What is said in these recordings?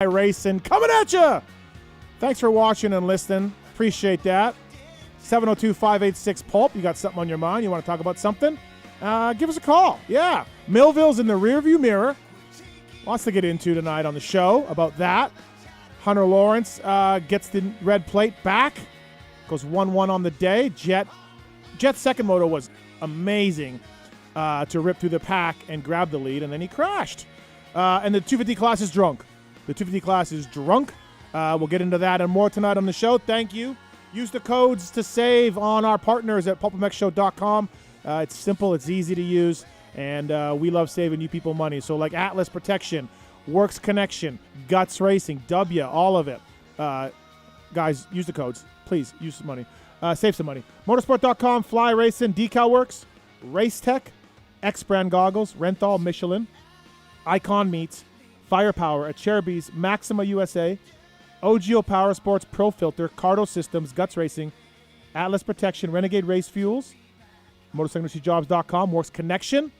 Racing coming at you. Thanks for watching and listening. Appreciate that. 702-586-PULP. You got something on your mind? You want to talk about something? Give us a call. Yeah. Millville's in the rearview mirror. Lots to get into tonight on the show about that. Hunter Lawrence gets the red plate back. Goes 1-1 on the day. Jet's second moto was amazing to rip through the pack and grab the lead, and then he crashed. And the 250 class is drunk. The 250 class is drunk. We'll get into that and more tonight on the show. Thank you. Use the codes to save on our partners at PulpMXShow.com. It's simple. It's easy to use. And we love saving you people money. So like Atlas Protection, Works Connection, Guts Racing, W, all of it. Guys, use the codes. Please, use some money. Save some money. Motosport.com, Fly Racing, DeCAL WORKS, Race Tech, X-Brand Goggles, Renthal, Michelin, Icon Meats, Firepower at Cherubies, Maxima USA, OGIO Power Sports Pro Filter, CARDO Systems, Guts Racing, Atlas Protection, Renegade Race Fuels, MotorcycleIndustryJobs.com, Works Connection,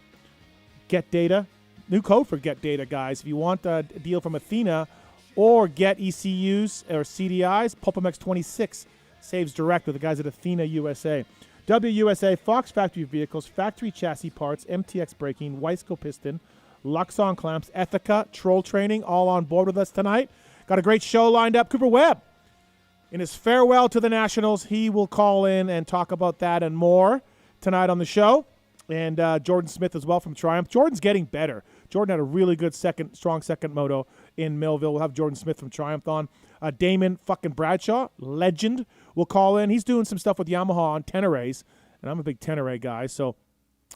Get Data. New code for Get Data, guys. If you want a deal from ETHIKA or Get ECUs or CDIs, PulpMX 26 saves direct with the guys at ETHIKA USA. WUSA, Fox Factory Vehicles, Factory Chassis Parts, MTX Braking, Weisco Piston, LUXON Clamps, ETHIKA, Troll Training, all on board with us tonight. Got a great show lined up. Cooper Webb, in his farewell to the Nationals, he will call in and talk about that and more tonight on the show. And Jordon Smith as well from Triumph. Jordan's getting better. Jordon had a really good strong second moto in Millville. We'll have Jordon Smith from Triumph on. Damon fucking Bradshaw, legend, will call in. He's doing some stuff with Yamaha on Teneres, and I'm a big Tenere guy, so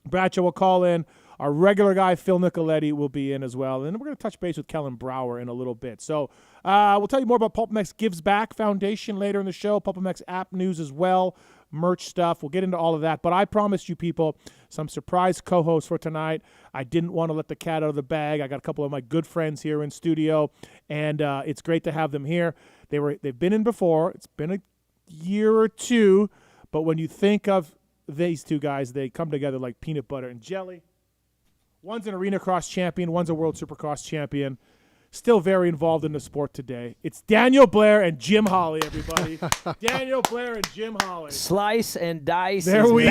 Bradshaw will call in. Our regular guy, Phil Nicoletti, will be in as well. And we're going to touch base with Kellen Brauer in a little bit. So we'll tell you more about PulpMX Gives Back Foundation later in the show. PulpMX app news as well. Merch stuff. We'll get into all of that. But I promised you people some surprise co-hosts for tonight. I didn't want to let the cat out of the bag. I got a couple of my good friends here in studio, and it's great to have them here. They've been in before. It's been a year or two. But when you think of these two guys, they come together like peanut butter and jelly. One's an arena cross champion. One's a world supercross champion. Still very involved in the sport today. It's Daniel Blair and Jim Holley, everybody. Daniel Blair and Jim Holley. Slice and dice. There we go.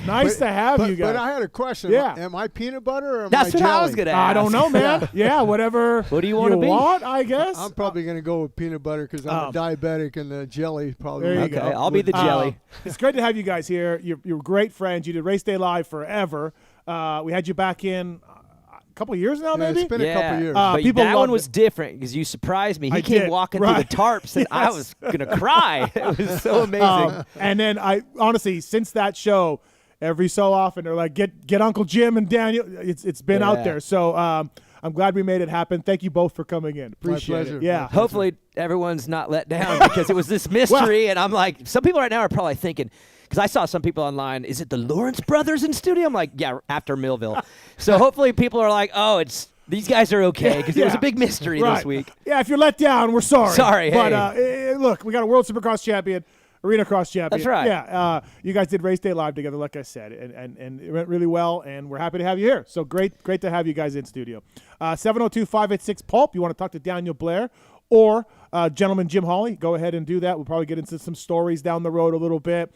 Nice to have you guys. But I had a question. Yeah. Am I peanut butter or am That's I jelly? what I was going to ask. I don't know, man. Yeah, whatever What do you want to be? I guess. I'm probably going to go with peanut butter because I'm a diabetic, and the jelly probably. There you Okay, go. I'll be the jelly. It's great to have you guys here. You're great friends. You did Race Day Live forever. We had you back in a couple of years now, maybe? It's been a couple years. But people that one loved was it. different because you surprised me. He I came did, walking right. through the tarps, and I Yes. was going to cry. It was so amazing. And then I honestly, since that show, every so often they're like, get Uncle Jim and Daniel. It's been out there. So I'm glad we made it happen. Thank you both for coming in. Appreciate pleasure. it. Yeah. Hopefully everyone's not let down because it was this mystery, and I'm like, some people right now are probably thinking, because I saw some people online, is it the Lawrence brothers in studio? I'm like, yeah, after Millville. So hopefully people are like, oh, these guys are okay because it was a big mystery this week. Yeah, if you're let down, we're sorry. Sorry, But look, we got a World Supercross champion, Arena Cross champion. That's right. Yeah, you guys did Race Day Live together, like I said, and it went really well, and we're happy to have you here. So great to have you guys in studio. 702-586-PULP. You want to talk to Daniel Blair or gentleman Jim Holley, go ahead and do that. We'll probably get into some stories down the road a little bit.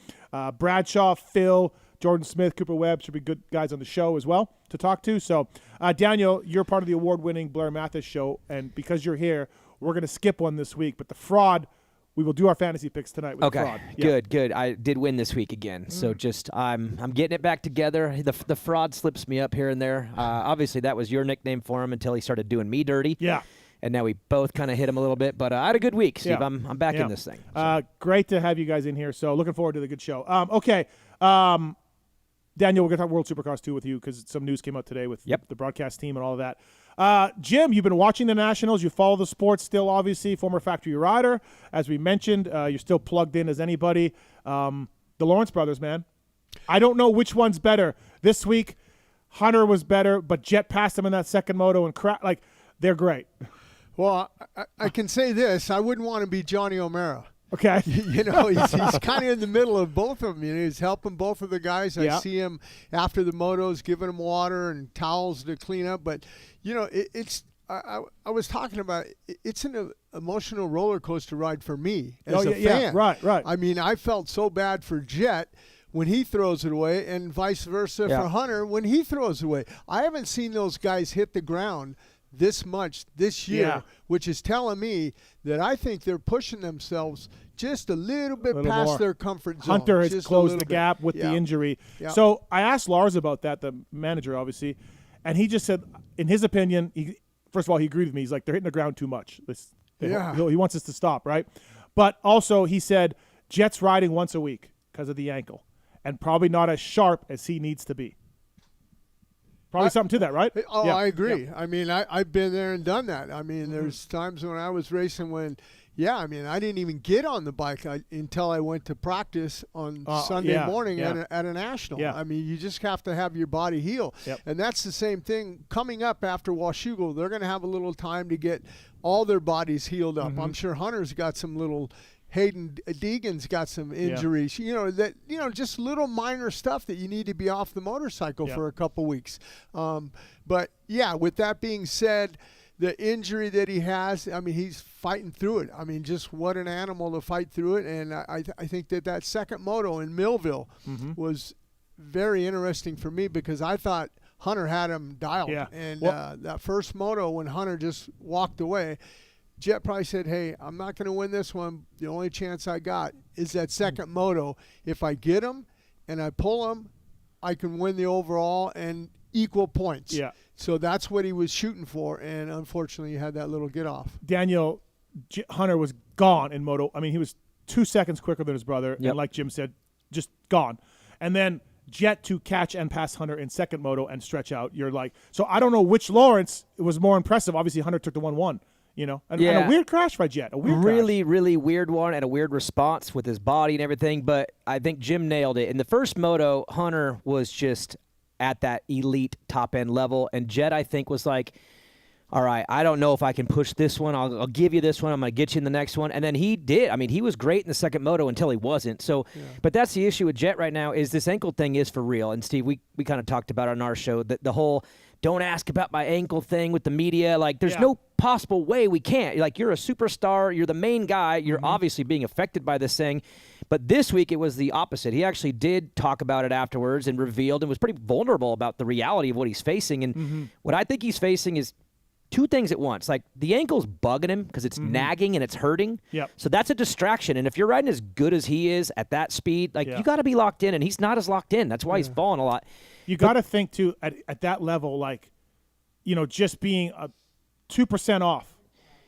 Bradshaw, Phil, Jordon Smith, Cooper Webb should be good guys on the show as well to talk to. So, Daniel, you're part of the award-winning Blair Matthes show, and because you're here, we're going to skip one this week. But the fraud, we will do our fantasy picks tonight with the fraud. Yeah. Good. I did win this week again, so just I'm getting it back together. The fraud slips me up here and there. Obviously, that was your nickname for him until he started doing me dirty. Yeah. And now we both kind of hit him a little bit, but I had a good week, Steve. Yeah. I'm back in this thing. So. Great to have you guys in here. So looking forward to the good show. Okay. Daniel, we're going to talk World Supercross 2 with you because some news came out today with the broadcast team and all of that. Jim, you've been watching the Nationals. You follow the sport still, obviously, former factory rider. As we mentioned, you're still plugged in as anybody. The Lawrence brothers, man. I don't know which one's better. This week, Hunter was better, but Jet passed him in that second moto and they're great. Well, I can say this. I wouldn't want to be Johnny O'Mara. Okay. You know, he's kind of in the middle of both of them. You know, he's helping both of the guys. I see him after the motos, giving them water and towels to clean up. But, you know, it's I was talking about it's an emotional roller coaster ride for me as a fan. Yeah, right. I mean, I felt so bad for Jet when he throws it away, and vice versa for Hunter when he throws it away. I haven't seen those guys hit the ground this much this year, which is telling me that I think they're pushing themselves just a little bit past their comfort zone. Hunter has closed the gap with the injury. Yeah. So I asked Lars about that, the manager, obviously, and he just said, in his opinion, first of all, he agreed with me. He's like, they're hitting the ground too much. He wants us to stop, right? But also he said, Jet's riding once a week because of the ankle and probably not as sharp as he needs to be. Probably something to that, right? Oh, yeah. I agree. Yeah. I mean, I've been there and done that. I mean, there's times when I was racing when, I mean, I didn't even get on the bike until I went to practice on Sunday morning at a national. Yeah. I mean, you just have to have your body heal. Yep. And that's the same thing coming up after Washougal. They're going to have a little time to get all their bodies healed up. I'm sure Hunter's got some little – Hayden Deegan's got some injuries, just little minor stuff that you need to be off the motorcycle for a couple weeks. But with that being said, the injury that he has, I mean, he's fighting through it. I mean, just what an animal to fight through it. And I think that second moto in Millville was very interesting for me because I thought Hunter had him dialed. Yeah. And that first moto when Hunter just walked away, Jet probably said, hey, I'm not going to win this one. The only chance I got is that second moto. If I get him and I pull him, I can win the overall and equal points. Yeah. So that's what he was shooting for, and unfortunately he had that little get-off. Daniel, Hunter was gone in moto. I mean, he was 2 seconds quicker than his brother, and like Jim said, just gone. And then Jet to catch and pass Hunter in second moto and stretch out. You're like, so I don't know which Lawrence was more impressive. Obviously, Hunter took the 1-1. And a weird crash by Jet. Really weird one and a weird response with his body and everything, but I think Jim nailed it. In the first moto, Hunter was just at that elite top-end level, and Jet, I think, was like, all right, I don't know if I can push this one. I'll give you this one. I'm going to get you in the next one. And then he did. I mean, he was great in the second moto until he wasn't. So, but that's the issue with Jet right now is this ankle thing is for real. And, Steve, we kind of talked about it on our show, that the whole don't ask about my ankle thing with the media. Like, there's no possible way we can't. Like, you're a superstar. You're the main guy. You're obviously being affected by this thing. But this week it was the opposite. He actually did talk about it afterwards and revealed and was pretty vulnerable about the reality of what he's facing. And what I think he's facing is two things at once. Like, the ankle's bugging him because it's nagging and it's hurting. Yep. So that's a distraction. And if you're riding as good as he is at that speed, like, you got to be locked in, and he's not as locked in. That's why he's falling a lot. You got to think, too, at that level, like, just being 2% off.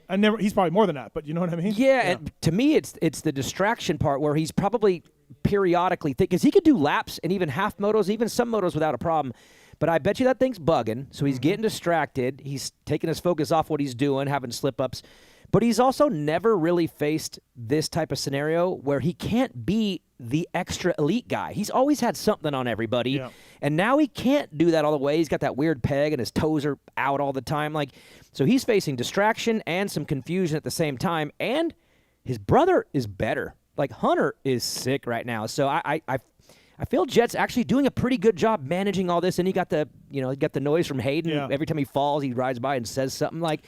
And he's probably more than that, but you know what I mean? Yeah, and to me, it's the distraction part where he's probably periodically because he could do laps and even half motos, even some motos without a problem. But I bet you that thing's bugging, so he's getting distracted. He's taking his focus off what he's doing, having slip-ups. But he's also never really faced this type of scenario where he can't be the extra elite guy. He's always had something on everybody, and now he can't do that all the way. He's got that weird peg, and his toes are out all the time. Like, so he's facing distraction and some confusion at the same time, and his brother is better. Like, Hunter is sick right now. So I feel Jet's actually doing a pretty good job managing all this, and he got the noise from Hayden. Yeah. Every time he falls, he rides by and says something. Like,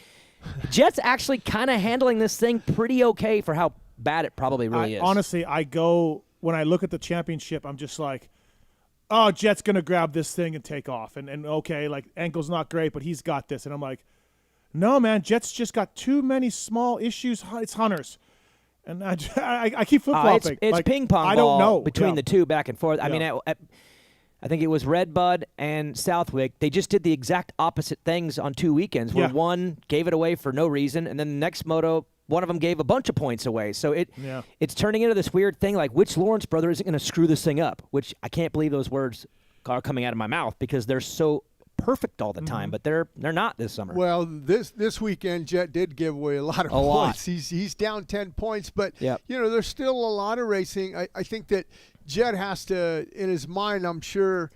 Jet's actually kind of handling this thing pretty okay for how bad it probably really is. Honestly, when I look at the championship, I'm just like, oh, Jet's going to grab this thing and take off. And okay, like, ankle's not great, but he's got this. And I'm like, no, man, Jet's just got too many small issues. It's Hunter's. And I keep flip-flopping. It's like, ping pong I don't know. Between the two back and forth. I mean, I think it was Red Bud and Southwick. They just did the exact opposite things on 2 weekends where one gave it away for no reason, and then the next moto, one of them gave a bunch of points away. So it's turning into this weird thing like, which Lawrence brother isn't going to screw this thing up? Which I can't believe those words are coming out of my mouth because they're so perfect all the time, but they're not this summer. Well, this weekend Jet did give away a lot of points. He's down 10 points, but there's still a lot of racing. I think that Jet has to, in his mind, I'm sure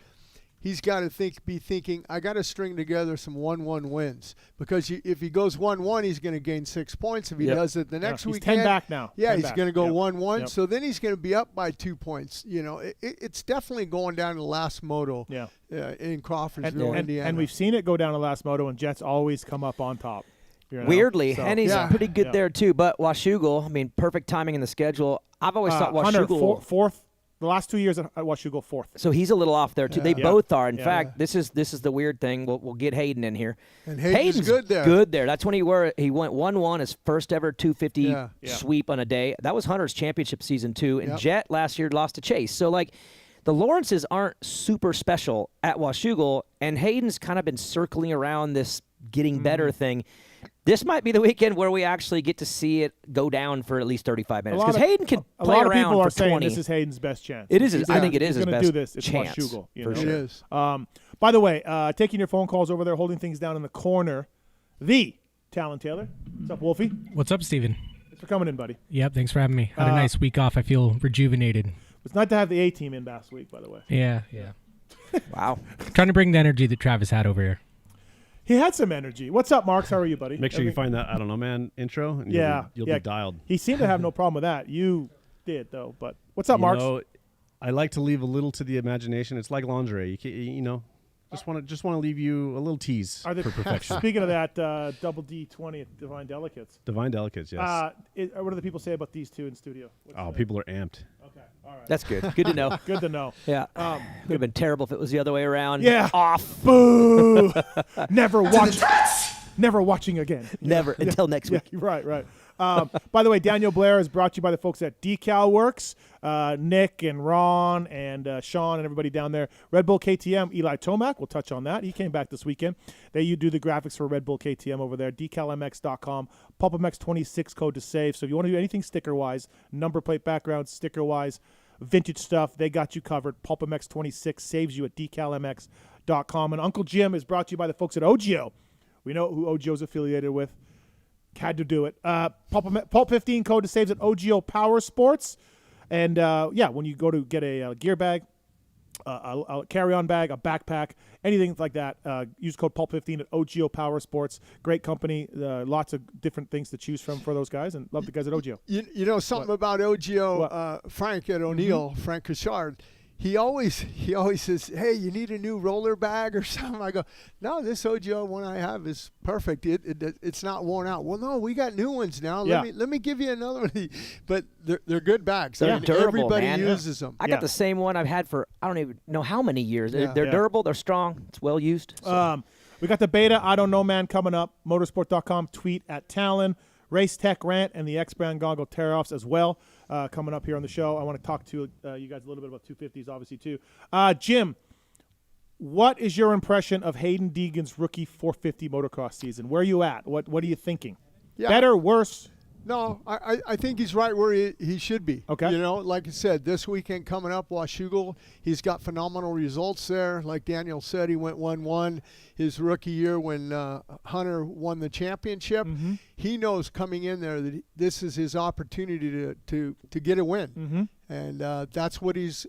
he's got to be thinking, I got to string together some 1-1 wins because if he goes 1-1, he's going to gain 6 points. If he does it the next weekend, he's 10 back now. Yeah, he's going to go 1-1. Yep. So then he's going to be up by 2 points. It's definitely going down to the last moto. In Crawfordsville, Indiana. And we've seen it go down to last moto, and Jet's always come up on top. Weirdly, So, and he's pretty good there too. But Washougal, I mean, perfect timing in the schedule. I've always thought Washougal fourth. The last 2 years at Washougal, fourth. So he's a little off there too. They both are. In fact, this is the weird thing. We'll get Hayden in here. And Hayden's good there. Good there. That's when he went 1-1, his first ever 250 sweep on a day. That was Hunter's championship season too. And Jet last year lost to Chase. So like, the Lawrences aren't super special at Washougal, and Hayden's kind of been circling around this getting better thing. This might be the weekend where we actually get to see it go down for at least 35 minutes, because Hayden can play around for 20. A lot of people are saying this is Hayden's best chance. It is. I think it is his best chance. He's going to do this. It's Washougal. For sure. It is. By the way, taking your phone calls over there, holding things down in the corner, the Tallon Taylor. What's up, Wolfie? What's up, Steven? Thanks for coming in, buddy. Yep, thanks for having me. Had a nice week off. I feel rejuvenated. It's nice to have the A-team in last week, by the way. Yeah. Wow. Trying to bring the energy that Travis had over here. He had some energy. What's up, Marks? How are you, buddy? Make sure you find that I don't know, man intro, and you'll be dialed. He seemed to have no problem with that. You did, though. But what's up, Marks? I like to leave a little to the imagination. It's like lingerie. Just want to leave you a little tease for perfection. Speaking of that, double D20 at Divine Delicates. Divine Delicates, yes. What do the people say about these two in studio? People are amped. Okay, all right. That's good. Good to know. Good to know. Yeah. Would have been terrible if it was the other way around. Yeah. Off. Boo. Never watching again. Never until next week. Yeah, right. By the way, Daniel Blair is brought to you by the folks at DeCal Works, Nick and Ron and Sean and everybody down there. Red Bull KTM, Eli Tomac, we'll touch on that. He came back this weekend. You do the graphics for Red Bull KTM over there, DeCalMX.com, PulpMX 26 code to save. So if you want to do anything sticker-wise, number plate background, sticker-wise, vintage stuff, they got you covered. PulpMX 26 saves you at DeCalMX.com. And Uncle Jim is brought to you by the folks at OGIO. We know who OGIO is affiliated with. Had to do it. Pulp 15 code to saves at OGIO Power Sports. And, when you go to get a gear bag, a carry-on bag, a backpack, anything like that, use code Pulp 15 at OGIO Power Sports. Great company. Lots of different things to choose from for those guys, and love the guys at OGIO. You know something about OGIO, Frank at O'Neill, Frank Cushard. He always says, hey, you need a new roller bag or something. I go, no, this OGIO one I have is perfect. It's not worn out. Well, no, we got new ones now. Let me give you another one. But they're good bags. They're durable, everybody man. uses them. I got the same one I've had for I don't even know how many years. They're durable. They're strong. It's well used. So. We got the beta I Don't Know Man coming up. Motosport.com, tweet at Tallon. Race Tech Rant and the X-Brand Goggle Tear-Offs as well coming up here on the show. I want to talk to you guys a little bit about 250s, obviously, too. Jim, what is your impression of Hayden Deegan's rookie 450 motocross season? Where are you at? What are you thinking? Yeah. Better, worse? No, I think he's right where he should be. Okay. You know, like I said, this weekend coming up, Washougal, he's got phenomenal results there. Like Daniel said, he went 1-1 his rookie year when Hunter won the championship. Mm-hmm. He knows coming in there that this is his opportunity to get a win. Mm-hmm. And that's what he's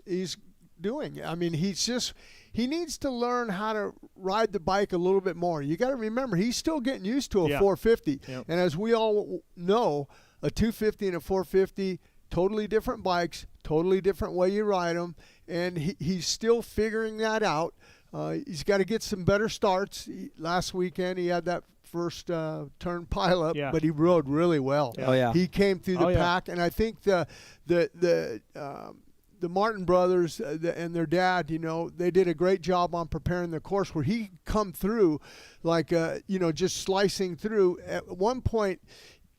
doing. I mean, he needs to learn how to ride the bike a little bit more. You got to remember, he's still getting used to a 450. Yep. And as we all know, a 250 and a 450, totally different bikes, totally different way you ride them. And he's still figuring that out. He's got to get some better starts. Last weekend, he had that first turn pileup, but he rode really well. Oh, yeah. He came through the pack. And I think the Martin brothers and their dad, you know, they did a great job on preparing the course where he come through like, just slicing through. At one point,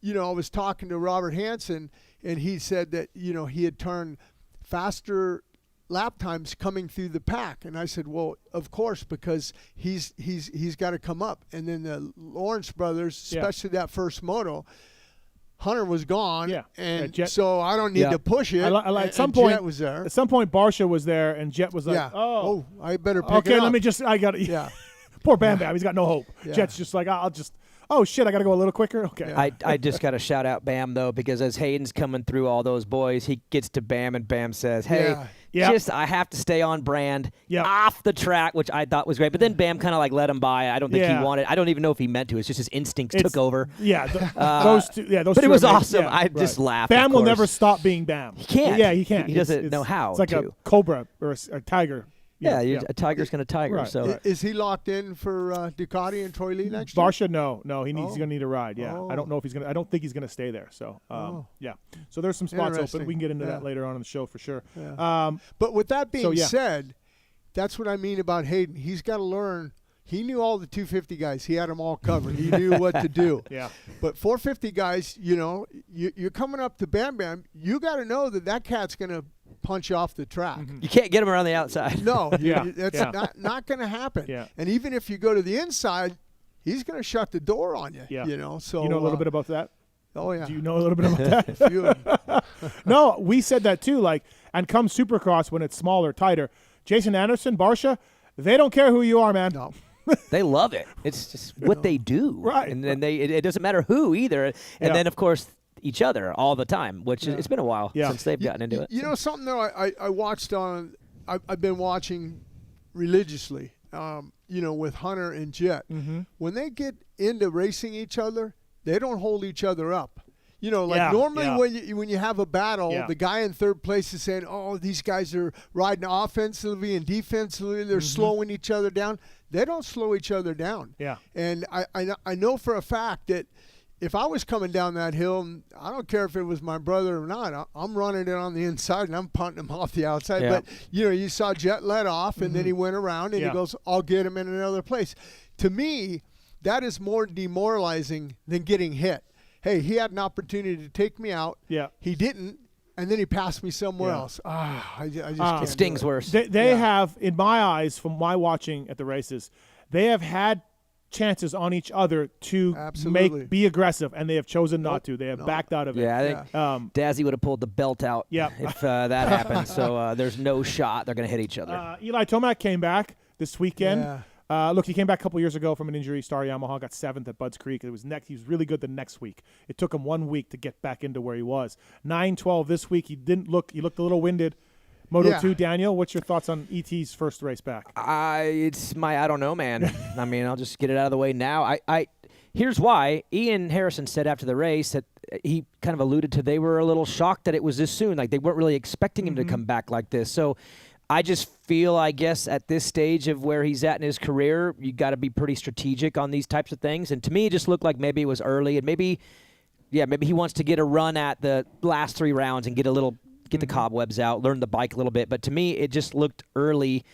I was talking to Robert Hansen, and he said that, he had turned faster lap times coming through the pack. And I said, well, of course, because he's got to come up. And then the Lawrence brothers, especially that first moto, Hunter was gone, and so I don't need to push it. At some point, Jet was there. At some point, Barsha was there, and Jet was like, "Oh, I better pick it up." Okay, let me just. I got it. Yeah. Poor Bam Bam. He's got no hope. Yeah. Jet's just like, I'll just. Oh shit! I got to go a little quicker. Okay. I just got to shout out Bam though, because as Hayden's coming through all those boys, he gets to Bam, and Bam says, "Hey, I have to stay on brand, off the track," which I thought was great. But then Bam kind of like let him by. I don't think he wanted. I don't even know if he meant to. It's just his instincts took over. Yeah, those two. Yeah, those. But two it was are awesome. I just laughed. Bam will never stop being Bam. He can't. Yeah, he can't. He doesn't know how. It's like a cobra or a tiger. A tiger's going to tiger. Right. So is he locked in for Ducati and Troy Lee next year? Barsha, no, he's going to need a ride. Yeah, I don't know if he's going to. I don't think he's going to stay there. So yeah, so there's some spots open. We can get into that later on in the show for sure. Yeah. But with that being said, that's what I mean about Hayden. He's got to learn. He knew all the 250 guys. He had them all covered. He knew what to do. Yeah. But 450 guys, you're coming up to Bam Bam. You got to know that cat's going to punch off the track. Mm-hmm. You can't get him around the outside. No, that's not going to happen. Yeah. And even if you go to the inside, he's going to shut the door on you. Yeah. So you know a little bit about that. Oh yeah. Do you know a little bit about that? No, we said that too. And come Supercross when it's smaller, tighter. Jason Anderson, Barsha, they don't care who you are, man. No. They love it. It's just what they do. Right. And then it doesn't matter who either. And then, of course, each other all the time, which it's been a while since they've gotten into it. You know something, though, I watched I've been watching religiously, with Hunter and Jet. Mm-hmm. When they get into racing each other, they don't hold each other up. Normally when you have a battle, the guy in third place is saying, oh, these guys are riding offensively and defensively. They're slowing each other down. They don't slow each other down. Yeah. And I know for a fact that if I was coming down that hill, and I don't care if it was my brother or not, I'm running it on the inside and I'm punting him off the outside. Yeah. But, you saw Jet let off and then he went around and he goes, I'll get him in another place. To me, that is more demoralizing than getting hit. Hey, he had an opportunity to take me out. Yeah. He didn't, and then he passed me somewhere else. I just can't. It stings worse. They have, in my eyes, from my watching at the races, they have had chances on each other to be aggressive, and they have chosen not to. They have backed out of it. Yeah, I think Dazzy would have pulled the belt out if that happened. So there's no shot they're going to hit each other. Eli Tomac came back this weekend. Yeah. Look, he came back a couple years ago from an injury. Star Yamaha got 7th at Budds Creek. He was really good the next week. It took him 1 week to get back into where he was. 9-12 this week. He looked a little winded. Moto 2, Daniel, what's your thoughts on ET's first race back? It's my I don't know, man. I mean, I'll just get it out of the way now. Here's why. Ian Harrison said after the race that he kind of alluded to they were a little shocked that it was this soon. Like they weren't really expecting him to come back like this. So I just feel, I guess, at this stage of where he's at in his career, you got to be pretty strategic on these types of things. And to me, it just looked like maybe it was early, and maybe he wants to get a run at the last 3 rounds and get the cobwebs out, learn the bike a little bit. But to me, it just looked early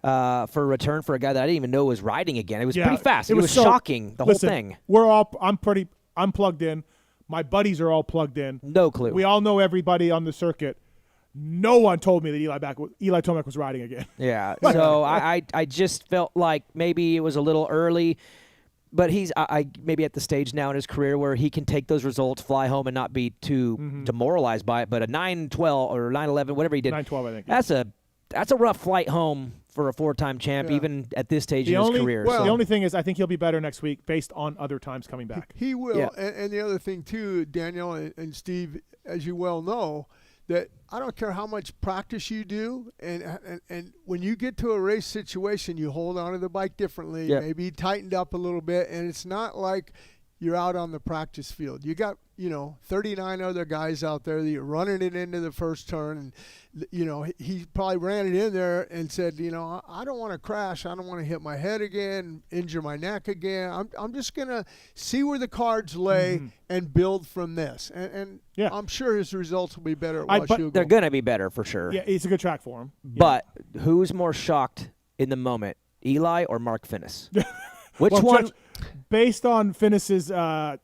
for a return for a guy that I didn't even know was riding again. It was pretty fast. It was shocking, whole thing. I'm plugged in. My buddies are all plugged in. No clue. We all know everybody on the circuit. No one told me that Eli Tomac was riding again. Yeah, so I just felt like maybe it was a little early, but he's maybe at the stage now in his career where he can take those results, fly home, and not be too demoralized by it. But a 9-12 or 9-11, whatever he did, 9-12, I think. That's a rough flight home for a 4-time champ, even at this stage in his career. Well, the only thing is I think he'll be better next week based on other times coming back. He will. Yeah. And the other thing, too, Daniel and Steve, as you well know, that I don't care how much practice you do, and when you get to a race situation, you hold on to the bike differently, maybe tightened up a little bit, and it's not like you're out on the practice field. You got, 39 other guys out there that you're running it into the first turn, and, he probably ran it in there and said, I don't want to crash. I don't want to hit my head again, injure my neck again. I'm just going to see where the cards lay and build from this. And I'm sure his results will be better at Washougal. They're going to be better for sure. Yeah, it's a good track for him. But who's more shocked in the moment, Eli or Mark Finnis? Which one? Judge, based on Finnis's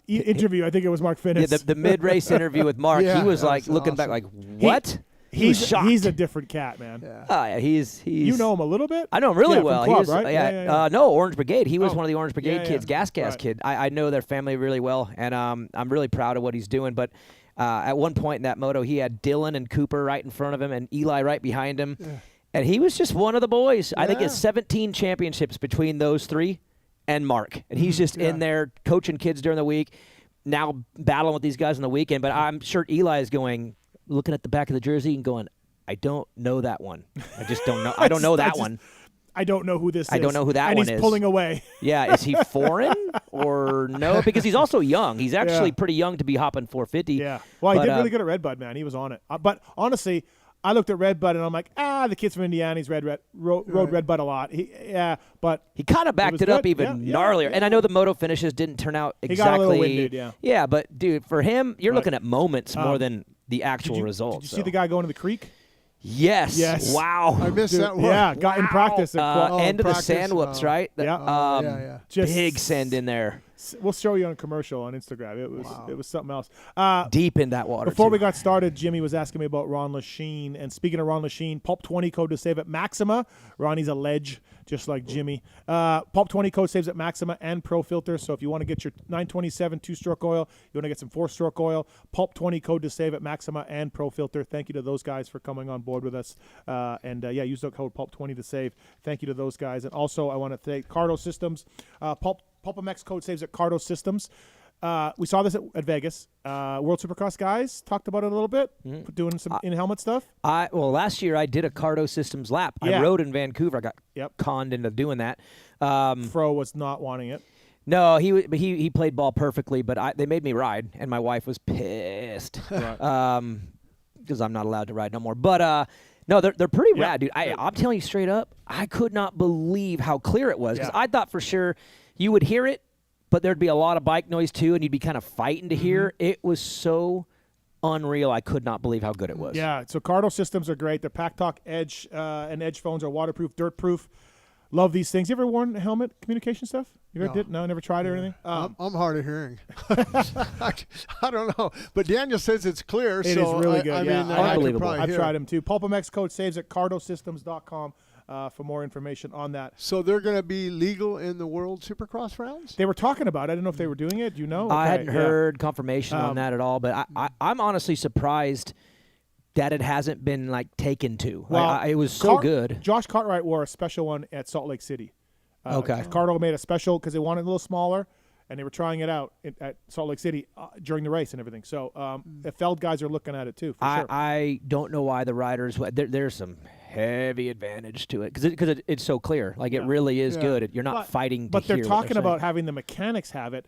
interview, I think it was Mark Finnis. Yeah, the mid-race interview with Mark, he was like looking back like, what? He's a different cat, man. Yeah. Oh, yeah, he's you know him a little bit? I know him really well. From Club, he was, right? No, Orange Brigade. He was one of the Orange Brigade kids, Gas right. kid. I know their family really well, and I'm really proud of what he's doing. But at one point in that moto, he had Dylan and Cooper right in front of him and Eli right behind him. Yeah. And he was just one of the boys. I think it's 17 championships between those 3 and Mark. And he's just in there coaching kids during the week, now battling with these guys on the weekend. But I'm sure Eli is looking at the back of the jersey and going, I don't know that one. I just don't know. I don't know that one. I don't know who this is. I don't know who that one is. And he's pulling away. Yeah, is he foreign or no? Because he's also young. He's actually pretty young to be hopping 450. Yeah. Well, he did really good at Redbud, man. He was on it. But honestly, I looked at Red Bud and I'm like, the kid's from Indiana. He's rode Red Bud a lot. But he kind of backed it up even gnarlier. And I know the moto finishes didn't turn out exactly. He got a little winded, Yeah, but dude, for him, you're looking at moments more than the actual results. Did you see the guy going to the creek? Yes. Wow. I missed that one. Yeah, got in practice. End of the sand whoops, right? Yeah. Just big send in there. We'll show you on a commercial on Instagram. It was something else. Deep in that water. Before we got started, Jimmy was asking me about Ron Lachine. And speaking of Ron Lachine, Pulp20 code to save at Maxima. Ronnie's a ledge, just like Jimmy. Pulp20 code saves at Maxima and Pro Filter. So if you want to get your 927 two-stroke oil, you want to get some four-stroke oil, Pulp20 code to save at Maxima and Pro Filter. Thank you to those guys for coming on board with us. Use the code Pulp20 to save. Thank you to those guys. And also, I want to thank CARDO Systems. PulpMX code saves at CARDO Systems. We saw this at Vegas. World Supercross guys talked about it a little bit, doing some in-helmet stuff. Last year I did a CARDO Systems lap. Yeah. I rode in Vancouver. I got conned into doing that. Fro was not wanting it. No, he played ball perfectly, but they made me ride, and my wife was pissed because I'm not allowed to ride no more. But no, they're pretty rad, dude. I'm telling you straight up, I could not believe how clear it was because I thought for sure you would hear it, but there'd be a lot of bike noise too, and you'd be kind of fighting to hear. It was so unreal. I could not believe how good it was. Yeah, so CARDO systems are great. Their Pack Talk Edge and Edge phones are waterproof, dirt-proof. Love these things. You ever worn helmet communication stuff? You ever did? No, never tried it or anything? I'm hard of hearing. I don't know. But Daniel says it's clear. It is really good. I mean, unbelievable. I've tried them too. PulpMX code saves at cardosystems.com. For more information on that. So they're going to be legal in the World Supercross rounds? They were talking about it. I don't know if they were doing it. Do you know? I hadn't heard confirmation on that at all, but I'm honestly surprised that it hasn't been taken to. Well, it was so good. Josh Cartwright wore a special one at Salt Lake City. CARDO made a special because they wanted a little smaller, and they were trying it out at Salt Lake City during the race and everything. So the Feld guys are looking at it too. For sure. I don't know why the riders. There's some heavy advantage to it because it's so clear. It really is good. You're not fighting. But they're talking about having the mechanics have it.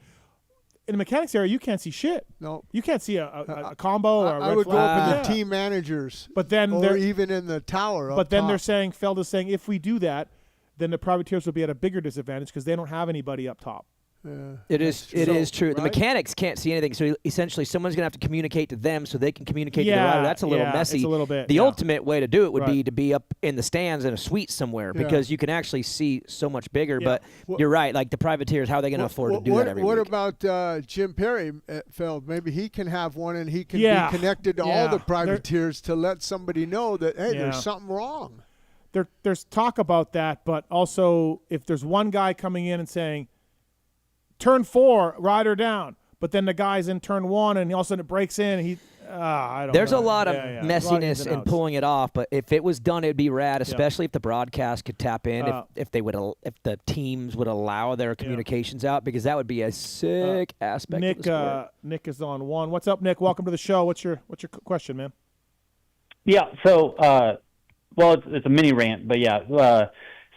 In the mechanics area, you can't see shit. No, you can't see a combo or a red I would flag. go up in the team managers, but then or even in the tower. But then they're saying Feld is saying if we do that, then the privateers will be at a bigger disadvantage because they don't have anybody up top. It is true. Right? The mechanics can't see anything, so essentially someone's going to have to communicate to them so they can communicate to the rider. That's a little messy. It's a little bit. The ultimate way to do it would be to be up in the stands in a suite somewhere because you can actually see so much bigger. But you're right. The privateers, how are they going to afford to do that every week? What about Jim Perry at Feld? Maybe he can have one and he can be connected to all the privateers to let somebody know that, hey, there's something wrong. There's talk about that, but also if there's one guy coming in and saying, turn 4, rider down. But then the guy's in turn 1, and all of a sudden it breaks in. And I don't know. There's a lot of messiness in pulling it off, but if it was done, it'd be rad. Especially if the broadcast could tap in, if the teams would allow their communications out, because that would be a sick aspect of the sport. Nick is on one. What's up, Nick? Welcome to the show. What's your question, man? Yeah. So, it's a mini rant, but yeah.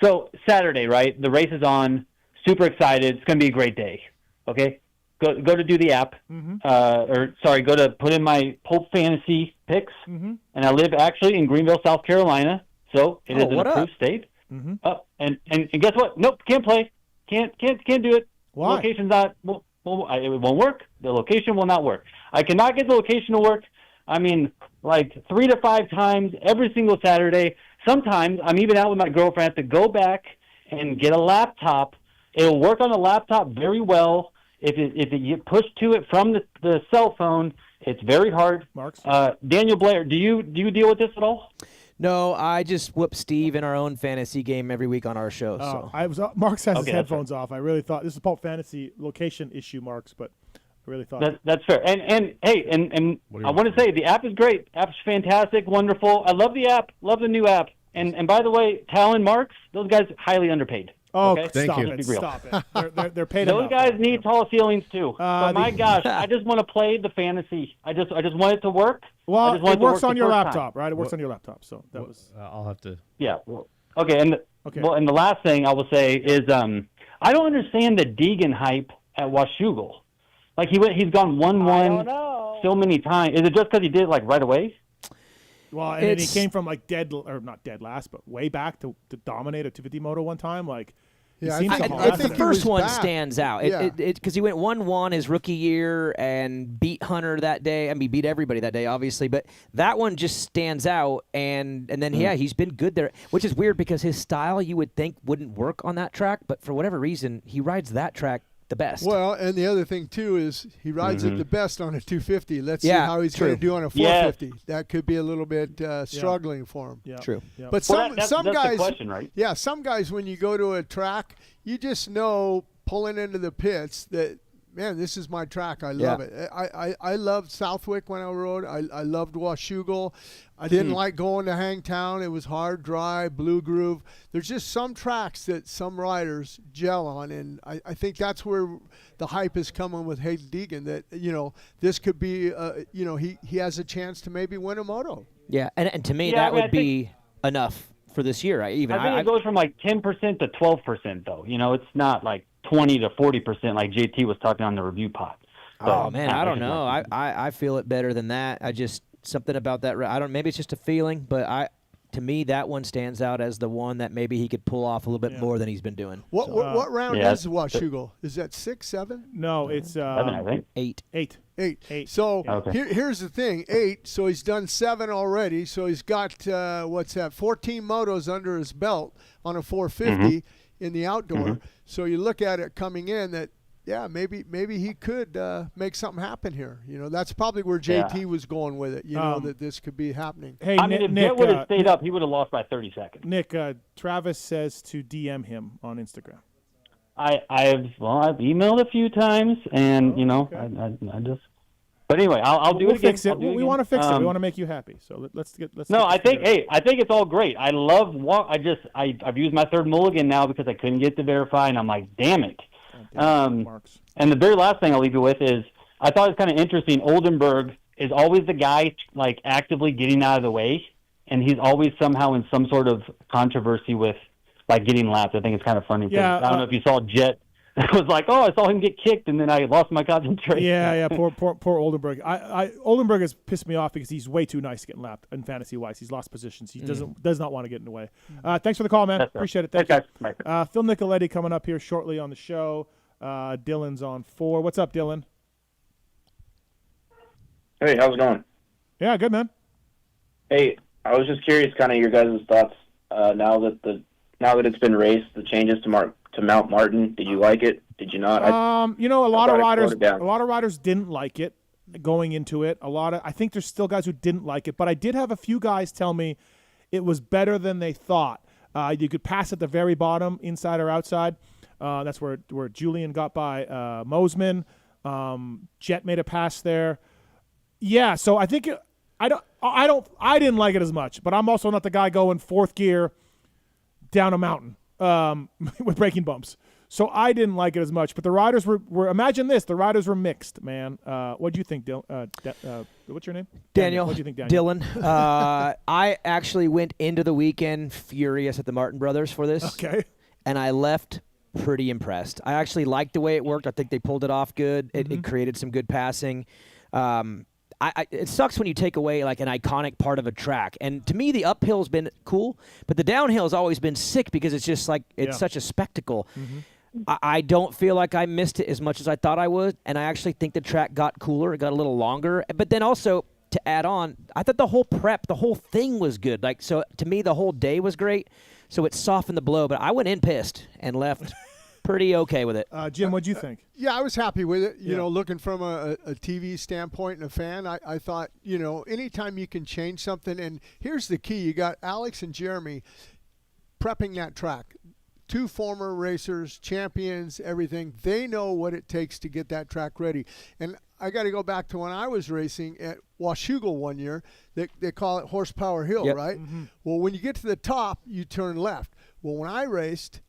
So Saturday, right? The race is on. Super excited. It's going to be a great day. Okay? Go to do the app. Go to put in my Pulp Fantasy picks. And I live actually in Greenville, South Carolina. So it is an approved state. And guess what? Nope, can't play. Can't do it. Why? The location's not, it won't work. The location will not work. I cannot get the location to work. I mean, 3 to 5 times every single Saturday. Sometimes I'm even out with my girlfriend. I have to go back and get a laptop. It'll work on the laptop very well. If you push to it from the cell phone, it's very hard. Marks? Daniel Blair, do you deal with this at all? No, I just whoop Steve in our own fantasy game every week on our show. So Marks has his headphones off. I really thought this is a Pulp Fantasy location issue, Marks, but I really thought that's fair. And hey, and I want to say the app is great. App's fantastic, wonderful. I love the app. Love the new app. And by the way, Tallon, Marks, those guys highly underpaid. Oh, okay? Stop it! Stop it! They're paid enough. Those guys need tall ceilings too. But my gosh, I just want to play the fantasy. I just want it to work. Well, it works on your laptop, right? It works on your laptop. So that was. I'll have to. Yeah. Well, okay. And and the last thing I will say is I don't understand the Deegan hype at Washougal. He's gone 1-1 so many times. Is it just because he did it right away? Well, and then he came from like not dead last, but way back to dominate a 250 moto one time. Like, yeah, I think the first one stands out. Because he went 1-1 his rookie year and beat Hunter that day. I mean, beat everybody that day, obviously. But that one just stands out. And then, he's been good there, which is weird because his style you would think wouldn't work on that track. But for whatever reason, he rides that track the best. Well, and the other thing, too, is he rides it the best on a 250. Let's see how he's going to do on a 450. That could be a little bit struggling for him. Yeah. True. Yeah. But some that's guys, the question, right? Yeah, some guys, when you go to a track, you just know pulling into the pits that, man, this is my track. I love it. I loved Southwick when I rode. I loved Washougal. I didn't like going to Hangtown. It was hard, dry, blue groove. There's just some tracks that some riders gel on, and I think that's where the hype is coming with Hayden Deegan, that, this could be, he has a chance to maybe win a moto. Yeah, and to me, that would be enough for this year. I think it goes from like 10% to 12%, though. It's not like 20 to 40% like JT was talking on the review pod. So, man, I don't know. I feel it better than that. I just something about that. Maybe it's just a feeling, but to me that one stands out as the one that maybe he could pull off a little bit more than he's been doing. What round is Washougal? Is that 6, 7? No, it's 7, I think. 8. 8. So here's the thing, 8. So he's done 7 already. So he's got 14 motos under his belt on a 450 in the outdoor. So you look at it coming in that, maybe he could make something happen here. That's probably where JT was going with it. That this could be happening. Hey, if Jet would have stayed up, he would have lost by 30 seconds. Nick, Travis says to DM him on Instagram. I've emailed a few times, and I just. But anyway, I'll do it again. Fix it. We want to fix it. We want to make you happy. So let's. No, I think it's all great. I love I've used my third mulligan now because I couldn't get to verify, and I'm like, damn it. And the very last thing I'll leave you with is I thought it was kind of interesting. Oldenburg is always the guy like actively getting out of the way, and he's always somehow in some sort of controversy with like getting lapped. I think it's kind of funny. Yeah, I don't know if you saw Jet. It was like, I saw him get kicked, and then I lost my concentration. Yeah. Poor Oldenburg. Oldenburg has pissed me off because he's way too nice getting lapped in fantasy wise. He's lost positions. He does not want to get in the way. Thanks for the call, man. Appreciate it. Thanks, guys. Phil Nicoletti coming up here shortly on the show. Dylan's on 4. What's up, Dylan? Hey, how's it going? Yeah, good, man. Hey, I was just curious, kind of your guys' thoughts now that it's been raced, the changes to Mount Martin. Did you like it? Did you not? A lot of riders didn't like it going into it. I think there's still guys who didn't like it, but I did have a few guys tell me it was better than they thought. You could pass at the very bottom, inside or outside. That's where Julian got by Mosman. Jet made a pass there. Yeah, so I think I didn't like it as much, but I'm also not the guy going fourth gear down a mountain with braking bumps. So I didn't like it as much, but the riders were imagine this, the riders were mixed, man. What do you think, what's your name? Daniel. What do you think, Daniel? Dylan. I actually went into the weekend furious at the Martin brothers for this. Okay. And I left pretty impressed. I actually liked the way it worked. I think they pulled it off good. It created some good passing. It sucks when you take away like an iconic part of a track. And to me, the uphill's been cool, but the downhill's always been sick because it's just like such a spectacle. I don't feel like I missed it as much as I thought I would, and I actually think the track got cooler. It got a little longer. But then also, to add on, I thought the whole thing was good. Like, so to me, the whole day was great. So it softened the blow, but I went in pissed and left pretty okay with it. Jim, what'd you think? Yeah, I was happy with it. You know, looking from a TV standpoint and a fan, I thought, anytime you can change something, and here's the key. You got Alex and Jeremy prepping that track. 2 former racers, champions, everything. They know what it takes to get that track ready. And I got to go back to when I was racing at Washougal one year. They call it Horsepower Hill, right? Well, when you get to the top, you turn left. Well, when I raced,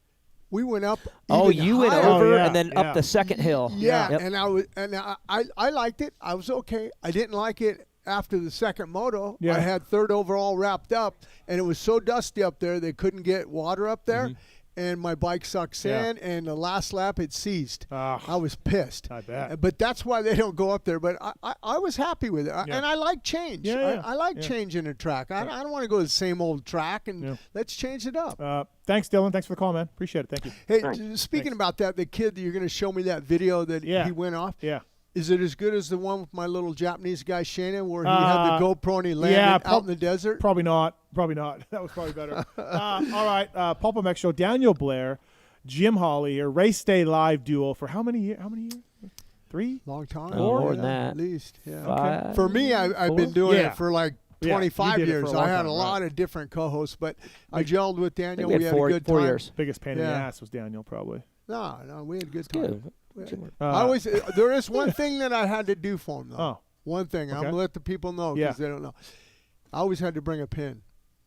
we went up. You went over and then up the second hill. Yeah, and I liked it. I was okay. I didn't like it after the second moto. Yeah. I had third overall wrapped up, and it was so dusty up there they couldn't get water up there. and my bike sucks in, and the last lap it seized. I was pissed. I bet. But that's why they don't go up there. But I was happy with it, and I like change. I like changing a track. I don't want to go to the same old track, and let's change it up. Thanks, Dylan. Thanks for the call, man. Appreciate it. Thank you. Hey, speaking about that, the kid that you're going to show me that video that he went off. Yeah. Is it as good as the one with my little Japanese guy, Shana, where he had the GoPro and he landed out in the desert? Probably not. That was probably better. All right, PulpMX show. Daniel Blair, Jim Holley here. Race Day Live duo for how many years? 3? Long time. More than that. At least. Yeah. 5, For me, I've been doing it for like 25 years. I had a lot of different co-hosts, but I gelled with Daniel. We had a good time. 4 years. Biggest pain in the ass was Daniel, probably. No, we had a good time. Good. There is one thing that I had to do for him, though. Oh. One thing. I'm going to let the people know because they don't know. I always had to bring a pin.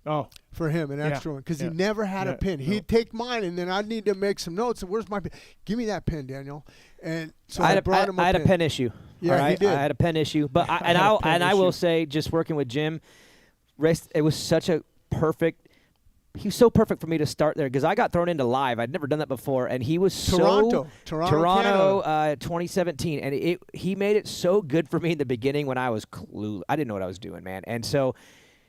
Oh. For him, an extra one, because he never had a pin. He'd take mine, and then I'd need to make some notes. Where's my pin? Give me that pin, Daniel. And so I brought him a pin. I had a pen issue. Yeah, he did. I had a pen issue. But I will say, just working with Jim, it was such a perfect. He was so perfect for me to start there because I got thrown into live. I'd never done that before, and he was Toronto, 2017, and he made it so good for me in the beginning when I was clueless. I didn't know what I was doing, man. And so,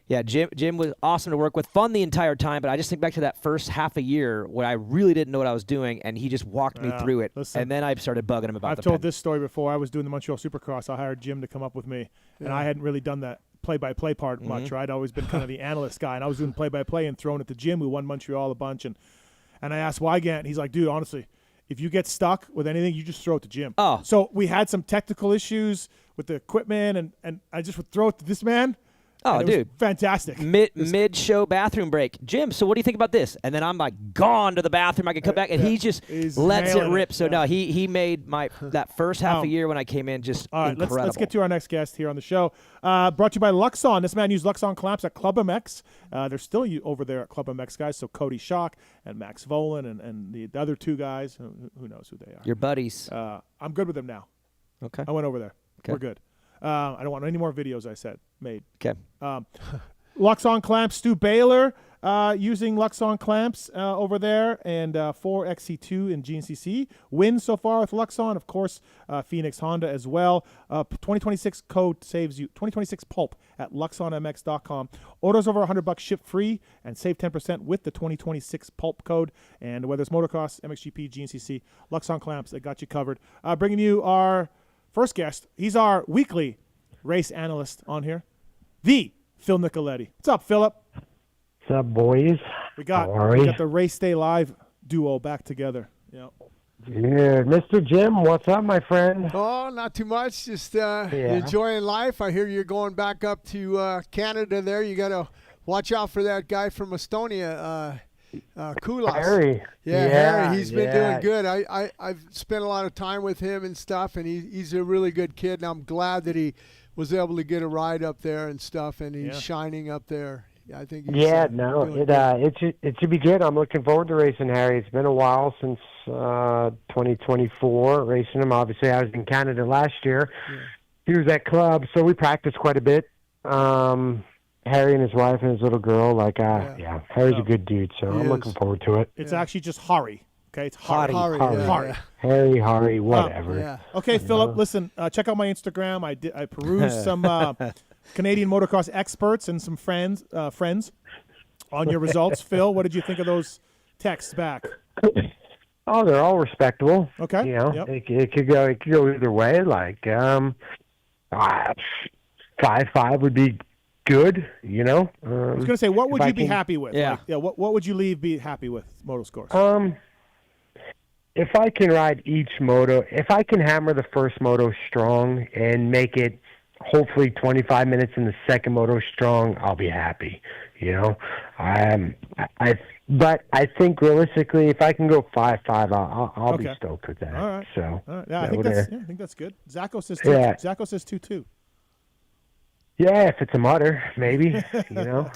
yeah, Jim was awesome to work with, fun the entire time. But I just think back to that first half a year where I really didn't know what I was doing, and he just walked me through it. Listen, and then I started bugging him about. I've told this story before. I was doing the Montreal Supercross. I hired Jim to come up with me, and I hadn't really done that play-by-play part much, right? I'd always been kind of the analyst guy, and I was doing play-by-play and throwing it to Jim, who won Montreal a bunch, and I asked why again. He's like, dude, honestly, if you get stuck with anything, you just throw it to Jim. Oh. So we had some technical issues with the equipment, and I just would throw it to this man. Oh, dude. Fantastic. Mid-show bathroom break. Jim, so what do you think about this? And then I'm like gone to the bathroom. I could come back, and he just lets it rip. So, no, he made that first half a year when I came in just incredible. Let's get to our next guest here on the show. Brought to you by LUXON. This man used LUXON clamps at PulpMX. They're still over there at PulpMX, guys. So Cody Schock and Max Volan and the other two guys. Who knows who they are? Your buddies. I'm good with them now. Okay. I went over there. Okay. We're good. I don't want any more videos, I said, made. Okay. LUXON clamps, Stu Baylor using LUXON clamps over there, and 4XC2 in GNCC. Wins so far with LUXON, of course, Phoenix Honda as well. 2026 code saves you, 2026 Pulp at LuxonMX.com. Orders over $100 ship free and save 10% with the 2026 Pulp code. And whether it's motocross, MXGP, GNCC, LUXON clamps, they got you covered. Bringing you our first guest. He's our weekly race analyst on here, the Phil Nicoletti. What's up, Philip? What's up, boys? We got the Race Day Live duo back together. Yeah, Mr. Jim, what's up, my friend? Oh, not too much. Just enjoying life. I hear you're going back up to Canada there. You got to watch out for that guy from Estonia, Kulas. Harry. Harry. He's been doing good. I've spent a lot of time with him and stuff, and he's a really good kid, and I'm glad that he was able to get a ride up there and stuff, and he's shining up there. I think he's it should be good. I'm looking forward to racing Harry. It's been a while since 2024 racing him. Obviously, I was in Canada last year. Yeah. He was at club, so we practiced quite a bit. Harry and his wife and his little girl, Harry's a good dude, so I'm looking forward to it. It's actually just Hari. Okay, it's Hari. Harry, whatever. Okay, Philip, listen, check out my Instagram. I perused some Canadian motocross experts and some friends on your results. Phil, what did you think of those texts back? Oh, they're all respectable. Okay. You know, it could go either way. Like 5-5 would be good, you know. I was going to say, what would you be happy with? Yeah. What would you be happy with, moto scores? If I can ride each moto, if I can hammer the first moto strong and make it hopefully 25 minutes in the second moto strong, I'll be happy, you know. But I think realistically, if I can go 5-5, I'll be stoked with that. All right. So yeah, I think that's good. Zacho says 2. Yeah. Zacho says 2-2. Yeah, if it's a mutter, maybe, you know,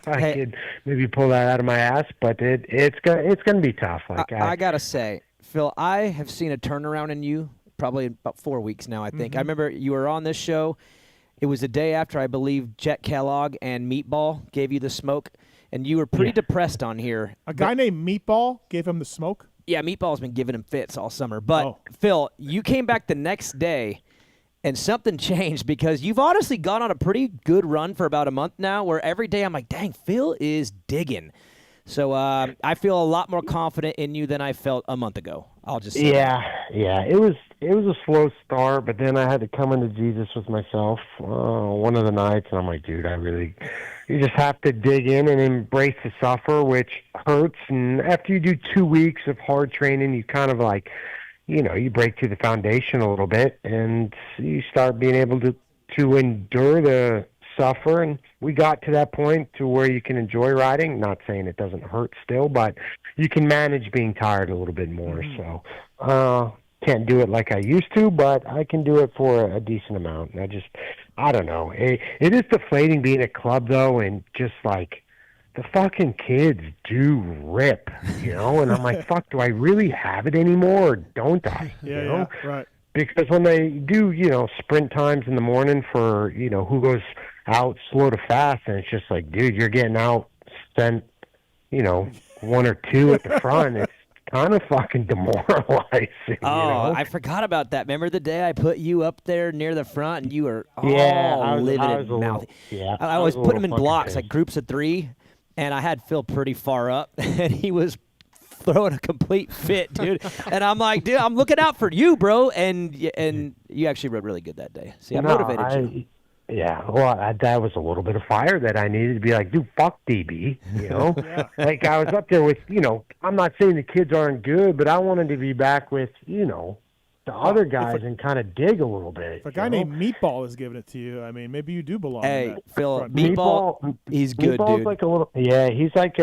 I could maybe pull that out of my ass, but it's gonna be tough. Like I gotta say, Phil, I have seen a turnaround in you probably about 4 weeks now. I think I remember you were on this show. It was the day after I believe Jet Kellogg and Meatball gave you the smoke, and you were pretty depressed on here. A guy named Meatball gave him the smoke? Yeah, Meatball's been giving him fits all summer. But, Phil, you came back the next day, and something changed because you've honestly gone on a pretty good run for about a month now where every day I'm like, dang, Phil is digging. So I feel a lot more confident in you than I felt a month ago. I'll just say that. It was a slow start, but then I had to come into Jesus with myself one of the nights, and I'm like, dude, you just have to dig in and embrace the suffer, which hurts. And after you do 2 weeks of hard training, you kind of like, you break through the foundation a little bit, and you start being able to endure the suffer. And we got to that point to where you can enjoy riding. Not saying it doesn't hurt still, but you can manage being tired a little bit more. So can't do it like I used to, but I can do it for a decent amount. And I don't know. It is deflating being a club though, and just like the fucking kids do rip, and I'm like, fuck, do I really have it anymore or don't I? Yeah, right. Because when they do, sprint times in the morning for, who goes out slow to fast, and it's just like, dude, you're getting out, sent, 1 or 2 at the front. It's kind of fucking demoralizing. I forgot about that. Remember the day I put you up there near the front, and you were all livid and mouthy? Yeah, I was putting them in blocks, like groups of 3, and I had Phil pretty far up, and he was throwing a complete fit, dude. And I'm like, dude, I'm looking out for you, bro. And you actually rode really good that day. See, I motivated you. Yeah, well, that was a little bit of fire that I needed to be like, dude, fuck DB, Like, I was up there with, I'm not saying the kids aren't good, but I wanted to be back with, the other guys and kind of dig a little bit. If a guy named Meatball is giving it to you, I mean, maybe you do belong. Hey, Phil, Meatball, he's good, Meatball's dude. Like he's like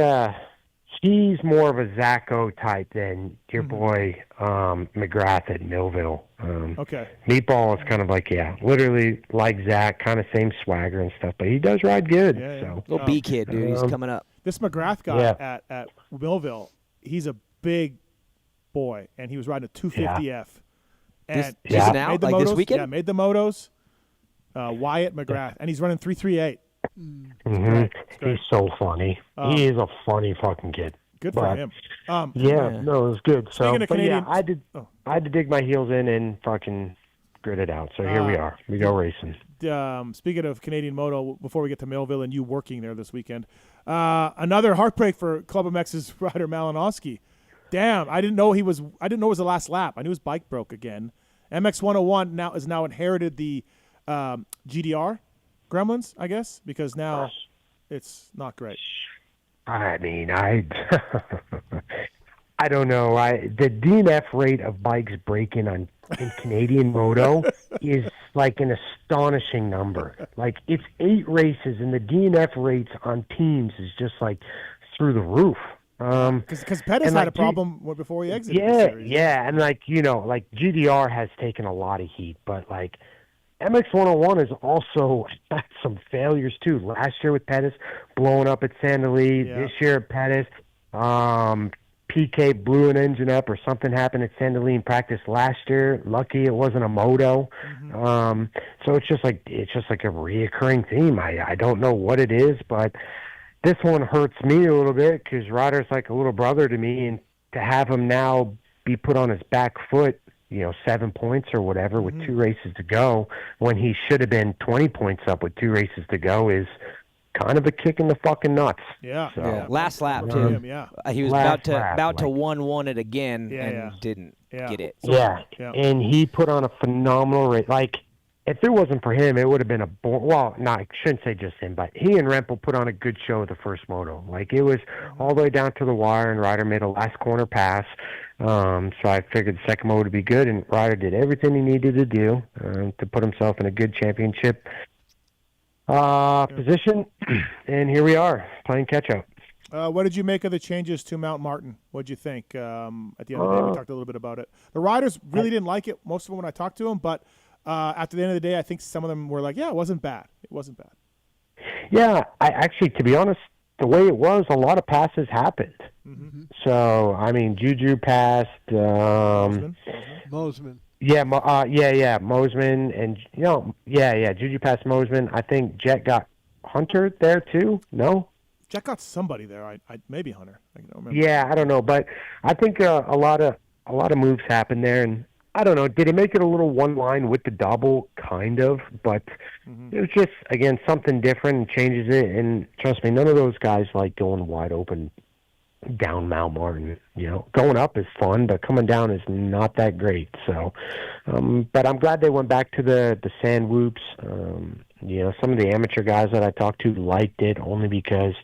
he's more of a Zacho type than your boy McGrath at Millville. Okay. Meatball is kind of like, literally like Zach, kind of same swagger and stuff, but he does ride good. Yeah. So. Little B kid, dude. He's coming up. This McGrath guy at Millville, he's a big boy, and he was riding a 250F. And he's out made the like motos, this weekend? Yeah, made the motos. Wyatt McGrath, and he's running 338. He's so funny. He is a funny fucking kid. Good for him. No, it was good. So, Canadian, I had to dig my heels in and fucking grit it out. So here we are. We go racing. Speaking of Canadian Moto, before we get to Millville and you working there this weekend, another heartbreak for PulpMX's rider Malinowski. Damn, I didn't know it was the last lap. I knew his bike broke again. MX101 has now inherited the GDR gremlins, I guess, because now it's not great. I mean, I don't know. The DNF rate of bikes breaking in Canadian Moto is like an astonishing number. Like, it's 8 races, and the DNF rates on teams is just like through the roof. Because Pettis had a problem before he exited the series. Yeah, and like GDR has taken a lot of heat, but like MX101 has also had some failures too. Last year with Pettis blowing up at Sandali, this year at Pettis, PK blew an engine up or something happened at Sandali in practice last year. Lucky it wasn't a moto. So it's just like a reoccurring theme. I don't know what it is, but this one hurts me a little bit because Ryder's like a little brother to me, and to have him now be put on his back foot, 7 points or whatever with 2 races to go, when he should have been 20 points up with 2 races to go, is kind of a kick in the fucking nuts. Yeah. So, yeah. Last lap too. He was about to 1-1 it again and didn't get it. So, and he put on a phenomenal race. Like, if it wasn't for him, it would have been I shouldn't say just him, but he and Renthal put on a good show the first moto. Like, it was all the way down to the wire, and Ryder made a last corner pass. So I figured the second moto would be good, and Ryder did everything he needed to do to put himself in a good championship position. And here we are, playing catch-up. What did you make of the changes to Mount Martin? What did you think? At the end of the day, we talked a little bit about it. The riders really didn't like it, most of them when I talked to them, but after the end of the day, I think some of them were like, it wasn't bad. It wasn't bad. Yeah, I actually, to be honest, the way it was, a lot of passes happened. So, I mean, Juju passed. Mosman. Yeah, Mosman. And, Juju passed Mosman. I think Jet got Hunter there, too. No? Jack got somebody there. I maybe Hunter. I don't remember. Yeah, I don't know, but I think a lot of moves happened there, and I don't know. Did it make it a little one line with the double? Kind of, but it was just again something different and changes it. And trust me, none of those guys like going wide open down Mount Martin. Going up is fun, but coming down is not that great. So, but I'm glad they went back to the sand whoops. Some of the amateur guys that I talked to liked it only because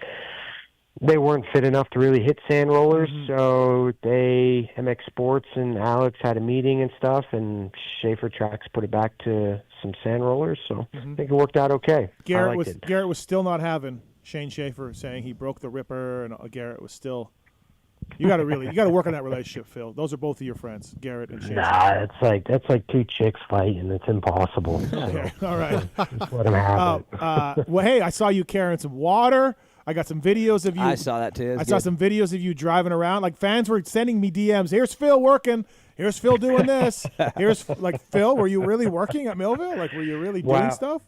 they weren't fit enough to really hit sand rollers. So MX Sports and Alex had a meeting and stuff, and Schaefer Tracks put it back to some sand rollers. So I think it worked out okay. Garrett was still not having Shane Schaefer saying he broke the ripper, and Garrett was still. You got to work on that relationship, Phil. Those are both of your friends, Garrett and Shane. Nah, that's like two chicks fighting. It's impossible. Okay, all right. Just let them have it. Well, hey, I saw you carrying some water. I got some videos of you. I saw that too. I saw some videos of you driving around. Like fans were sending me DMs. Here's Phil working. Here's Phil doing this. Here's Phil. Were you really working at Millville? Like, were you really doing stuff?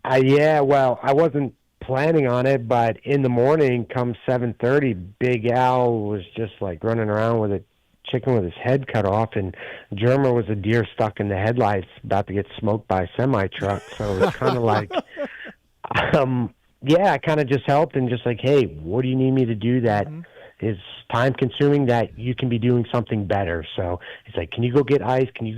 Yeah. Well, I wasn't planning on it, but in the morning, come 7:30, Big Al was just like running around with a chicken with his head cut off, and Germa was a deer stuck in the headlights, about to get smoked by a semi truck. So it was kind of like, I kind of just helped and just like, hey, what do you need me to do that is time consuming that you can be doing something better? So he's like, can you go get ice? Can you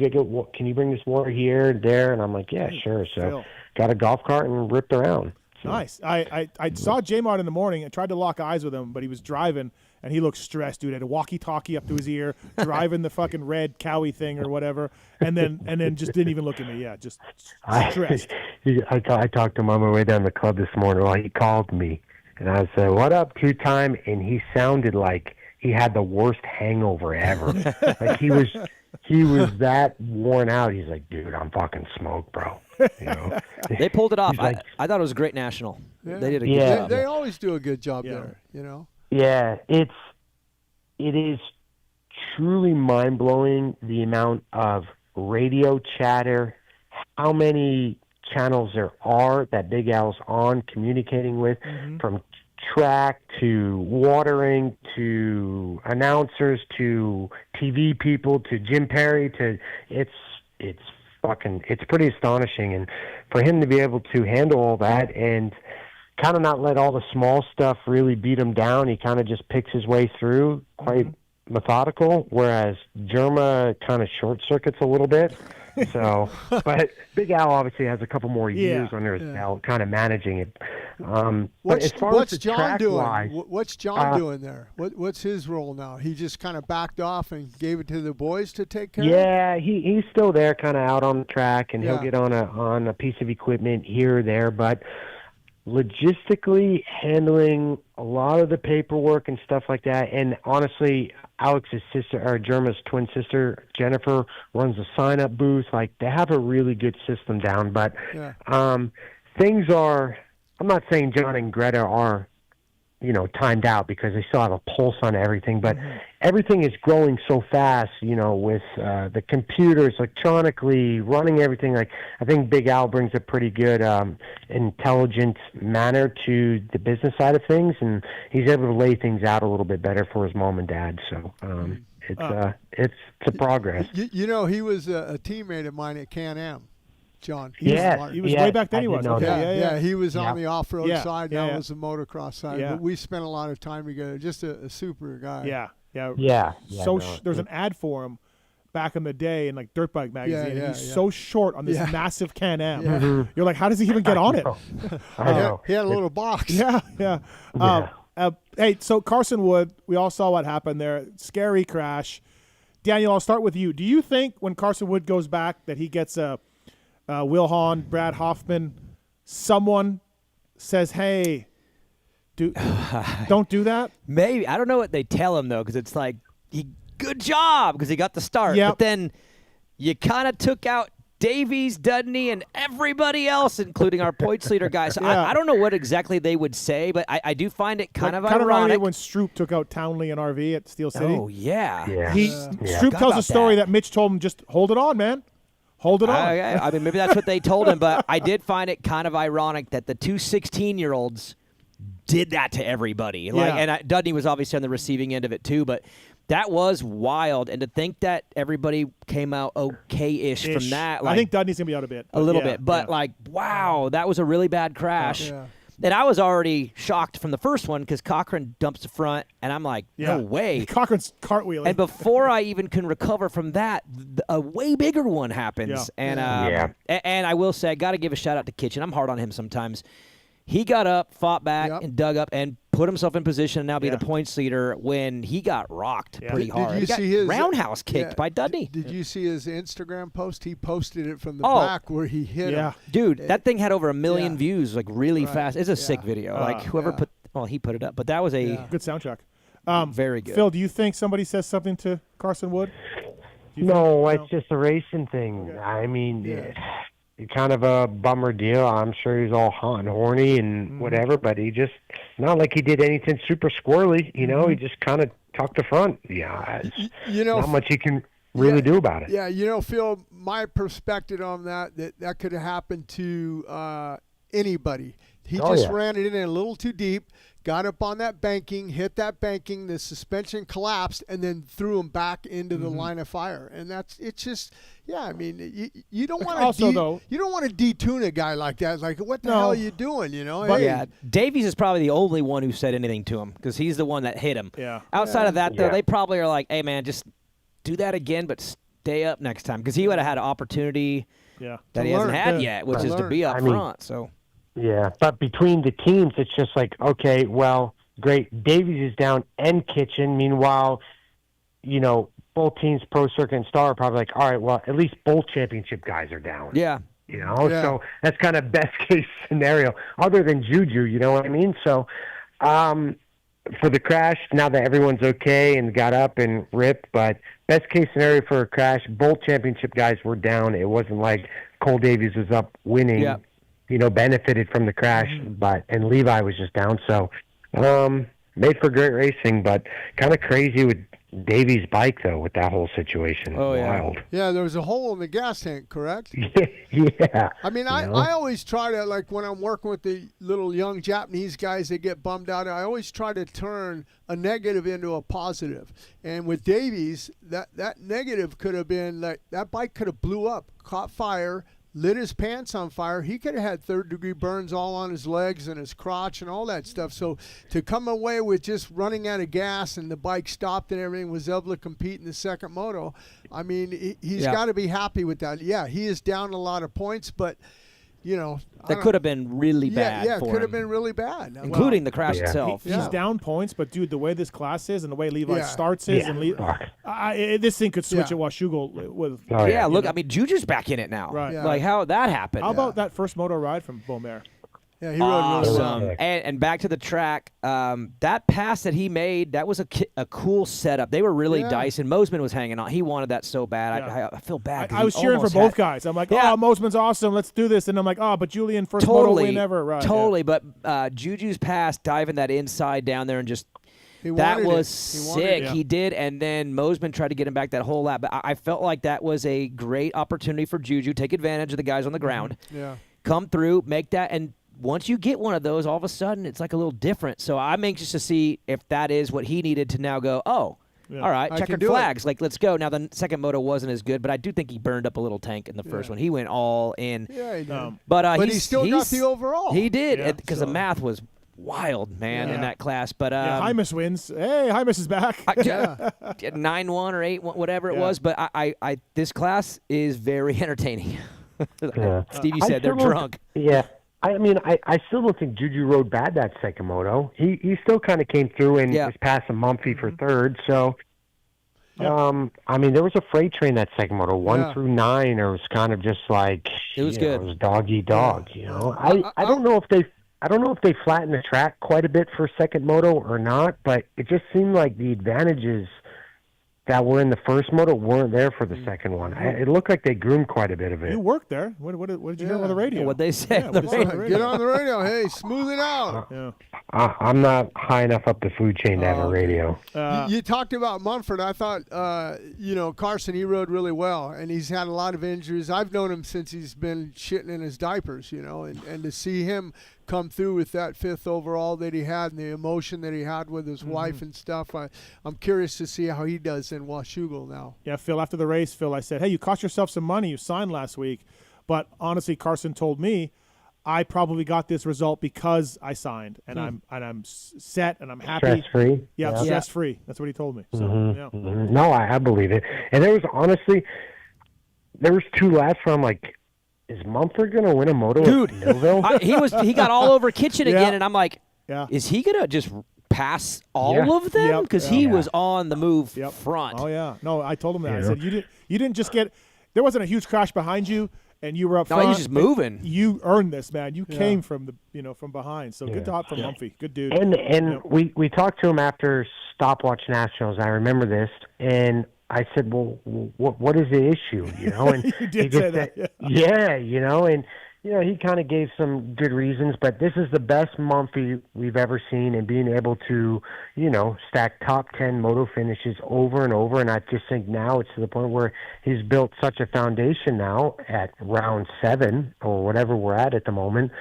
bring this water here, there? And I'm like, yeah, sure. So got a golf cart and ripped around. So. Nice. I saw J-Mart in the morning and tried to lock eyes with him, but he was driving, and he looked stressed, dude. He had a walkie-talkie up to his ear, driving the fucking red Cowie thing or whatever, and then just didn't even look at me. Yeah, just stressed. I talked to him on my way down the club this morning. Well, he called me, and I said, what up, two-time? And he sounded like he had the worst hangover ever. Like he was that worn out. He's like, dude, I'm fucking smoked, bro. They pulled it off. I thought it was a great national. Yeah. They did a good job. They always do a good job there. Yeah, it is truly mind blowing the amount of radio chatter, how many channels there are that Big Al's on communicating with, from track to watering to announcers to TV people to Jim Perry to it's pretty astonishing. And for him to be able to handle all that and kind of not let all the small stuff really beat him down, he kind of just picks his way through, quite methodical, whereas Germa kind of short circuits a little bit. So, but Big Al obviously has a couple more years under his belt, kind of managing it. What's John doing? What's John doing there? What's his role now? He just kind of backed off and gave it to the boys to take care of? Yeah, he's still there, kind of out on the track, and he'll get on a piece of equipment here or there, but logistically handling a lot of the paperwork and stuff like that. And honestly, Alex's sister, or Germa's twin sister, Jennifer, runs a sign-up booth. Like, they have a really good system down. But things are, I'm not saying John and Greta are, timed out, because they still have a pulse on everything. But everything is growing so fast, with the computers electronically running everything. Like, I think Big Al brings a pretty good, intelligent manner to the business side of things, and he's able to lay things out a little bit better for his mom and dad. So it's a progress. He was a teammate of mine at Can-Am. John. He was way back then. He was. Yeah. He was on the off-road side. Now was the motocross side. Yeah. But we spent a lot of time together. Just a super guy. There's an ad for him back in the day in like Dirt Bike magazine. And he's so short on this massive Can-Am. You're like, how does he even get on it? I know. He had a little box. Hey, so Carson Wood, we all saw what happened there. Scary crash. Daniel, I'll start with you. Do you think when Carson Wood goes back that he gets a Will Hahn, Brad Hoffman, someone says, hey, don't do that? Maybe. I don't know what they tell him, though, because it's like, good job, because he got the start. But then you kind of took out Davies, Dudney, and everybody else, including our points leader guys. So I don't know what exactly they would say, but I do find it kind of ironic. When Stroop took out Townley and RV at Steel City. Oh, yeah. Stroop tells a story that Mitch told him, just hold it on, man. Hold it on. I mean, maybe that's what they told him, but I did find it kind of ironic that the two 16-year-olds did that to everybody. Like, and Dudney was obviously on the receiving end of it too, but that was wild. And to think that everybody came out okay-ish from that. Like, I think Dudney's going to be out a bit. A little bit. But, like, wow, that was a really bad crash. Yeah. And I was already shocked from the first one because Cochran dumps the front, and I'm like, no way. Cochran's cartwheeling. And before I even can recover from that, a way bigger one happens. Yeah. And I will say, I got to give a shout-out to Kitchen. I'm hard on him sometimes. He got up, fought back, and dug up, and put himself in position to now be the points leader when he got rocked pretty hard. Did you see his roundhouse kicked by Dudney? Did you see his Instagram post? He posted it from the back where he hit him. Dude, that thing had over 1 million views, like really fast. It's a sick video. Like whoever he put it up. But that was a good soundtrack. Very good. Phil, do you think somebody says something to Carson Wood? No, it's just a racing thing. Okay. I mean, kind of a bummer deal. I'm sure he's all hot and horny and whatever, but he just, not like he did anything super squirrely, you know, he just kind of tucked the front. Yeah, not much he can really do about it. Yeah, Phil, my perspective on that could have happened to anybody. He just ran it in a little too deep, got up on that banking, hit that banking, the suspension collapsed, and then threw him back into the line of fire. And it's just, I mean, you don't want to you don't want to detune a guy like that. It's like, what the hell are you doing, you know? But Davies is probably the only one who said anything to him because he's the one that hit him. Yeah. Outside of that, though, they probably are like, hey, man, just do that again, but stay up next time because he would have had an opportunity that he hasn't had yet, which is to be up front. So. Yeah, but between the teams, it's just like, okay, well, great. Davies is down and Kitchen. Meanwhile, both teams, Pro Circuit and Star, are probably like, all right, well, at least both championship guys are down. Yeah. So that's kind of best case scenario, other than Juju, you know what I mean? So for the crash, now that everyone's okay and got up and ripped, but best case scenario for a crash, both championship guys were down. It wasn't like Cole Davies was up winning. Yeah. Benefited from the crash, and Levi was just down. So, made for great racing, but kind of crazy with Davies' bike, though, with that whole situation. Oh, Wild. Yeah, there was a hole in the gas tank, correct? Yeah. I mean, I always try to, like, when I'm working with the little young Japanese guys that get bummed out, I always try to turn a negative into a positive. And with Davies, that negative could have been, like, that bike could have blew up, caught fire, lit his pants on fire. He could have had third-degree burns all on his legs and his crotch and all that stuff. So to come away with just running out of gas and the bike stopped and everything, was able to compete in the second moto, I mean, he's got to be happy with that. Yeah, he is down a lot of points, but, that could have been really bad for him. Yeah, it could have been really bad. Including the crash itself. He's down points, but, dude, the way this class is and the way Levi starts is, and this thing could switch at Washougal with. Look, I mean, Juju's back in it now. Right. Yeah. Like, how that happened. How about that first moto ride from Beaumare? Yeah, he rode really well. And back to the track, that pass that he made, that was a cool setup. They were really dicing. Mosman was hanging on. He wanted that so bad. I feel bad. I was cheering for both guys. I'm like, Mosman's awesome. Let's do this. And I'm like, but Julian, first moto win ever. Right, totally. But Juju's pass, diving that inside down there and just that was sick. He did. And then Mosman tried to get him back that whole lap. But I felt like that was a great opportunity for Juju. Take advantage of the guys on the ground. Yeah. Come through, make that. And once you get one of those, all of a sudden it's like a little different. So I'm anxious to see if that is what he needed to now go, all right, checkered flags. Like, let's go. Now, the second moto wasn't as good, but I do think he burned up a little tank in the first one. He went all in. Yeah, he did. But he still got the overall. He did, because the math was wild, man, in that class. But Hymus wins. Hey, Hymus is back. 9-1 or 8-1, whatever it was. But I this class is very entertaining. Stevie said they're drunk. Yeah. I mean, I still don't think Juju rode bad that second moto. He still kind of came through and was passing Mumphy for third. So, I mean, there was a freight train that second moto, 1 through 9. It was kind of just like it was good. It was dog eat dog. You know, I don't know if they flattened the track quite a bit for second moto or not, but it just seemed like the advantages that were in the first moto weren't there for the second one. It looked like they groomed quite a bit of it. You worked there. What did you hear on the radio? What'd they say? Get on the radio. Hey, smooth it out. I'm not high enough up the food chain to have a radio. You talked about Mumford. I thought, Carson, he rode really well, and he's had a lot of injuries. I've known him since he's been shitting in his diapers, and to see him come through with that 5th overall that he had and the emotion that he had with his wife and stuff. I'm curious to see how he does in Washougal now. Yeah, Phil, after the race, Phil, I said, hey, you cost yourself some money. You signed last week. But honestly, Carson told me I probably got this result because I signed, and I'm set and I'm happy. Stress-free. Yeah, stress-free. That's what he told me. So, No, I believe it. And there was honestly, there was 2 laps where I'm like, is Mumford going to win a moto Dude, at Millville? he got all over Kitchen again, and I'm like, is he going to just pass all of them? Because he was on the move front. Oh, yeah. No, I told him that. I said, you didn't just get – there wasn't a huge crash behind you. And you were up front. No, he was just moving. You earned this, man. You came from from behind. So good job from Mumphy. Good dude. And we talked to him after Stopwatch Nationals. I remember this, and I said, "Well, what is the issue?" And you did say that. And he kind of gave some good reasons, but this is the best Mumphy we've ever seen, and being able to, stack top 10 moto finishes over and over. And I just think now it's to the point where he's built such a foundation now at round 7 or whatever we're at the moment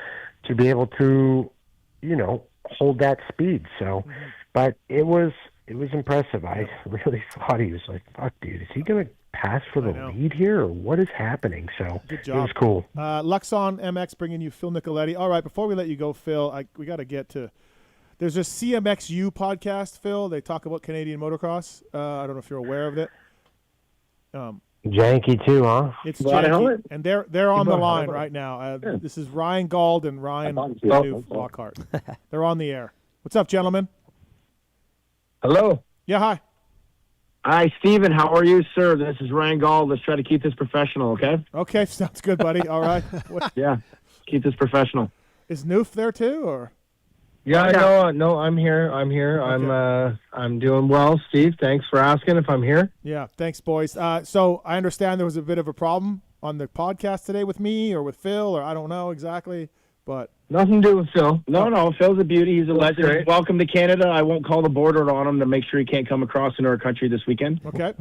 to be able to, hold that speed. So, but it was impressive. I really thought he was like, fuck, dude, is he going to pass for the lead here, or what is happening? So good job. It was cool. LUXON MX bringing you Phil Nicoletti. All right, before we let you go, Phil, we got to get to – there's a CMXU podcast, Phil. They talk about Canadian motocross. I don't know if you're aware of it. Janky too, huh? It's janky, and they're on the line right now. This is Ryan Gauld and Ryan Newf Lockhart. They're on the air. What's up, gentlemen? Hello. Yeah, hi. Hi, Steven. How are you, sir? This is Ryan Gauld. Let's try to keep this professional, okay? Okay, sounds good, buddy. All right. Yeah, keep this professional. Is Newf there too, or? Yeah, no, I'm here. Okay. I'm doing well, Steve. Thanks for asking if I'm here. Yeah, thanks, boys. So I understand there was a bit of a problem on the podcast today with me or with Phil, or I don't know exactly, but. Nothing to do with Phil. No, Phil's a beauty. He's a legend. Great. Welcome to Canada. I won't call the border on him to make sure he can't come across into our country this weekend. Okay.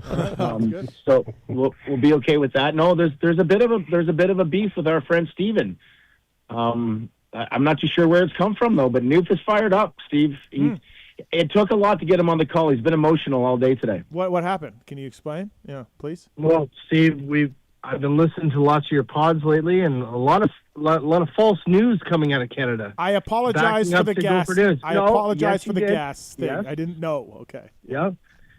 Good. So we'll be okay with that. No, there's a bit of a beef with our friend Steven. I'm not too sure where it's come from though, but Newf is fired up, Steve. It took a lot to get him on the call. He's been emotional all day today. What happened? Can you explain? Yeah, please. Well, Steve, I've been listening to lots of your pods lately, and a lot of false news coming out of Canada. I apologize for the gas. I apologize for the gas thing. Yes. I didn't know. Okay. Yeah.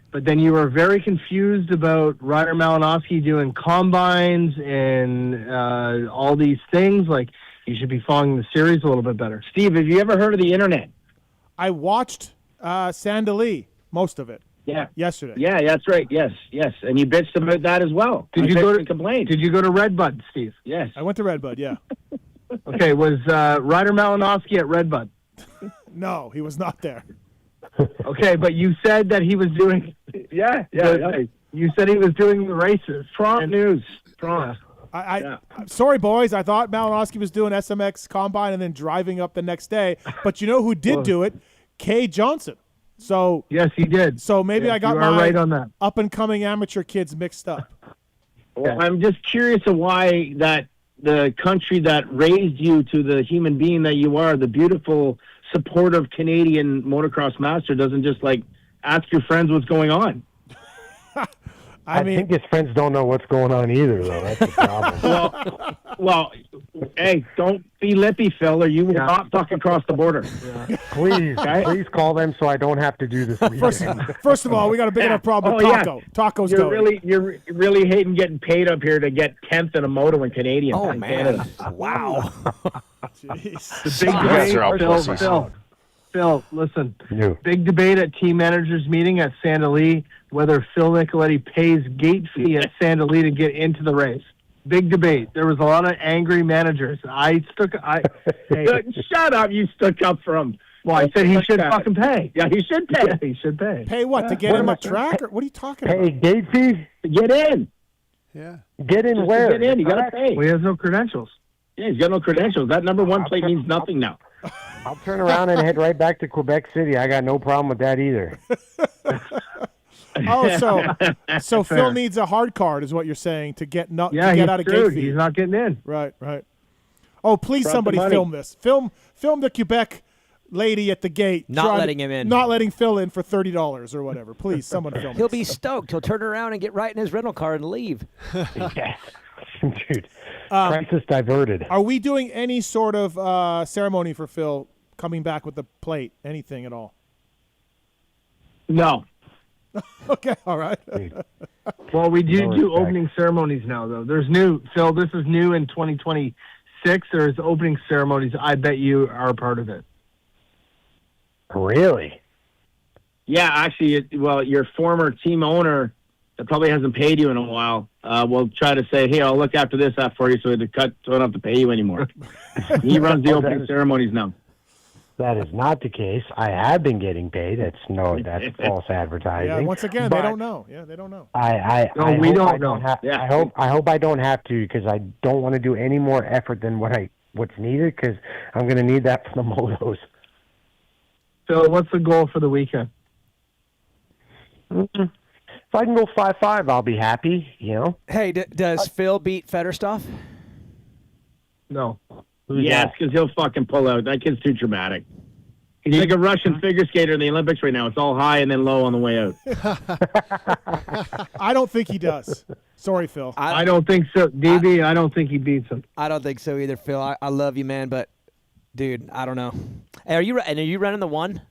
But then you were very confused about Ryder Malinowski doing combines and all these things. Like, you should be following the series a little bit better. Steve, have you ever heard of the internet? I watched Sandali, most of it. Yeah. Yesterday. Yeah, that's right. Yes. And you bitched about that as well. Did you go to Redbud, Steve? Yes. I went to Redbud, yeah. Okay, was Ryder Malinowski at Redbud? No, he was not there. Okay, but you said that he was doing Yeah. You said he was doing the races. Prompt news. Sorry, boys. I thought Malinowski was doing SMX Combine and then driving up the next day. But you know who did do it? Kay Johnson. So yes, he did. So maybe I got my right on that. Up-and-coming amateur kids mixed up. Well, I'm just curious of why that the country that raised you to the human being that you are, the beautiful, supportive Canadian motocross master, doesn't just ask your friends what's going on. I think his friends don't know what's going on either, though. That's the problem. well, hey, don't be lippy, Phil, or you will not talk across the border. Yeah. Please call them so I don't have to do this weekend. First of all, we got a big enough problem with Taco. Yeah. Taco's you're really hating getting paid up here to get 10th in a moto in Canadian. Oh, man. Canada. Wow. Jeez. The big debate, Phil, listen. Yeah. Big debate at team managers meeting at Sandali whether Phil Nicoletti pays gate fee at Sandali to get into the race. Big debate. There was a lot of angry managers. Hey, shut up! You stuck up for him. Well, I said he should fucking pay. Yeah, he should pay. Yeah, he should pay. Pay what? To get in the track? Or what are you talking about? Pay gate fee? To get in. Yeah. Get in where? To get in, you got to pay. Well, he has no credentials. Yeah, he's got no credentials. That number one plate means nothing now. I'll turn around and head right back to Quebec City. I got no problem with that either. So Phil needs a hard card, is what you're saying, to get out of gate fee. He's not getting in. Right. Oh, please, somebody film this. Film the Quebec lady at the gate. Not letting him in. Not letting Phil in for $30 or whatever. Please, someone film He'll this. be stoked. He'll turn around and get right in his rental car and leave. Yes. Dude, crisis diverted. Are we doing any sort of ceremony for Phil coming back with the plate? Anything at all? No. Okay, all right. Well, we do opening ceremonies now, though. There's new, Phil, this is new in 2026. There's opening ceremonies. I bet you are a part of it. Really? Yeah, actually, your former team owner that probably hasn't paid you in a while will try to say, hey, I'll look after this for you so I don't have to pay you anymore. He runs the opening ceremonies now. That is not the case. I have been getting paid. That's false advertising. Yeah, once again, they don't know. Yeah, they don't know. I hope I don't have to, because I don't want to do any more effort than what's needed, because I'm going to need that for the motos. So what's the goal for the weekend? If I can go 5-5, I'll be happy, Hey, does Phil beat Fetterstuff? No. Yes, because he'll fucking pull out. That kid's too dramatic. He's like a Russian figure skater in the Olympics right now. It's all high and then low on the way out. I don't think he does. Sorry, Phil. I don't think so. DB, I don't think he beats him. I don't think so either, Phil. I love you, man, but, dude, I don't know. Hey, are you running the one?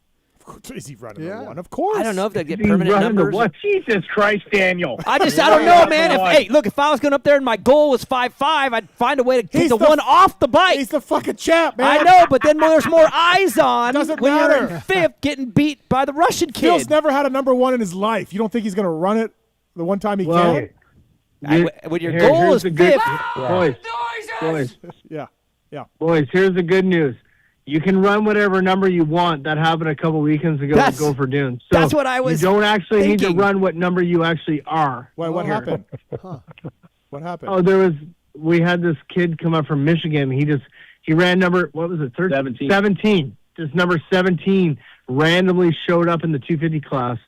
Is he running the one? Of course. I don't know if they get permanent numbers. What? Jesus Christ, Daniel. I don't know, man. If I was going up there and my goal was 5-5, I'd find a way to take the one off the bike. He's the fucking champ, man. I know, but then there's more eyes on Doesn't when matter. you're in fifth getting beat by the Russian kid. Phil's never had a number one in his life. You don't think he's going to run it the one time he can? When your goal is fifth. Boys. Yeah. Boys, here's the good news. You can run whatever number you want. That happened a couple weekends ago at Gopher Dunes. So that's what I was You don't actually thinking. need to run what number you actually are. Why? What happened? What happened? Oh, we had this kid come up from Michigan. He ran number, what was it, 13? 17. Just number 17 randomly showed up in the 250 class.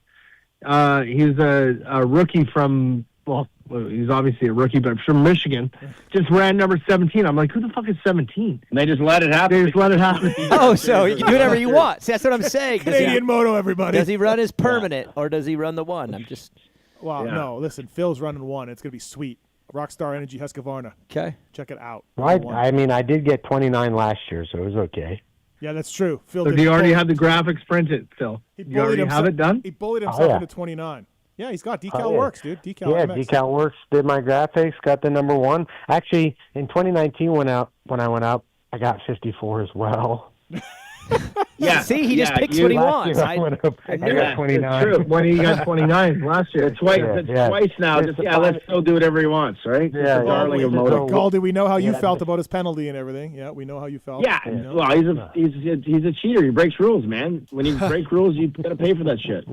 He was a rookie from, well, he's obviously a rookie, but from Michigan. Just ran number 17. I'm like, who the fuck is 17? And they just let it happen. They just let it happen. Oh, so you can do whatever you want. See, that's what I'm saying. Canadian Moto, everybody. Does he run his permanent or does he run the one? I'm just. Well, no, listen, Phil's running one. It's going to be sweet. Rockstar Energy Husqvarna. Okay. Check it out. I did get 29 last year, so it was okay. Yeah, that's true. Phil, So do you already have the graphics printed, Phil? You already have it done? He bullied himself into 29. Yeah, he's got DeCal Works, dude. DeCal MX. DeCal Works did my graphics, got the number one. Actually, in 2019 when I went out, I got 54 as well. Yeah. See, he just picks what he wants. I got 29. True. When he got 29 last year. Twice now. Let's still do whatever he wants, right? Yeah, the darling of moto. Gauldy, we know how you felt about his penalty and everything. Yeah, we know how you felt. Yeah, well, he's a cheater. He breaks rules, man. When you break rules, you got to pay for that shit.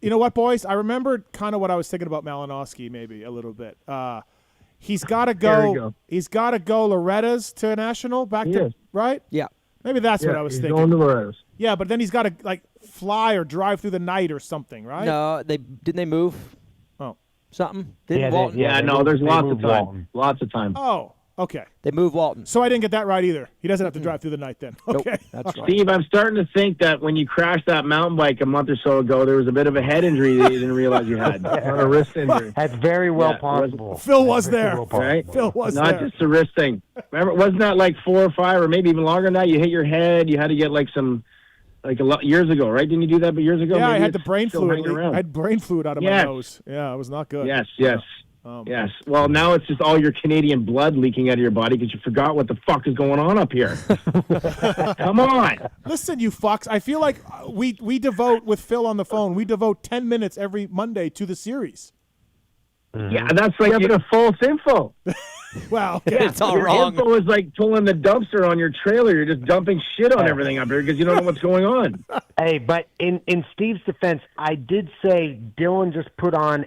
You know what, boys? I remembered kind of what I was thinking about Malinowski, maybe a little bit. He's got to go. He's got to go Loretta's to national right? Yeah. Maybe that's what I was thinking. Going to Loretta's. Yeah, but then he's got to fly or drive through the night or something, right? No, didn't they move? Oh, something? There's lots of time. Lots of time. Oh, okay. They moved Walton. So I didn't get that right either. He doesn't have to drive through the night then. Okay. Nope, that's right. Steve, I'm starting to think that when you crashed that mountain bike a month or so ago, there was a bit of a head injury that you didn't realize you had. Not a wrist injury. That's very well possible. Phil was there. Right? Phil was Not there. just a wrist thing. Remember, wasn't that like 4 or 5 or maybe even longer than that? You hit your head. You had to get years ago, right? Didn't you do that years ago? Yeah, Maybe I had the it's brain still fluid. hanging around. I had brain fluid out of my nose. Yeah, it was not good. Yes. Yes. Well, now it's just all your Canadian blood leaking out of your body because you forgot what the fuck is going on up here. Come on. Listen, you fucks. I feel like we devote, with Phil on the phone, we devote 10 minutes every Monday to the series. Yeah, that's like having a false info. Well, okay. It's all your wrong. Info is like pulling the dumpster on your trailer. You're just dumping shit on everything up here because you don't know what's going on. Hey, but in Steve's defense, I did say Dylan just put on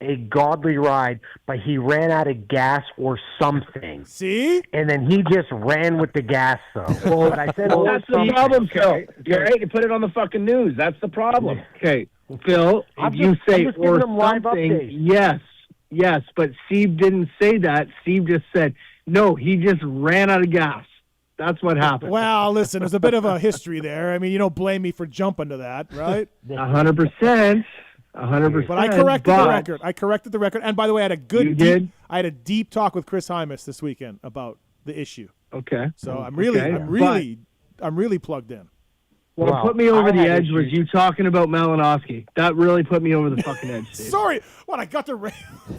a godly ride, but he ran out of gas or something. See? And then he just ran with the gas, though. Well, but I said, that's the problem, Phil. You're right. You put it on the fucking news. That's the problem. Okay, Phil, if you say or something, yes, but Steve didn't say that. Steve just said No, he just ran out of gas. That's what happened. Well, listen, there's a bit of a history there. I mean, you don't blame me for jumping to that, right? 100%. 100%. But I corrected the record. I corrected the record. And by the way, I had a deep talk with Chris Hymas this weekend about the issue. Okay. So I'm really plugged in. What put me over the edge was you talking about Malinowski. That really put me over the fucking edge, Steve. Sorry. What, I got the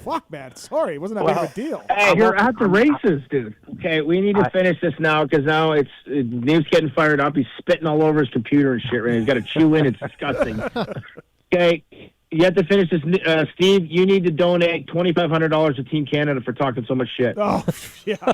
fuck, man. Sorry. It wasn't that big of a deal. Hey, you're at the races, dude. Okay, we need to finish this now because now Newf's getting fired up. He's spitting all over his computer and shit. Right? He's got to chew in. It's disgusting. Okay, you have to finish this. Steve, you need to donate $2,500 to Team Canada for talking so much shit. Oh, yeah.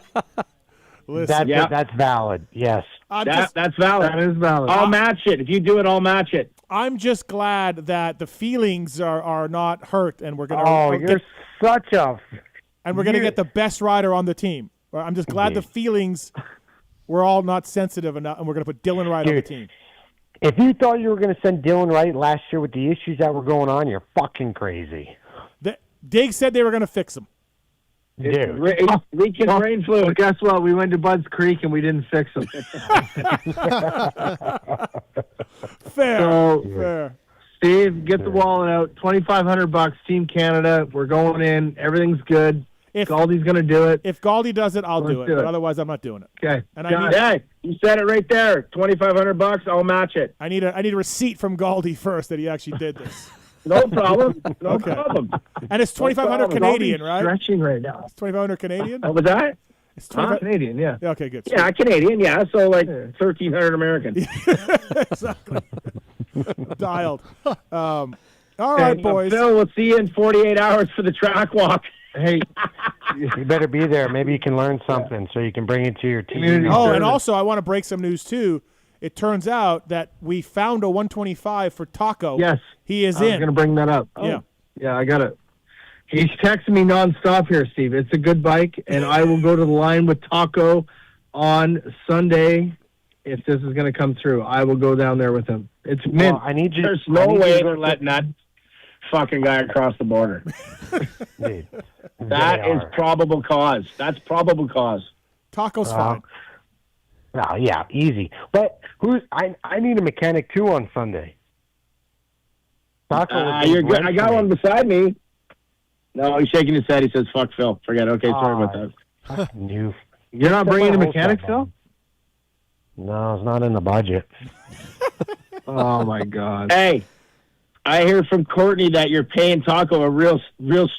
Listen, that's valid. Yes. That's valid. That is valid. I'll match it. If you do it, I'll match it. I'm just glad that the feelings are not hurt, and we're gonna. Oh, you're such a. And we're gonna get the best rider on the team. I'm just glad the feelings were all not sensitive enough, and we're gonna put Dylan Wright on the team. If you thought you were gonna send Dylan Wright last year with the issues that were going on, you're fucking crazy. Dig said they were gonna fix them. Dude. Leaking brain fluid. Well, guess what? We went to Bud's Creek and we didn't fix them. Fair. Steve, get the wallet out. $2,500, Team Canada. We're going in. Everything's good. If Gauldy's going to do it. If Gauldy does it, I'll do it. But otherwise, I'm not doing it. Okay. And you said it right there. $2,500. I'll match it. I need a receipt from Gauldy first that he actually did this. No problem. No problem. And it's 2,500 Canadian, right? Stretching right now. It's 2,500 Canadian. What was that? It's 2,500 Canadian. Yeah. Okay, good. Yeah, Canadian. Yeah, so like 1,300 American. Exactly. Dialed. All right, boys. Phil, we'll see you in 48 hours for the track walk. Hey, you better be there. Maybe you can learn something so you can bring it to your team. Oh, and also I want to break some news too. It turns out that we found a 125 for Taco. Yes. He is in. I was going to bring that up. Yeah. Yeah, I got it. He's texting me nonstop here, Steve. It's a good bike, and I will go to the line with Taco on Sunday if this is going to come through. I will go down there with him. It's mint. I need you. There's no way they're letting that fucking guy across the border. Dude, that is probable cause. That's probable cause. Taco's fine. Oh, yeah, easy. But I need a mechanic too on Sunday. You're good. I got one beside me. No, he's shaking his head. He says, "Fuck Phil." Forget it. Okay, sorry about that. You're not bringing a mechanic, Phil? No, it's not in the budget. Oh my God. Hey, I hear from Courtney that you're paying Taco a real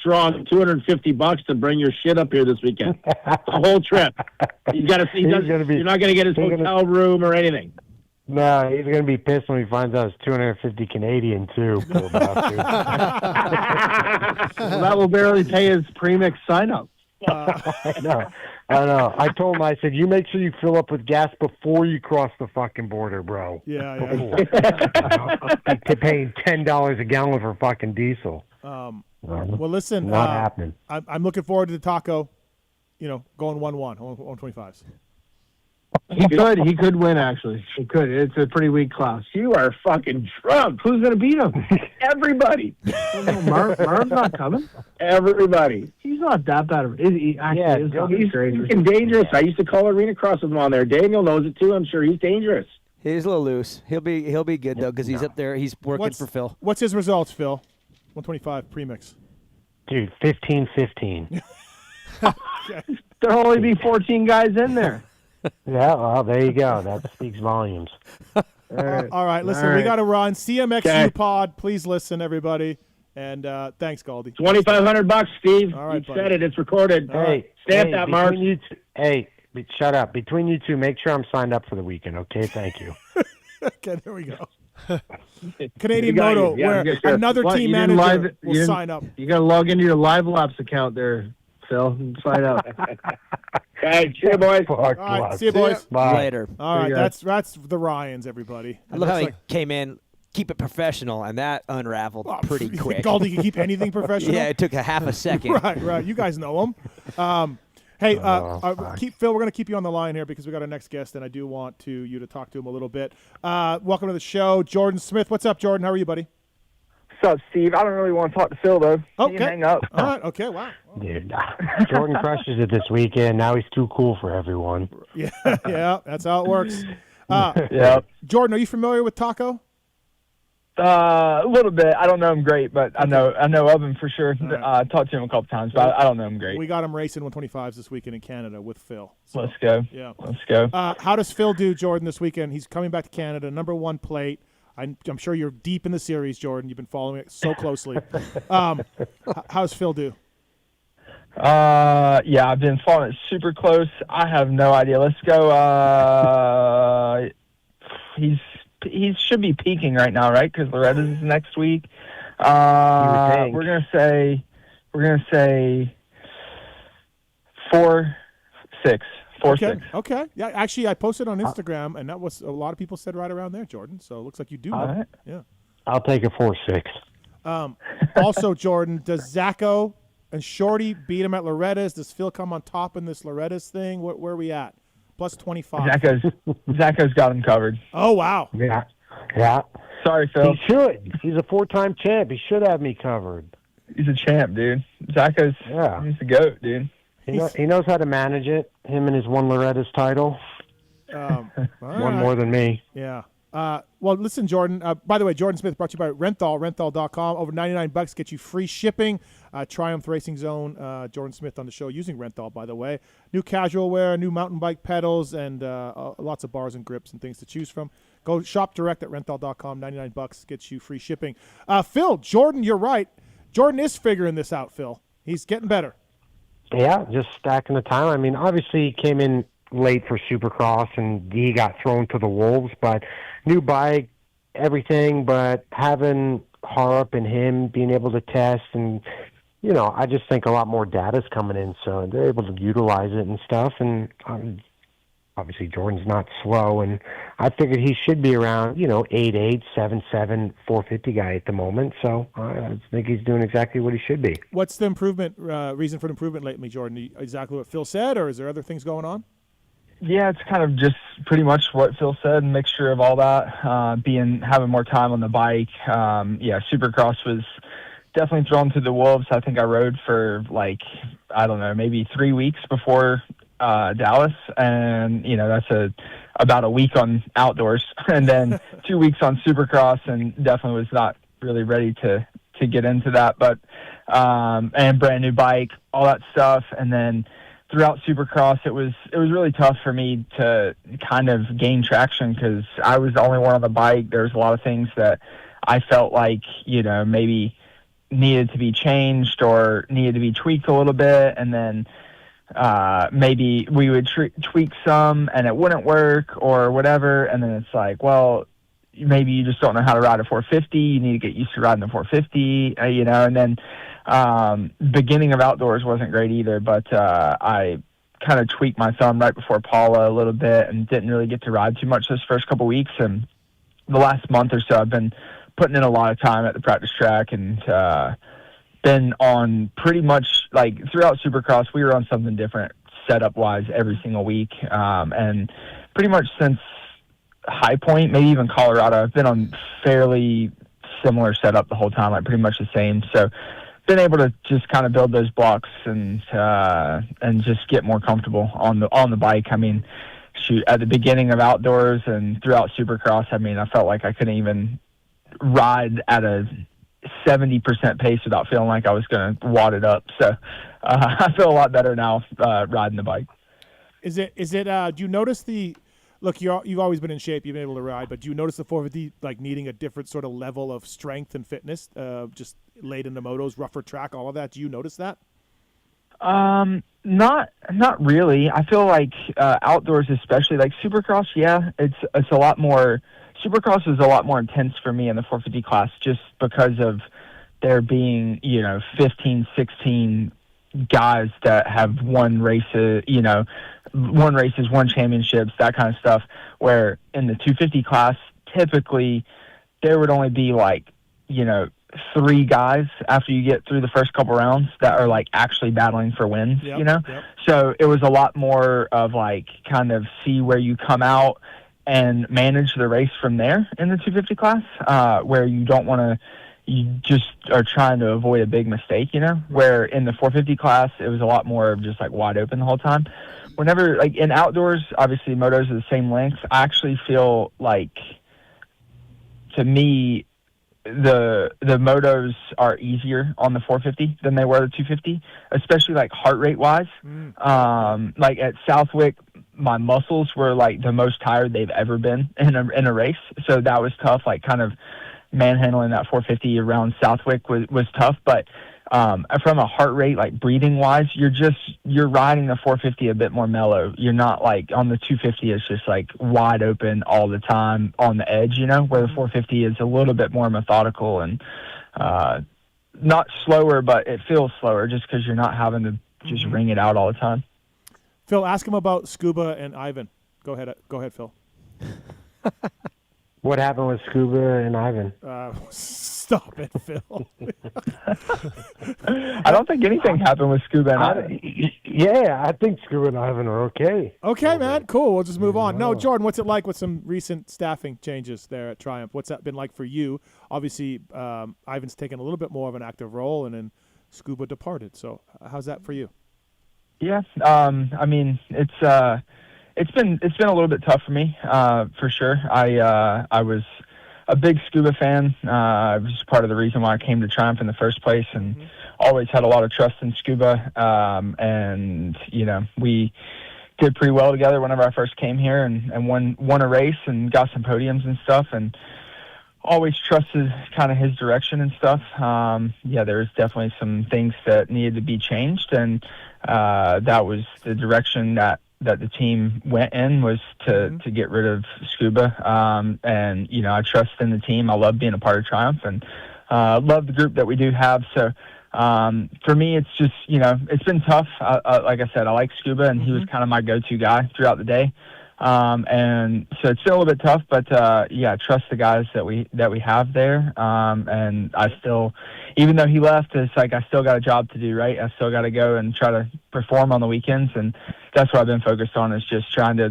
strong $250 to bring your shit up here this weekend. The whole trip. You're not going to get his hotel room or anything. No, he's going to be pissed when he finds out it's 250 Canadian too. Well, that will barely pay his premix sign up. I know. I told him, I said, you make sure you fill up with gas before you cross the fucking border, bro. Yeah. To paying $10 a gallon for fucking diesel. Well, listen. Not happening. I'm looking forward to the Taco, going 1-1, 125s. He could win, actually. He could. It's a pretty weak class. You are fucking drunk. Who's going to beat him? Everybody. Marv's not coming? Everybody. He's not that bad. He's fucking dangerous. I used to call arena cross with him on there. Daniel knows it too. I'm sure he's dangerous. He's a little loose. He'll be good though because he's up there. He's working for Phil. What's his results, Phil? 125 premix. Dude, 15-15. Okay. There'll only be 14 guys in there. Yeah, well, there you go. That speaks volumes. All right. Listen, we got to run. CMXU pod. Please listen, everybody. And thanks, Gauldy. $2,500, Steve. All right, you said it. It's recorded. Stamp that, Mark. Shut up. Between you two, make sure I'm signed up for the weekend, okay? Thank you. Okay, there we go. Canadian Moto, where another team manager will sign up. You got to log into your Live Labs account there, Phil, and sign up. Okay, see you, boys. All right, see you, boys. Bye. Later. All right, that's the Ryans, everybody. I love how he came in, keep it professional, and that unraveled pretty quick. Gauldy can keep anything professional? Yeah, it took a half a second. Right. You guys know him. Hey, Phil, we're going to keep you on the line here because we got our next guest, and I do want you to talk to him a little bit. Welcome to the show, Jordon Smith. What's up, Jordan? How are you, buddy? What's up, Steve? I don't really want to talk to Phil, though. Okay. Hang up. All right. Okay. Wow. Dude, Jordan crushes it this weekend. Now he's too cool for everyone. Yeah, that's how it works. Yeah. Jordan, are you familiar with Taco? A little bit. I don't know him great, but I know of him for sure. I talked to him a couple times, but I don't know him great. We got him racing 125s this weekend in Canada with Phil. So, let's go. Yeah, let's go. How does Phil do, Jordan, this weekend? He's coming back to Canada, number 1 plate. I'm sure you're deep in the series, Jordan. You've been following it so closely. How's Phil do? Yeah, I've been following it super close. I have no idea. Let's go. He should be peaking right now, right? Because Loretta's is next week. We're gonna say 4-6. 4-6. Okay. Yeah, actually, I posted on Instagram, and that was a lot of people said right around there, Jordan. So it looks like you do. Right. Yeah. I'll take a 4-6. Also, Jordan, does Zacho and Shorty beat him at Loretta's? Does Phil come on top in this Loretta's thing? Where are we at? Plus 25. Zacho's got him covered. Oh, wow. Yeah. Sorry, Phil. He should. He's a 4-time champ. He should have me covered. He's a champ, dude. Zacho's he's the GOAT, dude. He knows how to manage it, him and his one Loretta's title. One more than me. Yeah. Well, listen, Jordan. By the way, Jordon Smith brought to you by Renthal, renthal.com. Over $99 gets you free shipping. Triumph Racing Zone, Jordon Smith on the show using Renthal, by the way. New casual wear, new mountain bike pedals, and lots of bars and grips and things to choose from. Go shop direct at renthal.com. $99 gets you free shipping. Phil, Jordan, you're right. Jordan is figuring this out, Phil. He's getting better. Yeah, just stacking the time. I mean, obviously he came in late for Supercross and he got thrown to the wolves, but new bike, everything, but having Harp and him being able to test and, I just think a lot more data's coming in, so they're able to utilize it and stuff, and obviously Jordan's not slow, and I figured he should be around, 8'8", 7'7", 450 guy at the moment, so I think he's doing exactly what he should be. What's the improvement, reason for the improvement lately, Jordan? Exactly what Phil said, or is there other things going on? Yeah, it's kind of just pretty much what Phil said, a mixture of all that, having more time on the bike. Supercross was definitely thrown to the wolves. I think I rode for maybe 3 weeks before Dallas, and that's about a week on outdoors, and then 2 weeks on Supercross, and definitely was not really ready to get into that. But and brand new bike, all that stuff, and then throughout Supercross, it was really tough for me to kind of gain traction because I was the only one on the bike. There was a lot of things that I felt like maybe needed to be changed or needed to be tweaked a little bit, and then maybe we would tweak some and it wouldn't work or whatever, and then it's like, well, maybe you just don't know how to ride a 450. You need to get used to riding the 450, and then beginning of outdoors wasn't great either, but I kind of tweaked my thumb right before Paula a little bit and didn't really get to ride too much those first couple weeks, and the last month or so I've been putting in a lot of time at the practice track, and been on pretty much throughout Supercross we were on something different setup wise every single week, and pretty much since High Point, maybe even Colorado, I've been on fairly similar setup the whole time, pretty much the same. So been able to just kind of build those blocks and just get more comfortable on the bike. I mean, shoot, at the beginning of outdoors and throughout Supercross, I felt like I couldn't even ride at a 70% pace without feeling like I was going to wad it up. So I feel a lot better now riding the bike. Is it? Do you notice look, you've always been in shape, you've been able to ride, but do you notice the 450 needing a different sort of level of strength and fitness, just late in the motos, rougher track, all of that? Do you notice that? Not really. I feel like outdoors, especially Supercross, it's a lot more. Supercross is a lot more intense for me in the 450 class just because of there being 15, 16 guys that have won races, won championships, that kind of stuff, where in the 250 class, typically there would only be 3 guys after you get through the first couple rounds that are actually battling for wins, Yep. So it was a lot more of kind of see where you come out and manage the race from there in the 250 class, where you don't want to, you just are trying to avoid a big mistake, where in the 450 class, it was a lot more of just like wide open the whole time. Whenever, like in outdoors, obviously motos are the same length. I actually feel like, to me, the motos are easier on the 450 than they were the 250, especially like heart rate wise. Like at Southwick, my muscles were like the most tired they've ever been in a race. So that was tough. Like kind of manhandling that 450 around Southwick was tough. But from a heart rate, like breathing wise, you're riding the 450 a bit more mellow. You're not like on the 250. It's just like wide open all the time on the edge, where the 450 is a little bit more methodical and not slower, but it feels slower just because you're not having to just ring it out all the time. Phil, ask him about Scuba and Ivan. Go ahead, Phil. What happened with Scuba and Ivan? Stop it, Phil. I don't think anything happened with Scuba and Ivan. Yeah, I think Scuba and Ivan are okay. Okay, man. Cool. We'll just move on. No, Jordan, what's it like with some recent staffing changes there at Triumph? What's that been like for you? Obviously, Ivan's taken a little bit more of an active role, and then Scuba departed. So how's that for you? Yeah, I mean, it's been a little bit tough for me, for sure. I was a big Scuba fan. It was part of the reason why I came to Triumph in the first place, and always had a lot of trust in Scuba. And we did pretty well together whenever I first came here, and won a race and got some podiums and stuff, and always trusted kind of his direction and stuff. There was definitely some things that needed to be changed, and that was the direction that the team went in, was to get rid of Scuba. And I trust in the team. I love being a part of Triumph, and love the group that we do have. So for me, it's just, it's been tough. Like I said, I like Scuba, and he was kind of my go-to guy throughout the day. And so it's still a little bit tough, but trust the guys that we have there. And I still, even though he left, it's like I still got a job to do, right? I still got to go and try to perform on the weekends, and that's what I've been focused on, is just trying to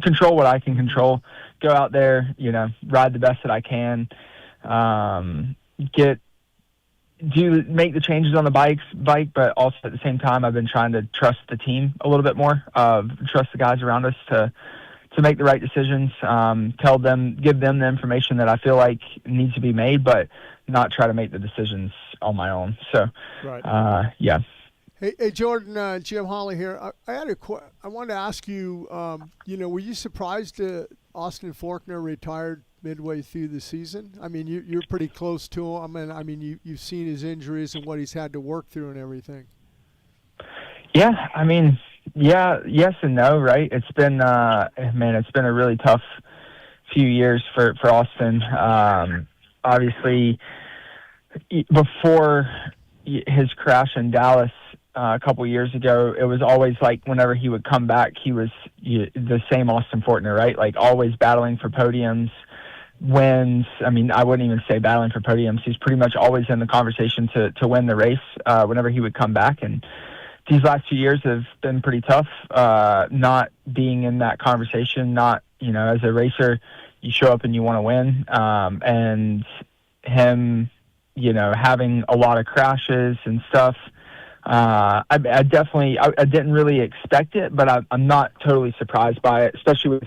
control what I can control, go out there, ride the best that I can, make the changes on the bike, but also at the same time, I've been trying to trust the team a little bit more, trust the guys around us to make the right decisions, give them the information that I feel like needs to be made, but not try to make the decisions on my own. So, right. Yeah. Hey, Jordan, Jim Holley here. I wanted to ask you, were you surprised that Austin Faulkner retired midway through the season? I mean, you're pretty close to him, and I mean, you've seen his injuries and what he's had to work through and everything. Yeah, I mean, yes and no, right? It's been, it's been a really tough few years for Austin. Obviously, before his crash in Dallas a couple years ago, it was always like whenever he would come back, he was the same Austin Faulkner, right? Like always battling for podiums, wins. I mean, I wouldn't even say battling for podiums. He's pretty much always in the conversation to win the race whenever he would come back. And these last 2 years have been pretty tough, not being in that conversation, not, as a racer, you show up and you want to win. And him, having a lot of crashes and stuff. I didn't really expect it, but I'm not totally surprised by it, especially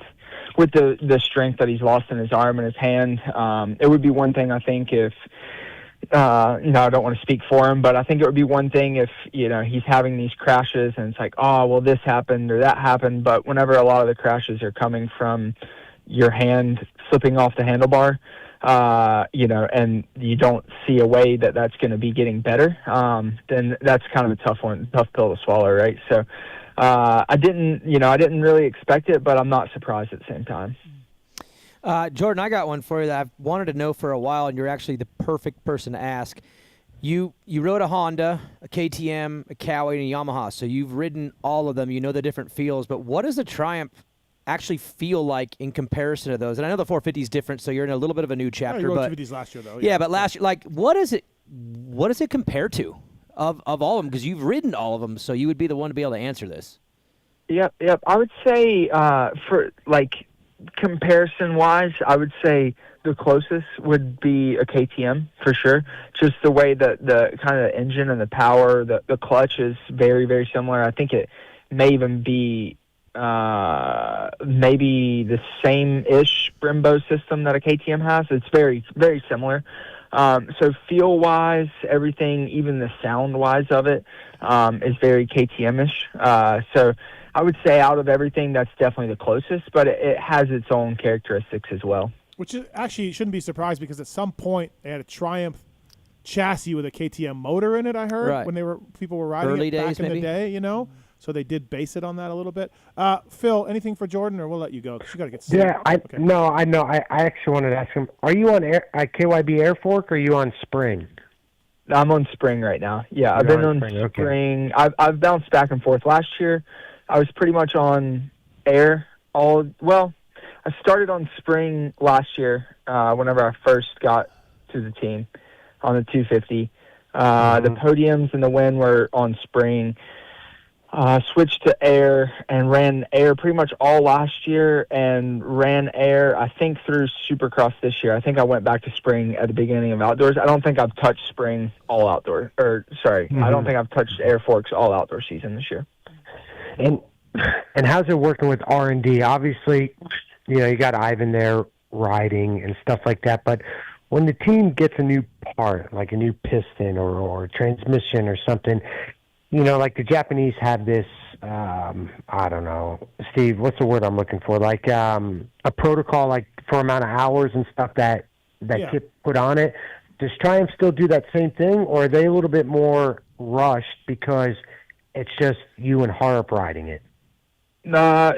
with the strength that he's lost in his arm and his hand. It would be one thing, I think, if, I don't want to speak for him, but I think it would be one thing if, he's having these crashes and it's like, oh, well, this happened or that happened. But whenever a lot of the crashes are coming from your hand slipping off the handlebar, and you don't see a way that that's going to be getting better, then that's kind of a tough pill to swallow, right? So I didn't really expect it, but I'm not surprised at the same time. Jordan, I got one for you that I've wanted to know for a while, and you're actually the perfect person to ask. You rode a Honda, a KTM, a Cowie, and a Yamaha, so you've ridden all of them. You know the different feels, but what does a Triumph actually feel like in comparison to those? And I know the 450 is different, so you're in a little bit of a new chapter. You rode 250s last year, though. Yeah, but last year, like, what does it compare to of all of them? Because you've ridden all of them, so you would be the one to be able to answer this. Yep. I would say for like comparison-wise, I would say the closest would be a KTM for sure. Just the way that the kind of engine and the power, the clutch is very, very similar. I think it may even be maybe the same-ish Brembo system that a KTM has. It's very, very similar. So feel-wise, everything, even the sound-wise of it, is very KTM-ish. So I would say out of everything, that's definitely the closest, but it has its own characteristics as well. Which is, actually shouldn't be surprised because at some point they had a Triumph chassis with a KTM motor in it, I heard, when people were riding Early it back days, in maybe? the day, you know? So they did base it on that a little bit. Phil, anything for Jordon, or we'll let you go? 'Cause you got to get sleep. Yeah, I know. I actually wanted to ask him, are you on KYB Air Fork or are you on Spring? I'm on Spring right now. Yeah, I've been on Spring. Okay. I've bounced back and forth. Last year, I was pretty much on Air I started on Spring last year whenever I first got to the team on the 250. The podiums and the win were on Spring. Switched to Air and ran Air pretty much all last year and ran Air, I think, through Supercross this year. I think I went back to Spring at the beginning of Outdoors. I don't think I've touched Spring all outdoor. I don't think I've touched Air Forks all outdoor season this year. And how's it working with R&D? Obviously, you know, you got Ivan there riding and stuff like that, but when the team gets a new part, like a new piston or transmission or something, you know, like the Japanese have this, I don't know, Steve, what's the word I'm looking for? Like a protocol, like for amount of hours and stuff that Kip put on it. Does Triumph still do that same thing, or are they a little bit more rushed because it's just you and Harp riding it? No,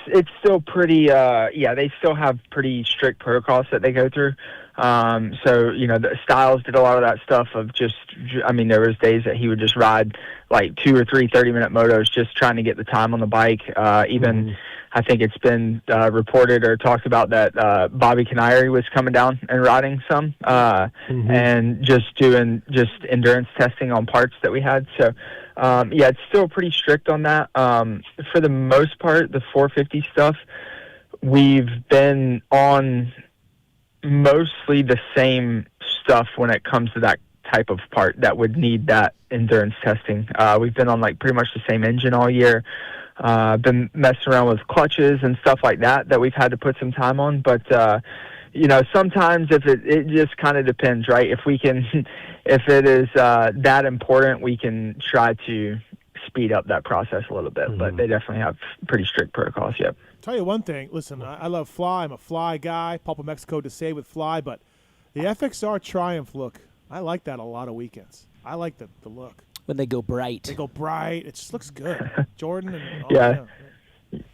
it's still pretty. They still have pretty strict protocols that they go through. So you know, the Styles did a lot of that stuff of just. I mean, there was days that he would just ride like 2 or 3 30-minute motos, just trying to get the time on the bike. Even I think it's been reported or talked about that Bobby Canary was coming down and riding some, and just doing endurance testing on parts that we had. So. It's still pretty strict on that. For the most part, the 450 stuff, we've been on mostly the same stuff when it comes to that type of part that would need that endurance testing. We've been on like pretty much the same engine all year. Been messing around with clutches and stuff like that we've had to put some time on. But, you know, sometimes if it just kind of depends, right? If it is that important, we can try to speed up that process a little bit. But they definitely have pretty strict protocols, yep. Tell you one thing. Listen, I love Fly. I'm a Fly guy. PulpMX code to say with Fly. But the FXR Triumph look, I like that a lot of weekends. I like the look. When they go bright. They go bright. It just looks good. Jordan and all yeah.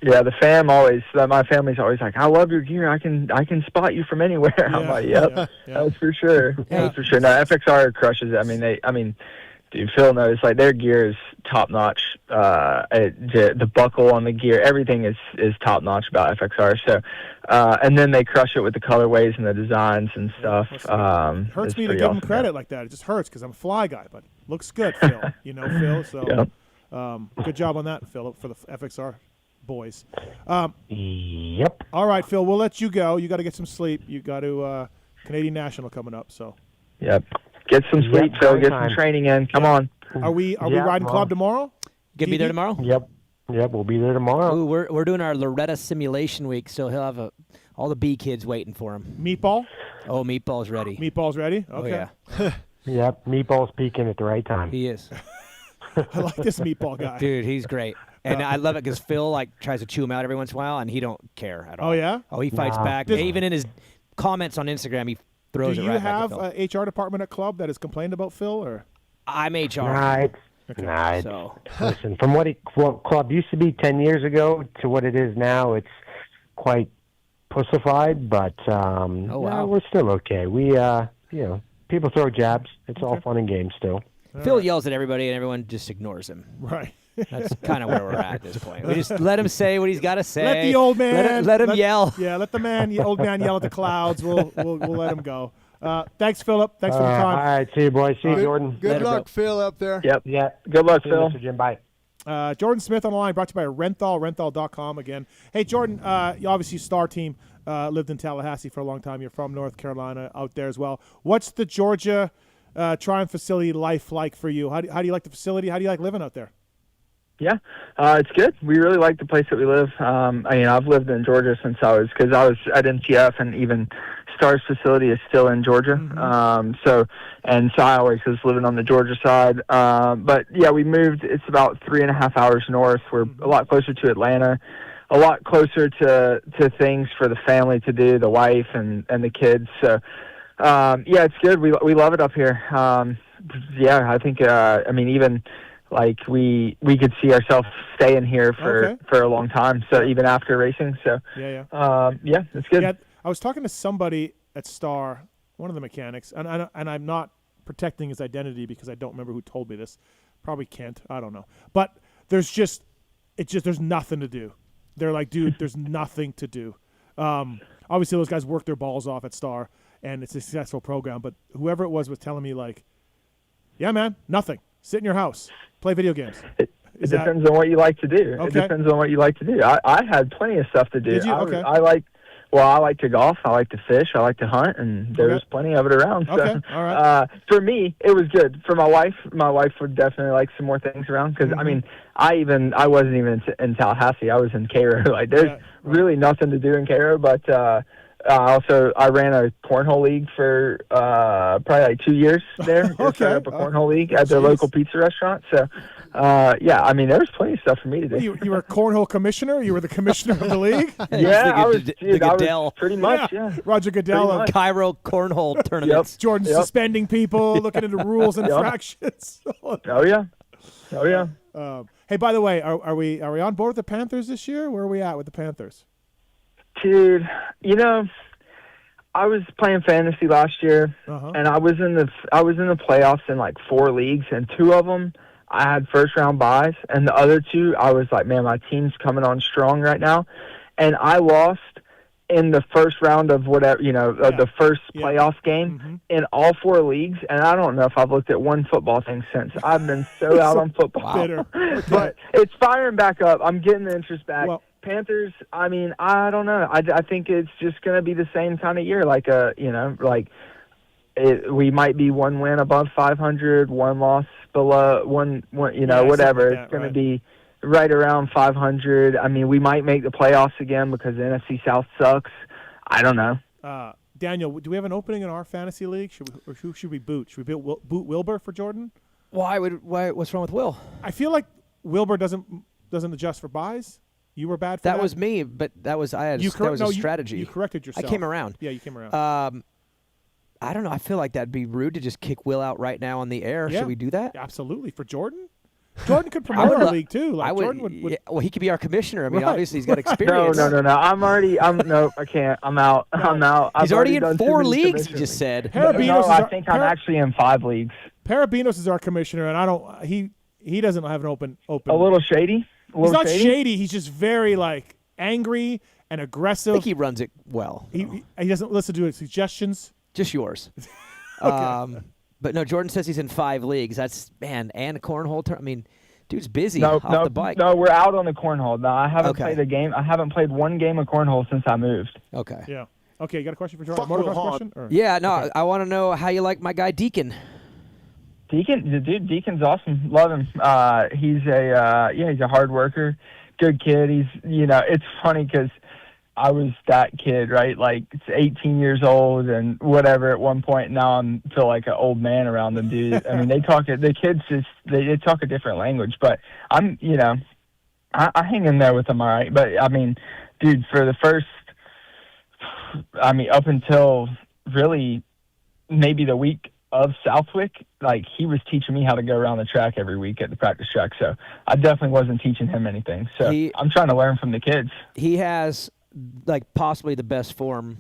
Yeah, the fam always. My family's always like, "I love your gear. I can spot you from anywhere." I'm like, "Yep, that's for sure. That's for sure." No, FXR crushes it. I mean, dude, Phil knows. Like their gear is top notch. The buckle on the gear, everything is top notch about FXR. So, and then they crush it with the colorways and the designs and stuff. Hurts me to give them credit like that. It just hurts because I'm a Fly guy, but looks good, Phil. You know, Phil. So, good job on that, Phil, for the FXR. Boys. Yep. All right, Phil, we'll let you go. You got to get some sleep. You got to Canadian National coming up. So. Yep. Get some sleep, Phil. Get some training in. Come on. Are we riding club tomorrow? Gonna be there tomorrow? Yep, we'll be there tomorrow. Ooh, we're doing our Loretta simulation week, so he'll have all the B kids waiting for him. Meatball? Oh, Meatball's ready. Meatball's ready? Okay. Oh, yeah. Yep, Meatball's peaking at the right time. He is. I like this Meatball guy. Dude, he's great. And I love it because Phil tries to chew him out every once in a while, and he don't care at all. Oh, yeah? Oh, he fights back. Even in his comments on Instagram, he throws it right back at Phil. Do you have an HR department at club that has complained about Phil? Or I'm HR. Listen, from what club used to be 10 years ago to what it is now, it's quite pussified, but we're still okay. We, people throw jabs. It's all fun and games still. Phil yells at everybody, and everyone just ignores him. Right. That's kind of where we're at this point. We just let him say what he's got to say. Let the old man. Let him yell. Yeah, let the old man yell at the clouds. We'll let him go. Thanks, Philip. Thanks for the time. All right, see you, boys. See you, Jordan. Good luck, Phil, up there. Yep. Yeah. Good luck, see Phil. You, Mr. Jim. Bye. Jordon Smith on the line, brought to you by Renthal, renthal.com again. Hey, Jordon, you obviously star team, lived in Tallahassee for a long time. You're from North Carolina, out there as well. What's the Georgia Triumph facility life like for you? How do you like the facility? How do you like living out there? Yeah, it's good. We really like the place that we live. I've lived in Georgia since I was at NTF, and even Star's facility is still in Georgia. So I always was living on the Georgia side. But yeah, we moved. It's about 3.5 hours north. We're a lot closer to Atlanta, a lot closer to things for the family to do, the wife and the kids. So yeah, it's good. We love it up here. Yeah, I think. Even. Like we could see ourselves staying here for a long time. So even after racing, so yeah, it's good. Yeah, I was talking to somebody at Star, one of the mechanics, and I'm not protecting his identity because I don't remember who told me this. Probably Kent. I don't know. But there's nothing to do. They're like, dude, there's nothing to do. Obviously, those guys work their balls off at Star, and it's a successful program. But whoever it was telling me like, yeah, man, nothing. Sit in your house. Play video games. It depends on what you like to do. Okay. It depends on what you like to do. I had plenty of stuff to do. Did you? I like to golf. I like to fish. I like to hunt, and there's plenty of it around. Okay. So, all right. For me, it was good. For my wife would definitely like some more things around because I wasn't even in Tallahassee. I was in Cairo. Like there's really nothing to do in Cairo, but. I ran a cornhole league for probably like 2 years there. Set up a cornhole league at the local pizza restaurant. So, there was plenty of stuff for me to do. You were a cornhole commissioner? You were the commissioner of the league? Yeah, I was pretty much, yeah. Roger Goodell of Cairo cornhole tournaments. Jordan suspending people, looking into rules and fractions. Oh, yeah. Hey, by the way, are we on board with the Panthers this year? Where are we at with the Panthers? Dude, I was playing fantasy last year, and I was in the playoffs in like 4 leagues, and 2 of them I had first round buys, and the other 2 I was like, man, my team's coming on strong right now, and I lost in the first round of whatever the first playoff game in all 4 leagues, and I don't know if I've looked at one football thing since. I've been so out on football, but it's firing back up. I'm getting the interest back. Well, Panthers, I don't know. I think it's just going to be the same kind of year. We might be 1 win above 500, 1 loss below, one whatever. It's going to be right around 500. We might make the playoffs again because the NFC South sucks. I don't know. Daniel, do we have an opening in our fantasy league? Who should we boot? Should we boot Wilbur for Jordan? Why? What's wrong with Will? I feel like Wilbur doesn't adjust for buys. You were bad for that? That was me, but that was a strategy. You corrected yourself. I came around. Yeah, you came around. I don't know. I feel like that'd be rude to just kick Will out right now on the air. Yeah. Should we do that? Absolutely. For Jordan? Jordan could promote our league, too. Jordan would yeah, well, he could be our commissioner. Obviously, he's got experience. No. No, I can't. I'm out. I'm out. He's already in 4 leagues, you just said. I think I'm actually in 5 leagues. Parabinos is our commissioner, and he doesn't have an open. A little shady? He's not shady. He's just very angry and aggressive. I think he runs it well. He doesn't listen to his suggestions. Just yours. Okay. But no, Jordan says he's in 5 leagues. That's and a cornhole. Dude's busy off the bike. No, we're out on the cornhole. No, I haven't played a game. I haven't played 1 game of cornhole since I moved. Okay. Yeah. Okay, you got a question for Jordan? Motocross question? Or? Yeah. No, okay. I want to know how you like my guy Deacon. Deacon's awesome. Love him. He's a hard worker, good kid. He's, it's funny because I was that kid, right? Like, it's 18 years old and whatever at one point. Now I feel like an old man around them, dude. The kids they talk a different language, but I'm, I hang in there with them all right. But, dude, for the first, up until really maybe the week of Southwick, he was teaching me how to go around the track every week at the practice track. So I definitely wasn't teaching him anything. So I'm trying to learn from the kids. He has possibly the best form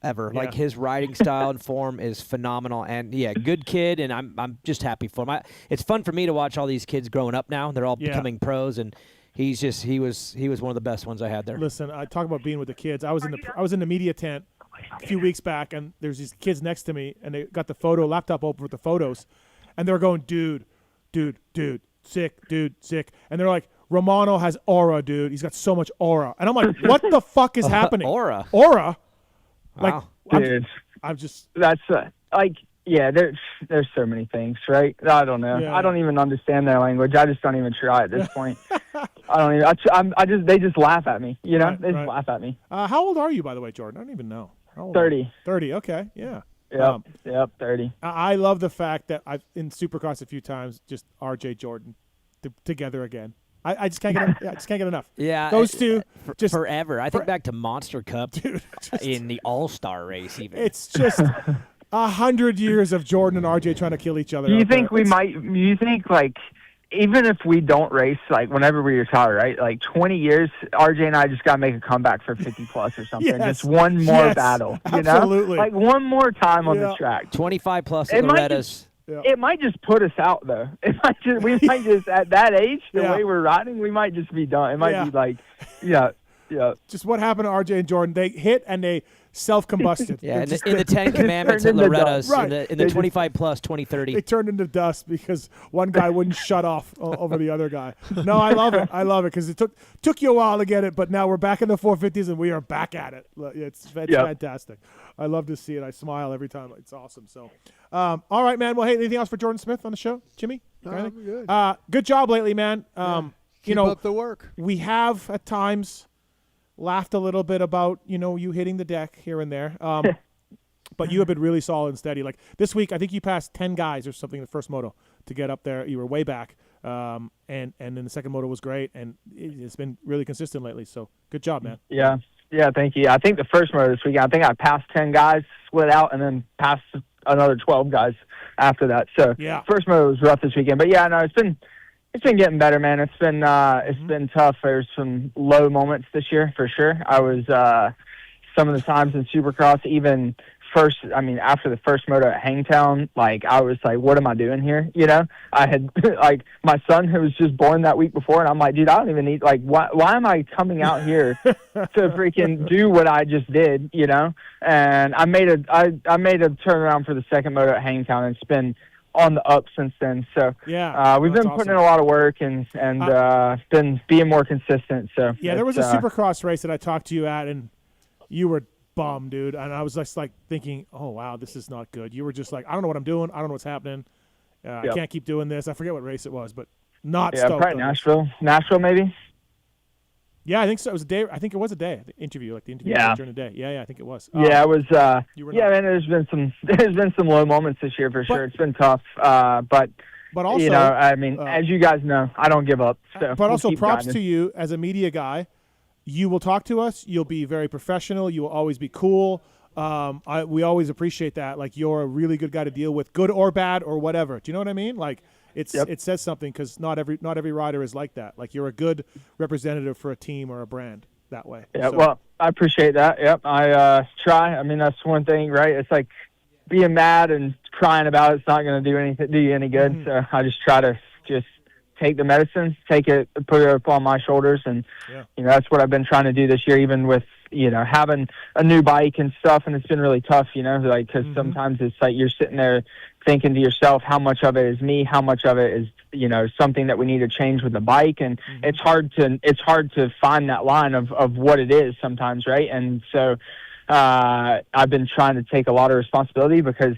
ever. Yeah. His riding style and form is phenomenal. And good kid. And I'm just happy for him. It's fun for me to watch all these kids growing up now. They're all becoming pros, and he was one of the best ones I had there. Listen, I talk about being with the kids. I was in the media tent a few weeks back, and there's these kids next to me, and they got the laptop open with the photos, and they're going, dude, sick, dude, sick. And they're like, Romano has aura, dude. He's got so much aura. And I'm like, what the fuck is happening? Aura. Like, Wow. Dude, I'm just. that's yeah. There's so many things, right? I don't know. Yeah. I don't even understand their language. I just don't even try at this point. I don't even. They just laugh at me. You know, Right, they just right. laugh at me. How old are you, by the way, Jordan? I don't even know. How old are you? 30. 30. Okay. Yeah. Yep. 30. I love the fact that I've in Supercross a few times just RJ Jordan together again. I just can't get I just can't get enough. Yeah, those two just forever. I think back to Monster Cup dude, in the All-Star race. Even it's just 100 years of Jordan and RJ trying to kill each other. Do you think you think like even if we don't race, like whenever we retire, right? Like 20 years, RJ and I just got to make a comeback for 50 plus or something. Yes. Just one more battle, you absolutely. know? Like one more time on the track. 25 plus at Loretta's. It might just put us out, though. We might just at that age, the way we're riding, we might just be done. It might be like, yeah. Just what happened to RJ and Jordan? They hit and they self-combusted. Yeah, in the 10 Commandments at Loretta's, in the 25 plus 2030. They turned into dust because one guy wouldn't shut off over the other guy. No, I love it. I love it because it took you a while to get it, but now we're back in the 450s and we are back at it. It's fantastic. I love to see it. I smile every time. It's awesome. So, all right, man. Well, hey, anything else for Jordon Smith on the show, Jimmy? I'm good. Good job lately, man. Keep up the work. We have at times laughed a little bit about, you hitting the deck here and there. But you have been really solid and steady. Like this week, I think you passed 10 guys or something in the first moto to get up there. You were way back. And then the second moto was great. And it's been really consistent lately. So good job, man. Yeah. Yeah, thank you. I think the first moto this weekend, I think I passed 10 guys, split out, and then passed another 12 guys after that. So first moto was rough this weekend. But yeah, no, it's been getting better, man. It's been tough. There's some low moments this year for sure. I was some of the times in Supercross, even after the first moto at Hangtown, like I was like, what am I doing here? I had like my son who was just born that week before, and I'm like, dude, I don't even need why am I coming out here to freaking do what I just did? And I made a turnaround for the second moto at Hangtown, and it's been on the up since then. So we've been putting in a lot of work and been being more consistent. So there was a Supercross race that I talked to you at, and you were bummed, dude. And I was just like thinking, oh wow, this is not good. You were just like, I don't know what I'm doing. I don't know what's happening. I can't keep doing this. I forget what race it was, but not stoked. Probably Nashville maybe. Yeah, I think so. It was a day. I think it was a day. The interview during the day. Yeah, I think it was. It was. Man, there's been some low moments this year for sure. It's been tough, but also, as you guys know, I don't give up. So but also, props to you as a media guy. You will talk to us. You'll be very professional. You will always be cool. We always appreciate that. Like you're a really good guy to deal with, good or bad or whatever. Do you know what I mean? Like. It says something because not every rider is like that. Like you're a good representative for a team or a brand that way. Yeah, well, I appreciate that. Yep, I try. I mean, that's one thing, right? It's like being mad and crying about it's not going to do you any good. Mm-hmm. So I just try to just take the medicine, take it, put it up on my shoulders, and that's what I've been trying to do this year, even with having a new bike and stuff. And it's been really tough, because sometimes it's like you're sitting there thinking to yourself, how much of it is me, how much of it is something that we need to change with the bike, and it's hard to find that line of what it is sometimes, right? And so I've been trying to take a lot of responsibility because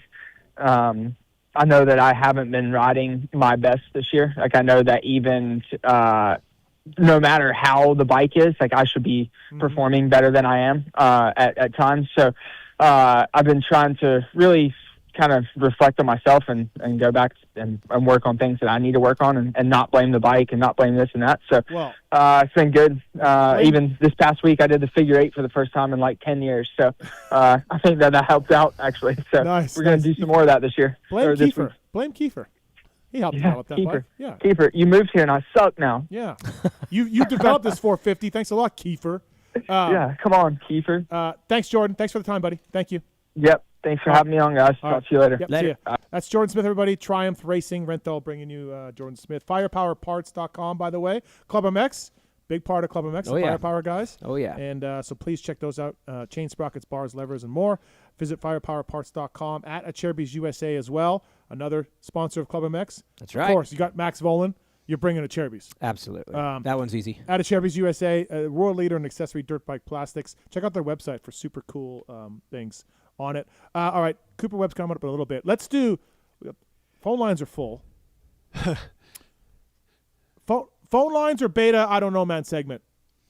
I know that I haven't been riding my best this year. Like I know that even no matter how the bike is, like I should be performing better than I am at times. So I've been trying to really kind of reflect on myself and go back and work on things that I need to work on and not blame the bike and not blame this and that. So it's been good. Even this past week, I did the figure 8 for the first time in like 10 years. So I think that helped out actually. So we're going to do some more of that this year. Blame Kiefer. He helped develop that bike. Yeah. Kiefer, you moved here and I suck now. Yeah. You developed this 450. Thanks a lot, Kiefer. Come on, Kiefer. Thanks, Jordan. Thanks for the time, buddy. Thank you. Yep. Thanks for having me on, guys. Talk to you later. Yep, see ya. That's Jordon Smith, everybody. Triumph Racing, Renthal bringing you Jordon Smith. Firepowerparts.com, by the way. ClubMX, big part of ClubMX, Firepower guys. Oh, yeah. And so please check those out. Chain sprockets, bars, levers, and more. Visit firepowerparts.com at Acherbys USA as well. Another sponsor of ClubMX. That's right. Of course, you got Max Volan you're bringing a Cherubies. Absolutely. That one's easy. Out of Cherubies USA, a world leader in accessory dirt bike plastics. Check out their website for super cool things on it. All right, Cooper Webb's coming up in a little bit. Let's do phone lines are full. Phone lines or beta, I don't know, man, segment.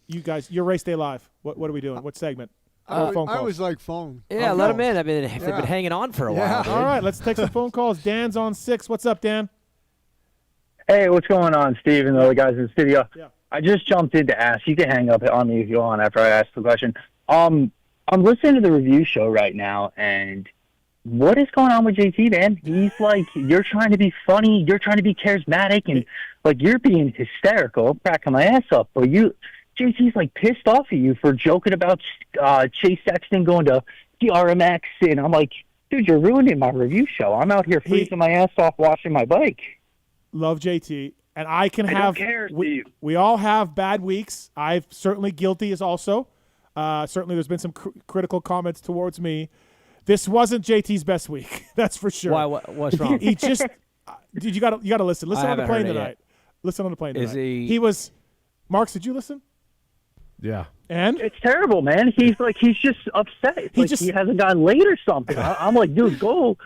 You guys, your race day live. What are we doing? What segment? I was like phone. Yeah, let them in. I mean, they've been hanging on for a while. All right, let's take some phone calls. Dan's on 6. What's up, Dan? Hey, what's going on, Steve and the other guys in the studio? Yeah. I just jumped in to ask. You can hang up on me if you want after I ask the question. I'm listening to the review show right now, and what is going on with JT, man? He's like, you're trying to be funny, you're trying to be charismatic, and like you're being hysterical, cracking my ass up. But JT's like pissed off at you for joking about Chase Sexton going to DRMX, and I'm like, dude, you're ruining my review show. I'm out here freezing my ass off watching my bike. Love JT, and I can I have. don't care, we, Steve. we all have bad weeks. I've certainly guilty as also. Certainly, there's been some critical comments towards me. This wasn't JT's best week. That's for sure. Why? What's wrong? He just, dude, you got to listen. Listen I on the haven't plane heard it tonight. yet. Listen on the plane tonight. Is he? He was. Marks, did you listen? Yeah. And it's terrible, man. He's just upset. He hasn't gotten laid or something. I'm like, dude, go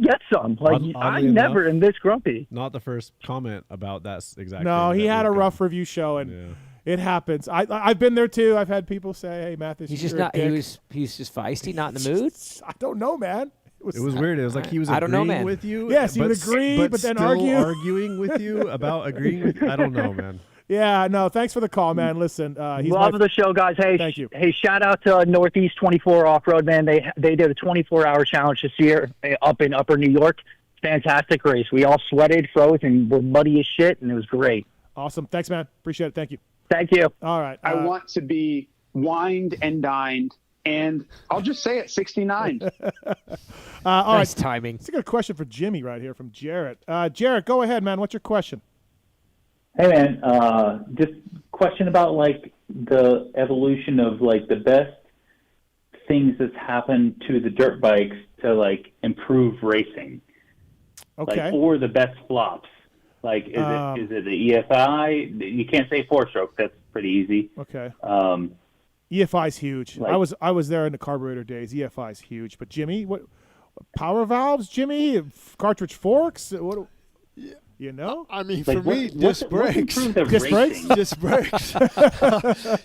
get some. Like, I'm never in this grumpy. Not the first comment about that exact. No, thing he that had a we've rough review show, and it happens. I've been there too. I've had people say, "Hey, Matthes, He's you're just a not. dick." He's just feisty, not in the mood. I don't know, man. It was weird. It was like he was I don't know, agreeing man. with you. Yes, he would agree, but then still argue. arguing with you about agreeing with. I don't know, man. Yeah, no. Thanks for the call, man. Listen, he's Love the show, guys. Hey, thank you. Hey, shout out to Northeast 24 Off Road, man. They did a 24-hour challenge this year up in Upper New York. Fantastic race. We all sweated, froze, and were muddy as shit, and it was great. Awesome. Thanks, man. Appreciate it. Thank you. Thank you. All right. I want to be wined and dined, and I'll just say it, 69. All Nice right. timing. It's a good question for Jimmy right here from Jarrett. Jarrett, go ahead, man. What's your question? Hey, man. Just question about like the evolution of like the best things that's happened to the dirt bikes to like improve racing. Okay. Like, or the best flops. Like, is it the EFI? You can't say 4-stroke. That's pretty easy. Okay. EFI's huge. Like- I was there in the carburetor days. EFI's huge. But Jimmy, what power valves, Jimmy? Cartridge forks? What? You know? I mean, Like, for me, what disc brakes. improved the Disc brakes? racing? Disc brakes.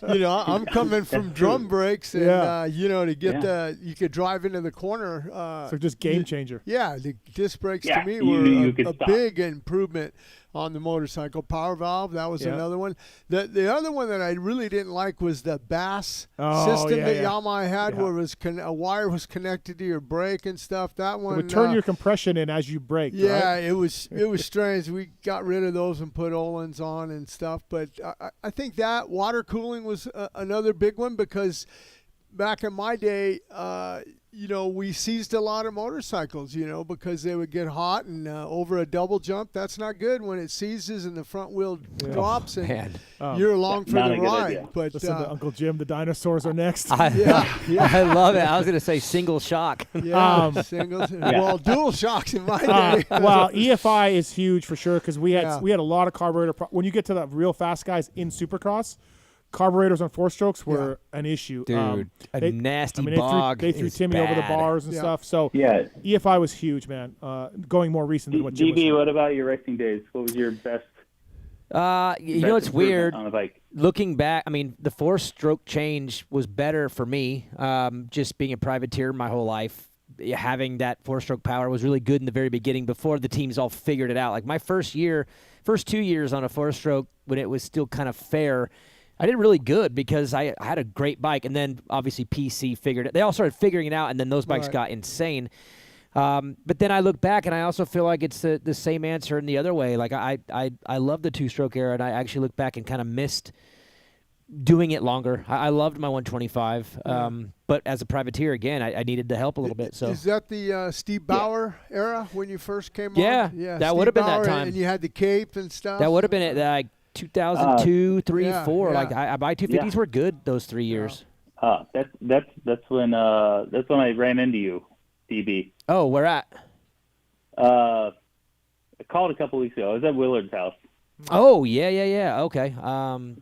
You know, I'm coming from That's drum true. brakes, and Yeah. you know, to get you could drive into the corner. So just game changer. Yeah, the disc brakes Yeah, to me you were could a stop. big improvement on the motorcycle. Power valve, that was Yeah. another one. The other one that I really didn't like was the BAS Oh, system yeah, that yeah. Yamaha had, Yeah. where it was a wire was connected to your brake and stuff. That It one would turn your compression in as you brake. yeah, right? it was strange. We got rid of those and put Ohlins on and stuff. But I think that water cooling was another big one, because back in my day, you know, we seized a lot of motorcycles, you know, because they would get hot and over a double jump. That's not good when it seizes and the front wheel drops and man. you're along for Not the a good ride. idea. But Listen to Uncle Jim. The dinosaurs are next. I love it. I was yeah. going to say single shock. Yeah, singles. Well, dual shocks in my day. Well, EFI is huge for sure, because we had Yeah. a lot of carburetor. When you get to the real fast guys in Supercross, carburetors on 4-strokes were an issue. Dude, a nasty they bog They threw is Timmy over the bad. bars and Yeah. stuff. So Yeah. EFI was huge, man. Going more recent than what Jim was DB, saying. what about your racing days? What was your best? You know, best it's improvement weird. on the bike? Looking back, I mean, the 4-stroke change was better for me. Just being a privateer my whole life, having that 4-stroke power was really good in the very beginning before the teams all figured it out. Like my first 2 years on a 4-stroke, when it was still kind of fair, I did really good because I had a great bike. And then obviously PC figured it. They all started figuring it out, and then those bikes got insane. But then I look back, and I also feel like it's the same answer in the other way. Like I love the 2-stroke era, and I actually look back and kind of missed doing it longer. I loved my 125, but as a privateer, again, I needed the help a little bit. So is that the Steve Bauer era when you first came Yeah, on? Yeah, that Steve would have been that Bauer, time. And you had the cape and stuff. that would have been it, like 2002, 3, yeah, 4. yeah. Like my 250s were good those 3 years. That's when I ran into you, DB. Oh, where at? I called a couple weeks ago. I was at Willard's house. Oh, yeah. Okay.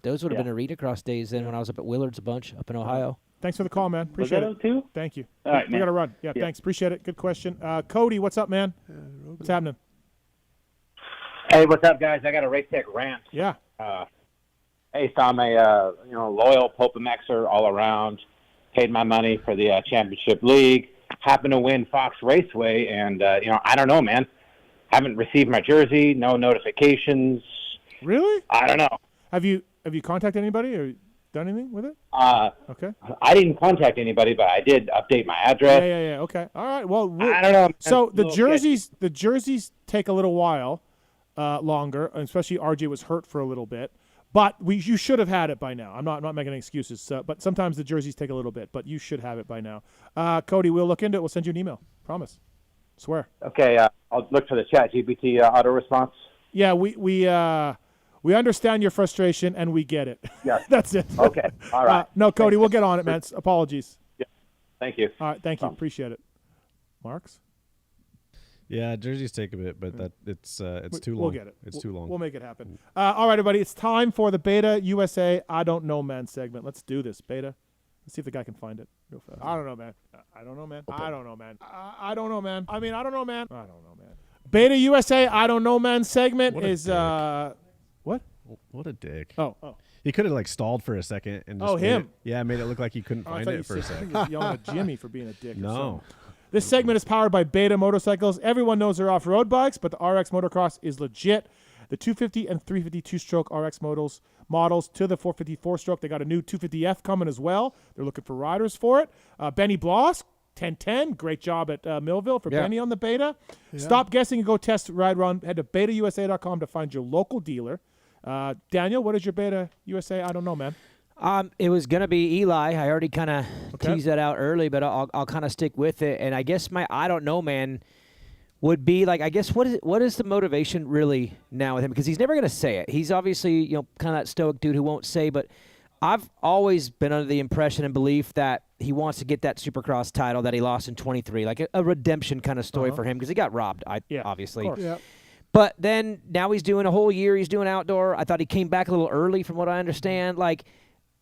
Those would have been arena cross days then when I was up at Willard's a bunch up in Ohio. Thanks for the call, man. Appreciate it. Too? Thank you. All right, we man. got to run. Yeah, thanks. Appreciate it. Good question. Cody, what's up, man? What's happening? Hey, what's up, guys? I got a race tech rant. Yeah. Hey, so I'm a loyal PulpMXer all around. Paid my money for the championship league. Happened to win Fox Raceway, and I don't know, man. Haven't received my jersey. No notifications. Really? I don't know. Have you contacted anybody or done anything with it? Okay. I didn't contact anybody, but I did update my address. Yeah. Okay. All right. Well, I don't know, man. So the jerseys take a little while longer, especially RJ was hurt for a little bit. But you should have had it by now. I'm not making any excuses. But sometimes the jerseys take a little bit, but you should have it by now. Cody, we'll look into it. We'll send you an email. Promise. Swear. Okay. I'll look for the ChatGPT auto response. Yeah, we understand your frustration and we get it. Yeah. That's it. Okay. All right. No, Cody, we'll get on it, man. Apologies. Yeah. Thank you. All right. Thank you. Appreciate it. Marks? Yeah, jerseys take a bit, but it's too long. We'll get it. It's too long. We'll make it happen. All right, everybody. It's time for the Beta USA I Don't Know Man segment. Let's do this, Beta. Let's see if the guy can find it real fast. I don't know, man. I don't know, man. I don't know, man. I don't know, man. I mean, I don't know, man. I don't know, man. Beta USA I Don't Know Man segment is what? What a dick. Oh. He could have stalled for a second and just made it look like he couldn't find it for a second. Yelling at Jimmy for being a dick. No. This segment is powered by Beta Motorcycles. Everyone knows they're off-road bikes, but the RX Motocross is legit. The 250 and 350 two-stroke RX models to the 450 four-stroke. They got a new 250F coming as well. They're looking for riders for it. Benny Bloss, 1010. Great job at Millville for Benny on the Beta. Yeah. Stop guessing and go test ride run. Head to betausa.com to find your local dealer. Daniel, what is your Beta USA? I don't know, man. It was going to be Eli. I already kind of teased that out early, but I'll kind of stick with it. And I guess my I don't know, man, would be like, I guess what is the motivation really now with him? Because he's never going to say it. He's obviously, kind of that stoic dude who won't say, but I've always been under the impression and belief that he wants to get that Supercross title that he lost in 23, like a redemption kind of story for him because he got robbed, obviously. Of course. Yeah. But then now he's doing a whole year. He's doing outdoor. I thought he came back a little early from what I understand. Like,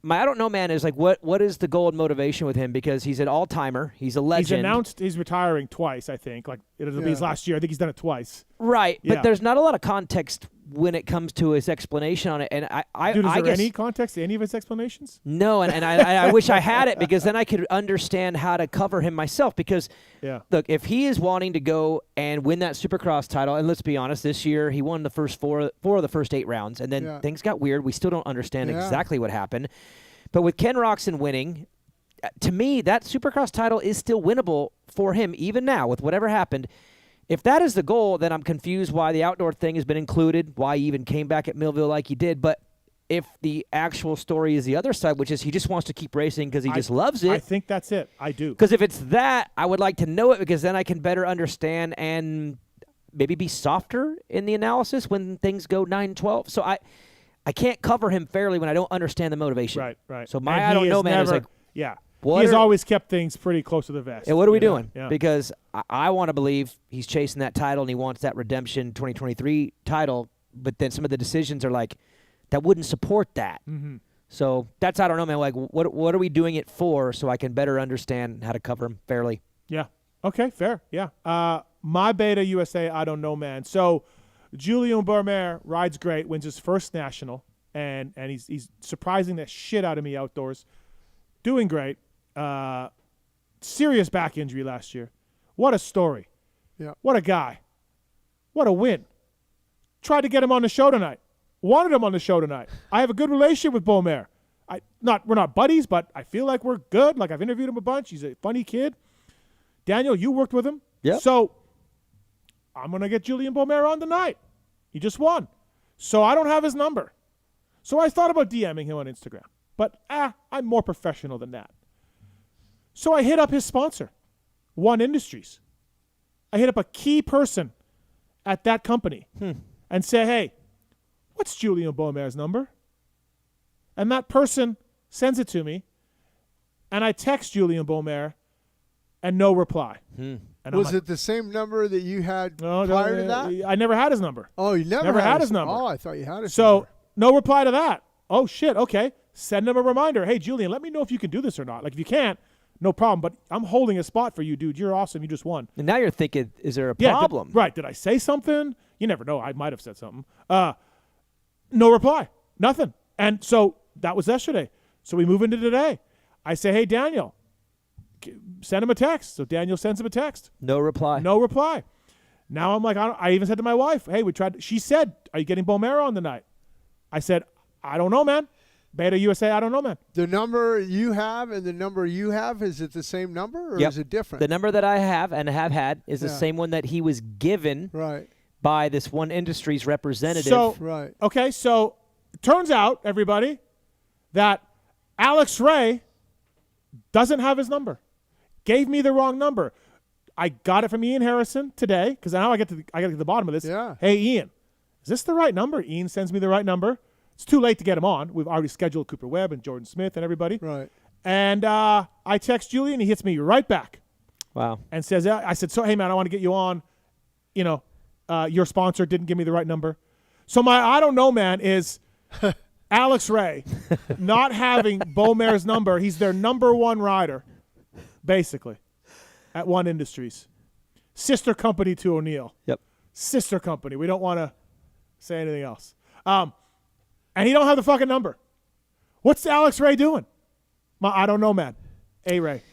my I don't know, man, is like what is the goal and motivation with him? Because he's an all-timer. He's a legend. He's announced he's retiring twice, I think. Like, it'll be his last year. I think he's done it twice. Right. But there's not a lot of context when it comes to his explanation on it. And Dude, is there any context to any of his explanations? No, and I wish I had it because then I could understand how to cover him myself. Because, look, if he is wanting to go and win that Supercross title, and let's be honest, this year he won the first four of the first 8 rounds, and then things got weird. We still don't understand exactly what happened. But with Ken Roczen winning, to me, that Supercross title is still winnable for him, even now, with whatever happened. If that is the goal, then I'm confused why the outdoor thing has been included, why he even came back at Millville like he did. But if the actual story is the other side, which is he just wants to keep racing because he just loves it. I think that's it. I do. Because if it's that, I would like to know it because then I can better understand and maybe be softer in the analysis when things go 9-12. So I can't cover him fairly when I don't understand the motivation. Right. So I don't know, man, is like, he's always kept things pretty close to the vest. Yeah, what are we doing? Yeah. Because I want to believe he's chasing that title and he wants that redemption 2023 title, but then some of the decisions are like, that wouldn't support that. Mm-hmm. So that's, I don't know, man, like what are we doing it for so I can better understand how to cover him fairly? Yeah. Okay, fair. Yeah. My Beta USA, I don't know, man. So Julien Bermer rides great, wins his first national, and he's surprising the shit out of me outdoors. Doing great. Serious back injury last year. What a story. Yeah. What a guy. What a win. Tried to get him on the show tonight. Wanted him on the show tonight. I have a good relationship with Bermer. We're not buddies, but I feel like we're good. Like, I've interviewed him a bunch. He's a funny kid. Daniel, you worked with him. Yeah. So I'm going to get Julien Bermer on tonight. He just won. So I don't have his number. So I thought about DMing him on Instagram. But I'm more professional than that. So I hit up his sponsor, One Industries. I hit up a key person at that company and say, hey, what's Julien Bermer's number? And that person sends it to me, and I text Julien Bermer, and no reply. And was it the same number that you had prior to that? I never had his number. Oh, you never had his number. Oh, I thought you had his number. So no reply to that. Oh, shit. Okay. Send him a reminder. Hey, Julian, let me know if you can do this or not. Like, if you can't, no problem. But I'm holding a spot for you, dude. You're awesome. You just won. And now you're thinking, is there a problem? Right. Did I say something? You never know. I might have said something. No reply. Nothing. And so that was yesterday. So we move into today. I say, hey, Daniel, send him a text. So Daniel sends him a text. No reply. No reply. Now I'm like, I even said to my wife, hey, we tried. She said, are you getting Bomero on the night? I said, I don't know, man. Beta USA, I don't know, man. The number you have and the number you have, is it the same number or is it different? The number that I have and have had is the same one that he was given by this one industry's representative. So, okay, so turns out, everybody, that Alex Ray doesn't have his number. Gave me the wrong number. I got it from Ian Harrison today because now I get to the bottom of this. Yeah. Hey, Ian, is this the right number? Ian sends me the right number. It's too late to get him on. We've already scheduled Cooper Webb and Jordon Smith and everybody. Right. And I text Julian. He hits me right back. Wow. And says, I said, so, hey, man, I want to get you on. You know, your sponsor didn't give me the right number. So my I don't know, man, is Alex Ray not having Beaumare's number. He's their number one rider, basically, at One Industries. Sister company to O'Neill. Yep. Sister company. We don't want to say anything else. And he don't have the fucking number. What's Alex Ray doing? I don't know, man. A-Ray.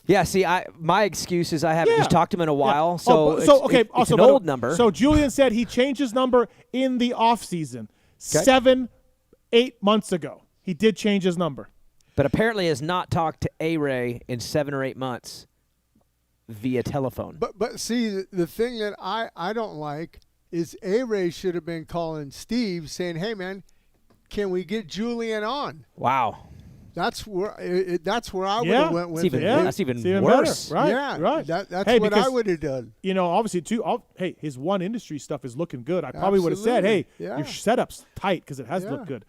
Yeah, see, my excuse is I haven't just talked to him in a while, so okay, it's also an old number. So Julian said he changed his number in the off season, 7-8 months ago. He did change his number, but apparently has not talked to A-Ray in 7 or 8 months via telephone. But see, the thing that I don't like is A-Ray should have been calling Steve saying, hey, man, can we get Julian on? Wow. That's where I would have went with it. That's even worse. Better. Right, yeah, right. That's what I would have done. You know, obviously, too, hey, his One Industry stuff is looking good. I probably would have said, hey, your setup's tight because it has looked good.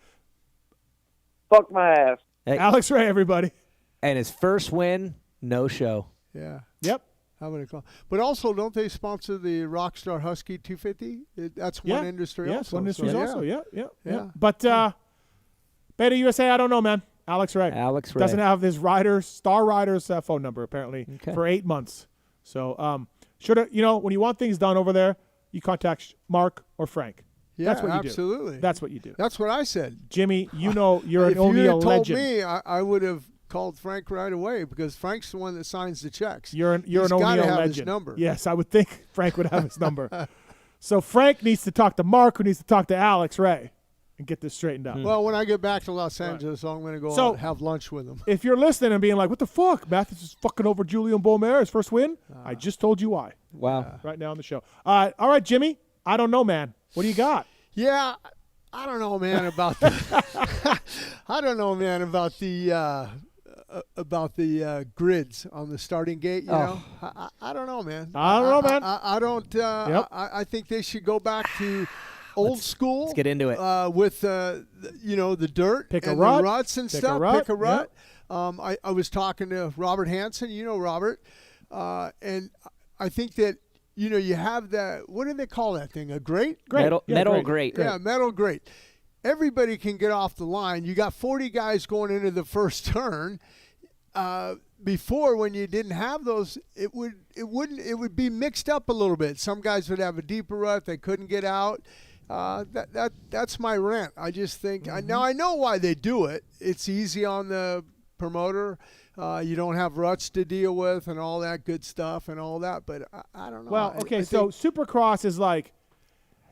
Fuck my ass. Hey. Alex Ray, everybody. And his first win, no show. Yeah. Yep. How would it call? But also, don't they sponsor the Rockstar Husky 250? That's One Industry also. One Industry also. Yeah. But Beta USA, I don't know, man. Alex Ray. Doesn't have his star rider's phone number, apparently, for 8 months. So, when you want things done over there, you contact Mark or Frank. Yeah, that's what you absolutely. do. That's what you do. That's what I said. Jimmy, you're an O'Neill legend. If you had told me, I would have called Frank right away because Frank's the one that signs the checks. You're an He's O'Neill gotta have legend. his number. Yes, I would think Frank would have his number. So Frank needs to talk to Mark, who needs to talk to Alex Ray, and get this straightened out. Well, when I get back to Los Angeles, I'm going to go out and have lunch with him. If you're listening and being like, what the fuck? Matthes is fucking over Julian Beaumare, his first win? I just told you why. Wow. Right now on the show. All right, Jimmy, I don't know, man. What do you got? Yeah, I don't know, man, about the I don't know, man, about the grids on the starting gate. You know, I don't know, man. I don't know, man. I don't. I think they should go back to old school. Let's get into it with the dirt and the ruts and stuff. Pick a rut. I was talking to Robert Hansen. You know Robert, and I think that. You have that, what do they call that thing? A grate? Metal grate. Yeah, metal grate. Everybody can get off the line. You got 40 guys going into the first turn. Before, when you didn't have those, it would be mixed up a little bit. Some guys would have a deeper rut. They couldn't get out. That's my rant. I just think, now I know why they do it. It's easy on the promoter. You don't have ruts to deal with and all that good stuff and all that, but I don't know. Well, okay, so Supercross is like,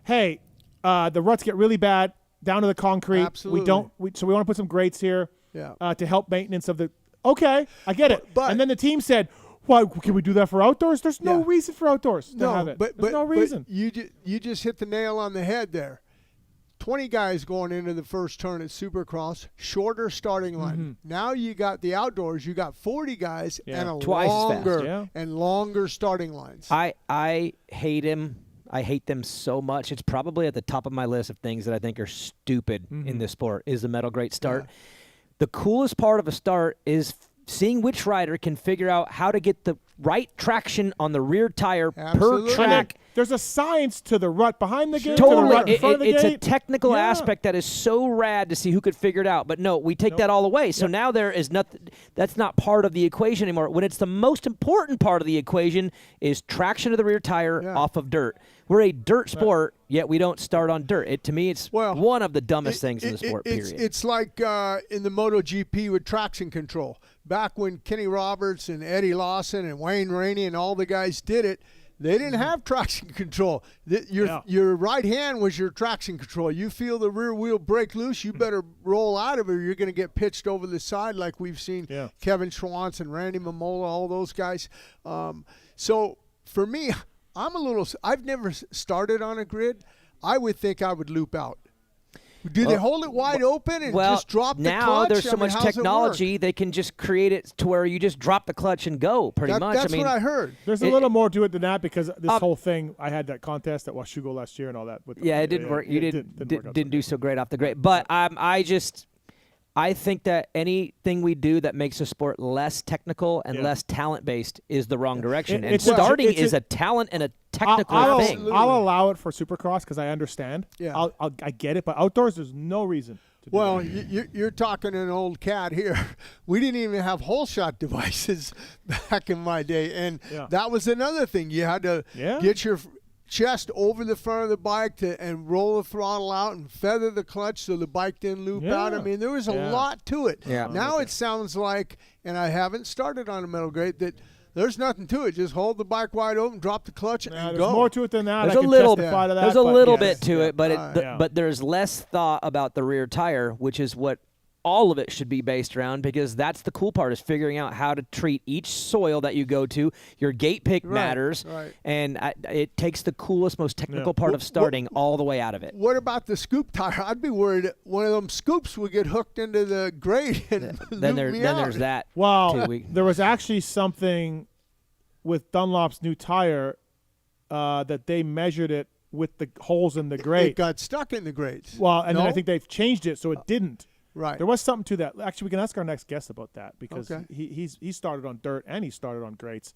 hey, the ruts get really bad down to the concrete. Absolutely. So we want to put some grates here to help maintenance of the – okay, I get it. But, and then the team said, well, can we do that for outdoors? There's no reason for outdoors to have it. There's no reason. But you just hit the nail on the head there. 20 guys going into the first turn at Supercross, shorter starting line. Mm-hmm. Now you got the outdoors, you got 40 guys and twice as fast. And longer starting lines. I hate him. I hate them so much. It's probably at the top of my list of things that I think are stupid in this sport is the metal grate start. The coolest part of a start is seeing which rider can figure out how to get the right traction on the rear tire Absolutely. per track. There's a science to the rut behind the gate. Totally. To the rut in front of the It's gate. a technical aspect that is so rad to see who could figure it out. But no, we take that all away. So now there is nothing. That's not part of the equation anymore. When it's the most important part of the equation is traction of the rear tire off of dirt. We're a dirt sport, yet we don't start on dirt. To me, it's one of the dumbest things in the sport, period. It's like in the MotoGP with traction control. Back when Kenny Roberts and Eddie Lawson and Wayne Rainey and all the guys did it, they didn't have traction control. Your right hand was your traction control. You feel the rear wheel break loose, you better roll out of it or you're going to get pitched over the side like we've seen Kevin Schwantz and Randy Mamola, all those guys. So for me, I've never started on a grid. I would think I would loop out. Do they hold it wide open and just drop the clutch? Now there's so much technology, they can just create it to where you just drop the clutch and go, pretty much. That's what I heard. There's a little more to it than that because this whole thing, I had that contest at Washugo last year and all that. It didn't work. You didn't do so great off the grade. But I think that anything we do that makes a sport less technical and less talent-based is the wrong direction. And starting is a talent and a technical thing. I'll allow it for Supercross because I understand. Yeah. I get it. But outdoors, there's no reason to do that. You're talking an old cat here. We didn't even have hole shot devices back in my day. And that was another thing. You had to get your chest over the front of the bike and roll the throttle out and feather the clutch so the bike didn't loop out. I mean, there was a lot to it. Yeah. Now it sounds like, and I haven't started on a metal grade, that there's nothing to it. Just hold the bike wide open, drop the clutch, and there's go. more to it than that. There's I a can little, testify to that, there's a but little yes. bit to it, but there's less thought about the rear tire, which is what all of it should be based around, because that's the cool part, is figuring out how to treat each soil that you go to. Your gate pick matters, and it takes the coolest, most technical part of starting all the way out of it. What about the scoop tire? I'd be worried one of them scoops would get hooked into the grate and then there's that. Well, there was actually something with Dunlop's new tire that they measured it with the holes in the grate. It got stuck in the grates. Well, and then I think they've changed it so it didn't. Right. There was something to that. Actually, we can ask our next guest about that because he started on dirt and he started on grates.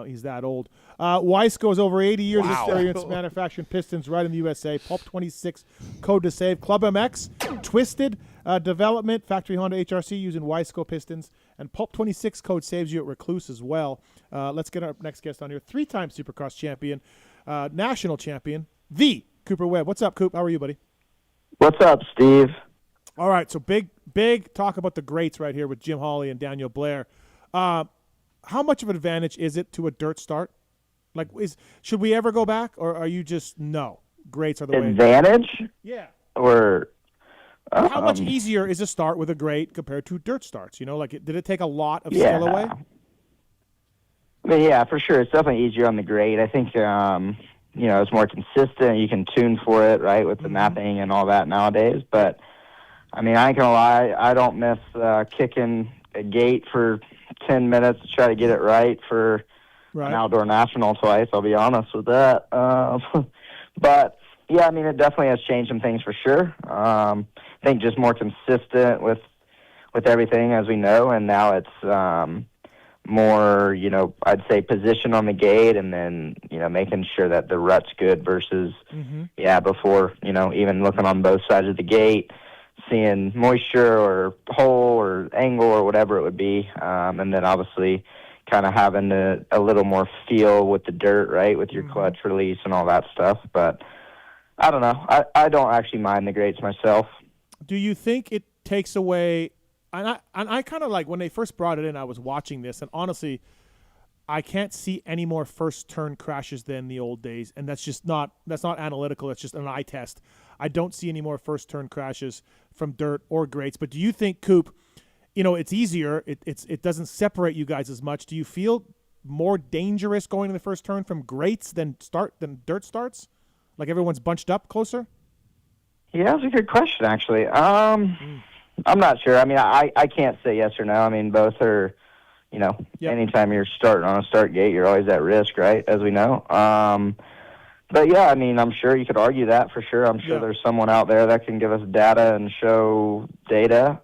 He's that old. Wiseco has over 80 years of experience manufacturing pistons right in the USA. Pulp 26 code to save. Club MX, Twisted development, factory Honda HRC using Wiseco pistons. And Pulp 26 code saves you at Recluse as well. Let's get our next guest on here. 3-time Supercross champion, national champion, the Cooper Webb. What's up, Coop? How are you, buddy? What's up, Steve? All right, so big talk about the greats right here with Jim Holley and Daniel Blair. How much of an advantage is it to a dirt start? Like, should we ever go back, or are you just no? Greats are the way. Advantage? Yeah. Or how much easier is a start with a great compared to dirt starts? You know, like did it take a lot of skill away? I mean, yeah, for sure. It's definitely easier on the grade. I think it's more consistent. You can tune for it, right, with the mapping and all that nowadays, but. I mean, I ain't gonna lie. I don't miss kicking a gate for 10 minutes to try to get it right for an outdoor national twice. I'll be honest with that. But yeah, I mean, it definitely has changed some things for sure. I think just more consistent with everything, as we know, and now it's more, I'd say position on the gate, and then making sure that the rut's good versus before even looking on both sides of the gate. Seeing moisture or hole or angle or whatever it would be, and then obviously kind of having a little more feel with the dirt, right, with your clutch release and all that stuff. But I don't know. I don't actually mind the grates myself. Do you think it takes away? And I kind of like when they first brought it in, I was watching this, and honestly, I can't see any more first turn crashes than the old days, and that's not analytical. It's just an eye test. I don't see any more first turn crashes from dirt or grates. But do you think, Coop, it's easier. It doesn't separate you guys as much. Do you feel more dangerous going to the first turn from grates than dirt starts? Like everyone's bunched up closer? Yeah, that's a good question, actually. I'm not sure. I mean, I can't say yes or no. I mean, both are, anytime you're starting on a start gate, you're always at risk, right, as we know. But, yeah, I mean, I'm sure you could argue that for sure. I'm sure there's someone out there that can give us data and show data.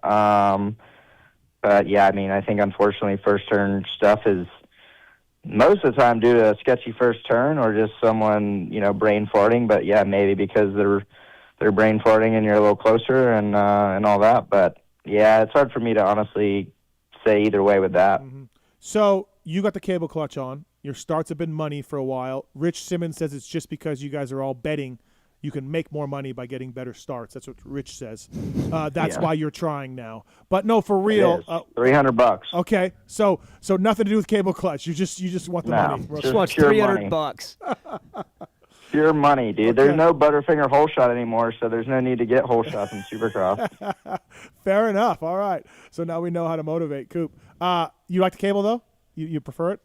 But yeah, I mean, I think unfortunately first turn stuff is most of the time due to a sketchy first turn or just someone, brain farting. But yeah, maybe because they're brain farting and you're a little closer and all that. But yeah, it's hard for me to honestly say either way with that. Mm-hmm. So you got the cable clutch on. Your starts have been money for a while. Rich Simmons says it's just because you guys are all betting you can make more money by getting better starts. That's what Rich says. That's why you're trying now. But no, for real, $300. Okay, so nothing to do with cable clutch. You just want the money. Just wants $300. Pure money, dude. Okay. There's no Butterfinger hole shot anymore, so there's no need to get hole shots in Supercross. Fair enough. All right. So now we know how to motivate Coop. You like the cable though? You prefer it?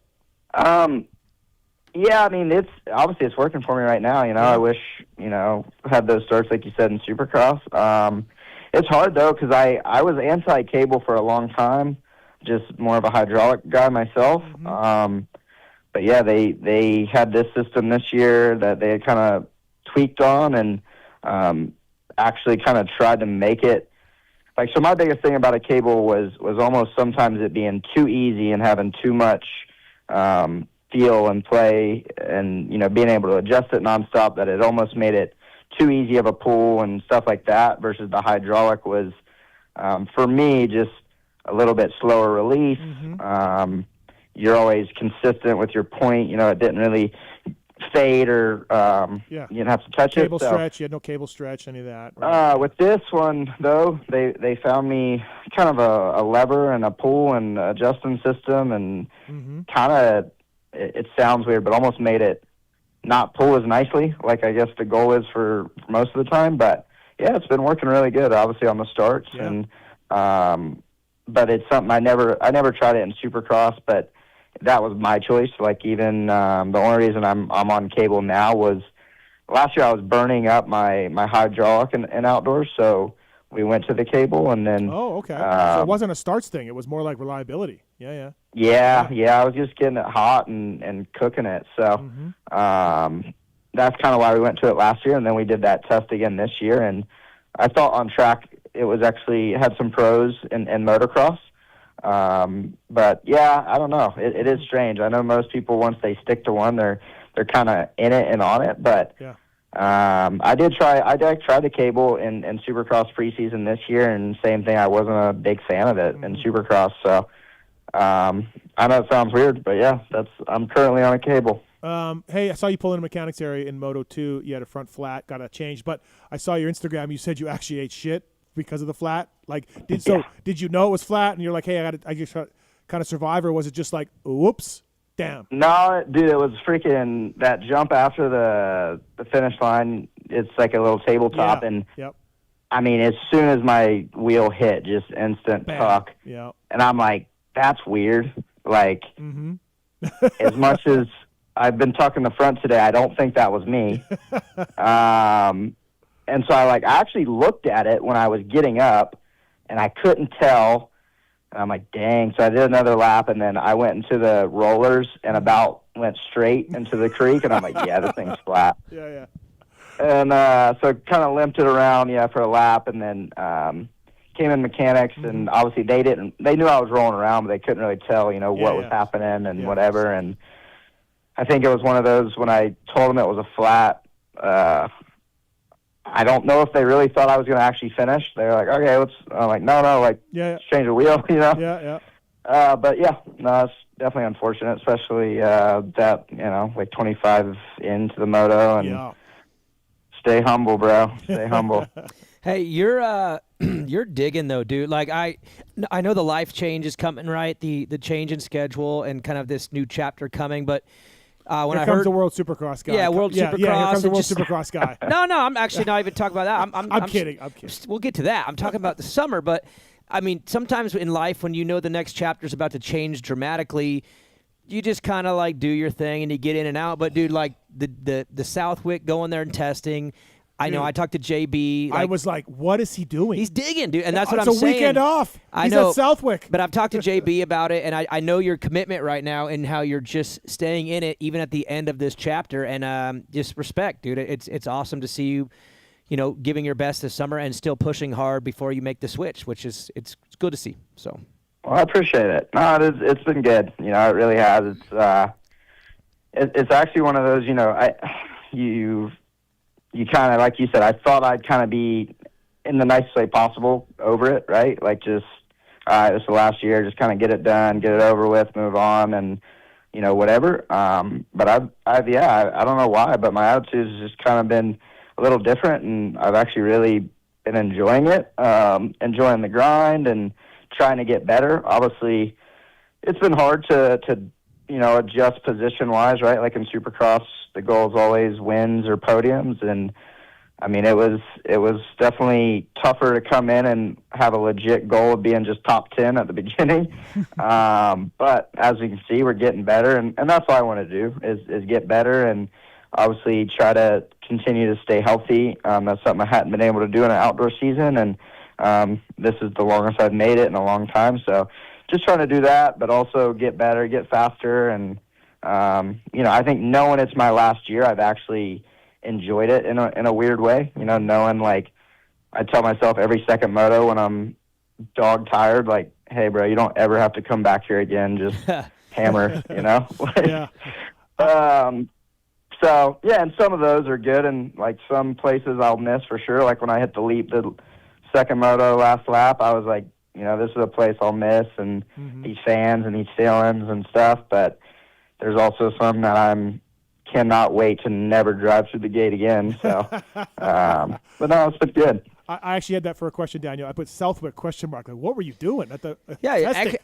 Yeah, I mean, it's working for me right now. I wish, had those starts like you said in Supercross. It's hard though because I was anti-cable for a long time, just more of a hydraulic guy myself. Mm-hmm. But yeah, they had this system this year that they had kind of tweaked on and actually kind of tried to make it like. So my biggest thing about a cable was almost sometimes it being too easy and having too much feel and play and being able to adjust it nonstop, that it almost made it too easy of a pull and stuff like that, versus the hydraulic was for me just a little bit slower release. Mm-hmm. You're always consistent with your point. It didn't really fade or you didn't have to touch cable it. So, stretch. You had no cable stretch, any of that. Right? With this one, though, they found me kind of a lever and a pull and adjusting system, and kind of, it sounds weird, but almost made it not pull as nicely, like I guess the goal is for most of the time. But yeah, it's been working really good, obviously on the starts, and but it's something I never tried it in Supercross, but that was my choice. Like even the only reason I'm on cable now was last year I was burning up my hydraulic and outdoors, so we went to the cable, and then so it wasn't a starts thing. It was more like reliability. Yeah. I was just getting it hot and cooking it. So that's kind of why we went to it last year, and then we did that test again this year. And I thought on track it was actually had some pros in motocross. But yeah, I don't know. It is strange. I know most people, once they stick to one, they're kind of in it and on it. But I did try the cable in Supercross preseason this year, and same thing. I wasn't a big fan of it in Supercross. So I know it sounds weird, but yeah, I'm currently on a cable. Hey, I saw you pull in a mechanics area in Moto 2. You had a front flat, got a change, but I saw your Instagram. You said you actually ate shit because of the flat. Like, did you know it was flat, and you're like, hey, I just kind of survive, or was it just like, whoops, damn? No, dude, it was freaking that jump after the finish line. It's like a little tabletop, and I mean, as soon as my wheel hit, just instant puck. Yeah. And I'm like, that's weird. Like, as much as I've been tucking the front today, I don't think that was me. And so I actually looked at it when I was getting up, and I couldn't tell. And I'm like, dang. So I did another lap, and then I went into the rollers and about went straight into the creek. And I'm like, yeah, this thing's flat. Yeah. And so kind of limped it around, for a lap, and then came in mechanics. And obviously they knew I was rolling around, but they couldn't really tell, what was happening and whatever. And I think it was one of those when I told them it was a flat. I don't know if they really thought I was going to actually finish. They were like, okay, I'm like, no, let's change the wheel, Yeah. But yeah, no, it's definitely unfortunate, especially that, 25 into the moto, and stay humble, bro. Stay humble. Hey, you're digging though, dude. Like I know the life change is coming, right? The change in schedule and kind of this new chapter coming, but when here I comes heard the World Supercross guy. Yeah, World Supercross. Yeah, here comes the World Supercross guy. No, I'm actually not even talking about that. I'm kidding. We'll get to that. I'm talking about the summer, but I mean, sometimes in life when you know the next chapter is about to change dramatically, you just kind of do your thing and you get in and out. But dude, like the Southwick going there and testing. I know. I talked to JB. I was like, "What is he doing?" He's digging, dude, and that's what I'm saying. It's a weekend off. He's at Southwick. But I've talked to JB about it, and I know your commitment right now and how you're just staying in it, even at the end of this chapter. And just respect, dude. It's awesome to see you, giving your best this summer and still pushing hard before you make the switch, which is it's good to see. So. Well, I appreciate it. No, it's been good. You know, it really has. It's actually one of those, you know, you kind of, like you said, I thought I'd kind of be in the nicest way possible over it, right? Like just, all right, this is the last year, just kind of get it done, get it over with, move on, and, you know, whatever. But I don't know why, but my attitude has just kind of been a little different, and I've actually really been enjoying it, enjoying the grind and trying to get better. Obviously, it's been hard to you know, adjust position-wise, right? Like in Supercross, the goal is always wins or podiums, and I mean, it was definitely tougher to come in and have a legit goal of being just top 10 at the beginning. But as you can see, we're getting better, and that's what I want to do is get better and obviously try to continue to stay healthy. That's something I hadn't been able to do in an outdoor season, and this is the longest I've made it in a long time. So just trying to do that, but also get better, get faster. And, you know, I think knowing it's my last year, I've actually enjoyed it in a weird way, you know, knowing, like, I tell myself every second moto when I'm dog tired, like, hey, bro, you don't ever have to come back here again. Just hammer, you know? Yeah. So, yeah, and some of those are good, and, like, some places I'll miss for sure. Like, when I hit the leap, the second moto last lap, I was like, you know, this is a place I'll miss, and these fans and these feelings and stuff. But there's also some that I'm cannot wait to never drive through the gate again. So, but no, it's been good. I actually had that for a question, Daniel. I put Southwick question mark. Like, what were you doing at the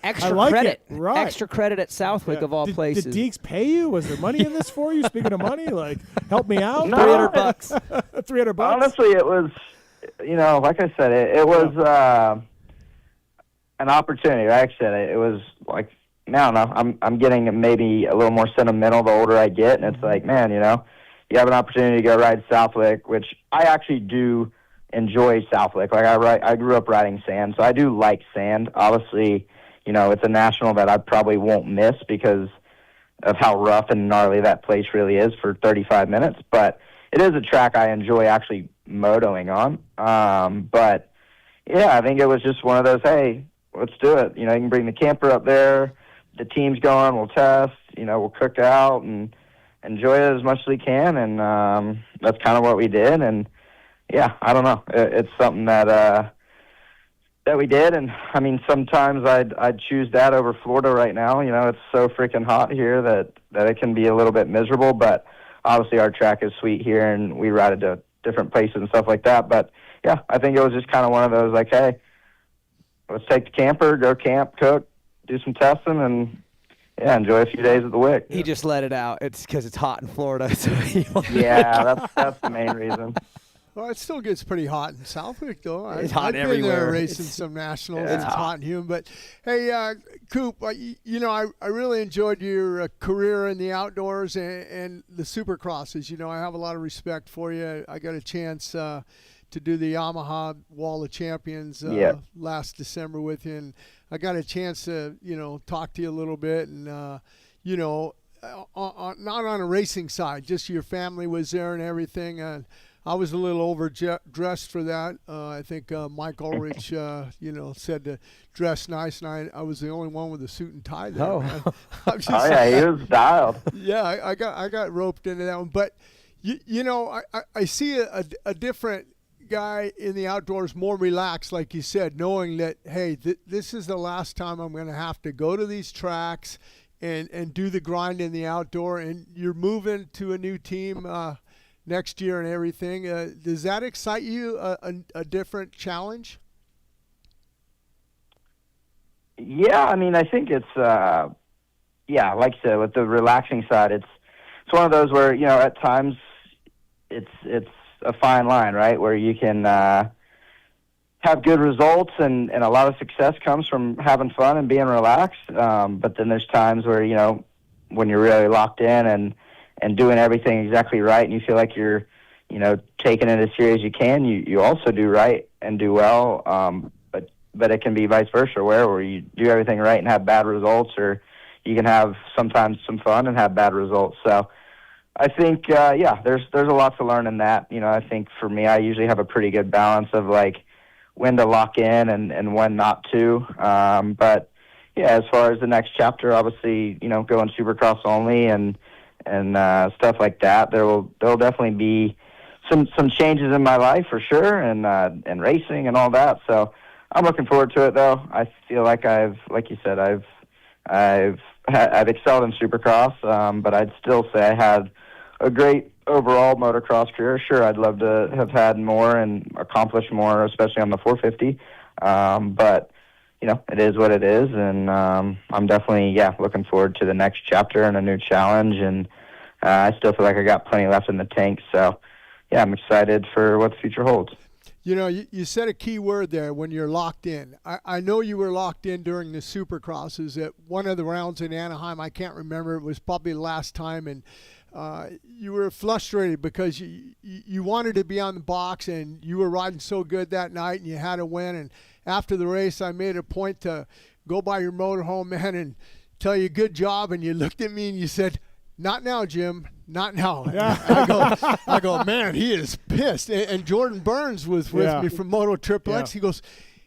extra like credit, right? Extra credit at Southwick of all places. Did Deeks pay you? Was there money in this for you? Speaking of money, like, help me out. No. $300. $300. Honestly, it was, you know, like I said, it was an opportunity. Like I said, it was like, I don't know, I'm getting maybe a little more sentimental the older I get, and it's like, man, you know, you have an opportunity to go ride Southwick, which I actually do enjoy Southwick. Like I grew up riding sand, so I do like sand. Obviously, you know, it's a national that I probably won't miss because of how rough and gnarly that place really is for 35 minutes. But it is a track I enjoy actually motoing on. But yeah, I think it was just one of those, hey, let's do it. You know, you can bring the camper up there, the team's going, we'll test, you know, we'll cook out and enjoy it as much as we can. And that's kind of what we did. And yeah, I don't know. It's something that we did. And I mean, sometimes I'd choose that over Florida right now. You know, it's so freaking hot here that it can be a little bit miserable, but obviously our track is sweet here and we ride it to different places and stuff like that. But yeah, I think it was just kind of one of those, like, hey, let's take the camper, go camp, cook, do some testing, and yeah, enjoy a few days at the Wick. He just let it out. It's because it's hot in Florida. So yeah, that's the main reason. Well, it still gets pretty hot in Southwick, though. It's hot I've everywhere. been there racing some nationals. Yeah. It's hot and humid. But, hey, Coop, you know, I really enjoyed your career in the outdoors and the Supercrosses. You know, I have a lot of respect for you. I got a chance to do the Yamaha Wall of Champions last December with you, and I got a chance to, you know, talk to you a little bit, and, you know, not on a racing side, just your family was there and everything, and I was a little overdressed for that. I think Mike Ulrich, you know, said to dress nice, and I was the only one with a suit and tie there. Man. Yeah, he was dialed. Yeah, I got roped into that one, but you know, I see a different guy in the outdoors, more relaxed, like you said, knowing that, hey, this is the last time I'm going to have to go to these tracks and do the grind in the outdoor, and you're moving to a new team next year and everything. Does that excite you, a different challenge? Yeah, I mean, I think it's, yeah, like you said, with the relaxing side, it's one of those where, you know, at times it's a fine line, right, where you can have good results and a lot of success comes from having fun and being relaxed. But then there's times where, you know, when you're really locked in and doing everything exactly right and you feel like you're, you know, taking it as serious as you can, you also do right and do well. But it can be vice versa, where you do everything right and have bad results, or you can have sometimes some fun and have bad results. So I think, yeah, there's a lot to learn in that. You know, I think for me, I usually have a pretty good balance of, like, when to lock in and when not to. But yeah, as far as the next chapter, obviously, going Supercross only and stuff like that, there'll definitely be some changes in my life for sure, and racing and all that. So I'm looking forward to it, though. I feel like like you said, I've excelled in Supercross, but I'd still say I had a great overall motocross career. Sure, I'd love to have had more and accomplished more, especially on the 450. But it is what it is, and I'm definitely looking forward to the next chapter and a new challenge. And I still feel like I got plenty left in the tank. So I'm excited for what the future holds. You said a key word there when you're locked in. I know you were locked in during the Supercrosses at one of the rounds in Anaheim. I can't remember. It was probably the last time. And you were frustrated because you wanted to be on the box and you were riding so good that night and you had to win. And after the race, I made a point to go by your motorhome, man, and tell you good job. And you looked at me and you said, "Not now, Jim. Not now." Yeah. I go, man, he is pissed. And Jordan Burns was with me from Moto Triple X. He goes,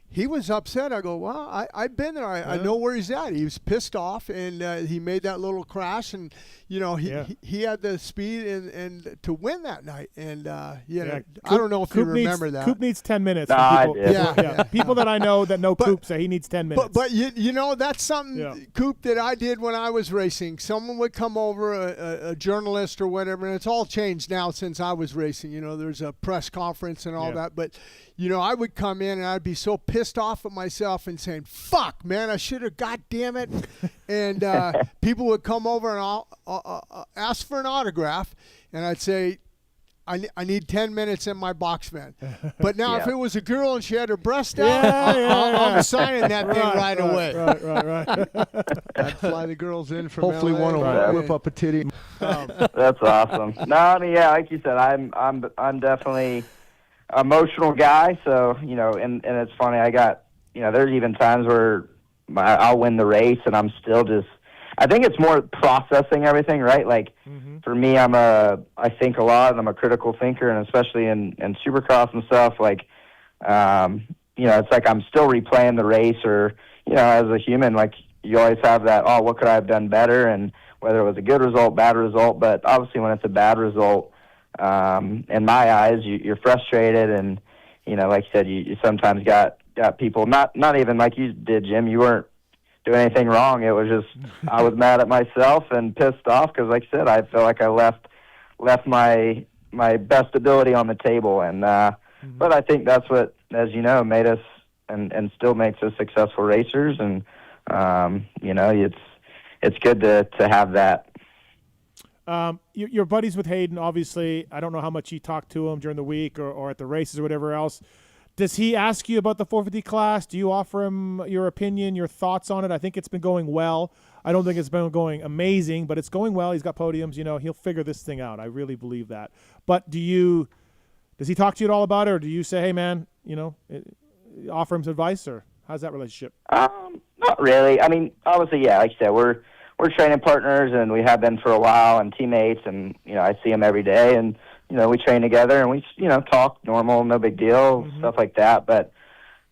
he was upset. I go, well, I've been there. I know where he's at. He was pissed off, and he made that little crash, and he had the speed and to win that night. And I don't know if you remember that. Coop needs 10 minutes. No, people, people that I know that know Coop say he needs 10 minutes. But that's something, Coop, that I did when I was racing. Someone would come over, a journalist or whatever, and it's all changed now since I was racing. There's a press conference and all that, but I would come in and I'd be so pissed off at myself and saying, "Fuck, man, I should have, goddamn it." And people would come over and I'll ask for an autograph, and I'd say, I need 10 minutes in my box, man. But now if it was a girl and she had her breast out, I'm signing that thing right away. Right. I'd fly the girls in from Hopefully LA. one will whip up a titty. That's awesome. No, I mean, like you said, I'm definitely emotional guy. So, and it's funny, I got, there's even times where I'll win the race and I'm still just, I think it's more processing everything, right? Like for me, I think a lot and I'm a critical thinker, and especially in Supercross and stuff, like, it's like I'm still replaying the race, or, as a human, like you always have that, oh, what could I have done better? And whether it was a good result, bad result, but obviously when it's a bad result, in my eyes, you're frustrated, and like you said, you sometimes got people not even like you did, Jim. You weren't doing anything wrong. It was just I was mad at myself and pissed off because, like I said, I felt like I left my best ability on the table, and but I think that's what, as you know, made us and still makes us successful racers, and it's good to have that. You're buddies with Hayden, obviously. I don't know how much you talk to him during the week or at the races or whatever else. Does he ask you about the 450 class? Do you offer him your opinion, your thoughts on it? I think it's been going well. I don't think it's been going amazing, but it's going well. He's got podiums. He'll figure this thing out. I really believe that. But does he talk to you at all about it, or do you say, hey, man, offer him some advice, or how's that relationship? Not really. I mean, obviously, like you said, we're training partners, and we have been for a while, and teammates, and, I see him every day, and, we train together, and we, talk normal, no big deal, stuff like that, but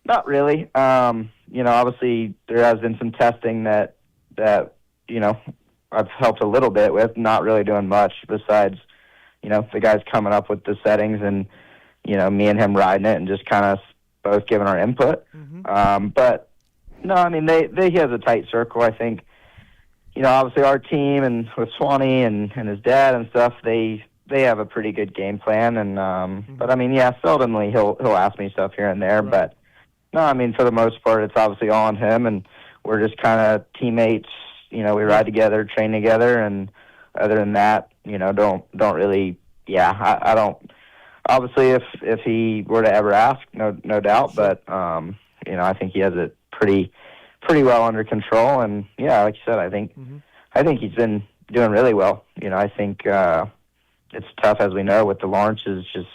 not really. Obviously there has been some testing that, I've helped a little bit with, not really doing much besides, the guys coming up with the settings and, me and him riding it and just kind of both giving our input. But no, I mean, he has a tight circle, I think. Obviously our team and with Swanee and his dad and stuff, they have a pretty good game plan, and but I mean, seldomly he'll ask me stuff here and there, but no, I mean, for the most part, it's obviously all on him, and we're just kind of teammates. We ride together, train together, and other than that, don't really. I don't. Obviously, if he were to ever ask, no doubt, but I think he has it pretty well under control, and like you said, I think he's been doing really well. I think it's tough, as we know, with the launches. Just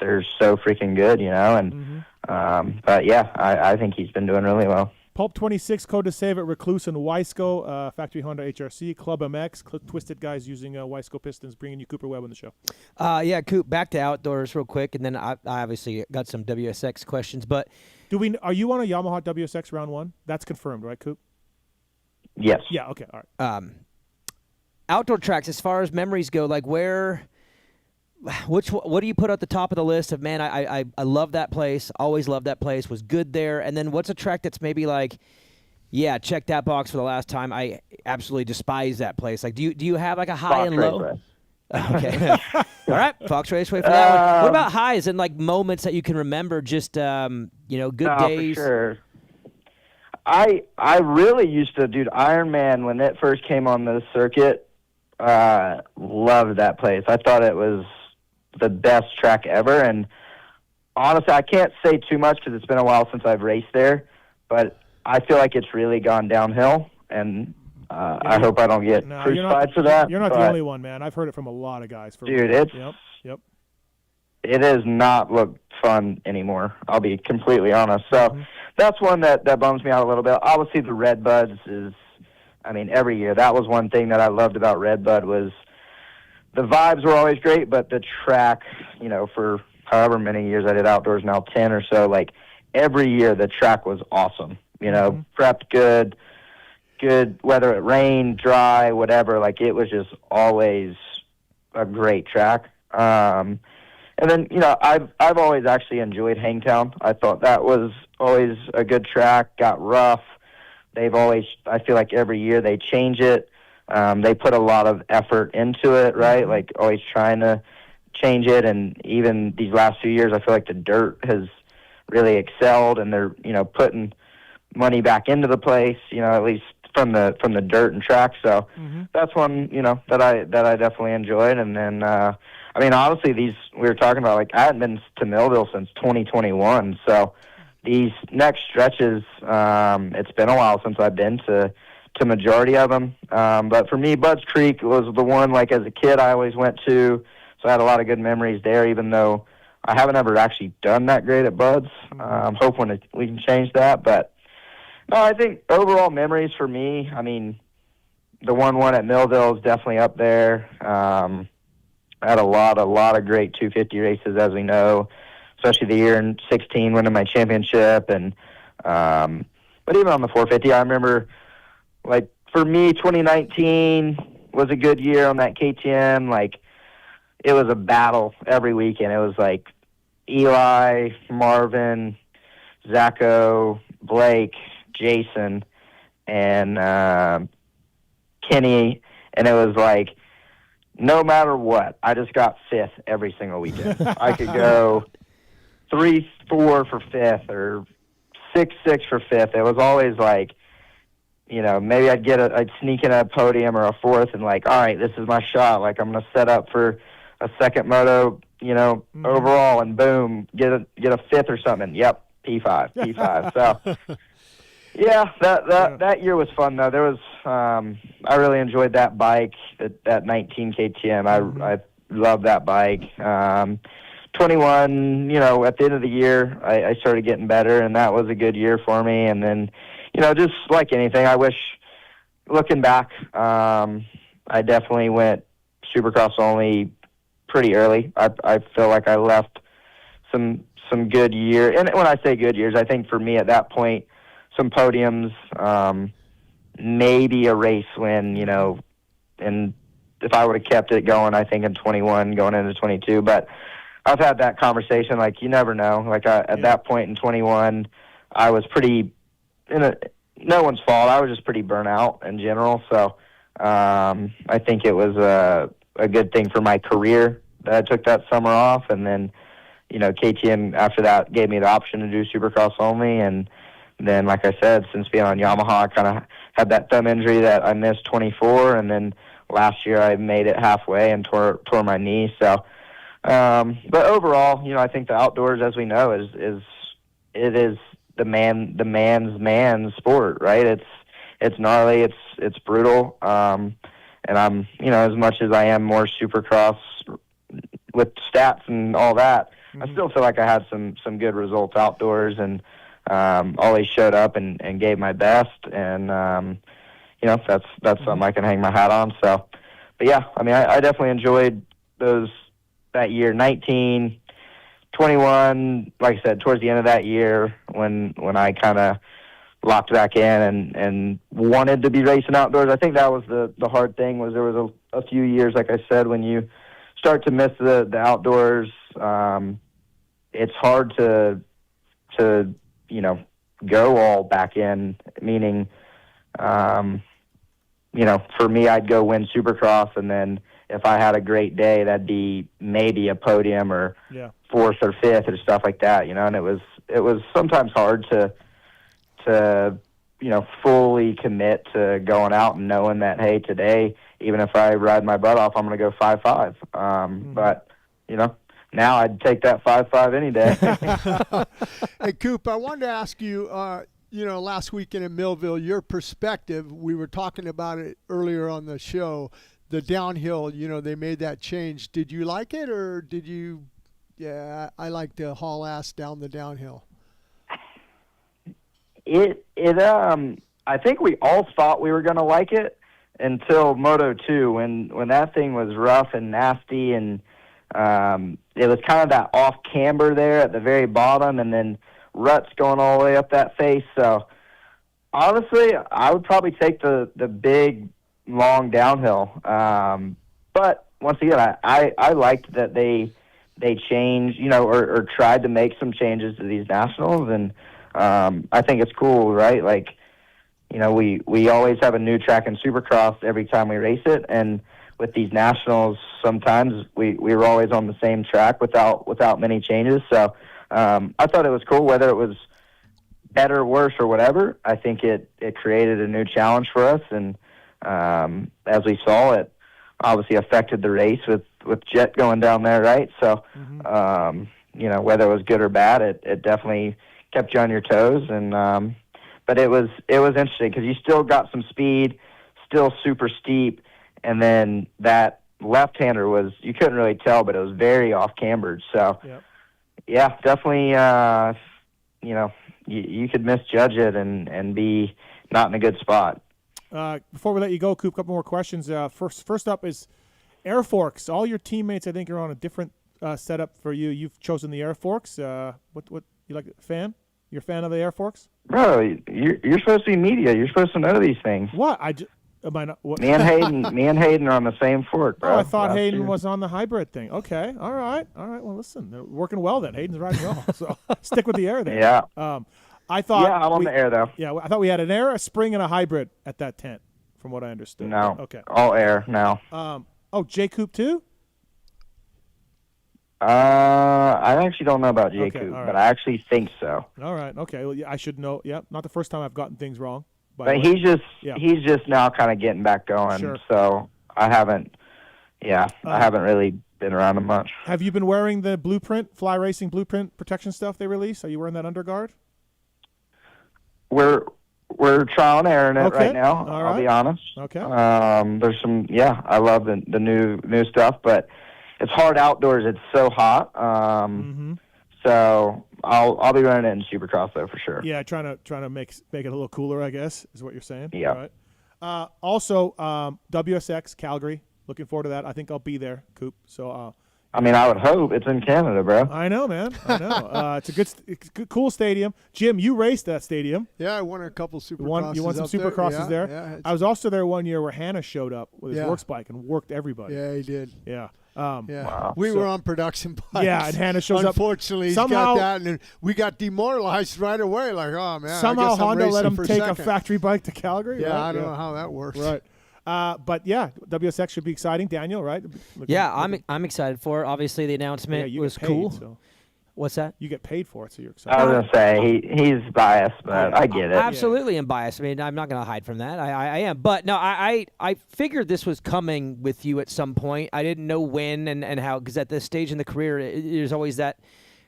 they're so freaking good, and but I think he's been doing really well. Pulp 26 code to save at Recluse and Wiseco, Factory Honda HRC, Club MX, Twisted guys using Wiseco pistons, bringing you Cooper Webb on the show. Coop, back to outdoors real quick, and then I obviously got some WSX questions, but are you on a Yamaha WSX round one? That's confirmed, right, Coop? Yes. Yeah. Okay. All right. Outdoor tracks, as far as memories go, like what do you put at the top of the list of, man, I love that place, always loved that place, was good there, and then what's a track that's maybe like, yeah, check that box for the last time, I absolutely despise that place. Like, do you have like a high Fox and low? Raceway. Okay. All right, Fox Raceway for that one. What about highs and like moments that you can remember, just good days? For sure. I really used to, dude, Ironman when it first came on the circuit. Loved that place. I thought it was the best track ever, and honestly, I can't say too much because it's been a while since I've raced there, but I feel like it's really gone downhill, and I hope I don't get crucified for that. You're not the only one, man. I've heard it from a lot of guys. Dude, it's yep. It does not look fun anymore. I'll be completely honest. So that's one that bums me out a little bit. Obviously, the Red Buds is, I mean, every year. That was one thing that I loved about Red Bud was the vibes were always great, but the track, for however many years I did outdoors, now 10 or so, like every year the track was awesome. Prepped good, whether it rained, dry, whatever. Like it was just always a great track. And then, I've always actually enjoyed Hangtown. I thought that was always a good track, got rough. They've always, I feel like every year they change it. They put a lot of effort into it, right? Like always trying to change it. And even these last few years, I feel like the dirt has really excelled, and they're, putting money back into the place, at least from the dirt and track. So that's one, that I definitely enjoyed. And then, honestly, we were talking about, like, I hadn't been to Millville since 2021. So these next stretches, it's been a while since I've been to majority of them. But for me, Budds Creek was the one, like, as a kid I always went to. So I had a lot of good memories there, even though I haven't ever actually done that great at Budds. I'm hoping we can change that. But, no, I think overall memories for me, the one at Millville is definitely up there. I had a lot of great 250 races, as we know, especially the year in 16 winning my championship. And but even on the 450, I remember, like, for me, 2019 was a good year on that KTM. Like, it was a battle every weekend. It was like Eli, Marvin, Zacho, Blake, Jason, and Kenny, and it was like, no matter what, I just got fifth every single weekend. I could go 3-4 for fifth or 6-6 for fifth. It was always like, maybe I'd sneak in a podium or a fourth and, like, all right, this is my shot. Like, I'm going to set up for a second moto, overall, and boom, get a fifth or something. Yep, P5. So, yeah, that year was fun, though. There was, I really enjoyed that bike, that 19 KTM. I love that bike. 21, at the end of the year, I started getting better, and that was a good year for me. And then, just like anything, I wish, looking back, I definitely went Supercross only pretty early. I feel like I left some good years. And when I say good years, I think for me at that point, some podiums, maybe a race win, and if I would have kept it going, I think in 21 going into 22. But I've had that conversation, like, you never know. Like, at that point in 21, I was pretty, no one's fault, I was just pretty burnt out in general. So I think it was a good thing for my career that I took that summer off. And then, KTM after that gave me the option to do Supercross only. And then, like I said, since being on Yamaha, I kind of had that thumb injury that I missed 24. And then last year I made it halfway and tore my knee. So, but overall, I think the outdoors, as we know, is the man's sport, right? It's gnarly, it's brutal. And I'm, as much as I am more Supercross with stats and all that, I still feel like I had some good results outdoors, and always showed up and gave my best. And that's something I can hang my hat on. So, but yeah, I definitely enjoyed that year, 19, 21, like I said, towards the end of that year when I kind of locked back in and wanted to be racing outdoors. I think that was the hard thing. Was there was a few years, like I said, when you start to miss the outdoors, it's hard to go all back in, meaning, for me, I'd go win Supercross, and then if I had a great day, that'd be maybe a podium or fourth or fifth or stuff like that, and it was sometimes hard to fully commit to going out and knowing that, hey, today, even if I ride my butt off, I'm going to go 5.5. But, now I'd take that 5.5 any day. Hey, Coop, I wanted to ask you, last weekend in Millville, your perspective, we were talking about it earlier on the show, the downhill, they made that change. Did you like it, or did you, I like to haul ass down the downhill? I think we all thought we were going to like it until Moto 2, when that thing was rough and nasty, and it was kind of that off camber there at the very bottom, and then ruts going all the way up that face. So honestly, I would probably take the big, long downhill. But once again, I liked that they changed, or tried to make some changes to these nationals, and I think it's cool, right? Like, we always have a new track in Supercross every time we race it, and with these nationals, sometimes we were always on the same track without many changes. So I thought it was cool, whether it was better, worse, or whatever. I think it created a new challenge for us, and as we saw, it obviously affected the race with Jet going down there, right? So whether it was good or bad, it definitely kept you on your toes, and but it was interesting because you still got some speed, still super steep, and then that left-hander was, you couldn't really tell, but it was very off-cambered. So, yeah, definitely, you could misjudge it and be not in a good spot. Before we let you go, Coop, a couple more questions. First up is air forks. All your teammates, I think, are on a different setup for you. You've chosen the air forks. What you like? Fan? You're a fan of the air forks? Bro, you're supposed to be media. You're supposed to know these things. What? Am I not? What? Me and Hayden are on the same fork, bro. Oh, I thought Hayden was on the hybrid thing. Okay, all right. Well, listen, they're working well then. Hayden's riding well, so stick with the air there. Yeah. I thought. Yeah, I'm on the air though. Yeah, I thought we had an air, a spring, and a hybrid at that tent, from what I understood. No. Okay. All air now. J Coop too? I actually don't know about J Coop, but I actually think so. All right. Okay. Well, yeah, I should know. Yeah, not the first time I've gotten things wrong. But he's just now kind of getting back going. Sure. So I haven't really been around him much. Have you been wearing the Blueprint, Fly Racing Blueprint protection stuff they release? Are you wearing that underguard? We're trial and erroring it right now. All right. I'll be honest. Okay. There's some. I love the new stuff, but it's hard outdoors. It's so hot. So I'll be running it in Supercross though for sure. Yeah, trying to make it a little cooler, I guess, is what you're saying. Yeah. All right. Also, WSX Calgary. Looking forward to that. I think I'll be there, Coop. So. I would hope. It's in Canada, bro. I know, man. I know. It's a good, cool stadium. Jim, you raced that stadium. Yeah, I won a couple Supercrosses. You won some Supercrosses there. Yeah, I was also there one year where Hannah showed up with his works bike and worked everybody. Yeah, he did. Yeah. Wow. We were on production bikes. Yeah, and Hannah shows Unfortunately, up. Unfortunately, he got that, and we got demoralized right away. Like, oh, man. Somehow Honda let him take second. a factory bike to Calgary. Yeah, right? I don't know how that works. Right. But yeah, WSX should be exciting. Daniel, right? I'm excited for it. Obviously, the announcement was cool. So. What's that? You get paid for it, so you're excited. I was going to say, he's biased, but I get it. Absolutely am biased. I mean, I'm not going to hide from that. I am. But no, I figured this was coming with you at some point. I didn't know when and how, because at this stage in the career, there's always that,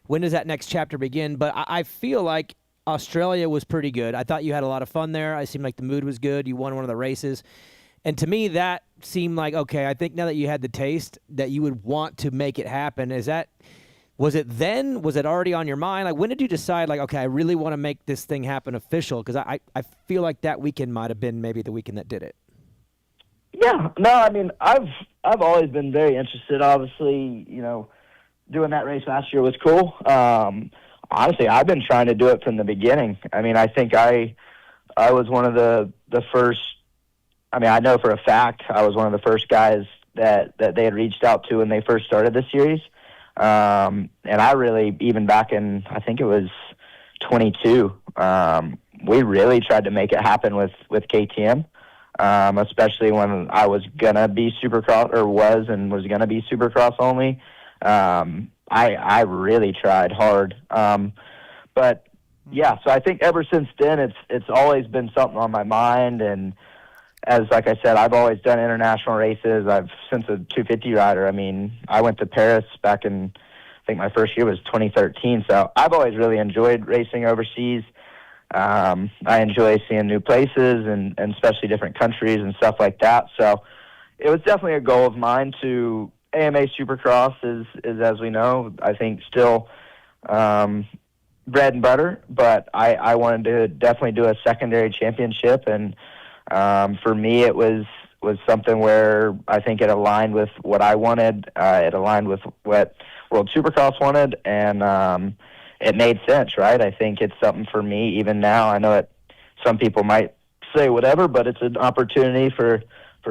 when does that next chapter begin? But I feel like Australia was pretty good. I thought you had a lot of fun there. I seemed like the mood was good. You won one of the races. And to me, that seemed like, okay, I think now that you had the taste, that you would want to make it happen. Was it then? Was it already on your mind? Like, when did you decide, like, okay, I really want to make this thing happen official? Because I feel like that weekend might have been maybe the weekend that did it. Yeah. No, I mean, I've always been very interested. Obviously, doing that race last year was cool. Honestly, I've been trying to do it from the beginning. I mean, I think I I was one of the first. I mean, I know for a fact I was one of the first guys that they had reached out to when they first started the series. And I really, even back in, I think it was 22, we really tried to make it happen with KTM, especially when I was going to be Supercross, or was going to be Supercross only. I really tried hard. But yeah, so I think ever since then, it's always been something on my mind. And as like I said, I've always done international races. Since a 250 rider. I mean, I went to Paris back in, I think my first year was 2013. So I've always really enjoyed racing overseas. I enjoy seeing new places and especially different countries and stuff like that. So it was definitely a goal of mine to AMA Supercross is as we know, I think still bread and butter, but I wanted to definitely do a secondary championship. And for me, it was something where I think it aligned with what I wanted. It aligned with what World Supercross wanted, and it made sense, right? I think it's something for me even now. I know some people might say whatever, but it's an opportunity for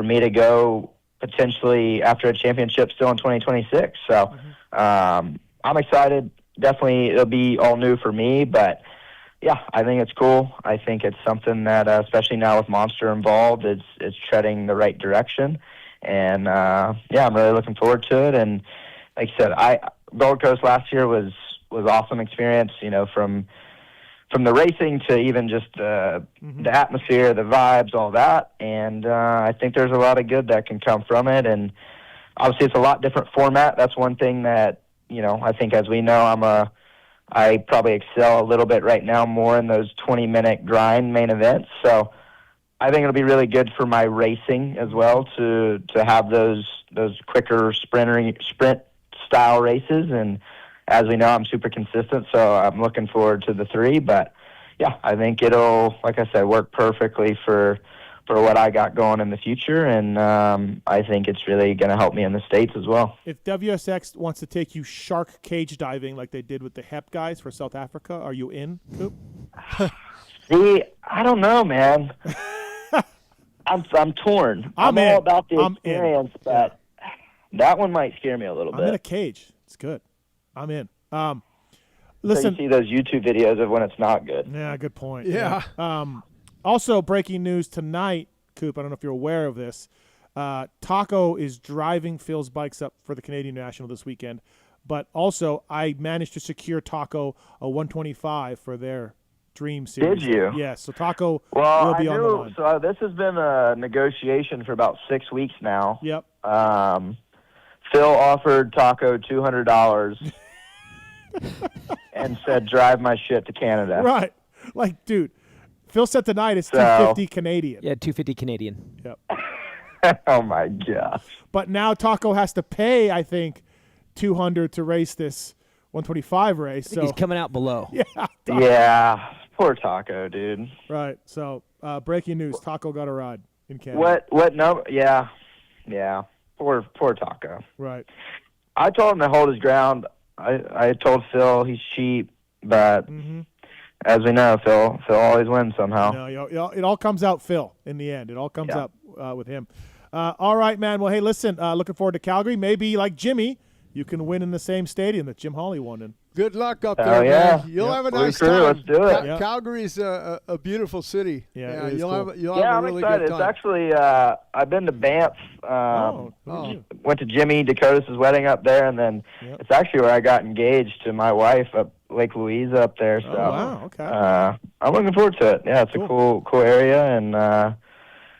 me to go potentially after a championship still in 2026. So I'm excited. Definitely it'll be all new for me, but yeah, I think it's cool. I think it's something that, especially now with Monster involved, it's treading the right direction. And yeah, I'm really looking forward to it. And like I said, Gold Coast last year was awesome experience, you know, from the racing to even just the atmosphere, the vibes, all that. And I think there's a lot of good that can come from it. And obviously it's a lot different format. That's one thing that, you know, I think as we know, I probably excel a little bit right now more in those 20-minute grind main events. So I think it'll be really good for my racing as well to have those quicker sprint style races. And as we know, I'm super consistent, so I'm looking forward to the 3. But yeah, I think it'll, like I said, work perfectly for what I got going in the future, and I think it's really going to help me in the States as well. If WSX wants to take you shark cage diving like they did with the HEP guys for South Africa, are you in, Coop? See, I don't know, man. I'm torn. I'm all about the experience, but that one might scare me a little bit. I'm in a cage. It's good. I'm in. Listen, so you see those YouTube videos of when it's not good. Yeah, good point. Yeah. Also, breaking news tonight, Coop, I don't know if you're aware of this. Taco is driving Phil's bikes up for the Canadian National this weekend. But also, I managed to secure Taco a 125 for their Dream Series. Did you? Yes. So Taco will be on the line. So this has been a negotiation for about 6 weeks now. Yep. Phil offered Taco $200 and said, drive my shit to Canada. Right. Like, dude. Phil said tonight it's 250 Canadian. Yeah, 250 Canadian. Yep. Oh my gosh. But now Taco has to pay, I think, $200 to race this 125 race. I think he's coming out below. Yeah. Taco. Yeah. Poor Taco, dude. Right. So breaking news: Taco got a ride in Canada. What number? Yeah. Yeah. Poor Taco. Right. I told him to hold his ground. I told Phil he's cheap, but. As we know, Phil always wins somehow. No, it all comes out Phil in the end. It all comes out with him. All right, man. Well, hey, listen, looking forward to Calgary. Maybe like Jimmy, you can win in the same stadium that Jim Holley won in. Good luck up there, man. You'll have a nice time. Let's do it. Calgary's a beautiful city. Yeah, you'll have a I'm really excited. good time. It's actually I've been to Banff. Went to Jimmy Dakotas' wedding up there, and then it's actually where I got engaged to my wife up Lake Louise up there. So wow, okay. I'm looking forward to it. Yeah, it's a cool area, and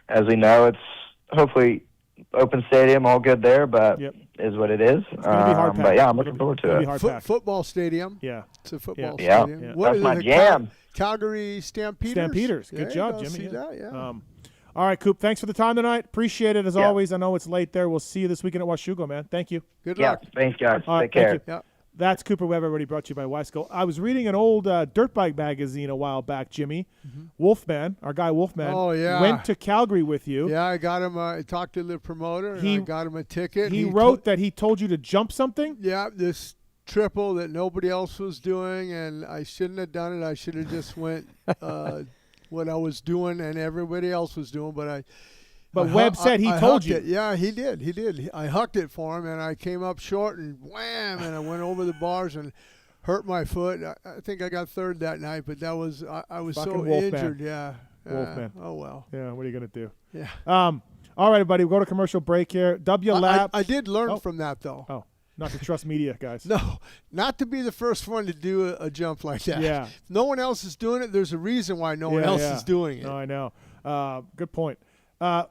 as we know, it's hopefully open stadium, all good there, but is what it is. It's gonna be hard but yeah, I'm looking forward to it. Football stadium. Yeah, it's a football stadium. Yeah. Yeah. What That's is my it, jam. Calgary Stampeders. Stampeders. Good job, Jimmy. See that, yeah. All right, Coop. Thanks for the time tonight. Appreciate it as always. I know it's late there. We'll see you this weekend at Washougal, man. Thank you. Good luck. Thanks, guys. All right, Take care. Thank you. That's Cooper Webb, everybody, brought to you by Wiseco. I was reading an old dirt bike magazine a while back, Jimmy. Wolfman, our guy Wolfman, went to Calgary with you. Yeah, I got him. I talked to the promoter, and I got him a ticket. He wrote that he told you to jump something? Yeah, this triple that nobody else was doing, and I shouldn't have done it. I should have just went what I was doing and everybody else was doing, but Webb said he told you. Yeah, he did. I hucked it for him, and I came up short, and wham, and I went over the bars and hurt my foot. I think I got third that night, but that was I was Fucking so Wolfman. injured. Yeah. Wolfman. Oh, well. Yeah, what are you going to do? Yeah. All right, everybody, we'll go to commercial break here. W Lab. I did learn from that, though. Oh, not to trust media, guys. No, not to be the first one to do a jump like that. Yeah. If no one else is doing it, there's a reason why no one else is doing it. No, I know. Good point.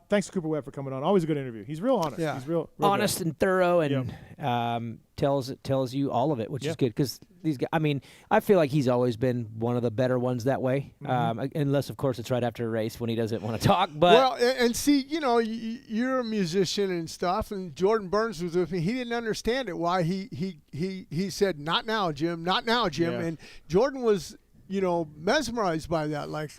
Thanks to Cooper Webb for coming on. Always a good interview. He's real honest. Yeah. He's real honest good. and thorough, and tells you all of it, which is good because these guys. I mean, I feel like he's always been one of the better ones that way. Unless, of course, it's right after a race when he doesn't want to talk. But well, and see, you're a musician and stuff, and Jordan Burns was with me. He didn't understand it. Why he said, "Not now, Jim. Not now, Jim." Yeah. And Jordan was, mesmerized by that. Like,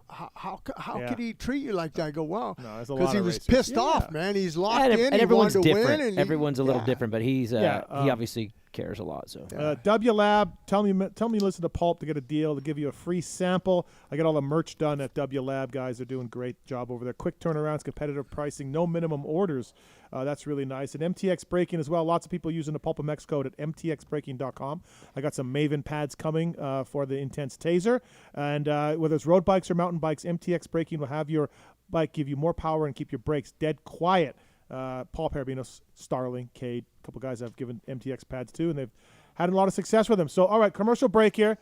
how could he treat you like that? I go, wow. No, there's a lot because he of was racers. pissed off, man. He's locked in. and he everyone's wanted to different. win, and everyone's a little different, but he's he obviously cares a lot. So W Lab, tell me listen to Pulp to get a deal, to give you a free sample. I got all the merch done at W Lab, guys. They're doing a great job over there. Quick turnarounds, competitive pricing, no minimum orders. That's really nice. And MTX Braking as well. Lots of people using the PulpMX code at mtxbraking.com. I got some Maven pads coming for the Intense Taser. And whether it's road bikes or mountain bikes, MTX Braking will have your bike give you more power and keep your brakes dead quiet. Paul Parabino, Starling, Cade, a couple guys I've given MTX pads to, and they've had a lot of success with them. So, all right, commercial break here.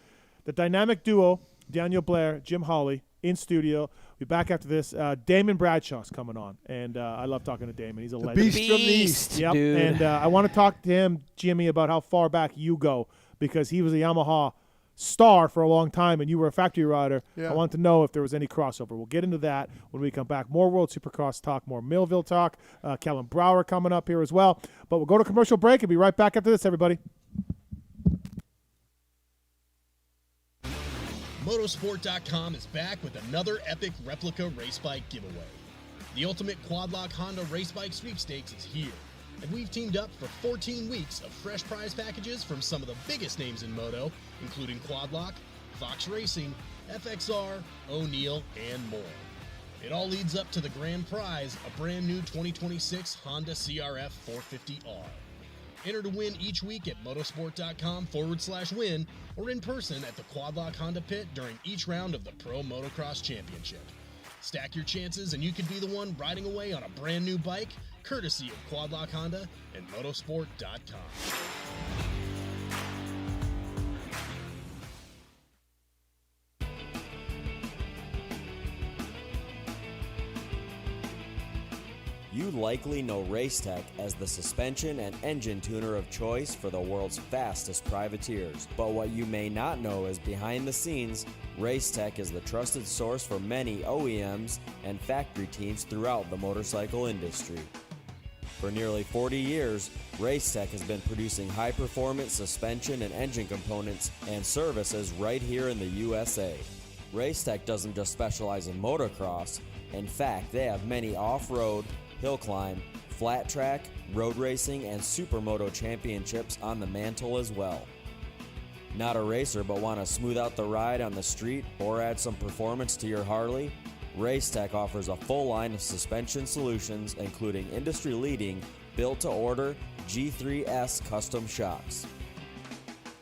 The dynamic duo, Daniel Blair, Jim Holley, in studio. We'll be back after this. Damon Bradshaw's coming on, and I love talking to Damon. He's a legend. Beast from the East. Yep. Dude. And I want to talk to him, Jimmy, about how far back you go, because he was a Yamaha star for a long time, and you were a factory rider. Yeah. I want to know if there was any crossover. We'll get into that when we come back. More World Supercross talk, more Millville talk. Kellen Brauer coming up here as well. But we'll go to commercial break and be right back after this, everybody. Motosport.com is back with another epic replica race bike giveaway. The ultimate quad-lock Honda race bike sweepstakes is here, and we've teamed up for 14 weeks of fresh prize packages from some of the biggest names in moto, including Quadlock, Fox Racing, FXR, O'Neill, and more. It all leads up to the grand prize, a brand new 2026 Honda CRF 450R. Enter to win each week at motosport.com/win or in person at the Quadlock Honda pit during each round of the Pro Motocross Championship. Stack your chances and you could be the one riding away on a brand new bike, courtesy of Quadlock Honda and motosport.com. You likely know Racetech as the suspension and engine tuner of choice for the world's fastest privateers. But what you may not know is behind the scenes, Racetech is the trusted source for many OEMs and factory teams throughout the motorcycle industry. For nearly 40 years, Racetech has been producing high-performance suspension and engine components and services right here in the USA. Racetech doesn't just specialize in motocross. In fact, they have many off-road, hill climb, flat track, road racing, and supermoto championships on the mantle as well. Not a racer but want to smooth out the ride on the street or add some performance to your Harley? Racetech offers a full line of suspension solutions including industry-leading built-to-order G3S custom shocks.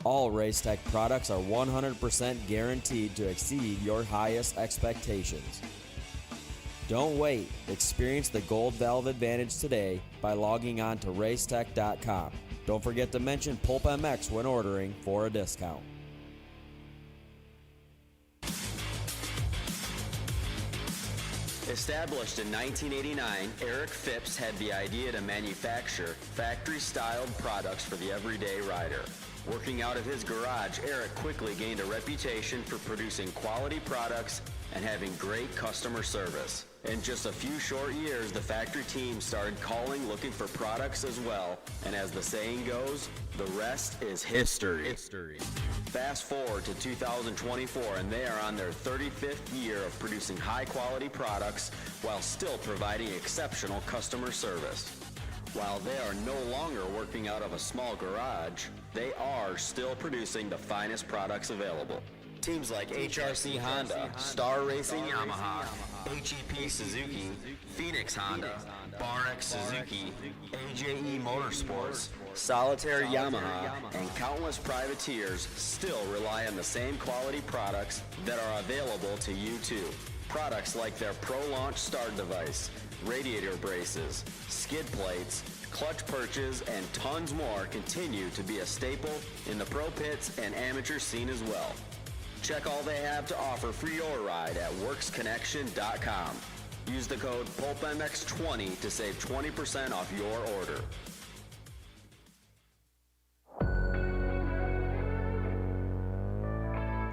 All Racetech products are 100% guaranteed to exceed your highest expectations. Don't wait. Experience the Gold Valve Advantage today by logging on to racetech.com. Don't forget to mention PulpMX when ordering for a discount. Established in 1989, Eric Phipps had the idea to manufacture factory-styled products for the everyday rider. Working out of his garage, Eric quickly gained a reputation for producing quality products and having great customer service. In just a few short years, the factory team started calling looking for products as well, and as the saying goes, the rest is history. Fast forward to 2024 and they are on their 35th year of producing high-quality products while still providing exceptional customer service. While they are no longer working out of a small garage, they are still producing the finest products available. Teams like HRC Honda, Star Racing Yamaha, HEP Suzuki, Phoenix Honda, BarX Suzuki, AJE Motorsports, Solitaire Yamaha, and countless privateers still rely on the same quality products that are available to you too. Products like their Pro Launch start device, radiator braces, skid plates, clutch perches, and tons more continue to be a staple in the pro pits and amateur scene as well. Check all they have to offer for your ride at worksconnection.com. Use the code PulpMX20 to save 20% off your order.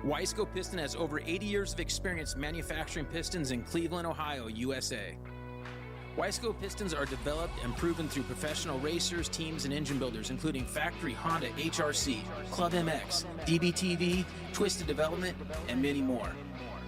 Wiseco Piston has over 80 years of experience manufacturing pistons in Cleveland, Ohio, USA. Wiseco pistons are developed and proven through professional racers, teams, and engine builders, including factory Honda, HRC, Club MX, DBTV, Twisted Development, and many more.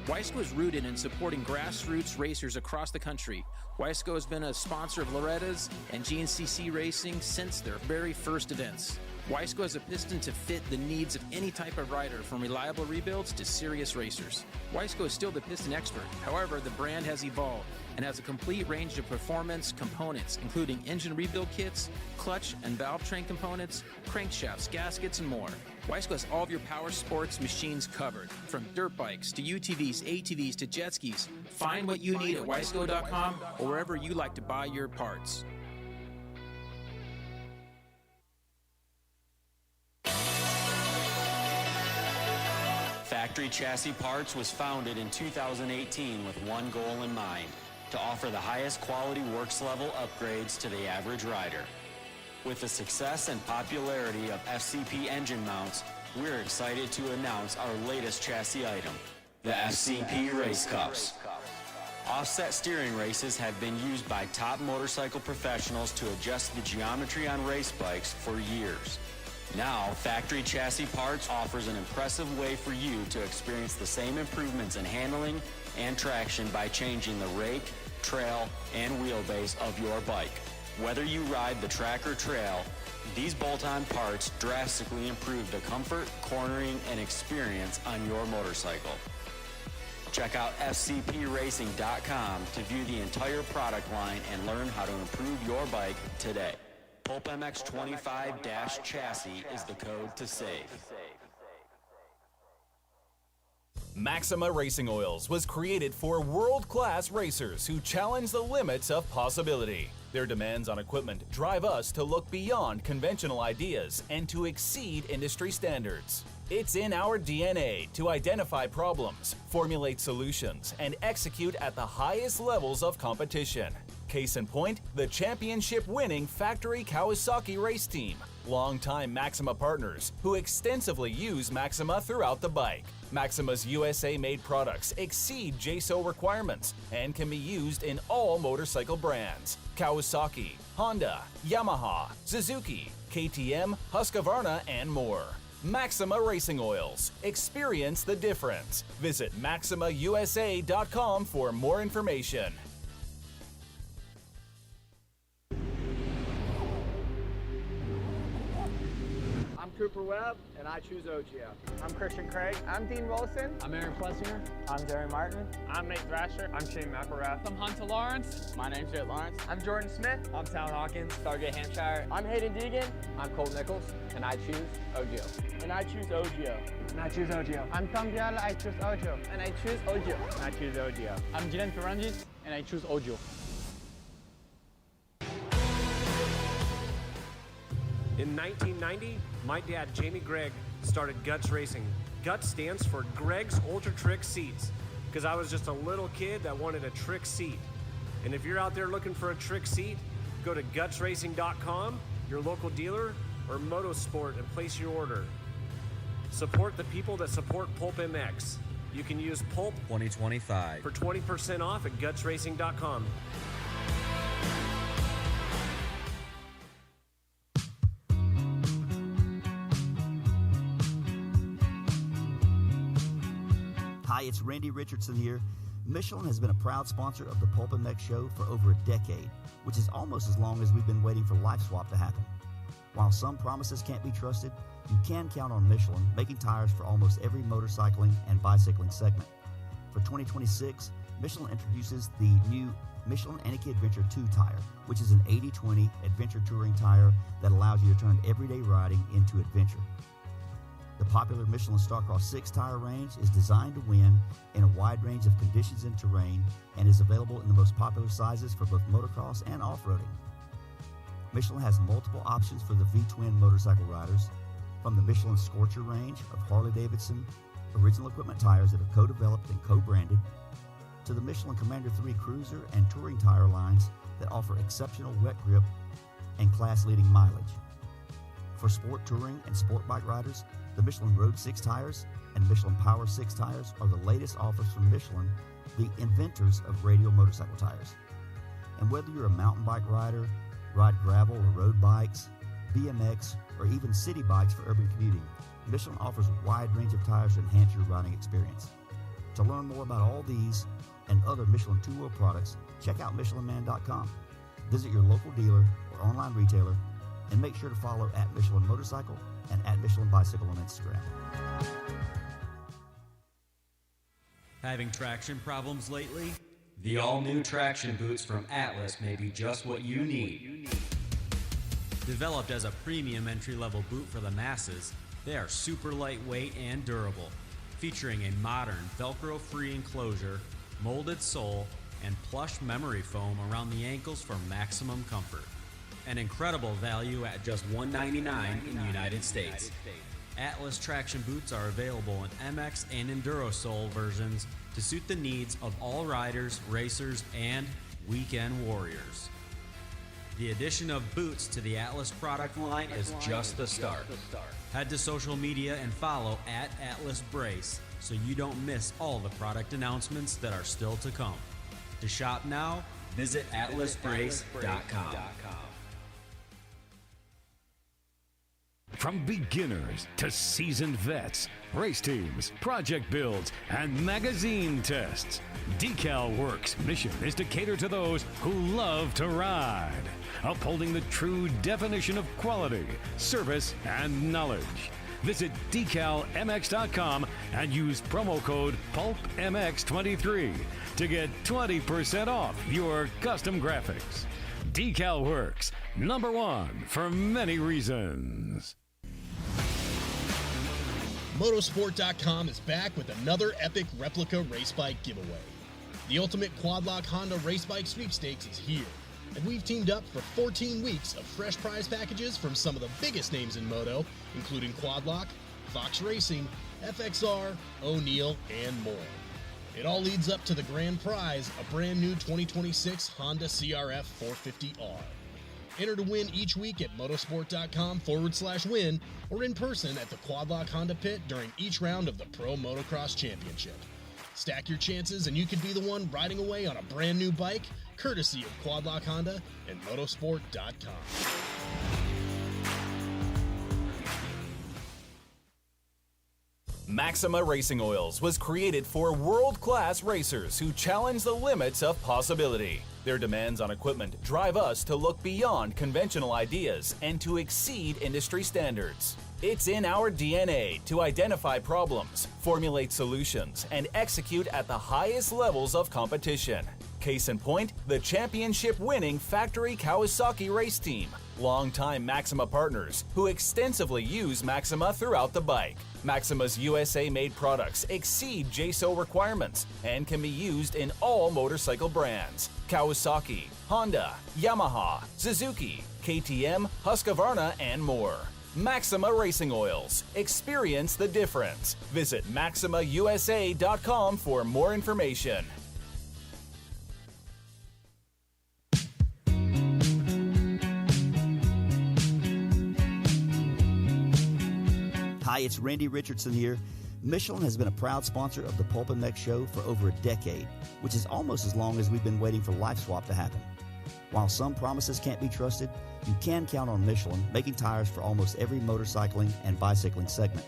Wiseco is rooted in supporting grassroots racers across the country. Wiseco has been a sponsor of Loretta's and GNCC Racing since their very first events. Wiseco has a piston to fit the needs of any type of rider, from reliable rebuilds to serious racers. Wiseco is still the piston expert. However, the brand has evolved and has a complete range of performance components, including engine rebuild kits, clutch and valve train components, crankshafts, gaskets, and more. Wiseco has all of your power sports machines covered, from dirt bikes to UTVs, ATVs to jet skis. Find what you need at wiseco.com or wherever you like to buy your parts. Factory Chassis Parts was founded in 2018 with one goal in mind: to offer the highest quality works level upgrades to the average rider. With the success and popularity of FCP engine mounts, we're excited to announce our latest chassis item, the FCP Race Cups. Offset steering races have been used by top motorcycle professionals to adjust the geometry on race bikes for years. Now, Factory Chassis Parts offers an impressive way for you to experience the same improvements in handling and traction by changing the rake, trail, and wheelbase of your bike. Whether you ride the track or trail, these bolt-on parts drastically improve the comfort, cornering, and experience on your motorcycle. Check out fcpracing.com to view the entire product line and learn how to improve your bike today. PulpMX 25-chassis is the code to save. MAXIMA Racing Oils was created for world-class racers who challenge the limits of possibility. Their demands on equipment drive us to look beyond conventional ideas and to exceed industry standards. It's in our DNA to identify problems, formulate solutions, and execute at the highest levels of competition. Case in point, the championship-winning factory Kawasaki race team, longtime MAXIMA partners who extensively use MAXIMA throughout the bike. MAXIMA's USA-made products exceed JSO requirements and can be used in all motorcycle brands: Kawasaki, Honda, Yamaha, Suzuki, KTM, Husqvarna, and more. MAXIMA Racing Oils. Experience the difference. Visit MAXIMAUSA.com for more information. I'm Cooper Webb, and I choose OGIO. I'm Christian Craig. I'm Dean Wilson. I'm Aaron Plessinger. I'm Jerry Martin. I'm Nate Thrasher. I'm Shane McElrath. I'm Hunter Lawrence. My name's Jett Lawrence. I'm Jordon Smith. I'm Tal Hawkins. Stargate Hampshire. I'm Hayden Deegan. I'm Colt Nichols, and I choose OGIO. And I choose OGIO. And I choose OGIO. I'm Tom Biala. I choose OGIO. And I choose OGIO. And I choose OGIO. I'm Jiren Ferrangis, and I choose OGIO. In 1990, my dad, Jamie Gregg, started Guts Racing. Guts stands for Greg's Ultra Trick Seats, because I was just a little kid that wanted a trick seat. And if you're out there looking for a trick seat, go to gutsracing.com, your local dealer, or Motosport, and place your order. Support the people that support PulpMX. You can use Pulp 2025 for 20% off at gutsracing.com. Hi, it's Randy Richardson here. Michelin has been a proud sponsor of the PulpMX show for over a decade, which is almost as long as we've been waiting for LifeSwap to happen. While some promises can't be trusted, you can count on Michelin making tires for almost every motorcycling and bicycling segment. For 2026, Michelin introduces the new Michelin Aniki Adventure 2 tire, which is an 80/20 adventure touring tire that allows you to turn everyday riding into adventure. The popular Michelin Starcross 6 tire range is designed to win in a wide range of conditions and terrain and is available in the most popular sizes for both motocross and off-roading. Michelin has multiple options for the V-twin motorcycle riders, from the Michelin Scorcher range of Harley-Davidson original equipment tires that are co-developed and co-branded, to the Michelin Commander 3 cruiser and touring tire lines that offer exceptional wet grip and class-leading mileage. For sport touring and sport bike riders, the Michelin Road 6 tires and Michelin Power 6 tires are the latest offers from Michelin, the inventors of radial motorcycle tires. And whether you're a mountain bike rider, ride gravel or road bikes, BMX, or even city bikes for urban commuting, Michelin offers a wide range of tires to enhance your riding experience. To learn more about all these and other Michelin two-wheel products, check out MichelinMan.com. Visit your local dealer or online retailer, and make sure to follow at Michelin Motorcycle and at Michelin Bicycle on Instagram. Having traction problems lately? The all-new traction boots from Atlas may be just what you need. Developed as a premium entry-level boot for the masses, they are super lightweight and durable, featuring a modern Velcro-free enclosure, molded sole, and plush memory foam around the ankles for maximum comfort. An incredible value at just $199 in the United States. Atlas traction boots are available in MX and Enduro sole versions to suit the needs of all riders, racers, and weekend warriors. The addition of boots to the Atlas product line is just the start. Head to social media and follow at Atlas Brace so you don't miss all the product announcements that are still to come. To shop now, visit atlasbrace.com. From beginners to seasoned vets, race teams, project builds, and magazine tests, DeCAL WORKS' mission is to cater to those who love to ride, upholding the true definition of quality, service, and knowledge. Visit DeCalMX.com and use promo code PulpMX23 to get 20% off your custom graphics. DeCAL WORKS, #1 for many reasons. Motosport.com is back with another epic replica race bike giveaway. The ultimate quad-lock Honda race bike sweepstakes is here, and we've teamed up for 14 weeks of fresh prize packages from some of the biggest names in moto, including Quadlock, Fox Racing, FXR, O'Neill, and more. It all leads up to the grand prize, a brand new 2026 Honda CRF 450R. Enter to win each week at motosport.com/win or in person at the Quadlock Honda Pit during each round of the Pro Motocross Championship. Stack your chances and you could be the one riding away on a brand new bike, courtesy of Quadlock Honda and motosport.com. MAXIMA Racing Oils was created for world-class racers who challenge the limits of possibility. Their demands on equipment drive us to look beyond conventional ideas and to exceed industry standards. It's in our DNA to identify problems, formulate solutions, and execute at the highest levels of competition. Case in point, the championship-winning factory Kawasaki race team, longtime MAXIMA partners who extensively use MAXIMA throughout the bike. MAXIMA's USA-made products exceed JSO requirements and can be used in all motorcycle brands: Kawasaki, Honda, Yamaha, Suzuki, KTM, Husqvarna, and more. MAXIMA Racing Oils. Experience the difference. Visit MaximaUSA.com for more information. Hi, it's Randy Richardson here. Michelin has been a proud sponsor of the PulpMX show for over a decade, which is almost as long as we've been waiting for Life Swap to happen. While some promises can't be trusted, you can count on Michelin making tires for almost every motorcycling and bicycling segment.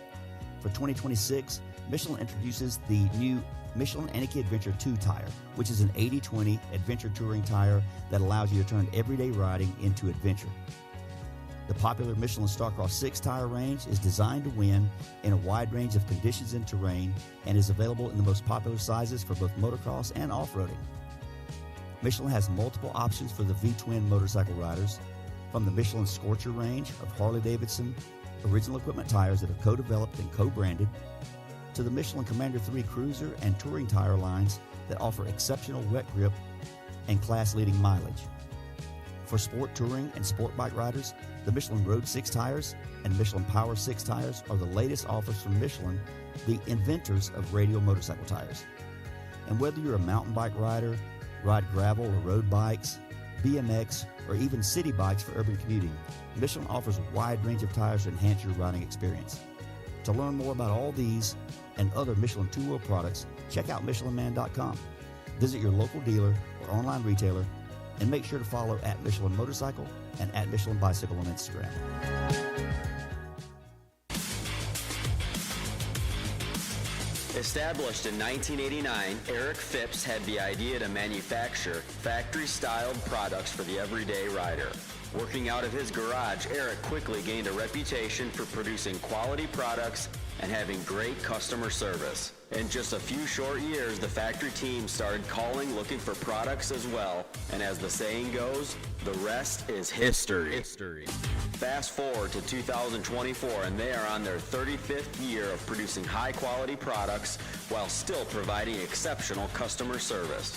For 2026, Michelin introduces the new Michelin Aniki Adventure 2 tire, which is an 80/20 adventure touring tire that allows you to turn everyday riding into adventure. The popular Michelin Starcross 6-tire range is designed to win in a wide range of conditions and terrain and is available in the most popular sizes for both motocross and off-roading. Michelin has multiple options for the V-twin motorcycle riders, from the Michelin Scorcher range of Harley-Davidson original equipment tires that are co-developed and co-branded, to the Michelin Commander 3 cruiser and touring tire lines that offer exceptional wet grip and class-leading mileage. For sport touring and sport bike riders, the Michelin Road 6 tires and Michelin Power 6 tires are the latest offers from Michelin, the inventors of radial motorcycle tires. And whether you're a mountain bike rider, ride gravel or road bikes, BMX, or even city bikes for urban commuting, Michelin offers a wide range of tires to enhance your riding experience. To learn more about all these and other Michelin two-wheel products, check out MichelinMan.com. Visit your local dealer or online retailer, and make sure to follow at Michelin Motorcycle and at Michelin Bicycle on Instagram. Established in 1989, Eric Phipps had the idea to manufacture factory-styled products for the everyday rider. Working out of his garage, Eric quickly gained a reputation for producing quality products and having great customer service. In just a few short years, the factory team started calling looking for products as well, and as the saying goes, the rest is history. Fast forward to 2024, and they are on their 35th year of producing high-quality products while still providing exceptional customer service.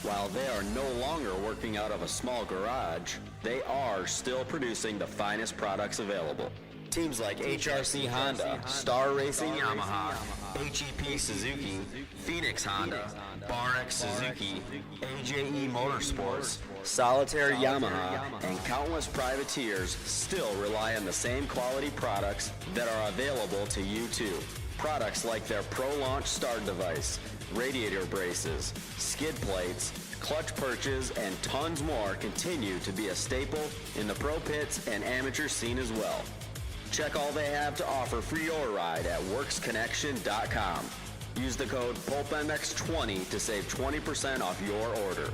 While they are no longer working out of a small garage, they are still producing the finest products available. Teams like HRC Honda, Star Racing Yamaha, HEP Suzuki, Phoenix Honda, BarX Suzuki, AJE Motorsports, Solitaire Yamaha, and countless privateers still rely on the same quality products that are available to you too. Products like their Pro Launch start device, radiator braces, skid plates, clutch perches, and tons more continue to be a staple in the pro pits and amateur scene as well. Check all they have to offer for your ride at WorksConnection.com. Use the code PulpMX20 to save 20% off your order.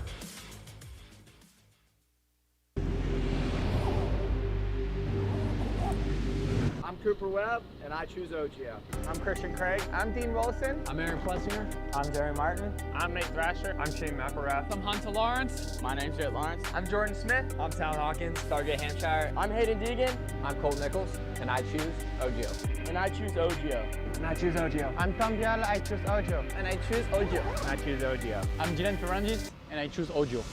I'm Cooper Webb, and I choose OGIO. I'm Christian Craig. I'm Dean Wilson. I'm Aaron Plessinger. I'm Derry Martin. I'm Nate Thrasher. I'm Shane McElrath. I'm Hunter Lawrence. My name's Jett Lawrence. I'm Jordon Smith. I'm Tal Hawkins. Stargate Hampshire. I'm Hayden Deegan. I'm Colt Nichols, and I choose OGIO. And I choose OGIO. And I choose OGIO. I'm Tom Diallo. I choose OGIO. And I choose OGIO. And I choose OGIO. I'm Jiren Ferranges, and I choose OGIO.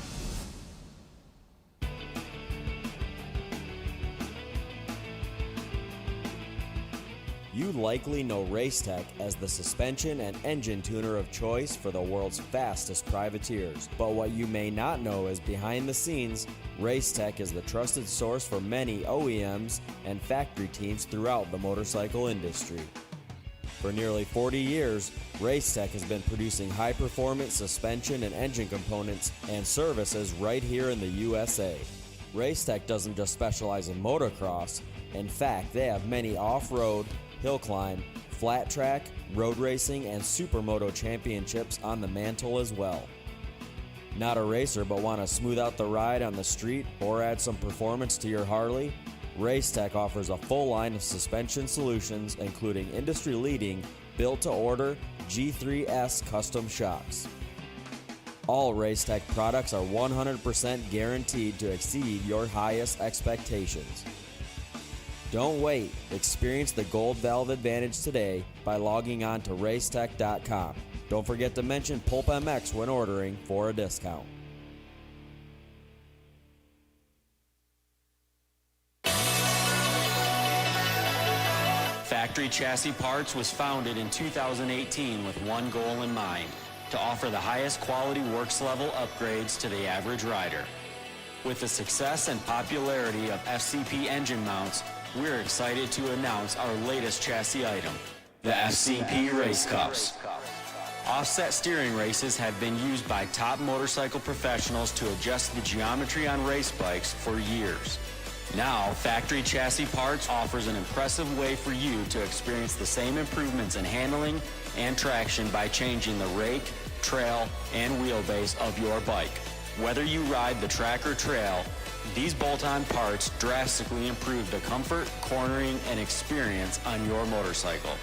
You likely know Racetech as the suspension and engine tuner of choice for the world's fastest privateers. But what you may not know is behind the scenes, Racetech is the trusted source for many OEMs and factory teams throughout the motorcycle industry. For nearly 40 years, Racetech has been producing high-performance suspension and engine components and services right here in the USA. Racetech doesn't just specialize in motocross. In fact, they have many off-road, hill climb, flat track, road racing, and supermoto championships on the mantle as well. Not a racer but want to smooth out the ride on the street or add some performance to your Harley? Racetech offers a full line of suspension solutions including industry-leading built-to-order G3S custom shocks. All Racetech products are 100% guaranteed to exceed your highest expectations. Don't wait. Experience the Gold Valve Advantage today by logging on to racetech.com. Don't forget to mention PulpMX when ordering for a discount. Factory Chassis Parts was founded in 2018 with one goal in mind: to offer the highest quality works level upgrades to the average rider. With the success and popularity of FCP engine mounts, we're excited to announce our latest chassis item, the FCP Race Cups. Offset steering races have been used by top motorcycle professionals to adjust the geometry on race bikes for years. Now, Factory Chassis Parts offers an impressive way for you to experience the same improvements in handling and traction by changing the rake, trail, and wheelbase of your bike. Whether you ride the track or trail, These bolt-on parts drastically improve the comfort, cornering, and experience on your motorcycle.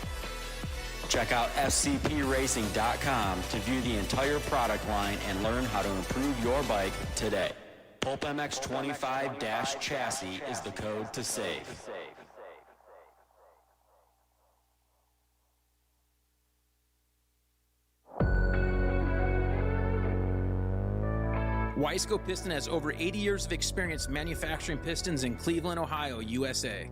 Check out fcpracing.com to view the entire product line and learn how to improve your bike today. PulpMX 25-chassis is the code to save. Wiseco Piston has over 80 years of experience manufacturing pistons in Cleveland, Ohio, USA.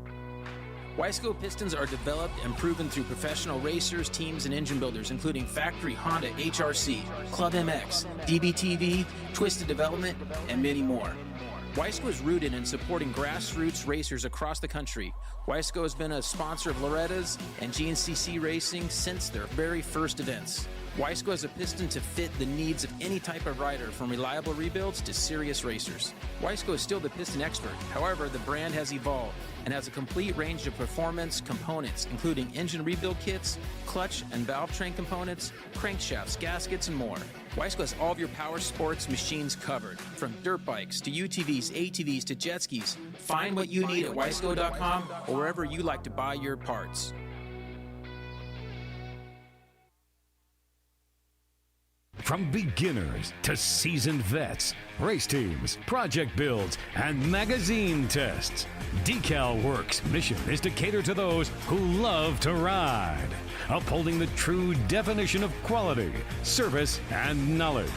Wiseco pistons are developed and proven through professional racers, teams, and engine builders, including factory Honda HRC, Club MX, DBTV, Twisted Development, and many more. Wiseco is rooted in supporting grassroots racers across the country. Wiseco has been a sponsor of Loretta's and GNCC Racing since their very first events. Wiseco has a piston to fit the needs of any type of rider, from reliable rebuilds to serious racers. Wiseco is still the piston expert. However, the brand has evolved and has a complete range of performance components, including engine rebuild kits, clutch and valve train components, crankshafts, gaskets, and more. Wiseco has all of your power sports machines covered, from dirt bikes to UTVs, ATVs to jet skis. Find what you need at wiseco.com or wherever you like to buy your parts. From beginners to seasoned vets, race teams, project builds, and magazine tests, DeCAL WORKS' mission is to cater to those who love to ride, upholding the true definition of quality, service, and knowledge.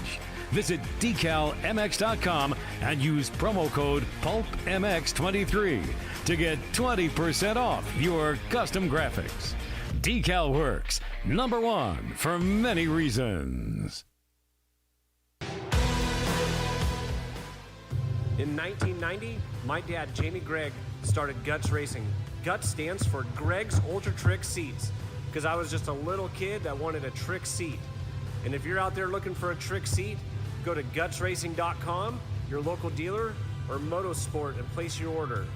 Visit DeCalMX.com and use promo code PulpMX23 to get 20% off your custom graphics. DeCAL WORKS, #1 for many reasons. In 1990, my dad, Jamie Gregg, started Guts Racing. Guts stands for Greg's Ultra Trick Seats, because I was just a little kid that wanted a trick seat. And if you're out there looking for a trick seat, go to gutsracing.com, your local dealer, or Motosport, and place your order.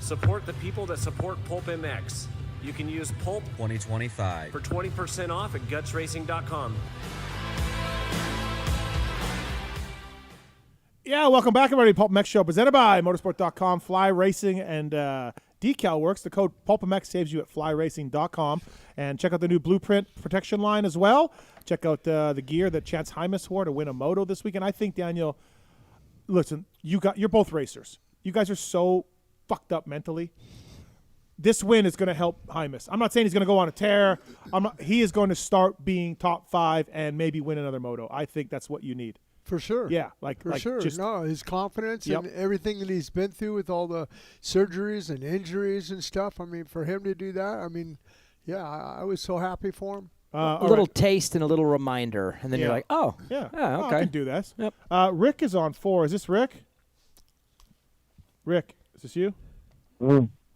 Support the people that support PulpMX. You can use Pulp 2025 for 20% off at gutsracing.com. Yeah, welcome back, everybody. PulpMX Show presented by Motosport.com, Fly Racing, and DeCAL WORKS. The code PulpMX saves you at flyracing.com. And check out the new Blueprint protection line as well. Check out the gear that Chance Hymas wore to win a moto this weekend. I think, Daniel, listen, you're both racers. You guys are so fucked up mentally. This win is going to help Hymas. I'm not saying he's going to go on a tear. He is going to start being top 5 and maybe win another moto. I think that's what you need. For sure. Yeah, for sure. No, his confidence and everything that he's been through with all the surgeries and injuries and stuff. I mean, for him to do that, I mean, yeah, I was so happy for him. A little taste and a little reminder, and then you're like, oh, yeah, okay. I can do this. Yep. Rick is on 4. Is this Rick? Rick, is this you?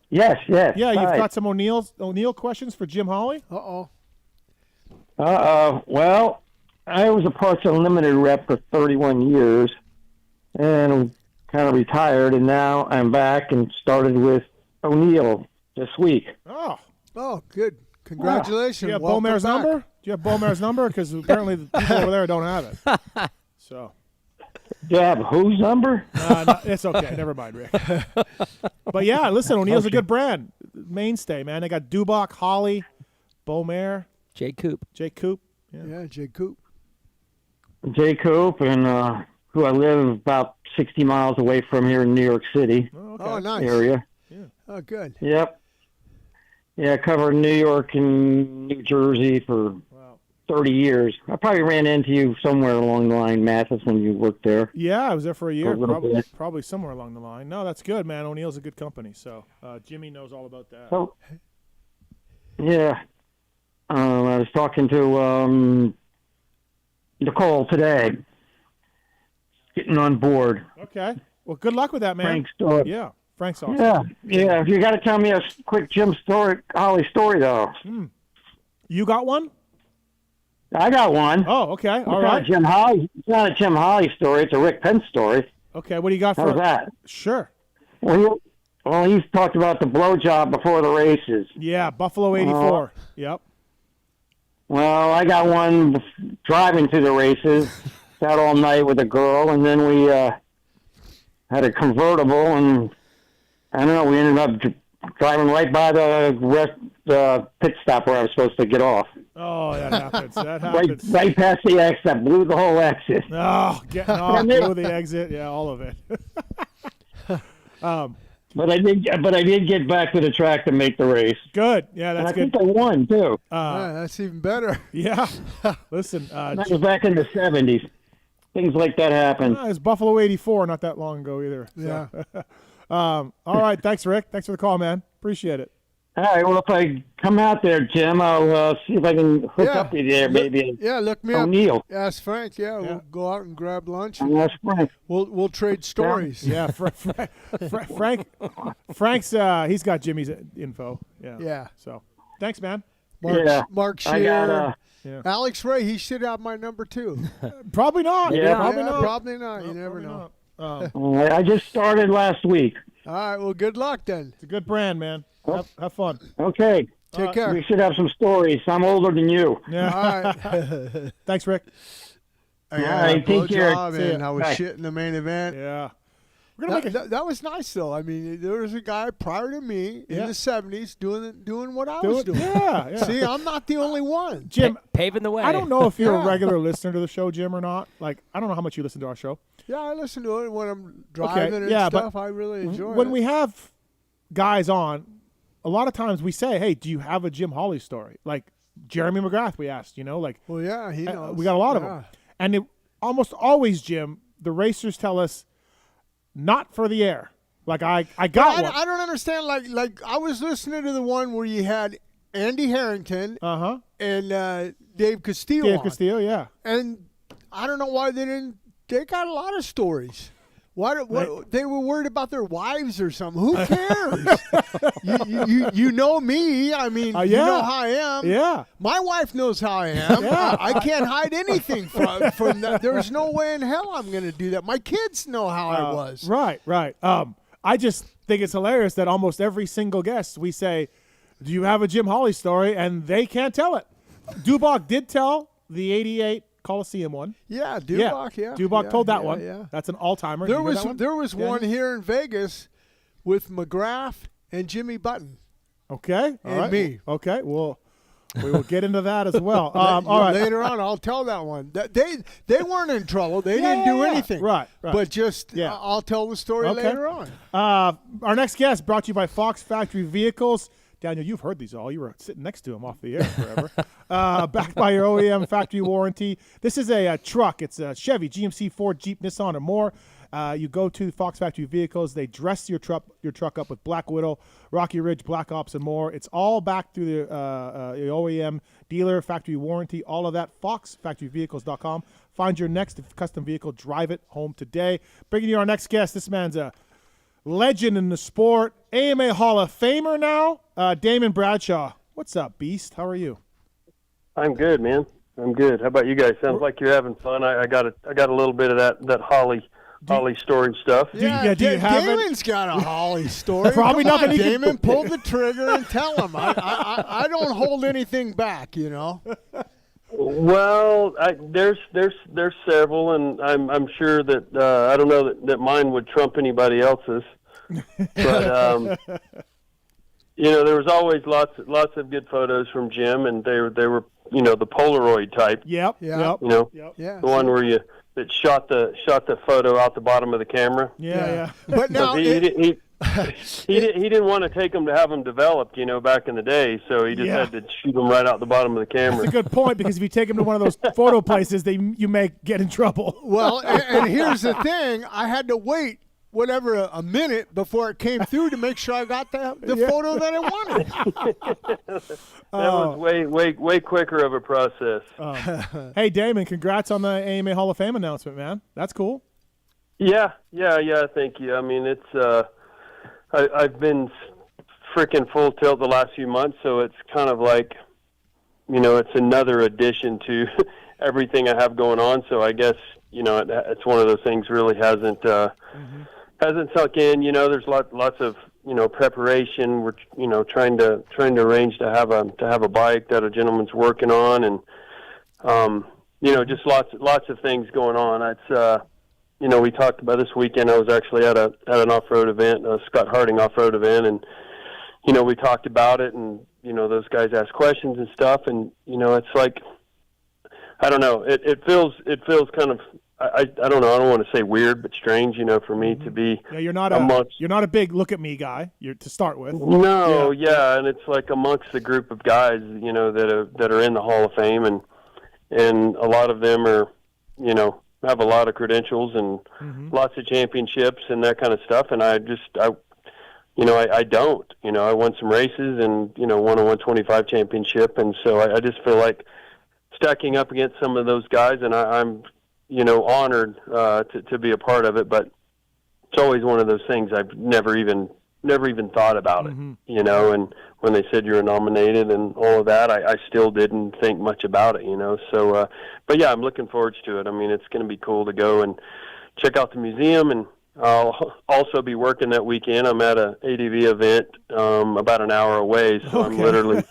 Yes. Yeah, you've Hi. got some O'Neill questions for Jim Holley? Well, I was a Parts Unlimited rep for 31 years and kind of retired, and now I'm back and started with O'Neill this week. Oh, good. Congratulations. Do you have Welcome Beaumare's back. number? Do you have Beaumare's number? Because apparently the people over there don't have it. So. Do you have whose number? No, it's okay. Never mind, Rick. But yeah, listen, O'Neill's a good brand. Mainstay, man. They got Dubach, Holley, Beaumare. J. Coop. Yeah, J. Coop. Jay Coop, and who I live about 60 miles away from here in New York City Nice. area. Yeah. Oh, good. Yep. Yeah, I covered New York and New Jersey for 30 years. I probably ran into you somewhere along the line, Matthes, when you worked there. Yeah, I was there for a year, little bit. probably somewhere along the line. No, that's good, man. O'Neill's a good company, so Jimmy knows all about that. So, yeah. I was talking to Nicole today, getting on board. Okay. Well, good luck with that, man. Frank's story. Yeah, Frank's awesome. Yeah. You got to tell me a quick Jim Holley story, though. You got one? I got one. Oh, okay. It's All not right. a Jim Holley. It's not a Jim Holley story. It's a Rick Pence story. Okay, what do you got for How's that? Sure. Well, he's talked about the blowjob before the races. Yeah, Buffalo 84. Yep. Well, I got one driving to the races. Sat all night with a girl, and then we had a convertible, and I don't know, we ended up driving right by the pit stop where I was supposed to get off. Oh, that happens. That happens. Right past the exit, blew the whole exit. Oh, getting off, blew the exit. Yeah, all of it. But I did get back to the track to make the race. Good. Yeah, that's good. I think I won, too. That's even better. Yeah. Listen. That was back in the 70s. Things like that happen. It was Buffalo 84 not that long ago either. So. Yeah. All right. Thanks, Rick. Thanks for the call, man. Appreciate it. All right. Well, if I come out there, Jim, I'll see if I can hook up with you there, maybe. Look me O'Neill. up. Ask Frank. Yeah, we'll go out and grab lunch. Ask Frank. We'll trade stories. Yeah, Frank's he's got Jimmy's info. Yeah. Yeah. So, thanks, man. Mark Shearer. Alex Ray, he should have my number too. Probably not. Probably not. You never know. I just started last week. All right. Well, good luck then. It's a good brand, man. Have fun. Okay. Take care. We should have some stories. I'm older than you. Yeah. All right. Thanks, Rick. All right. Take care. Man. I was shit in the main event. Yeah. That was nice, though. I mean, there was a guy prior to me in the 70s doing what I was doing. Yeah. See, I'm not the only one. Jim, paving the way. I don't know if you're a regular listener to the show, Jim, or not. Like, I don't know how much you listen to our show. Yeah, I listen to it when I'm driving and stuff. I really enjoy it. When we have guys on, a lot of times we say, hey, do you have a Jim Holley story? Like Jeremy McGrath, we asked, like. Well, yeah, he knows. We got a lot of them. And almost always, Jim, the racers tell us, not for the air. Like, I got one. I don't understand. Like I was listening to the one where you had Andy Harrington and Dave Castillo. Dave Castillo, yeah. And I don't know why they didn't. They got a lot of stories. They were worried about their wives or something. Who cares? you know me. I mean, you know how I am. Yeah. My wife knows how I am. Yeah. I can't hide anything from that. There's no way in hell I'm going to do that. My kids know how I was. Right. I just think it's hilarious that almost every single guest we say, do you have a Jim Holley story? And they can't tell it. Dubach did tell the 88 Coliseum one. Yeah, Dubach, yeah. Dubach told that one. Yeah. That's an all-timer. There was one here in Vegas with McGrath and Jimmy Button. Okay. And me. Okay. Well, we will get into that as well. All right. Later on, I'll tell that one. They weren't in trouble. They didn't do anything. Right. But just I'll tell the story later on. Our next guest brought to you by Fox Factory Vehicles. Daniel, you've heard these all. You were sitting next to him off the air forever. Backed by your OEM factory warranty. This is a truck. It's a Chevy, GMC, Ford, Jeep, Nissan, or more. You go to Fox Factory Vehicles. They dress your truck up with Black Widow, Rocky Ridge, Black Ops, and more. It's all back through the OEM dealer, factory warranty, all of that. FoxFactoryVehicles.com. Find your next custom vehicle. Drive it home today. Bringing you our next guest. This man's a legend in the sport, AMA Hall of Famer now, Damon Bradshaw. What's up, Beast? How are you? I'm good, man. I'm good. How about you guys? Sounds like you're having fun. I got a little bit of that Holley story stuff. Yeah, do you have Damon's got a Holley story. Probably Come nothing. on, Damon, pull the trigger and tell him. I don't hold anything back, Well, there's several, and I'm sure that I don't know that mine would trump anybody else's, but there was always lots of good photos from Jim, and they were the Polaroid type. Yep. The one where that shot the photo out the bottom of the camera. Yeah. But now he didn't want to take them to have them developed, back in the day, so he just had to shoot them right out the bottom of the camera. That's a good point, because if you take them to one of those photo places, you may get in trouble. Well, and here's the thing. I had to wait a minute before it came through to make sure I got the photo that I wanted. That was way quicker of a process. Hey, Damon, congrats on the AMA Hall of Fame announcement, man. That's cool. Yeah, thank you. I mean, it's I've been freaking full tilt the last few months, so it's kind of like, it's another addition to everything I have going on. So I guess, it's one of those things really hasn't sunk in. There's lots of, preparation. We're, trying to arrange to have a bike that a gentleman's working on, and, just lots of things going on. It's, we talked about this weekend. I was actually at an off-road event, a Scott Harding off-road event, and we talked about it, and those guys asked questions and stuff, and it's like, I don't know, it feels kind of, I don't know, I don't want to say weird, but strange, for me to be. Yeah, you're not a big look at me guy. You're to start with. No, yeah, and it's like amongst the group of guys, that are in the Hall of Fame, and a lot of them are, have a lot of credentials and lots of championships and that kind of stuff, and I don't. I won some races and won a 125 championship, and so I just feel like stacking up against some of those guys, and I'm honored to be a part of it, but it's always one of those things I've never even thought about it, and when they said you were nominated and all of that, I still didn't think much about it, so, but yeah, I'm looking forward to it. I mean, it's going to be cool to go and check out the museum, and I'll also be working that weekend. I'm at a ADV event about an hour away, so I'm literally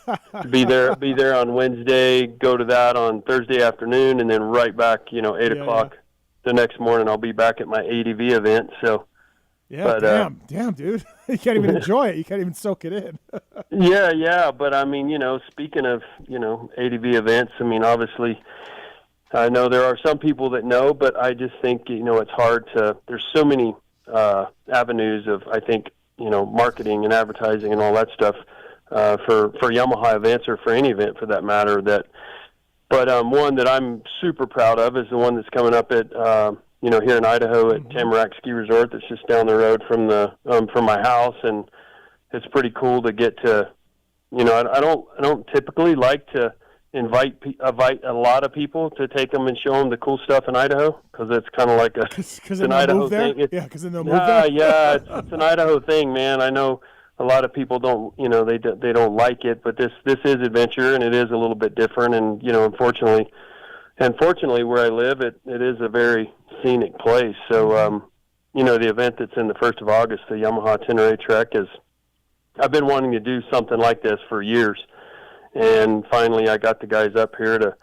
be there on Wednesday, go to that on Thursday afternoon, and then right back, 8 o'clock the next morning. I'll be back at my ADV event. So, damn, dude, you can't even enjoy it. You can't even soak it in. yeah, but I mean, speaking of ADV events, I mean, obviously, I know there are some people that know, but I just think, it's hard to, there's so many avenues of, I think, marketing and advertising and all that stuff for Yamaha events, or for any event for that matter, but one that I'm super proud of is the one that's coming up at, here in Idaho at Tamarack Ski Resort. That's just down the road from my house, and it's pretty cool to get to, I don't typically like to invite a lot of people to take them and show them the cool stuff in Idaho, because it's kind of like an Idaho thing. Because then they'll move there. Yeah, it's an Idaho thing, man. I know a lot of people don't, they don't like it, but this is adventure, and it is a little bit different. And unfortunately, where I live, it is a very scenic place. So, the event that's in the 1st of August, the Yamaha Tenere Trek, I've been wanting to do something like this for years. And finally, I got the guys up here to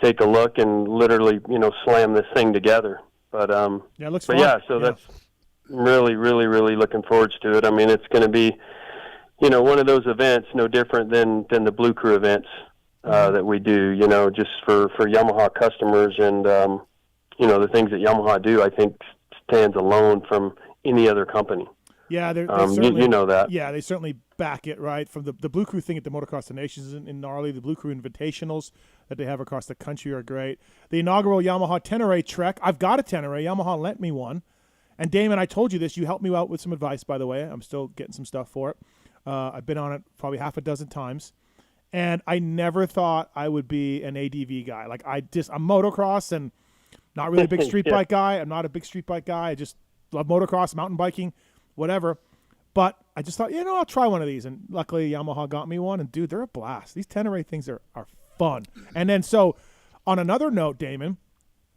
take a look and literally, slam this thing together. But it looks fun. That's really, really, really looking forward to it. I mean, it's going to be, one of those events, no different than the Blue Crew events that we do. Just for Yamaha customers, and the things that Yamaha do, I think stands alone from any other company. Yeah, they certainly, you know that. Yeah, they certainly back it, right? From the Blue Crew thing at the Motocross of Nations in gnarly. The Blue Crew Invitationals that they have across the country are great. The inaugural Yamaha Tenere Trek. I've got a Tenere. Yamaha lent me one. And Damon, I told you this. You helped me out with some advice, by the way. I'm still getting some stuff for it. I've been on it probably half a dozen times. And I never thought I would be an ADV guy. Like, I'm motocross and not really a big street bike guy. I'm not a big street bike guy. I just love motocross, mountain biking, whatever. But I just thought, I'll try one of these. And luckily, Yamaha got me one. And, dude, they're a blast. These Tenere things are fun. And then, so, on another note, Damon,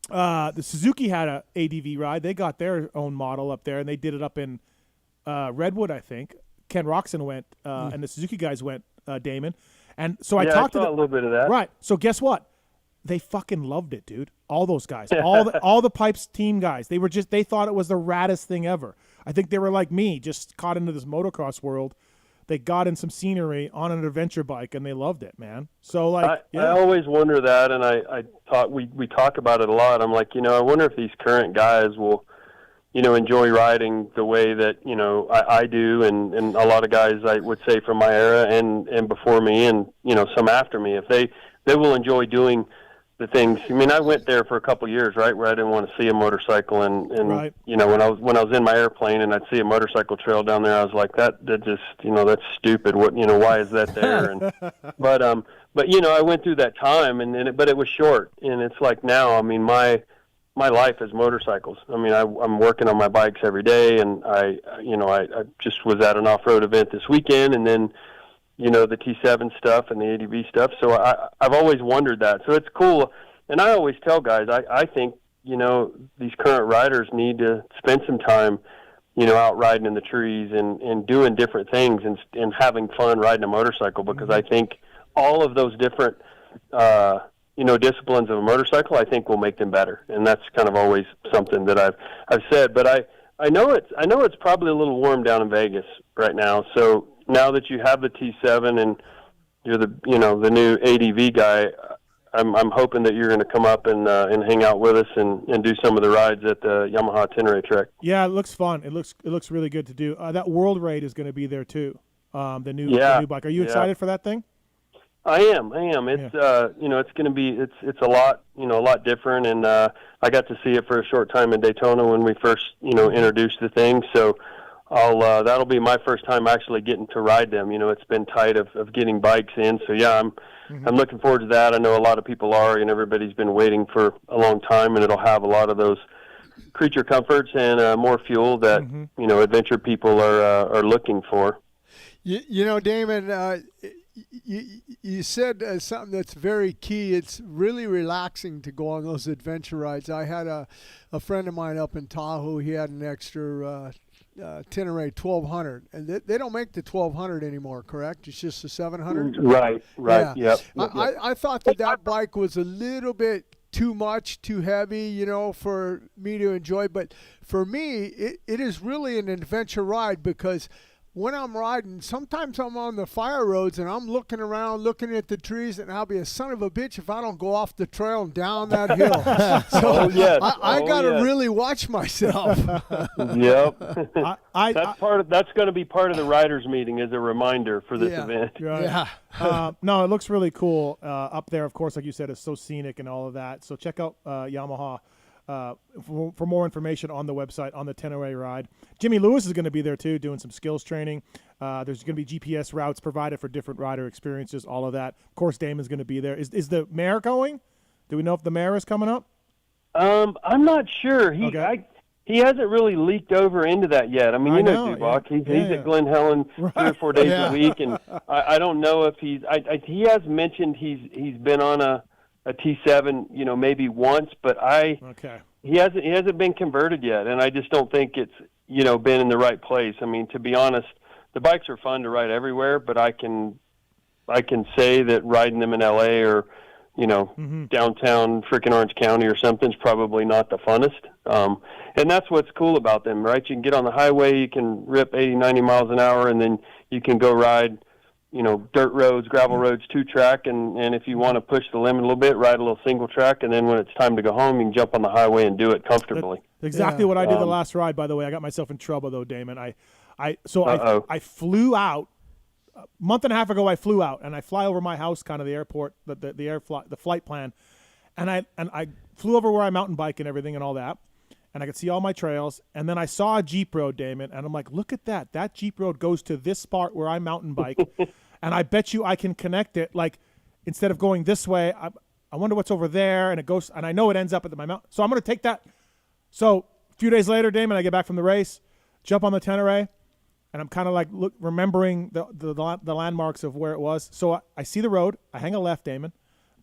the Suzuki had a ADV ride. They got their own model up there, and they did it up in Redwood, I think. Ken Roxon went, and the Suzuki guys went, Damon. And so I talked to them. A little bit of that. Right. So guess what? They fucking loved it, dude. All those guys, all the Pipes team guys. They thought it was the raddest thing ever. I think they were like me, just caught into this motocross world. They got in some scenery on an adventure bike, and they loved it, man. So I always wonder that, and I thought we talk about it a lot. I'm like, I wonder if these current guys will, enjoy riding the way that I do, and a lot of guys, I would say, from my era and before me, and some after me, if they will enjoy doing the things. I mean, I went there for a couple of years, right, where I didn't want to see a motorcycle, and right. When I was in my airplane and I'd see a motorcycle trail down there, I was like, that just that's stupid. What why is that there? And but I went through that time, but it was short, and it's like now. I mean, my life is motorcycles. I mean, I'm working on my bikes every day, and I just was at an off-road event this weekend, and then the T7 stuff and the ADV stuff. So I've always wondered that. So it's cool. And I always tell guys, I think, these current riders need to spend some time, out riding in the trees and doing different things and having fun riding a motorcycle, because I think all of those different disciplines of a motorcycle, I think will make them better. And that's kind of always something that I've said. But I know it's probably a little warm down in Vegas right now. So now that you have the T7 and you're the new ADV guy, I'm hoping that you're going to come up and hang out with us and do some of the rides at the Yamaha Tenere track. Yeah, it looks fun. It looks really good to do. That World Raid is going to be there too. The new bike. Are you excited for that thing? I am. It's it's going to be it's a lot different, and I got to see it for a short time in Daytona when we first introduced the thing. So that'll be my first time actually getting to ride them. It's been tight of getting bikes in. So yeah, I'm looking forward to that. I know a lot of people are, and everybody's been waiting for a long time, and it'll have a lot of those creature comforts and more fuel that adventure people are looking for. Damon, you said something that's very key. It's really relaxing to go on those adventure rides. I had a friend of mine up in Tahoe. He had an extra Tenere 1200, and they don't make the 1200 anymore, correct? It's just the 700? Right, yeah. Yep. I thought that bike was a little bit too much, too heavy, for me to enjoy. But for me, it is really an adventure ride, because when I'm riding, sometimes I'm on the fire roads and I'm looking around, looking at the trees, and I'll be a son of a bitch if I don't go off the trail and down that hill. So I got to really watch myself. Yep. That's going to be part of the riders meeting as a reminder for this event. Right. Yeah. No, it looks really cool up there. Of course, like you said, it's so scenic and all of that. So check out Yamaha. For more information on the website on the Tenere ride. Jimmy Lewis is going to be there too, doing some skills training. There's going to be GPS routes provided for different rider experiences, all of that. Of course, Damon's going to be there. Is the mayor going? Do we know if the mayor is coming up? I'm not sure. He hasn't really leaked over into that yet. I mean, Dubach. He's at Glen Helen 3 or 4 days a week, and I don't know if he has mentioned he's been on a T7, maybe once, but he hasn't been converted yet, and I just don't think it's been in the right place. I mean, to be honest, the bikes are fun to ride everywhere, but I can say that riding them in LA or downtown frickin' Orange County or something is probably not the funnest. And that's what's cool about them, right? You can get on the highway, you can rip 80, 90 miles an hour, and then you can go ride dirt roads, gravel roads, 2-track, and if you want to push the limit a little bit, ride a little single track, and then when it's time to go home, you can jump on the highway and do it comfortably. That's exactly what I did the last ride, by the way. I got myself in trouble, though, Damon. I flew out. A month and a half ago, I flew out, and I fly over my house, kind of the airport, the flight plan, and I flew over where I mountain bike and everything and all that, and I could see all my trails, and then I saw a Jeep road, Damon, and I'm like, look at that. That Jeep road goes to this spot where I mountain bike, and I bet you I can connect it, like, instead of going this way, I wonder what's over there, and it goes, and I know it ends up at my mountain, so I'm going to take that. So a few days later, Damon, I get back from the race, jump on the Tenere, and I'm kind of like remembering the landmarks of where it was. So I see the road. I hang a left, Damon.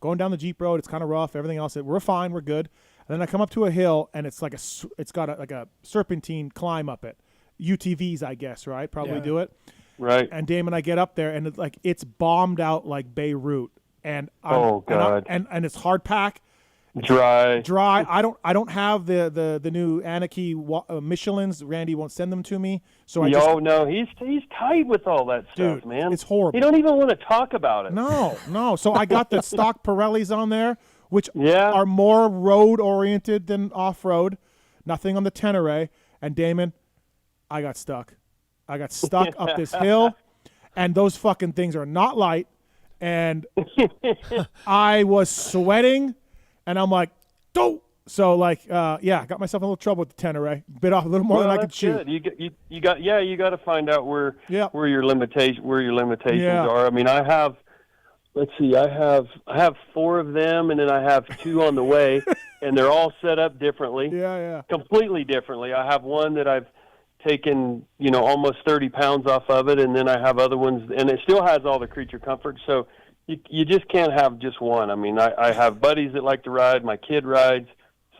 Going down the Jeep road. It's kind of rough. Everything else, we're fine. We're good. And then I come up to a hill, and it's like it's got a serpentine climb up it. UTVs, I guess, right? Probably do it. Right. And Damon, I get up there, and it's bombed out like Beirut. And God. And it's hard pack. Dry. I don't have the new Anarchy Michelins. Randy won't send them to me. So he's tight with all that stuff, dude, man. It's horrible. You don't even want to talk about it. No. So I got the stock Pirellis on there, which are more road oriented than off road. Nothing on the Tenere. And Damon, I got stuck. Up this hill, and those fucking things are not light. And I was sweating. And I'm like, go. So got myself in a little trouble with the Tenere. Bit off a little more than I could chew. You got to find out where your limitations are. I mean, I have 4 of them, and then I have 2 on the way, and they're all set up differently. Completely differently. I have one that I've taken, almost 30 pounds off of it, and then I have other ones, and it still has all the creature comfort. So you just can't have just one. I mean, I have buddies that like to ride. My kid rides.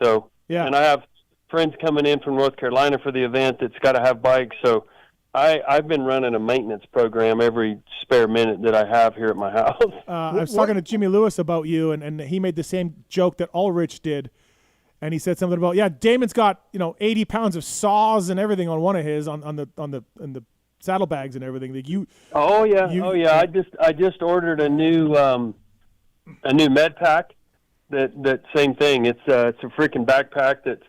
So, and I have friends coming in from North Carolina for the event that's got to have bikes. So, I've been running a maintenance program every spare minute that I have here at my house. I was talking to Jimmy Lewis about you, and he made the same joke that Ulrich did. And he said something about, Damon's got 80 pounds of saws and everything on one of his on the saddlebags and everything. Like I just ordered a new med pack. That same thing. It's a freaking backpack that's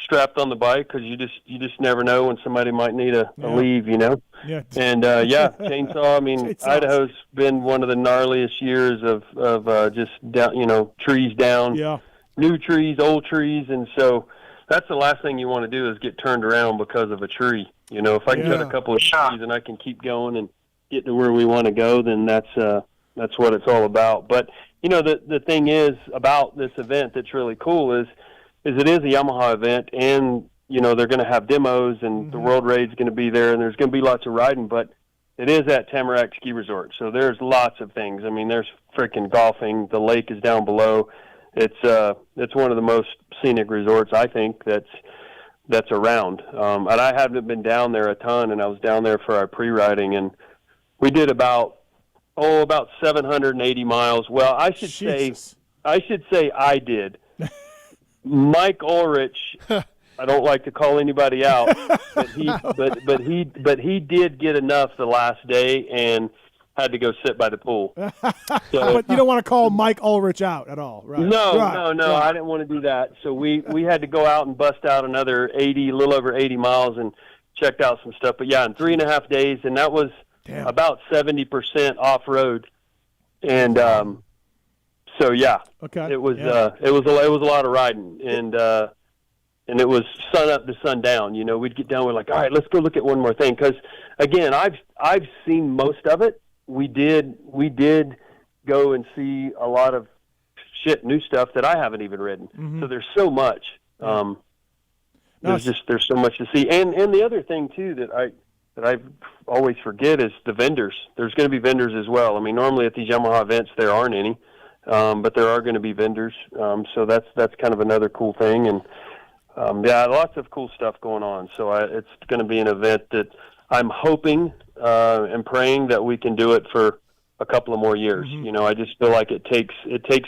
strapped on the bike because you just never know when somebody might need a leave, Yeah. And chainsaw. I mean, chainsaws. Idaho's been one of the gnarliest years of just down, trees down. Yeah. New trees, old trees, and so that's the last thing you want to do is get turned around because of a tree. If I can cut a couple of trees and I can keep going and get to where we want to go, then that's what it's all about. But the thing is about this event that's really cool is it is a Yamaha event, and they're going to have demos, and the World Raid's going to be there, and there's going to be lots of riding, but it is at Tamarack Ski Resort, so there's lots of things. I mean, there's freaking golfing. The lake is down below. It's one of the most scenic resorts I think that's around. And I haven't been down there a ton, and I was down there for our pre-riding, and we did about 780 miles. Well, I should say I did. Mike Ulrich, I don't like to call anybody out, but he did get enough the last day and had to go sit by the pool. So, but you don't want to call Mike Ulrich out at all, right? No, I didn't want to do that. So we had to go out and bust out another a little over 80 miles and checked out some stuff. But in 3.5 days, and that was about 70% off road. And okay. It was a lot of riding, and it was sun up to sundown. We'd get down. We're like, all right, let's go look at one more thing, because again, I've seen most of it. We did go and see a lot of new stuff that I haven't even ridden. Mm-hmm. So there's so much. There's so much to see. And the other thing too that I always forget is the vendors. There's going to be vendors as well. I mean, normally at these Yamaha events there aren't any, but there are going to be vendors. So that's kind of another cool thing. And lots of cool stuff going on. So it's going to be an event that I'm hoping and praying that we can do it for a couple of more years. Mm-hmm. I just feel like it takes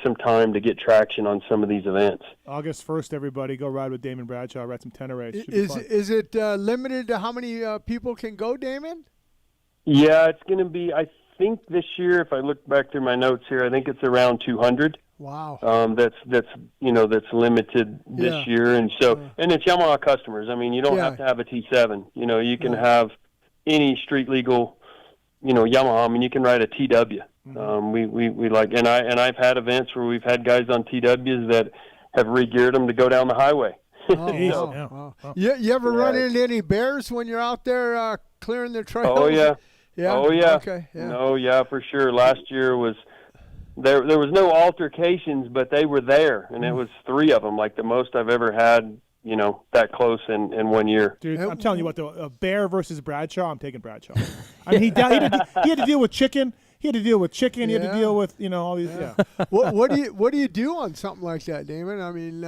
some time to get traction on some of these events. August 1st, everybody, go ride with Damon Bradshaw, ride some Tenere. Is it limited to how many people can go, Damon? Yeah, it's going to be, I think this year, if I look back through my notes here, I think it's around 200. Wow. That's limited this year. And so, and it's Yamaha customers. I mean, you don't have to have a T7. You can have any street legal, Yamaha. I mean, you can ride a TW. Mm-hmm. We like, and I've had events where we've had guys on TWs that have re-geared them to go down the highway. Wow. You ever run into any bears when you're out there clearing the trails? Oh yeah. Yeah. Oh yeah. Okay. Yeah. No, yeah, for sure. Last year was there was no altercations, but they were there, and it was 3 of them, like the most I've ever had. That close in 1 year. Dude, I'm telling you what, though, a bear versus Bradshaw, I'm taking Bradshaw. I mean, he had to deal with chicken. He had to deal with chicken. He had to deal with, all these. Yeah. What do you do on something like that, Damon? I mean,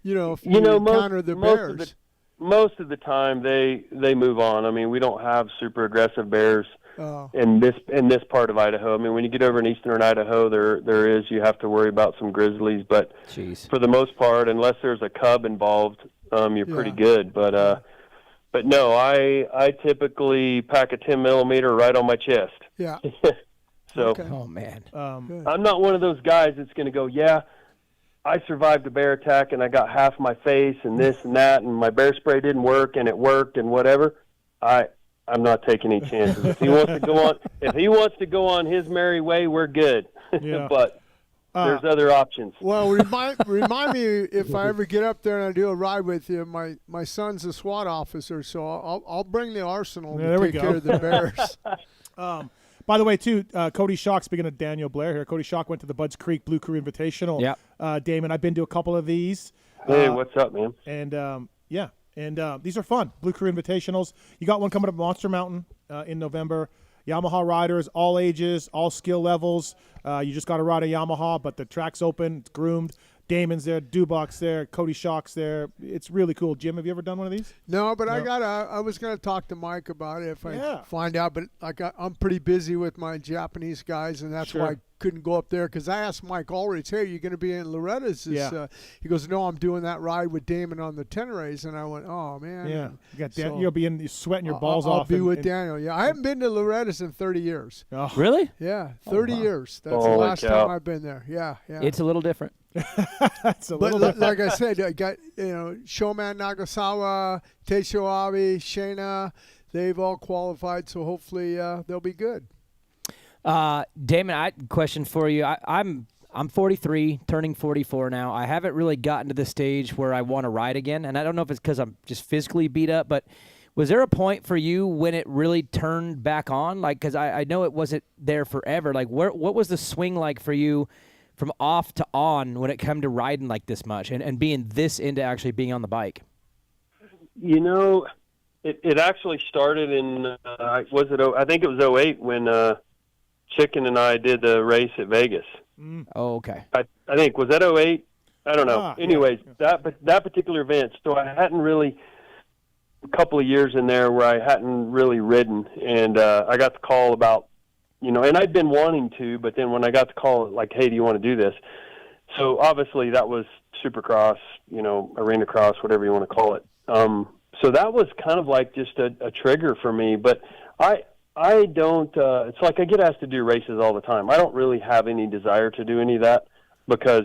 if you encounter the bears. Most of the time, they move on. I mean, we don't have super aggressive bears in this part of Idaho. I mean, when you get over in eastern Idaho, you have to worry about some grizzlies. But for the most part, unless there's a cub involved, you're pretty good. But no, I typically pack a 10 millimeter right on my chest. Yeah. So, oh man, I'm not one of those guys that's going to go, I survived a bear attack and I got half my face and this and that, and my bear spray didn't work and it worked and whatever. I'm not taking any chances. If he wants to go on his merry way, we're good. Yeah. But there's other options. Well, remind me if I ever get up there and I do a ride with you. My son's a SWAT officer, so I'll bring the arsenal to take care of the bears. By the way, too, Cody Schock, speaking of Daniel Blair here, Cody Schock went to the Budds Creek Blue Crew Invitational. Yeah. Damon, I've been to a couple of these. Hey, what's up, man? And, these are fun, Blue Crew Invitationals. You got one coming up at Monster Mountain in November. Yamaha riders, all ages, all skill levels. You just got to ride a Yamaha, but the track's open, it's groomed. Damon's there, Dubach's there, Cody Schock's there. It's really cool. Jim, have you ever done one of these? No, but I was gonna talk to Mike about it if I find out. But like I'm pretty busy with my Japanese guys, and that's why I couldn't go up there. Because I asked Mike Ulrich, "Hey, you gonna be in Loretta's?" He goes, "No, I'm doing that ride with Damon on the Tenerays." And I went, "Oh man." Yeah, you'll be in sweating your balls I'll off. I'll be with Daniel. Yeah, I haven't been to Loretta's in 30 years. Oh. Really? Yeah, 30 years. That's the last time I've been there. Yeah. It's a little different. Like I said, I got Showman Nagasawa, Teisho Abe, Shayna. They've all qualified, so hopefully they'll be good. Damon, I question for you. I'm 43, turning 44 now. I haven't really gotten to the stage where I want to ride again, and I don't know if it's because I'm just physically beat up, but was there a point for you when it really turned back on? Like, because I know it wasn't there forever. Like, what was the swing like for you from off to on when it came to riding like this much and being this into actually being on the bike? You know, it actually started in, I think it was 08 when Chicken and I did the race at Vegas. Oh, okay. I think, was that 08? I don't know. Anyways, that particular event, so I hadn't really, a couple of years in there where I hadn't really ridden, and I got the call about, and I'd been wanting to, but then when I got the call, like, hey, do you want to do this? So obviously that was Supercross, Arena Cross, whatever you want to call it. So that was kind of like just a trigger for me, but I don't, it's like I get asked to do races all the time. I don't really have any desire to do any of that because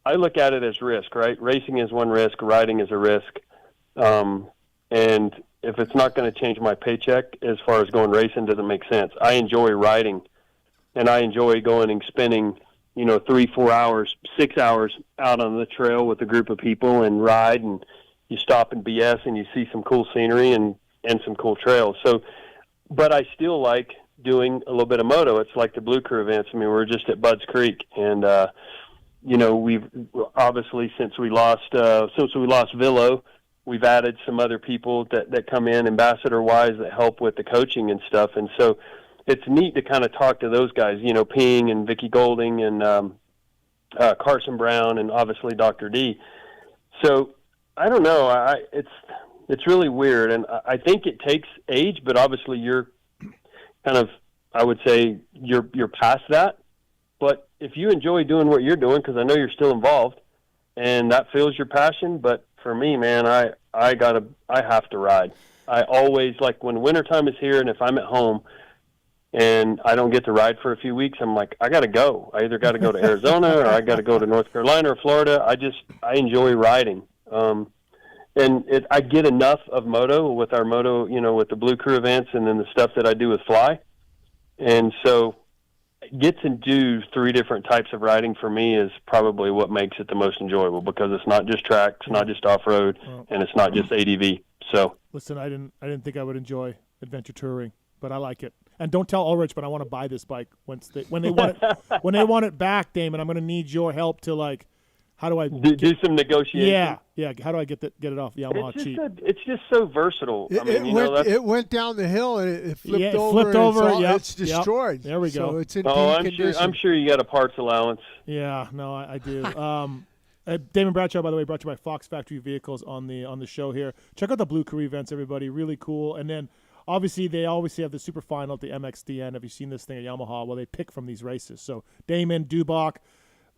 I look at it as risk, right? Racing is one risk, riding is a risk. And if it's not going to change my paycheck as far as going racing, doesn't make sense. I enjoy riding, and I enjoy going and spending, 3-4 hours, 6 hours out on the trail with a group of people and ride, and you stop and BS and you see some cool scenery and some cool trails. So, but I still like doing a little bit of moto. It's like the Blue Crew events. I mean, we're just at Budds Creek, and we've obviously since we lost Villo, we've added some other people that come in ambassador-wise that help with the coaching and stuff. And so it's neat to kind of talk to those guys, Ping and Vicky Golding and Carson Brown and obviously Dr. D. So I don't know. It's really weird. And I think it takes age, but obviously you're kind of, I would say you're past that. But if you enjoy doing what you're doing, because I know you're still involved and that fuels your passion, but for me, man, I have to ride. I always, like when wintertime is here and if I'm at home and I don't get to ride for a few weeks, I'm like, I got to go. I either got to go to Arizona or I got to go to North Carolina or Florida. I enjoy riding. And I get enough of moto with our moto, with the Blue Crew events and then the stuff that I do with Fly. And so get to do 3 different types of riding for me is probably what makes it the most enjoyable because it's not just track, it's not just off-road, and it's not just ADV. So listen, I didn't think I would enjoy adventure touring, but I like it. And don't tell Ulrich, but I want to buy this bike when they want it back, Damon. I'm going to need your help to how do I do some negotiation? Yeah. How do I get it off the Yamaha cheap? It's just so versatile. It went down the hill and it flipped over. It's destroyed. There we go. So it's in condition. I'm sure you got a parts allowance. Yeah, no, I do. Damon Bradshaw, by the way, brought to you by Fox Factory Vehicles on the show here. Check out the Blue Crew events, everybody. Really cool. And then obviously they always have the super final at the MXDN. Have you seen this thing at Yamaha? Well, they pick from these races. So Damon, Dubach,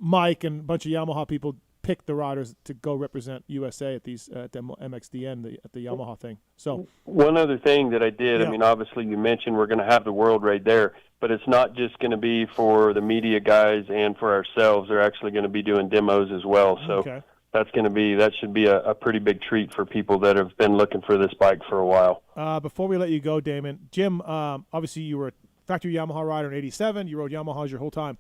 Mike, and a bunch of Yamaha people pick the riders to go represent USA at these at the MXDN at the Yamaha thing. So one other thing that I did, I mean, obviously you mentioned we're going to have the world right there, but it's not just going to be for the media guys and for ourselves. They're actually going to be doing demos as well. So that should be a pretty big treat for people that have been looking for this bike for a while. Before we let you go, Damon, Jim, obviously you were a factory Yamaha rider in '87. You rode Yamahas your whole time.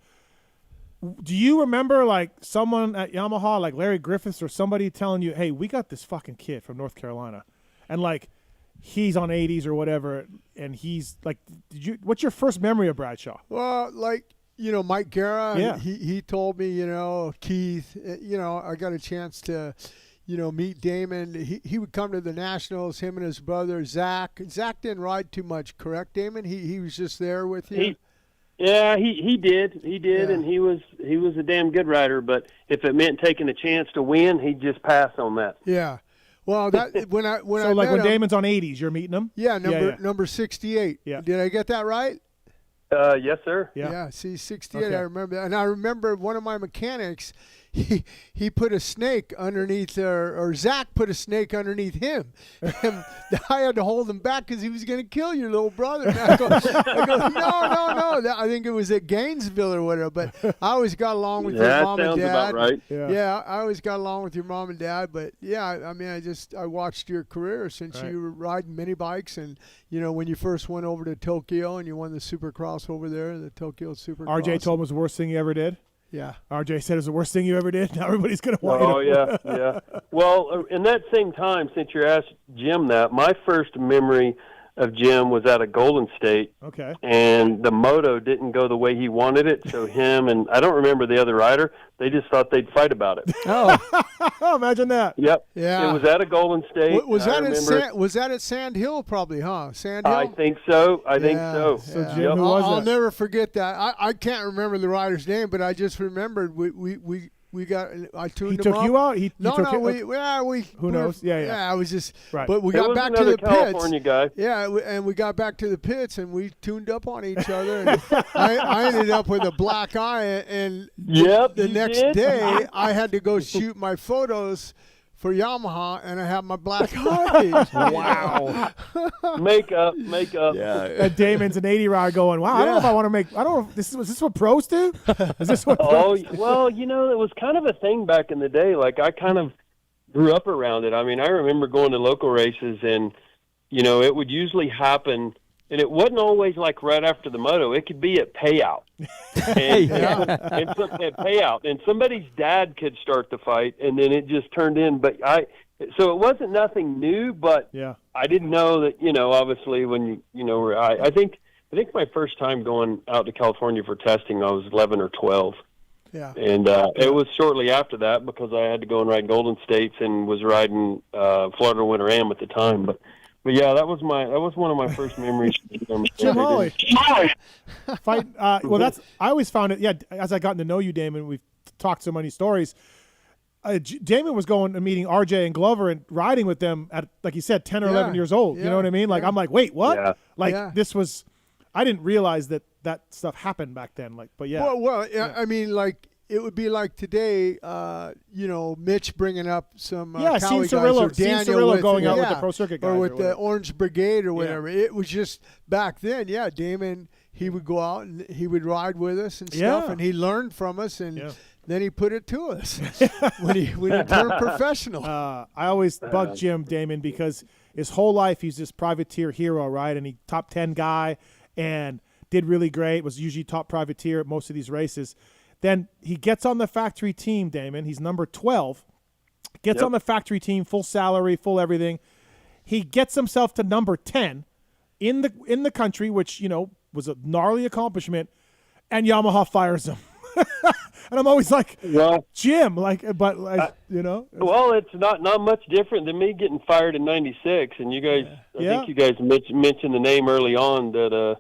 Do you remember someone at Yamaha, like Larry Griffiths or somebody telling you, hey, we got this fucking kid from North Carolina and he's on 80s or whatever. And he's what's your first memory of Bradshaw? Well, Mike Guerra, he told me, Keith, I got a chance to, meet Damon. He would come to the Nationals, him and his brother, Zach. Zach didn't ride too much, correct, Damon? He was just there with you? Yeah, he did, and he was a damn good rider. But if it meant taking a chance to win, he'd just pass on that. Yeah. Well, that when I when Damon's on 80s, you're meeting him. Yeah, number 68. Yeah. Did I get that right? Yes, sir. Yeah. See, 68. Okay. I remember that, and I remember one of my mechanics. He put a snake underneath, or Zach put a snake underneath him. And I had to hold him back because he was going to kill your little brother. And I go, no. I think it was at Gainesville or whatever. But I always got along with your mom and dad. That sounds about right. Yeah, I always got along with your mom and dad. But yeah, I mean, I watched your career since you were riding mini bikes, and when you first went over to Tokyo and you won the Supercross over there, the Tokyo Supercross. RJ told him it was the worst thing he ever did. Yeah. RJ said it was the worst thing you ever did. Now everybody's going to want you to. Yeah. Well, in that same time, since you asked Jim that, my first memory of Jim was out of Golden State. Okay. And the moto didn't go the way he wanted it, so him and I don't remember the other rider, they just thought they'd fight about it. Oh, imagine that. Yep. Yeah. It was out of Golden State. Was that at Sand Hill probably, huh? Sand Hill? I think so. I think so. So Jim, who was I'll that? never forget that. I can't remember the rider's name, but I just remembered we got. I tuned him up. He took you out? Who knows? Yeah. Yeah, I was just. Right. But we got back to the California pits. Guy. Yeah, and we got back to the pits, and we tuned up on each other. And I ended up with a black eye, and the next day I had to go shoot my photos for Yamaha, and I have my black eye. Wow. Makeup. Yeah. Damon's an 80 rider going, wow, I don't know if I want to make, I don't know, is this what pros do? Is this what pros do? Well, it was kind of a thing back in the day. Like, I kind of grew up around it. I mean, I remember going to local races, and, it would usually happen, and it wasn't always like right after the moto. It could be at payout. And at payout. And somebody's dad could start the fight, and then it just turned in. So it wasn't nothing new, but I didn't know that, obviously when I think my first time going out to California for testing, I was 11 or 12. Yeah. And it was shortly after that because I had to go and ride Golden States and was riding Florida Winter Am at the time. But yeah, that was one of my first memories. Jim Holley. Fight. I always found it. Yeah, as I gotten to know you, Damon, we've talked so many stories. Damon was going and meeting RJ and Glover and riding with them at, like you said, 10 or 11 years old. You know what I mean? Like I'm like, wait, what? Yeah. This was. I didn't realize that stuff happened back then. Well, I mean, like. It would be like today, Mitch bringing up some Cali guys, or Daniel going out with the Pro Circuit guys. Or with the Orange Brigade or whatever. Yeah. It was just back then, Damon, he would go out and he would ride with us and stuff, and he learned from us, and then he put it to us when he turned professional. I always bug Damon, because his whole life he's this privateer hero, right? And he top 10 guy and did really great, was usually top privateer at most of these races. Then he gets on the factory team, Damon. He's number 12. Gets on the factory team, full salary, full everything. He gets himself to number 10 in the country, which, was a gnarly accomplishment, and Yamaha fires him. And I'm always like, Jim, Well, it's not much different than me getting fired in '96, and you guys, I think you guys mentioned the name early on that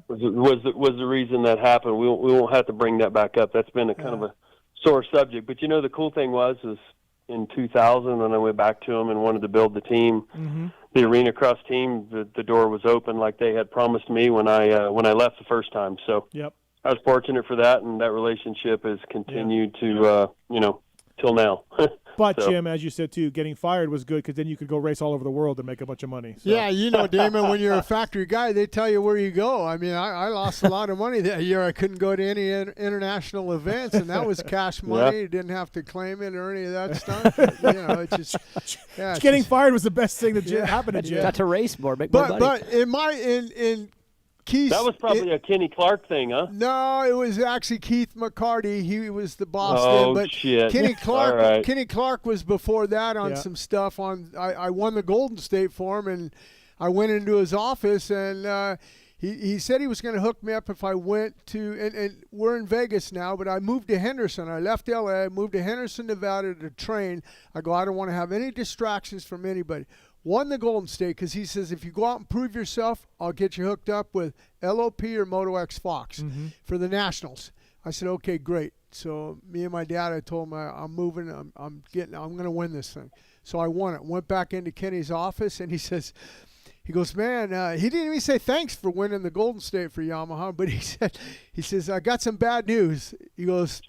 was the reason that happened. We won't have to bring that back up. That's been a kind of a sore subject. But the cool thing was in 2000 when I went back to them and wanted to build the team, the arena cross team, the door was open like they had promised me when I left the first time. So. Yep. I was fortunate for that, and that relationship has continued to, till now. But, Jim, as you said, too, getting fired was good because then you could go race all over the world and make a bunch of money. So. Yeah, Damon, when you're a factory guy, they tell you where you go. I mean, I lost a lot of money that year. I couldn't go to any international events, and that was cash money. You didn't have to claim it or any of that stuff. It's just getting fired was the best thing that happened to Jim. Got to race more, make more money. But in Keith, that was probably a Kenny Clark thing, huh? No, it was actually Keith McCarty. He was the boss then. But shit. Kenny Clark, right. Kenny Clark was before that on some stuff. I won the Golden State for him, and I went into his office, and he said he was going to hook me up if I went to, and we're in Vegas now, but I moved to Henderson. I left L.A., moved to Henderson, Nevada to train. I go, I don't want to have any distractions from anybody. won the Golden State because he says, if you go out and prove yourself, I'll get you hooked up with LOP or Moto X Fox for the Nationals. I said, okay, great. So me and my dad, I told him I'm moving. I'm going to win this thing. So I won it. Went back into Kenny's office, and he goes, man, he didn't even say thanks for winning the Golden State for Yamaha, but he says, I got some bad news. He goes,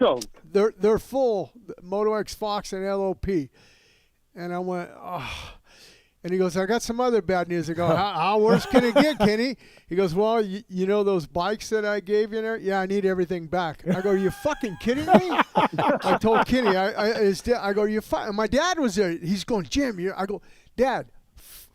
they're full, Moto X Fox and LOP. And I went, oh. And he goes, I got some other bad news. I go, how worse can it get, Kenny? He goes, well, you know those bikes that I gave you there? Yeah, I need everything back. I go, are you fucking kidding me? I told Kenny, I go, you fucking. My dad was there. He's going, Jim, I go, Dad,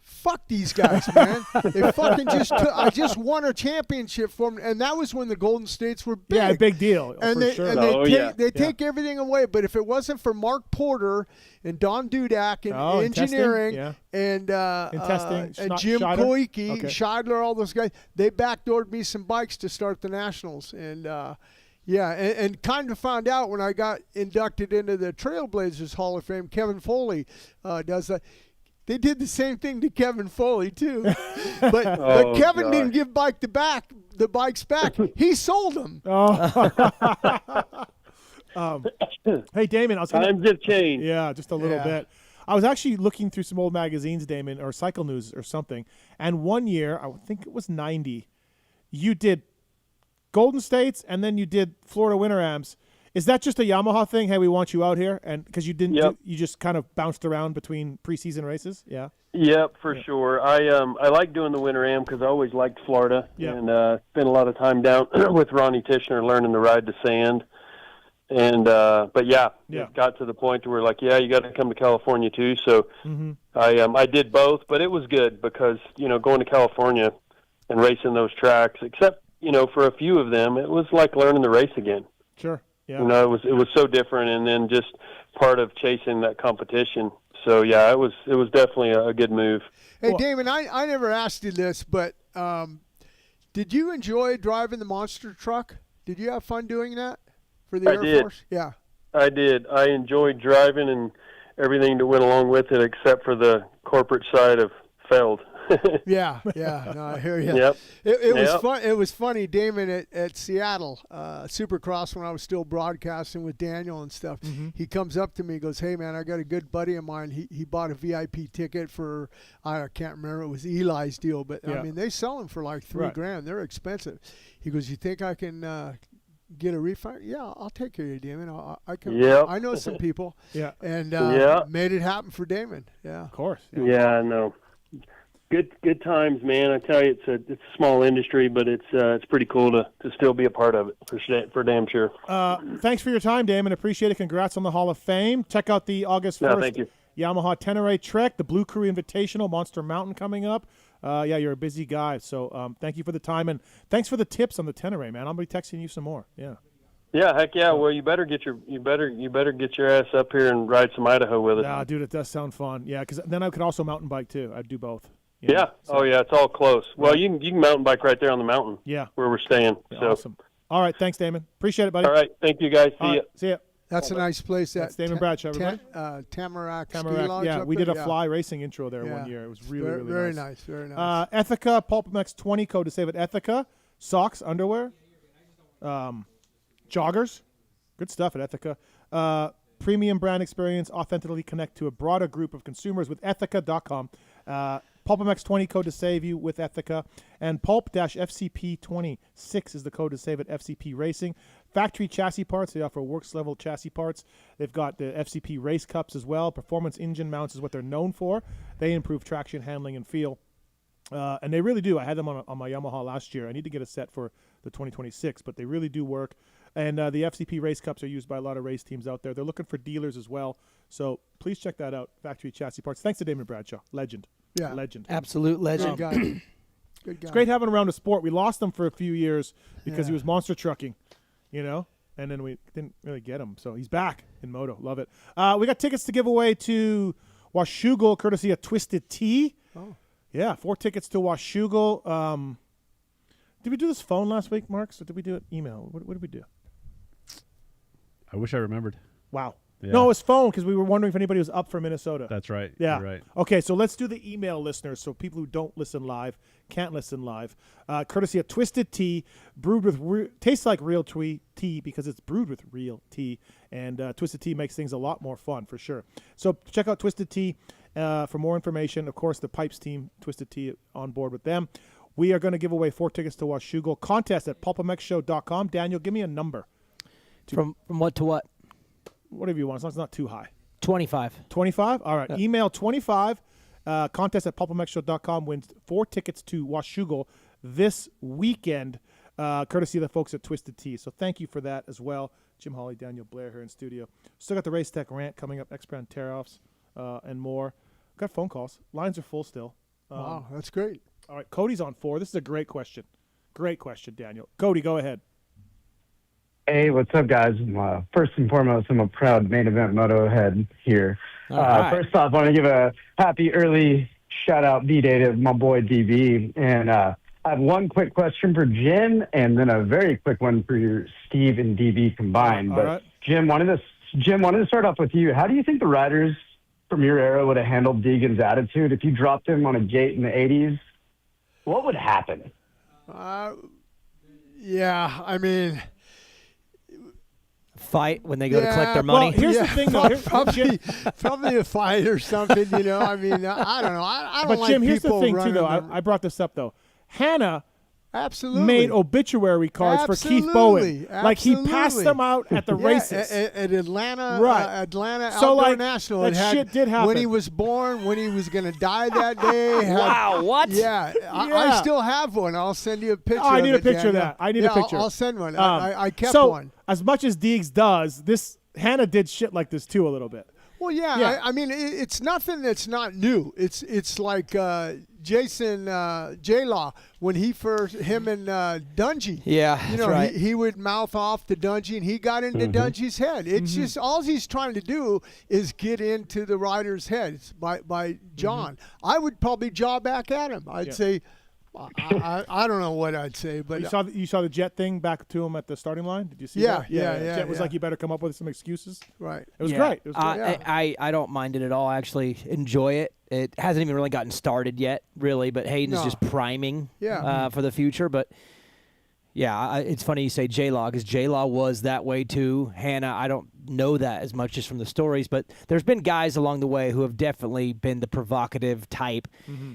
fuck these guys, man. They fucking I just won a championship for them, and that was when the Golden States were big. Yeah, big deal. And they take everything away. But if it wasn't for Mark Porter and Don Dudak and engineering and testing, and Jim Koike, Scheidler, all those guys, they backdoored me some bikes to start the Nationals. And and kind of found out when I got inducted into the Trailblazers Hall of Fame, Kevin Foley does that. They did the same thing to Kevin Foley, too. But Kevin didn't give the bikes back. He sold them. Hey, Damon. Times have changed. Yeah, just a little bit. I was actually looking through some old magazines, Damon, or Cycle News or something. And one year, I think it was 90, you did Golden States and then you did Florida Winter Ams. Is that just a Yamaha thing? Hey, we want you out here, and because you didn't, you just kind of bounced around between preseason races. Yeah. Yep, for sure. I like doing the Winter Am because I always liked Florida and spent a lot of time down with Ronnie Tishner learning to ride the sand. And but it got to the point to where you got to come to California too. So I did both, but it was good because going to California and racing those tracks, except for a few of them, it was like learning the race again. Sure. Yeah. It was so different, and then just part of chasing that competition. So it was definitely a good move. Hey, Damon, I never asked you this, but did you enjoy driving the monster truck? Did you have fun doing that for the Air Force? Yeah, I did. I enjoyed driving and everything that went along with it, except for the corporate side of Feld. No, I hear you. Yep. It was fun. It was funny, Damon, at Seattle Supercross when I was still broadcasting with Daniel and stuff. He comes up to me and goes, hey, man, I got a good buddy of mine. He bought a VIP ticket for, I can't remember, it was Eli's deal, but I mean, they sell them for like $3,000. They're expensive. He goes, you think I can get a refund? Yeah, I'll take care of you, Damon. I can. I know some people. And made it happen for Damon. Yeah, of course. Yeah, I know. Good times, man. I tell you, it's a small industry, but it's pretty cool to still be a part of it for damn sure. Thanks for your time, Damon. Appreciate it. Congrats on the Hall of Fame. Check out the August 1st thank you. Yamaha Tenere Trek, the Blue Crew Invitational, Monster Mountain coming up. You're a busy guy, so thank you for the time and thanks for the tips on the Tenere, man. I'll be texting you some more. Yeah. Yeah, heck yeah. Well, you better get your ass up here and ride some Idaho with us. Nah, dude, it does sound fun. Yeah, because then I could also mountain bike too. I'd do both. Yeah. So. Oh, yeah. It's all close. Well, you can mountain bike right there on the mountain. Yeah. Where we're staying. So. Awesome. All right. Thanks, Damon. Appreciate it, buddy. All right. Thank you, guys. See ya. See ya. That's a nice place. That's Damon Bradshaw, everybody. Tamarack. Yeah, we did a fly racing intro there one year. It was really very nice. Very nice. ETHIKA, PulpMX 20 code to save at ETHIKA. Socks, underwear, joggers. Good stuff at ETHIKA. Premium brand experience, authentically connect to a broader group of consumers with ETHIKA.com. PulpMX 20 code to save you with ETHIKA. And Pulp-FCP26 is the code to save at FCP Racing. Factory chassis parts. They offer works level chassis parts. They've got the FCP race cups as well. Performance engine mounts is what they're known for. They improve traction, handling, and feel. And they really do. I had them on my Yamaha last year. I need to get a set for the 2026, but they really do work. And the FCP race cups are used by a lot of race teams out there. They're looking for dealers as well. So please check that out, Factory Chassis Parts. Thanks to Damon Bradshaw. Legend. Yeah. Legend. Absolute legend. Good guy. It's great having him around the sport. We lost him for a few years because he was monster trucking, and then we didn't really get him. So he's back in Moto. Love it. We got tickets to give away to Washougal, courtesy of Twisted Tea. Oh. Yeah, 4 tickets to Washougal. Did we do this phone last week, Marks, or did we do it email? What did we do? I wish I remembered. Wow. Yeah. No, it was phone because we were wondering if anybody was up for Minnesota. That's right. Yeah. You're right. Okay, so let's do the email listeners. So people who don't listen live, can't listen live. Courtesy of Twisted Tea, brewed with tastes like real tea because it's brewed with real tea. And Twisted Tea makes things a lot more fun for sure. So check out Twisted Tea for more information. Of course, the Pipes team, Twisted Tea, on board with them. We are going to give away 4 tickets to Washougal. Contest at PulpMXShow.com. Daniel, give me a number. From what to what? Whatever you want, as long as it's not too high. 25. 25? All right. Email 25. Contest at PulpMXShow.com wins 4 tickets to Washougal this weekend, courtesy of the folks at Twisted Tea. So thank you for that as well. Jim Holley, Daniel Blair here in studio. Still got the Race Tech Rant coming up, X-Brand tear-offs, and more. Got phone calls. Lines are full still. Wow, that's great. All right, Cody's on 4. This is a great question. Great question, Daniel. Cody, go ahead. Hey, what's up, guys? First and foremost, I'm a proud main event moto head here. Right. First off, I want to give a happy early shout-out B-Day to my boy DB. And I have one quick question for Jim and then a very quick one for Steve and DB combined. All but right. Jim, wanted to start off with you. How do you think the riders from your era would have handled Deegan's attitude if you dropped him on a gate in the 80s? What would happen? Yeah, I mean, fight when they go to collect their money. Well, here's the thing, though. Probably a fight or something, you know. I mean, I don't know. I don't but like Jim, here's the people thing, too, running though. them. I brought this up, though. Hannah Absolutely. made obituary cards for Keith Bowen. Like, he passed them out at the races. At Atlanta, Right. Atlanta So, Outdoor like, National. that It had shit did happen. when he was born, when he was going to die that day. Wow, what? Yeah, I still have one. I'll send you a picture. Oh, I need of a it, picture of Daniel. that. I need a picture. I'll send one. I kept so, one. as much as Deegs does, Hannah did shit like this, too, a little bit. Well, yeah. I mean, it's nothing that's not new. It's like Jason J-Law when him and Dungy. Yeah, you know, that's right. he would mouth off to Dungy, and he got into Dungy's head. It's just all he's trying to do is get into the rider's heads by John. I would probably jaw back at him. I'd say. I don't know what I'd say, but you saw the Jet thing back to him at the starting line. Did you see Yeah, that? yeah. Jet was like, "You better come up with some excuses." Right. It was great. It was great. I don't mind it at all. I actually enjoy it. It hasn't even really gotten started yet, really. But Hayden's just priming for the future. But yeah, it's funny you say J-Law because J-Law was that way too. Hannah, I don't know that as much just from the stories, but there's been guys along the way who have definitely been the provocative type.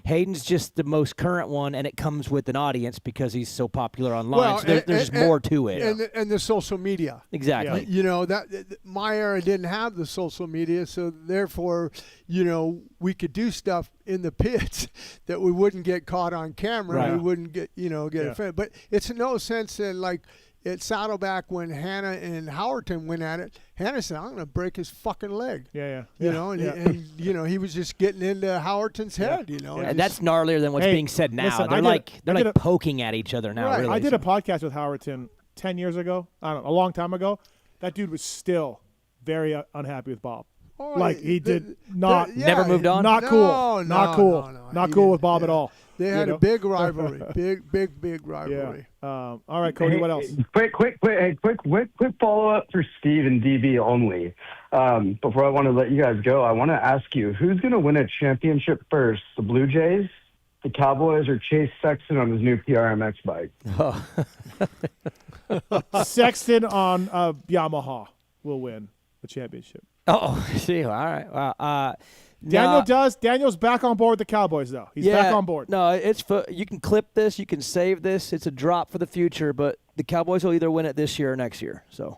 Hayden's just the most current one, and it comes with an audience because he's so popular online. Well, so there's more to it. And the social media. Exactly. You know, that my era didn't have the social media, so therefore, you know, we could do stuff in the pits that we wouldn't get caught on camera. Right. We wouldn't get offended. But it's no sense in like at Saddleback when Hannah and Howerton went at it. Hannah said, "I'm going to break his fucking leg." Yeah. You know, and you know, he was just getting into Howerton's head. You know, and that's gnarlier than what's being said now. Listen, they're like poking at each other now. Right. Really, I did a podcast with Howerton 10 years ago. I don't know, a long time ago. That dude was still very unhappy with Bob. Oh, Like he did not never moved on. Not cool. Not cool. No. Not cool with Bob at all. They had a big rivalry. big rivalry. Yeah. All right, Cody. What else? Quick follow-up for Steve and DB only. Before I want to let you guys go, I want to ask you, who's going to win a championship first, the Blue Jays, the Cowboys, or Chase Sexton on his new PRMX bike? Sexton on Yamaha will win the championship. Oh, see, all right. Wow. Daniel's back on board with the Cowboys, though. He's back on board. No, you can clip this, you can save this. It's a drop for the future, but the Cowboys will either win it this year or next year. So.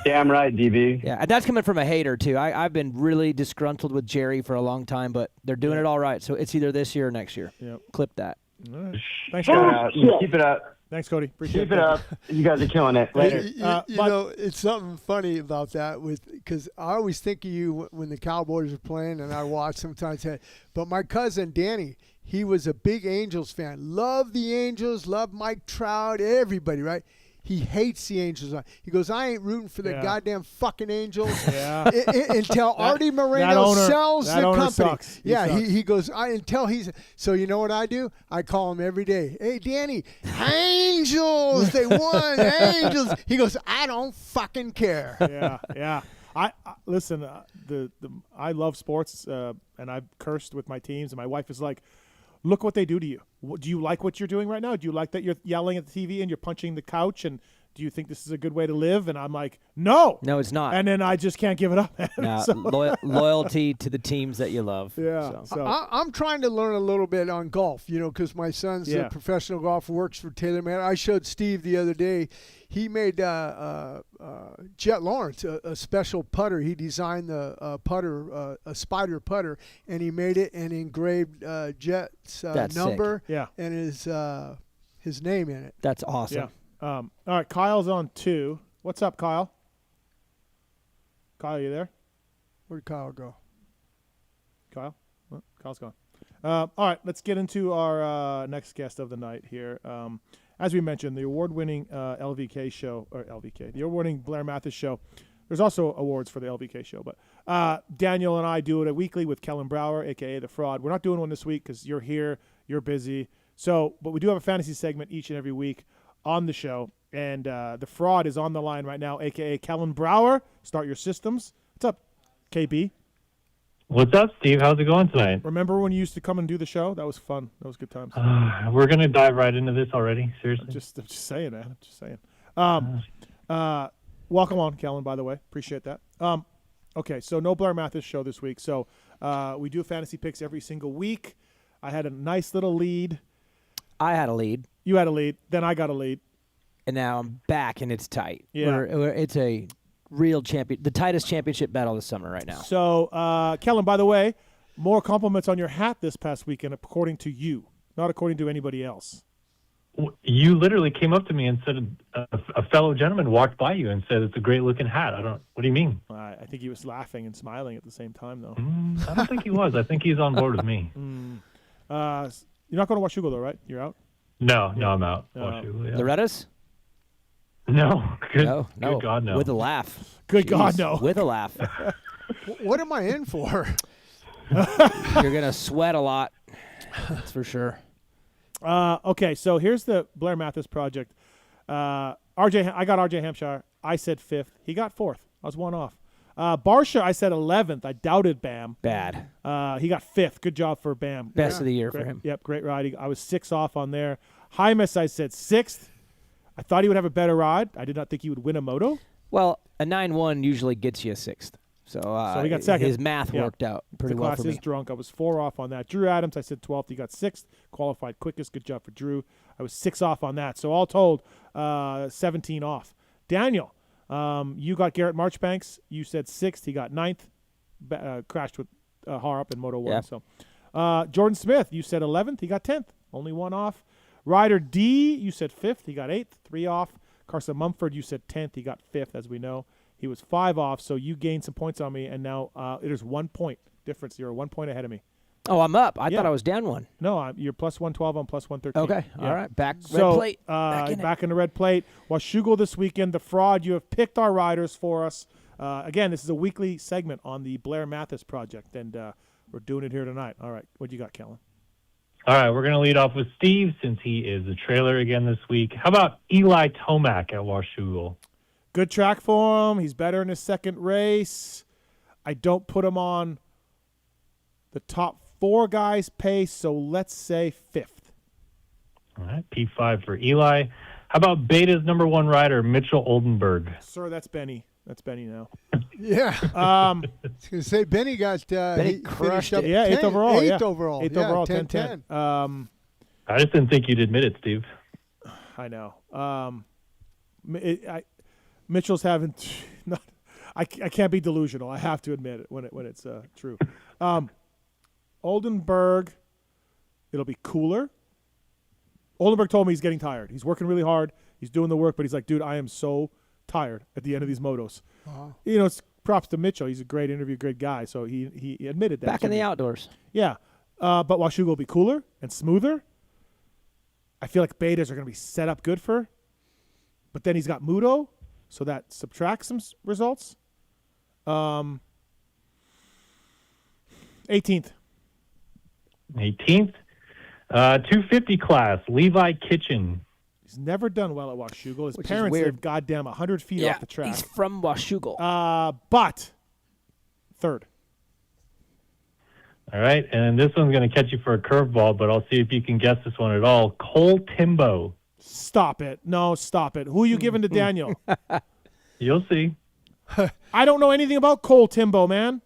Damn right, DB. Yeah, and that's coming from a hater, too. I've been really disgruntled with Jerry for a long time, but they're doing it all right. So it's either this year or next year. Yep. Clip that. All right. Thanks, Cody. Keep it up. Thanks, Cody. Appreciate it. Keep it up. You guys are killing it. Later. You know, it's something funny about that because I always think of you when the Cowboys are playing, and I watch sometimes. But my cousin Danny, he was a big Angels fan. Loved the Angels, loved Mike Trout, everybody, right? He hates the Angels. He goes, "I ain't rooting for the goddamn fucking Angels until Artie Moreno sells the company." Sucks. He goes, until he's. So you know what I do? I call him every day. "Hey, Danny, Angels, they won, Angels." He goes, "I don't fucking care." Yeah. I listen. I love sports, and I've cursed with my teams, and my wife is like, "Look what they do to you. Do you like what you're doing right now? Do you like that you're yelling at the TV and you're punching the couch and do you think this is a good way to live?" And I'm like, no, it's not. And then I just can't give it up. No, So- loyalty to the teams that you love. Yeah. So. I'm trying to learn a little bit on golf, because my son's a professional golfer, works for TaylorMade. I showed Steve the other day. He made Jet Lawrence a special putter. He designed the putter, a spider putter, and he made it and engraved Jet's number and his name in it. That's awesome. Yeah. All right, Kyle's on 2. What's up, Kyle? Kyle, you there? Where'd Kyle go? Kyle? Well, Kyle's gone. All right, let's get into our next guest of the night here. As we mentioned, the award-winning LVK show, or LVK, the award-winning Blair Matthes show. There's also awards for the LVK show, but Daniel and I do it weekly with Kellen Brauer, a.k.a. The Fraud. We're not doing one this week because you're here, you're busy. So, but we do have a fantasy segment each and every week on the show, and The Fraud is on the line right now, a.k.a. Kellen Brauer. Start your systems. What's up, KB? What's up, Steve? How's it going tonight? Remember when you used to come and do the show? That was fun. That was good times. We're going to dive right into this already? Seriously? I'm just saying, man. I'm just saying. Welcome on, Kellen, by the way. Appreciate that. Okay, so no Blair Matthes show this week. So we do fantasy picks every single week. I had a nice little lead. I had a lead. You had a lead. Then I got a lead. And now I'm back, and it's tight. Yeah. It's a real the tightest championship battle this summer right now. So, Kellen, by the way, more compliments on your hat this past weekend, according to you, not according to anybody else. You literally came up to me and said a fellow gentleman walked by you and said it's a great-looking hat. What do you mean? I think he was laughing and smiling at the same time, though. I don't think he was. I think he's on board with me. You're not going to Washougal, though, right? You're out? No, I'm out. Washougal, yeah. Loretta's? No. Good God, no. With a laugh. Good God, no. With a laugh. What am I in for? You're going to sweat a lot. That's for sure. Okay, so here's the Blair Matthes project. I got RJ Hampshire. I said 5th. He got 4th. I was one off. Barsha, I said 11th. I doubted Bam. Bad. He got 5th. Good job for Bam. Best of the year for him. Yep, great ride. I was 6 off on there. Hymus, I said 6th. I thought he would have a better ride. I did not think he would win a moto. Well, a 9-1 usually gets you a 6th. So he got 2nd. His math worked out pretty well for me. The class is drunk. I was 4 off on that. Drew Adams, I said 12th. He got 6th. Qualified quickest. Good job for Drew. I was 6 off on that. So all told, 17 off. Daniel, you got Garrett Marchbanks. You said 6th. He got 9th. Crashed with Harp in Moto 1. Yeah. So Jordon Smith, you said 11th. He got 10th. Only 1 off. Ryder D, you said 5th. He got 8th. 3 off. Carson Mumford, you said 10th. He got 5th, as we know. He was 5 off, so you gained some points on me, and now it is 1 point difference. You're 1 point ahead of me. Oh, I'm up. I thought I was down 1. No, you're plus 112 on plus 113. Okay, all right. Back so, red plate. Back in the red plate. Washougal this weekend. The Fraud, you have picked our riders for us. Again, this is a weekly segment on the Blair Matthes project, and we're doing it here tonight. All right, what do you got, Kellen? All right, we're going to lead off with Steve since he is the trailer again this week. How about Eli Tomac at Washougal? Good track for him. He's better in his second race. I don't put him on the top 4 guys' pace, so let's say 5th. All right, P5 for Eli. How about Beta's number 1 rider, Mitchell Oldenburg? Sir, that's Benny. That's Benny now. Yeah. I was going to say, Benny got Benny crushed it. Yeah, 8th overall. 8th overall. 8th overall, 10-10. I just didn't think you'd admit it, Steve. I know. Mitchell's having I can't be delusional. I have to admit it when it's true. Oldenburg, it'll be cooler. Oldenburg told me he's getting tired. He's working really hard. He's doing the work, but he's like, dude, I am so tired at the end of these motos. It's props to Mitchell. He's a great interview, great guy. So he admitted that. Back in the outdoors. Yeah. But Washougal will be cooler and smoother. I feel like Betas are going to be set up good for. But then he's got Muto, so that subtracts some results. 18th. 18th. 250 class, Levi Kitchen. He's never done well at Washougal. His Which is parents weird. live goddamn 100 feet Yeah, off the track. he's from Washougal. But third. All right, and this one's going to catch you for a curveball, but I'll see if you can guess this one at all. Cole Timbo. Stop it. No, stop it. Who are you giving to Daniel? You'll see. I don't know anything about Cole Timbo, man.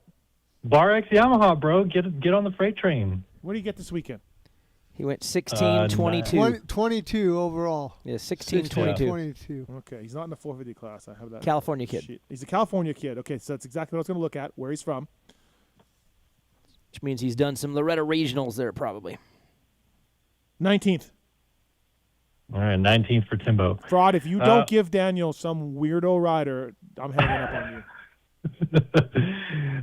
Bar X Yamaha, bro. Get on the freight train. What do you get this weekend? He went 16-22. 22 overall. Yeah, 16-22. Okay, he's not in the 450 class. I have that. California kid. sheet. He's a California kid. Okay, so that's exactly what I was going to look at, where he's from. Which means he's done some Loretta regionals there probably. 19th. All right, 19th for Timbo. Fraud, if you don't give Daniel some weirdo rider, I'm hanging up on you.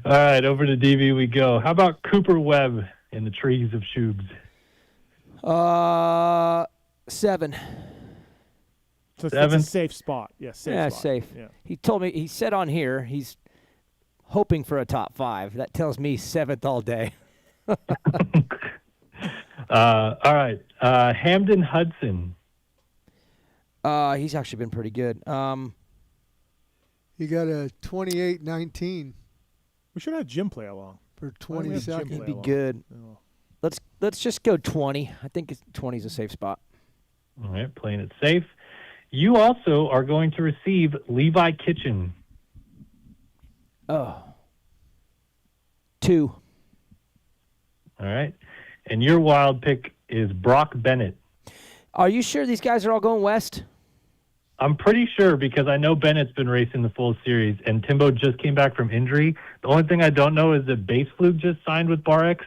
All right, over to DB we go. How about Cooper Webb in the trees of Shubes? 7. So it's Seven? a safe spot. Yeah, safe spot. Safe. Yeah. He told me, he said on here, he's hoping for a top 5. That tells me 7th all day. All right, Hamden Hudson. He's actually been pretty good. He got a 28-19 We should have Jim play along. for Why don't we have Jim 22nd. play He'd be along? good. Oh. Let's just go 20. I think 20 is a safe spot. All right, playing it safe. You also are going to receive Levi Kitchen. Oh. 2. All right. And your wild pick is Brock Bennett. Are you sure these guys are all going west? I'm pretty sure because I know Bennett's been racing the full series, and Timbo just came back from injury. The only thing I don't know is that Baseflug just signed with Bar X,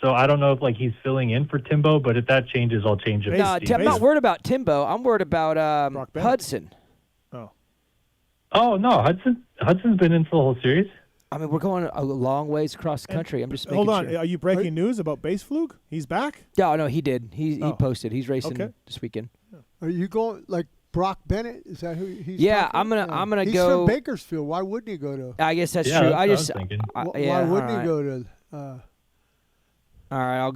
so I don't know if he's filling in for Timbo, but if that changes, I'll change it. No, I'm not worried about Timbo. I'm worried about Hudson. Oh, no, Hudson's been in for the whole series. I mean, we're going a long ways across the country. I'm just making Hold on. sure. Are you breaking news about Baseflug? He's back? No, he did. He posted. He's racing this weekend. Are you going like Brock Bennett? Is that who he's Yeah, talking about? I'm gonna he's go. from Bakersfield. Why wouldn't he go to? I guess that's Yeah, true. that's I what I just. was thinking. Why wouldn't all he go to? All right,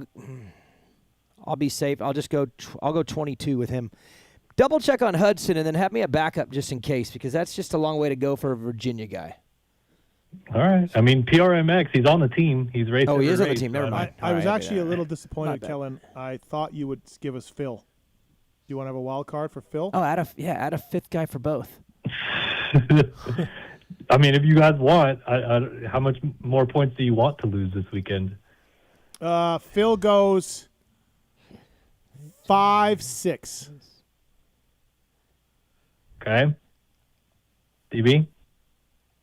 I'll be safe. I'll just go. I'll go 22 with him. Double check on Hudson and then have me a backup just in case because that's just a long way to go for a Virginia guy. All right. I mean, PRMX, he's on the team. He's racing. Oh, he is on the race, team. Never but- mind. I was All right, actually a little disappointed, Not bad. Kellen. I thought you would give us Phil. Do you want to have a wild card for Phil? Oh, add a 5th guy for both. I mean, if you guys want, how much more points do you want to lose this weekend? Phil goes 5-6. Okay. DB?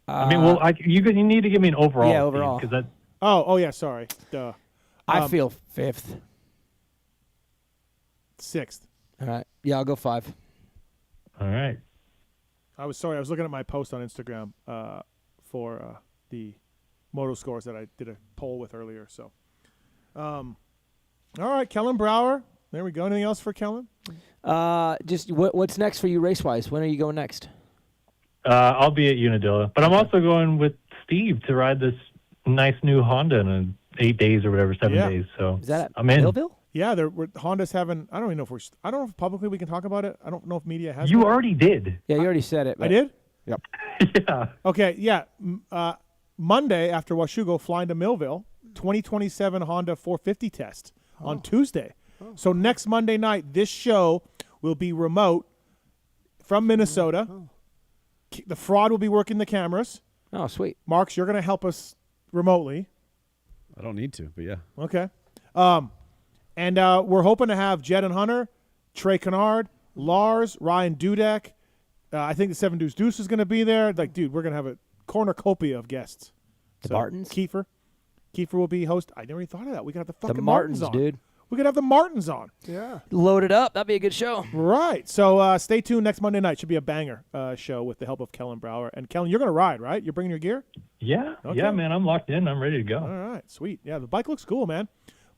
I mean, you need to give me an overall. Yeah, overall. Because that. Oh, yeah, sorry. Duh. I feel 5th. 6th. All right. Yeah, I'll go 5. All right. I was looking at my post on Instagram for the moto scores that I did a poll with earlier. So, all right, Kellen Brauer. There we go. Anything else for Kellen? Just what's next for you race wise? When are you going next? I'll be at Unadilla, but I'm also going with Steve to ride this nice new Honda in 8 days or whatever, 7 days. So Is that I'm in. Millville? Yeah, Honda's having. I don't even know if I don't know if publicly we can talk about it. I don't know if media has. You it. already did. Yeah, you already said it. I did. Yep. Yeah. Okay. Yeah. Monday after Washougal, flying to Millville, 2027 Honda 450 test on Tuesday. So next Monday night, this show will be remote from Minnesota. The fraud will be working the cameras. Oh, sweet. Marks, you're going to help us remotely. I don't need to, but yeah. Okay. And we're hoping to have Jed and Hunter, Trey Kennard, Lars, Ryan Dudek. I think the 7 Deuce Deuce is going to be there. Like, dude, we're going to have a cornucopia of guests. The Martins? Kiefer will be host. I never even thought of that. We got the fucking The Martins, on. dude. We could have the Martins on. Yeah. Load it up. That'd be a good show. Right. So stay tuned next Monday night. Should be a banger show with the help of Kellen Brauer. And Kellen, you're going to ride, right? You're bringing your gear? Yeah. Okay. Yeah, man. I'm locked in. I'm ready to go. All right. Sweet. Yeah, the bike looks cool, man.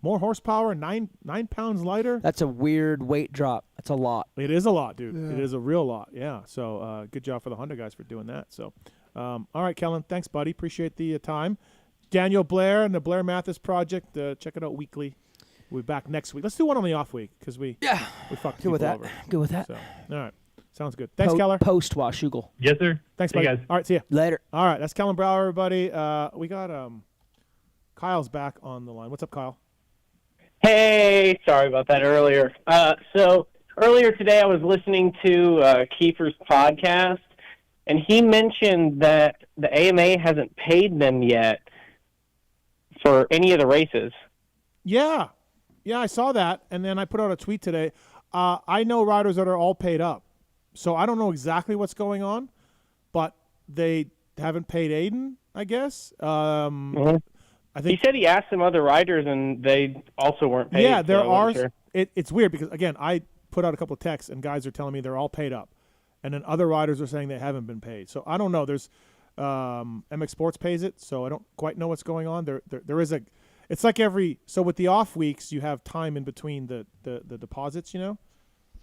More horsepower, 9 pounds lighter. That's a weird weight drop. That's a lot. It is a lot, dude. Yeah. It is a real lot. Yeah. So good job for the Honda guys for doing that. So, all right, Kellen. Thanks, buddy. Appreciate the time. Daniel Blair and the Blair Matthes Project. Check it out weekly. We'll be back next week. Let's do one on the off week because we fucked people with that. over. Good with that. So, all right. Sounds good. Thanks, Keller. Post Washougal. Yes, sir. Thanks, See you buddy. guys. All right, see you later. All right, that's Kellen Brauer, everybody. We got Kyle's back on the line. What's up, Kyle? Hey, sorry about that earlier. So earlier today I was listening to Kiefer's podcast, and he mentioned that the AMA hasn't paid them yet for any of the races. Yeah, I saw that, and then I put out a tweet today. I know riders that are all paid up, so I don't know exactly what's going on, but they haven't paid Aiden, I guess. I think he said he asked some other riders, and they also weren't paid. Yeah, there so I are. wasn't sure. It's weird because, again, I put out a couple of texts, and guys are telling me they're all paid up, and then other riders are saying they haven't been paid. So I don't know. There's MX Sports pays it, so I don't quite know what's going on. There is a. It's like so with the off weeks, you have time in between the deposits, you know?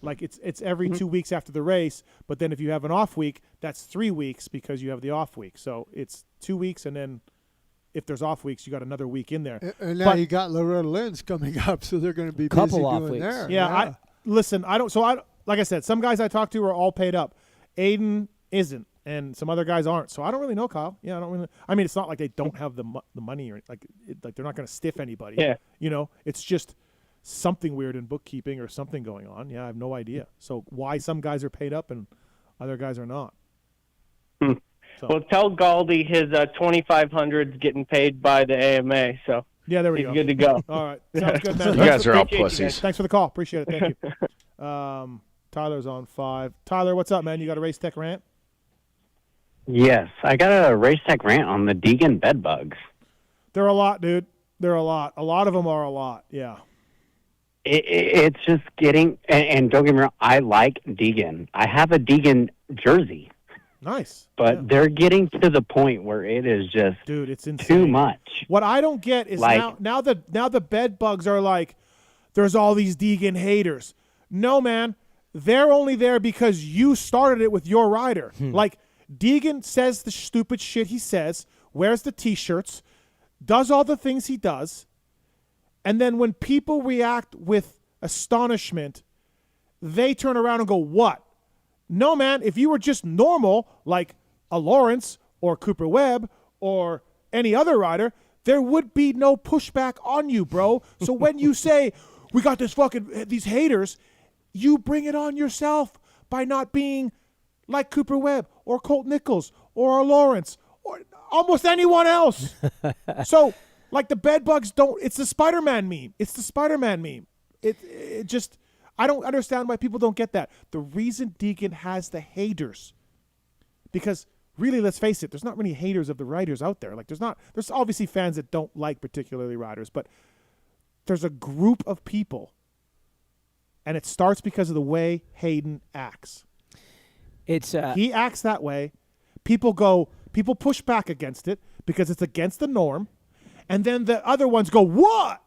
Like it's every 2 weeks after the race, but then if you have an off week, that's 3 weeks because you have the off week. So it's 2 weeks, and then if there's off weeks, you got another week in there. And now you got Loretta Lynn's coming up, so they're going to be busy doing there. Yeah, like I said, some guys I talked to are all paid up. Aiden isn't, and some other guys aren't. So I don't really know, Kyle. Yeah, I don't really. I mean, it's not like they don't have the money or like they're not going to stiff anybody. Yeah, you know, it's just something weird in bookkeeping or something going on. Yeah, I have no idea. So why some guys are paid up and other guys are not. So. Well, tell Gauldy his 2,500's getting paid by the AMA. So yeah, there we he's go. Good to go. All right, sounds good, man. You guys are all pussies. Thanks for the call. Appreciate it. Thank you. Tyler's on 5. Tyler, what's up, man? You got a race tech rant? Yes, I got a race tech rant on the Deegan bed bugs. They're a lot, dude. They're a lot. A lot of them are a lot. Yeah. It's just getting, and don't get me wrong, I like Deegan. I have a Deegan jersey. Nice. But they're getting to the point where it is just, dude, it's insane. Too much. What I don't get is now the bed bugs are like, there's all these Deegan haters. No, man, they're only there because you started it with your rider. Like, Deegan says the stupid shit he says, wears the T-shirts, does all the things he does, and then when people react with astonishment, they turn around and go, what? No, man, if you were just normal, like a Lawrence or Cooper Webb or any other rider, there would be no pushback on you, bro. So when you say, we got these haters, you bring it on yourself by not being like Cooper Webb or Colt Nichols or Lawrence or almost anyone else. So, like, the bed bugs it's the Spider-Man meme. It's the Spider-Man meme. It just, I don't understand why people don't get that. The reason Deegan has the haters, because really, let's face it, there's not many haters of the riders out there. Like, there's obviously fans that don't like particularly riders, but there's a group of people, and it starts because of the way Hayden acts. He acts that way. People push back against it because it's against the norm, and then the other ones go, what?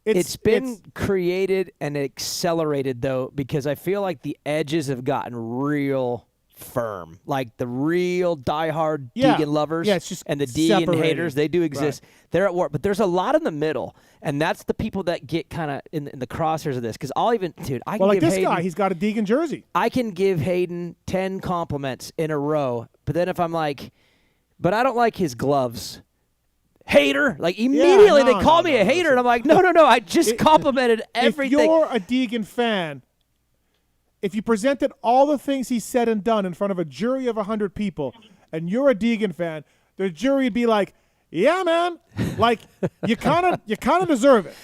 It's been created and accelerated, though, because I feel like the edges have gotten real firm. Like the real diehard Deegan lovers and the Deegan haters, they do exist. Right. They're at war. But there's a lot in the middle, and that's the people that get kind of in the crosshairs of this. Because I can give this Hayden, guy, he's got a Deegan jersey. I can give Hayden 10 compliments in a row, but then if I'm like, but I don't like his gloves. Hater, like immediately they call me a hater, and I'm like, no, I just complimented everything. If you're a Deegan fan, if you presented all the things he said and done in front of a jury of 100 people, and you're a Deegan fan, the jury would be like, yeah, man, like you kind of deserve it.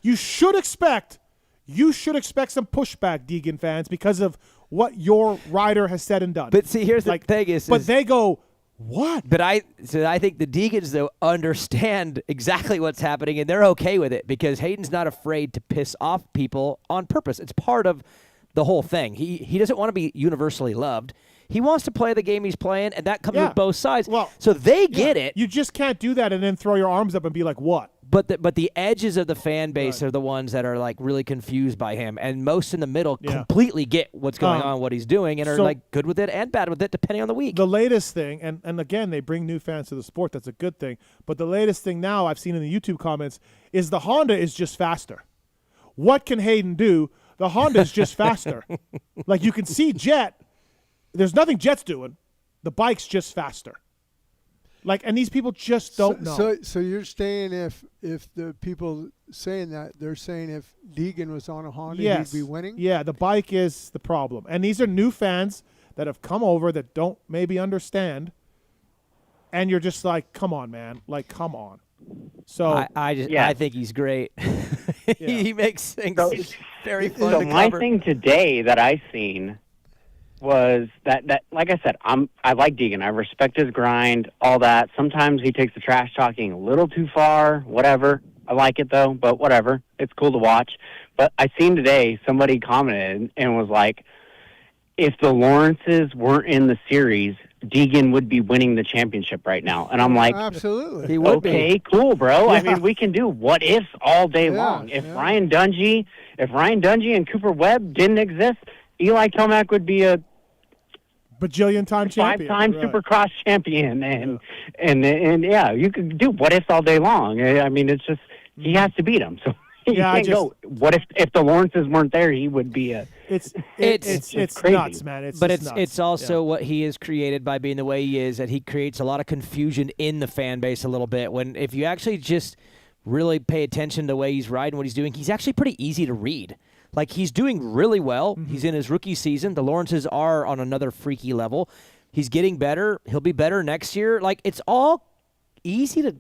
You should expect some pushback, Deegan fans, because of what your rider has said and done. But see, here's the thing but they go, what? But I think the Deegans, though, understand exactly what's happening, and they're okay with it because Hayden's not afraid to piss off people on purpose. It's part of the whole thing. He doesn't want to be universally loved. He wants to play the game he's playing, and that comes with both sides. Well, so they get it. You just can't do that and then throw your arms up and be like, what? But the edges of the fan base are the ones that are like really confused by him, and most in the middle completely get what's going on, what he's doing, and are like good with it and bad with it depending on the week. The latest thing, and again, they bring new fans to the sport. That's a good thing. But the latest thing now I've seen in the YouTube comments is the Honda is just faster. what can Hayden do? The Honda's just faster. Like, you can see Jet. There's nothing Jet's doing. The bike's just faster. Like, and these people just don't know. So you're saying if the people saying that, they're saying if Deegan was on a Honda, he'd be winning? Yeah, the bike is the problem. And these are new fans that have come over that don't maybe understand. And you're just like, come on, man. Like, come on. So I think he's great. He makes things very fun to my cover. thing today that I seen was that like I said, I like Deegan. I respect his grind, all that. Sometimes he takes the trash talking a little too far, whatever. I like it though, but whatever. It's cool to watch. But I seen today somebody commented and was like, if the Lawrences weren't in the series, Deegan would be winning the championship right now. And I'm like, absolutely. He would be. Cool, bro. I mean, we can do what ifs all day long. If Ryan Dungey and Cooper Webb didn't exist, Eli Tomac would be a bajillion-time champion. 5-time Supercross champion. And you could do what ifs all day long. I mean, it's just, he has to beat them. So you can't go, what if the Lawrences weren't there, he would be a... It's crazy. nuts, man. It's also what he has created by being the way he is, that he creates a lot of confusion in the fan base a little bit. When if you actually just really pay attention to the way he's riding, what he's doing, he's actually pretty easy to read. Like, he's doing really well. Mm-hmm. He's in his rookie season. The Lawrences are on another freaky level. He's getting better. He'll be better next year. Like, it's all easy to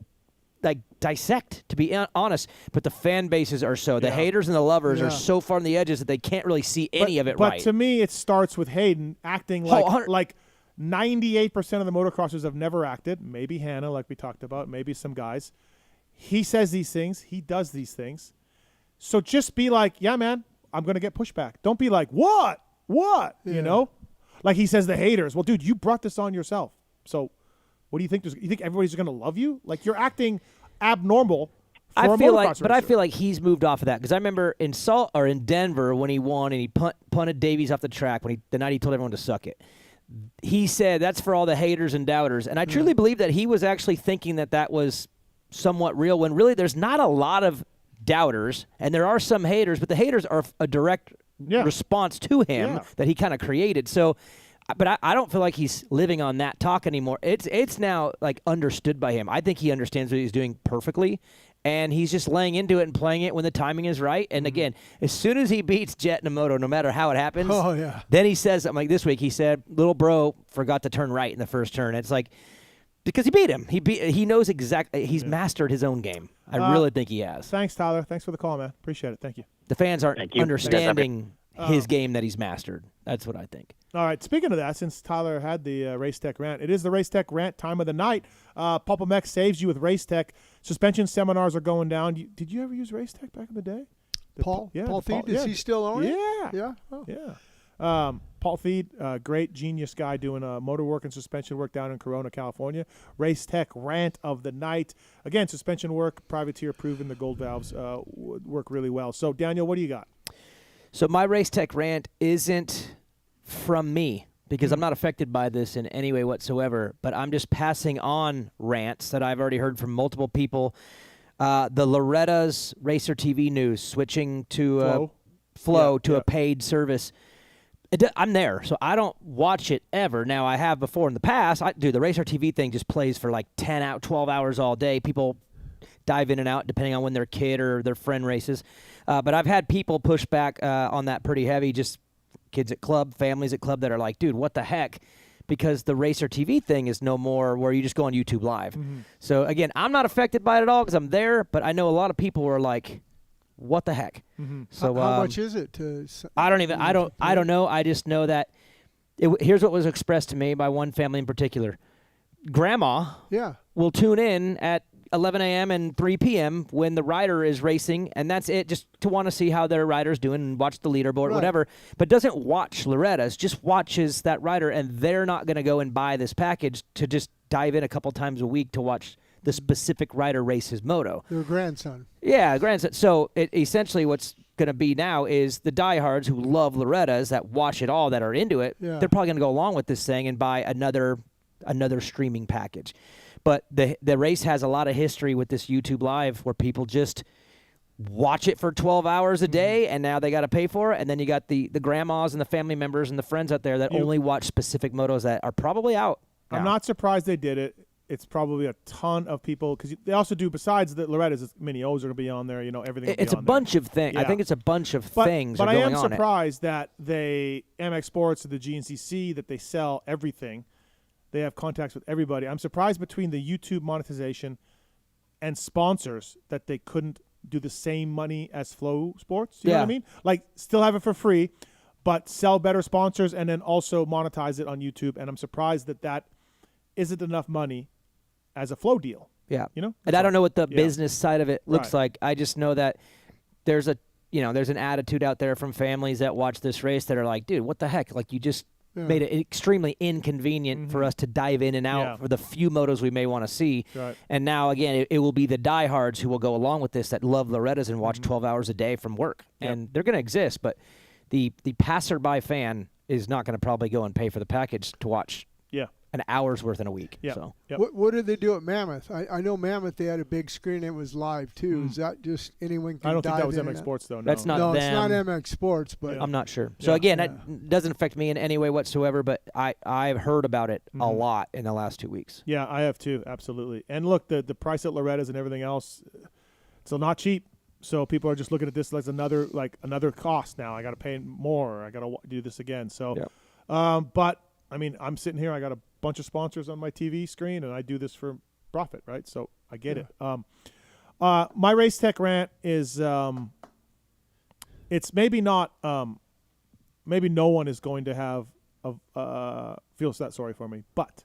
dissect, to be honest, but the fan bases are the haters and the lovers are so far on the edges that they can't really see any of it right. But to me, it starts with Hayden acting like 98% of the motocrossers have never acted. Maybe Hannah, like we talked about, maybe some guys. He says these things. He does these things. So just be like, yeah, man, I'm going to get pushback. Don't be like, what? You know? Like he says the haters. Well, dude, you brought this on yourself. So what do you think? You think everybody's going to love you? Like, you're acting abnormal for a motocross racer. But I feel like he's moved off of that, because I remember in Denver when he won and he punted Davies off the track the night he told everyone to suck it. He said that's for all the haters and doubters, and I truly believe that he was actually thinking that was somewhat real, when really there's not a lot of doubters and there are some haters, but the haters are a direct response to him that he kind of created. So. But I don't feel like he's living on that talk anymore. It's now like understood by him. I think he understands what he's doing perfectly, and he's just laying into it and playing it when the timing is right. And again, as soon as he beats Jet Namoto, no matter how it happens, then he says something like this week. He said, "Little bro forgot to turn right in the first turn." It's like, because he beat him. He knows exactly. He's mastered his own game. I really think he has. Thanks, Tyler. Thanks for the call, man. Appreciate it. Thank you. The fans aren't understanding his game that he's mastered. That's what I think. All right, speaking of that, since Tyler had the Race Tech Rant, it is the Race Tech Rant time of the night. PulpMX saves you with Race Tech. Suspension seminars are going down. Did you ever use Race Tech back in the day? Paul Feed, is he still on it? Yeah. Oh. Yeah. Paul Feed, great genius guy doing motor work and suspension work down in Corona, California. Race Tech Rant of the night. Again, suspension work, privateer proven, the gold valves work really well. So, Daniel, what do you got? So my Race Tech Rant isn't from me, because I'm not affected by this in any way whatsoever, but I'm just passing on rants that I've already heard from multiple people. The Loretta's Racer TV News switching to Flow to a paid service. I'm there, so I don't watch it ever. Now, I have before in the past. The Racer TV thing just plays for like 12 hours all day. People dive in and out depending on when their kid or their friend races. But I've had people push back on that pretty heavy, just kids at club, families at club that are like, dude, what the heck? Because the Racer TV thing is no more where you just go on YouTube Live. Mm-hmm. So, again, I'm not affected by it at all because I'm there, but I know a lot of people are like, what the heck? Mm-hmm. So how much is it? I don't know. I just know that here's what was expressed to me by one family in particular. Grandma will tune in at 11 a.m. and 3 p.m. when the rider is racing, and that's it, just to want to see how their rider's doing and watch the leaderboard, whatever, but doesn't watch Loretta's, just watches that rider, and they're not going to go and buy this package to just dive in a couple times a week to watch the specific rider race his moto. Their grandson. Yeah, grandson. So essentially what's going to be now is the diehards who love Loretta's, that watch it all, that are into it, they're probably going to go along with this thing and buy another streaming package. But the race has a lot of history with this YouTube Live where people just watch it for 12 hours a day, and now they got to pay for it. And then you got the grandmas and the family members and the friends out there that only watch specific motos that are probably out now. I'm not surprised they did it. It's probably a ton of people because they also do, besides the Loretta's, Mini O's are going to be on there. Everything. It's a bunch of things. I think it's a bunch of things. But are I going am on surprised that MX Sports, the GNCC, that they sell everything. They have contacts with everybody. I'm surprised between the YouTube monetization and sponsors that they couldn't do the same money as Flow Sports. You know what I mean? Like, still have it for free, but sell better sponsors and then also monetize it on YouTube. And I'm surprised that isn't enough money as a Flow deal. Yeah. And I don't know what the business side of it looks like. I just know that there's an attitude out there from families that watch this race that are like, dude, what the heck? Like, you just made it extremely inconvenient for us to dive in and out for the few motos we may want to see. Right. And now, again, it will be the diehards who will go along with this that love Loretta's and watch 12 hours a day from work. Yep. And they're going to exist, but the passerby fan is not going to probably go and pay for the package to watch an hour's worth in a week. Yeah. So. Yep. What did they do at Mammoth? I know Mammoth, they had a big screen. It was live, too. Is that just anyone can I don't think that was dive MX in Sports, though. No. That's not No, them. it's not MX Sports, but I'm not sure. So, again, that doesn't affect me in any way whatsoever, but I've heard about it a lot in the last 2 weeks. Yeah, I have too. Absolutely. And look, the price at Loretta's and everything else, it's not cheap. So people are just looking at this as another cost now. I got to pay more. I got to do this again. So, but I mean, I'm sitting here. I got a bunch of sponsors on my TV screen, and I do this for profit, right? So I get it. My race tech rant is, it's maybe not. Maybe no one is going to have feels that sorry for me, but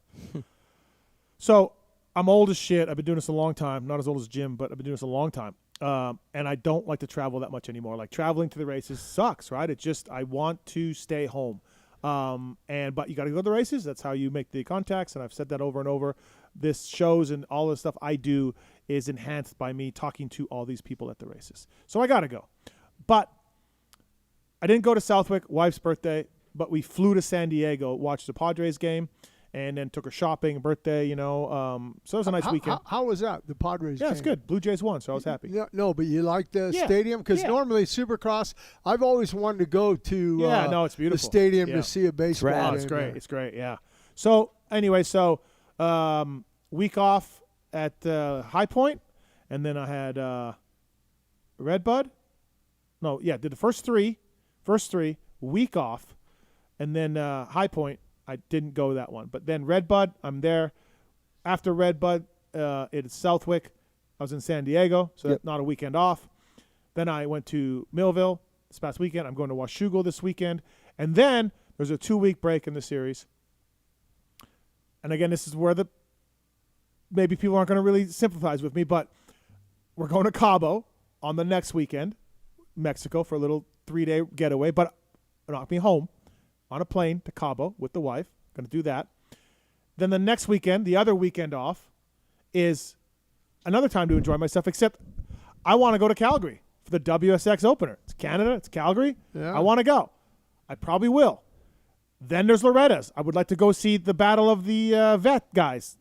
so I'm old as shit. I've been doing this a long time. Not as old as Jim, but I've been doing this a long time. And I don't like to travel that much anymore. Like, traveling to the races sucks, right? I want to stay home. But you got to go to the races. That's how you make the contacts. And I've said that over and over. This shows and all the stuff I do is enhanced by me talking to all these people at the races. So I got to go. But I didn't go to Southwick, wife's birthday, but we flew to San Diego, watched the Padres game, and then took her shopping, birthday, so it was a nice weekend. How was that, the Padres game? Yeah, it's good. Blue Jays won, so I was happy. No, but you like the stadium? Because normally Supercross, I've always wanted to go to it's beautiful. the stadium to see a baseball game. It's great. It's great, yeah. So, anyway, week off at High Point, and then I had Redbud. Did the first three, week off, and then High Point. I didn't go that one. But then Redbud, I'm there. After Redbud, it's Southwick. I was in San Diego, so that's not a weekend off. Then I went to Millville this past weekend. I'm going to Washougal this weekend. And then there's a 2-week break in the series. And again, this is where maybe people aren't going to really sympathize with me, but we're going to Cabo on the next weekend, Mexico, for a little 3-day getaway. But not be home. On a plane to Cabo with the wife. Going to do that. Then the next weekend, the other weekend off, is another time to enjoy myself, except I want to go to Calgary for the WSX opener. It's Canada. It's Calgary. Yeah. I want to go. I probably will. Then there's Loretta's. I would like to go see the battle of the vet guys,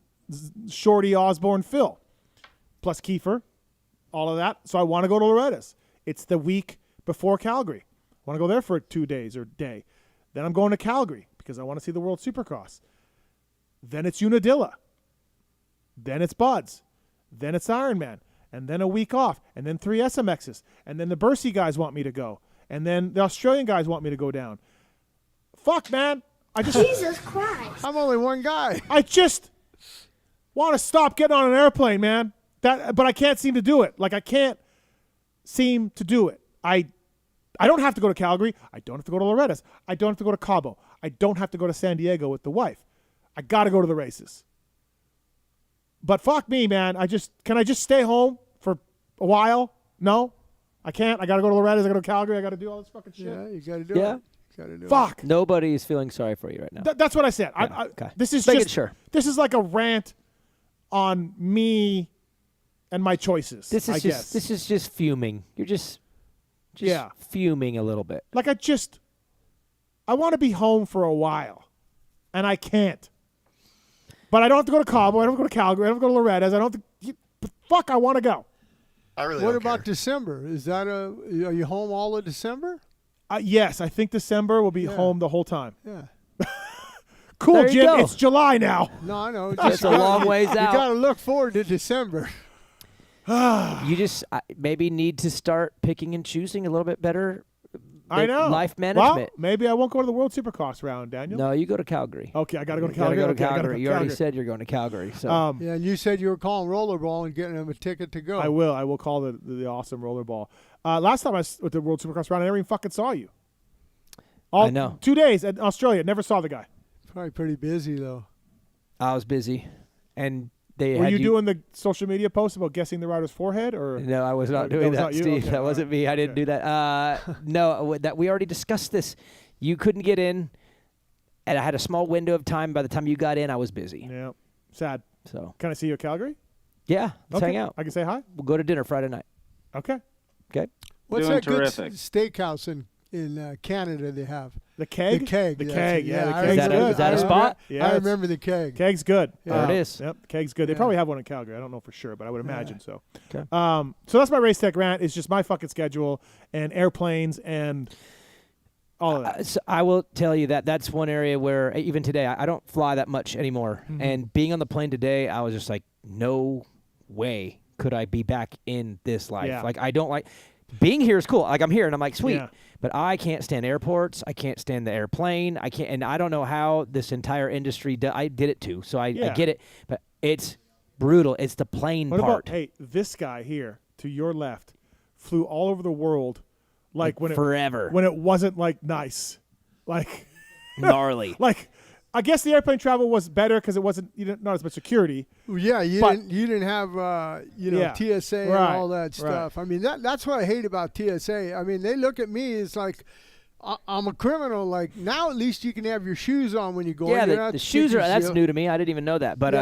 Shorty, Osborne, Phil, plus Kiefer, all of that. So I want to go to Loretta's. It's the week before Calgary. I want to go there for 2 days or day. Then I'm going to Calgary because I want to see the World Supercross. Then it's Unadilla. Then it's Buds. Then it's Ironman. And then a week off. And then 3 SMXs. And then the Bercy guys want me to go. And then the Australian guys want me to go down. Fuck, man. Jesus Christ. I'm only one guy. I just want to stop getting on an airplane, man. But I can't seem to do it. Like, I can't seem to do it. I don't have to go to Calgary. I don't have to go to Loretta's. I don't have to go to Cabo. I don't have to go to San Diego with the wife. I got to go to the races. But fuck me, man. Can I just stay home for a while? No, I can't. I got to go to Loretta's. I got to go to Calgary. I got to do all this fucking shit. Yeah, you got to do it. Fuck. Nobody is feeling sorry for you right now. That's what I said. Yeah, okay. This is Making just sure. This is like a rant on me and my choices. This is just fuming. You're just fuming a little bit. Like, I want to be home for a while, and I can't. But I don't have to go to Cabo. I don't have to go to Calgary. I don't have to go to Loretta's. But fuck, I want to go. I really What don't about December? Is that are you home all of December? Yes, I think December will be home the whole time. Yeah. Cool, There you Jim. go. It's July now. No, I know. It's a long ways You out. got to look forward to December. You just maybe need to start picking and choosing a little bit better. I know. Life management. Well, maybe I won't go to the World Supercross round, Daniel. No, you go to Calgary. Okay, I got to go to You gotta Calgary. go to Okay, I gotta Calgary. go to You already Calgary. said you're going to Calgary. So Yeah, and you said you were calling rollerball and getting them a ticket to go. I will. I will call the awesome rollerball. Last time I was with the World Supercross round, I never even fucking saw you. I know. 2 days in Australia, never saw the guy. Probably pretty busy though. I was busy, and they Were had you doing the social media posts about guessing the rider's forehead, or No, I was not that doing was that, not you? Steve. Okay, that all wasn't right. me. I didn't do that. No, that we already discussed this. You couldn't get in, and I had a small window of time. By the time you got in, I was busy. Yeah, sad. So can I see you at Calgary? Yeah, let's Okay. hang out. I can say hi. We'll go to dinner Friday night. Okay. Okay. What's Doing that terrific. good steakhouse in Canada they have? The Keg? The Keg. The that's Keg, it. yeah, the I Keg's remember good. Is that a I spot? remember- Yeah, I it's- remember the Keg. Keg's good. There it is. Yep, Keg's good. They Yeah. probably have one in Calgary. I don't know for sure, but I would imagine so. Okay. So that's my race tech rant. It's just my fucking schedule and airplanes and all of that. So I will tell you that that's one area where even today I don't fly that much anymore. Mhm. And being on the plane today, I was just like, no way could I be back in this life. Yeah. Like I don't like being here is cool. Like I'm here and I'm like sweet, Yeah. but I can't stand airports. I can't stand the airplane. I can't, and I don't know how this entire industry. I did it too, so I Yeah. get it. But it's brutal. It's the plane What part. about, hey, this guy here to your left flew all over the world like when forever. when it wasn't like nice. Like Gnarly. Like I guess the airplane travel was better because it wasn't not as much security. Yeah, you But- didn't have Yeah. TSA and Right, all that right. stuff. I mean that's what I hate about TSA. I mean they look at me as like I'm a criminal. Like now at least you can have your shoes on when you go. Yeah, in. You're the not shoes are. sticking That's seal. new to me. I didn't even know that. But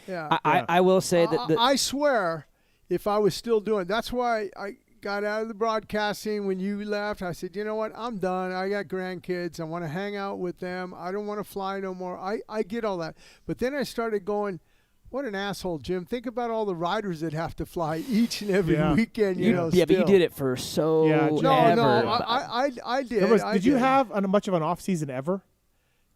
Yeah. I will say that I swear, if I was still doing, that's why I got out of the broadcasting when you left. I said, you know what, I'm done. I got grandkids. I want to hang out with them. I don't want to fly no more. I get all that. But then I started going, what an asshole, Jim. Think about all the riders that have to fly each and every weekend. You know, yeah, but you still. did it for so No, ever. I did. Did you have much of an off season ever?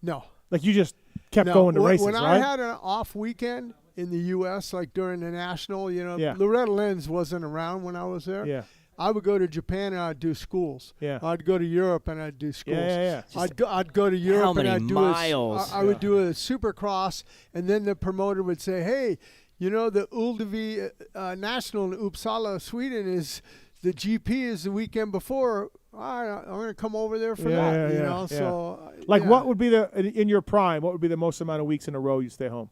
No. Like you just kept No, going to races, when right? I had an off weekend in the U.S., like during the national, Yeah. Loretta Lynn's wasn't around when I was there. Yeah. I would go to Japan and I'd do schools. Yeah. I'd go to Europe and I'd do schools. Yeah. I'd go to Europe How and many I'd do miles? I would do a Supercross, and then the promoter would say, "Hey, you know the UTV National in Uppsala, Sweden is the GP is the weekend before. I'm going to come over there for that." You know, so like yeah. what would be in your prime? What would be the most amount of weeks in a row you stay home?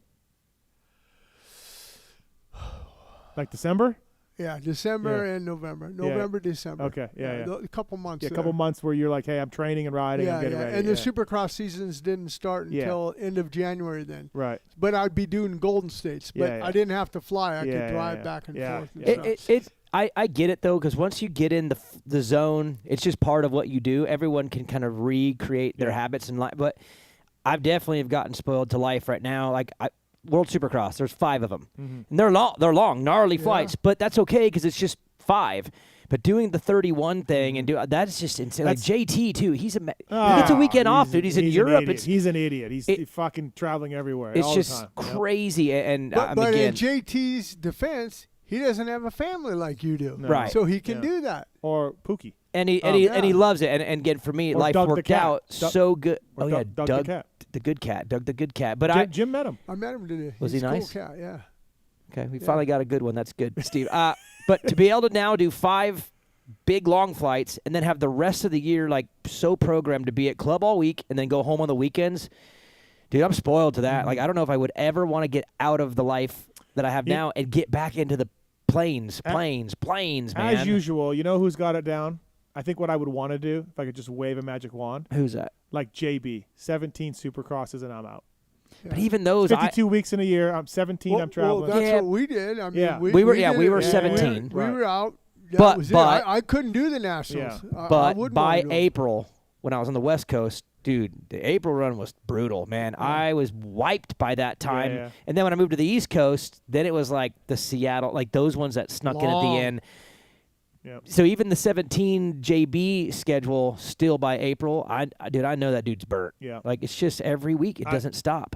Like December? Yeah, December and November. November, December. Okay, yeah. A couple months. Yeah, a there. couple months where you're like, hey, I'm training and riding and getting ready. And the Supercross seasons didn't start Yeah. until end of January then. Right. But I'd be doing Golden States. But Yeah, yeah. I didn't have to fly. I Yeah, could drive yeah. back and Yeah, forth. And yeah. stuff. I get it though, because once you get in the zone, it's just part of what you do. Everyone can kind of recreate their habits and life. But I've definitely have gotten spoiled to life right now. Like World Supercross, there's 5 of them, and they're long, gnarly flights. But that's okay because it's just 5. But doing the 31 thing and that's just insane. Like JT too, he gets a weekend off, dude. He's in Europe. He's an idiot. He's fucking traveling everywhere. It's all just the time. crazy. And But again, in JT's defense, he doesn't have a family like you do. No. Right. So he can do that. Or Pookie. And he loves it. And again, for me, Or life Doug the worked cat. out Doug- so good. or Oh Doug- yeah, Doug the cat. the good cat, Doug the good cat. But Jim met him. I met him today. Was he He's a nice? Cool cat, yeah. Okay, we finally got a good one. That's good, Steve. But to be able to now do 5 big long flights and then have the rest of the year like so programmed to be at club all week and then go home on the weekends, dude, I'm spoiled to that. Like I don't know if I would ever want to get out of the life that I have now and get back into the planes, man. As usual, you know who's got it down? I think what I would want to do, if I could just wave a magic wand. Who's that? Like JB. 17 Supercrosses and I'm out. But even those, 52 weeks in a year. I'm 17. I'm traveling. Well, that's what we did. I mean, Yeah. we were did it. 17. We were out. That But- was it. but- I couldn't do the Nationals. I But wouldn't by wanna do 'em. April, when I was on the West Coast, dude, the April run was brutal, man. I was wiped by that time. Yeah, yeah. And then when I moved to the East Coast, then it was like the Seattle, like those ones that snuck in at Long. the end. So even the 17 JB schedule still by April, I know that dude's burnt. Yeah. Like it's just every week. It doesn't stop.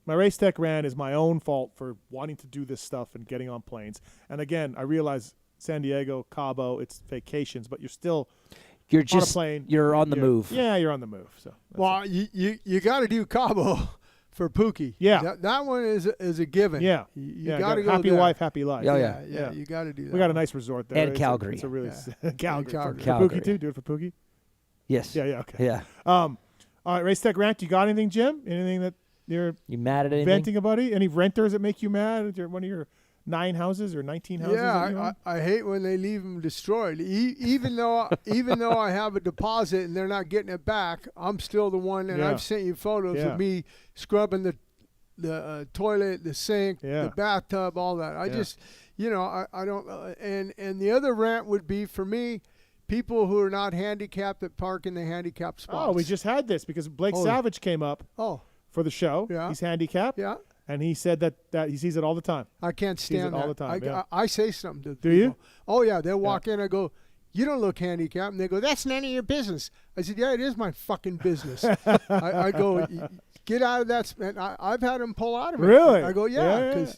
My race tech rant is my own fault for wanting to do this stuff and getting on planes. And again, I realize San Diego, Cabo, it's vacations, but you're still on a plane. You're on the move. Yeah, you're on the move. So well, you got to do Cabo for Pookie. Yeah, that one is a given. Yeah, you got to go happy there. wife, happy life. Oh, yeah. You got to do that. We got a nice resort there. And Calgary. It's a really Calgary. For Calgary. Pookie too. Do it for Pookie. Yes. Yeah. Okay. Yeah. All right, race tech rant. You got anything, Jim? Anything that you mad at anything? Venting about it? Any renters that make you mad at one of your 9 houses or 19 houses? Yeah, I hate when they leave them destroyed. Even though I have a deposit and they're not getting it back, I'm still the one. And I've sent you photos of me scrubbing the toilet, the sink, the bathtub, all that. I just, I don't. And the other rant would be for me, people who are not handicapped that park in the handicapped spots. Oh, we just had this because Blake Savage came up. For the show. Yeah. He's handicapped. Yeah. And he said that he sees it all the time. I can't stand that all the time. I say something to Do people. you? Oh, yeah. They'll walk in. I go, you don't look handicapped. And they go, that's none of your business. I said, yeah, it is my fucking business. I go, get out of that. And I've had them pull out of it. Really? I go, yeah, because,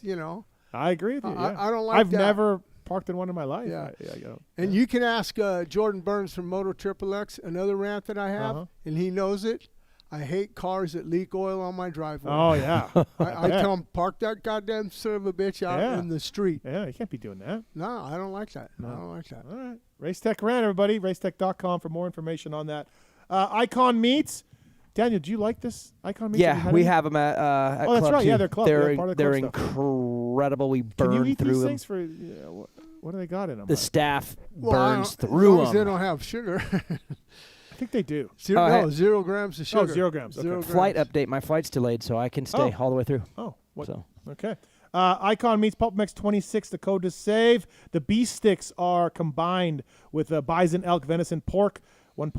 I agree with you. I don't like I've that. never parked in one in my life. Yeah. And you can ask Jordan Burns from Moto XXX, another rant that I have, and he knows it. I hate cars that leak oil on my driveway. Oh, yeah. I tell them, park that goddamn son of a bitch out in the street. Yeah, you can't be doing that. No, I don't like that. No. I don't like that. All right. Race Tech Rant, everybody. Racetech.com for more information on that. Icon Meats. Daniel, do you like this Icon Meats? Yeah, we have them at oh, Club that's right. too. Yeah, they're Club. They're, part of they're Club stuff. incredible. We burn Can you eat through these them. things for, what do they got in them? The staff Well, burns through as long as them. they don't have sugar. I think they do. 0 grams of sugar. Oh, 0 grams. Okay. 0 grams. Flight update. My flight's delayed, so I can stay all the way through. Oh, what? So. Okay. Icon Meats PulpMX 26, the code to save. The beef sticks are combined with bison, elk, venison, pork. 1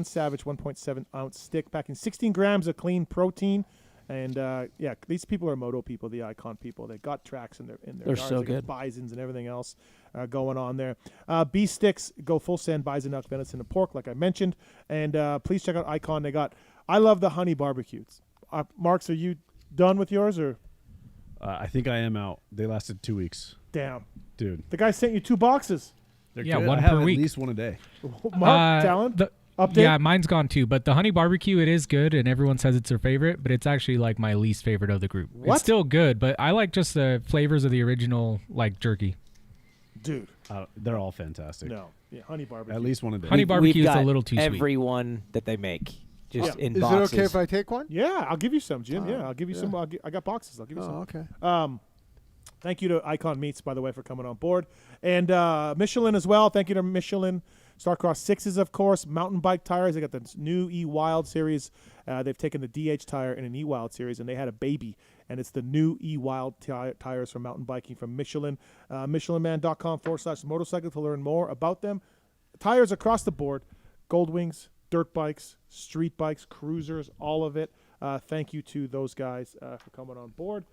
Savage, 1.7 ounce stick, packing 16 grams of clean protein. And these people are moto people, the Icon people. They got tracks in their They're yards. so They got good. Bisons and everything else going on there. Beef sticks go full send, bison, elk, venison, and pork, like I mentioned. And please check out Icon. I love the honey barbecues. Marks, are you done with yours or? I think I am out. They lasted 2 weeks. Damn, dude. The guy sent you 2 boxes. They're Yeah, good. one I have per at week. least one a day. Mark, Tallon, update? Yeah, mine's gone too. But the honey barbecue, it is good, and everyone says it's their favorite. But it's actually like my least favorite of the group. What? It's still good, but I like just the flavors of the original like jerky. Dude, they're all fantastic. No, yeah, honey barbecue. At least one a day. Honey barbecue We've is got a little too sweet. every one that they make, just in Is boxes. it okay if I take one? Yeah, I'll give you some, Jim. Yeah, I'll give you some. I got boxes. I'll give you some. Okay. Thank you to Icon Meats, by the way, for coming on board. And Michelin as well. Thank you to Michelin. Starcross 6s, of course. Mountain bike tires. They got the new E-Wild series. They've taken the DH tire in an E-Wild series, and they had a baby. And it's the new E-Wild tires for mountain biking from Michelin. MichelinMan.com/motorcycle to learn more about them. Tires across the board. Gold Wings, dirt bikes, street bikes, cruisers, all of it. Thank you to those guys for coming on board.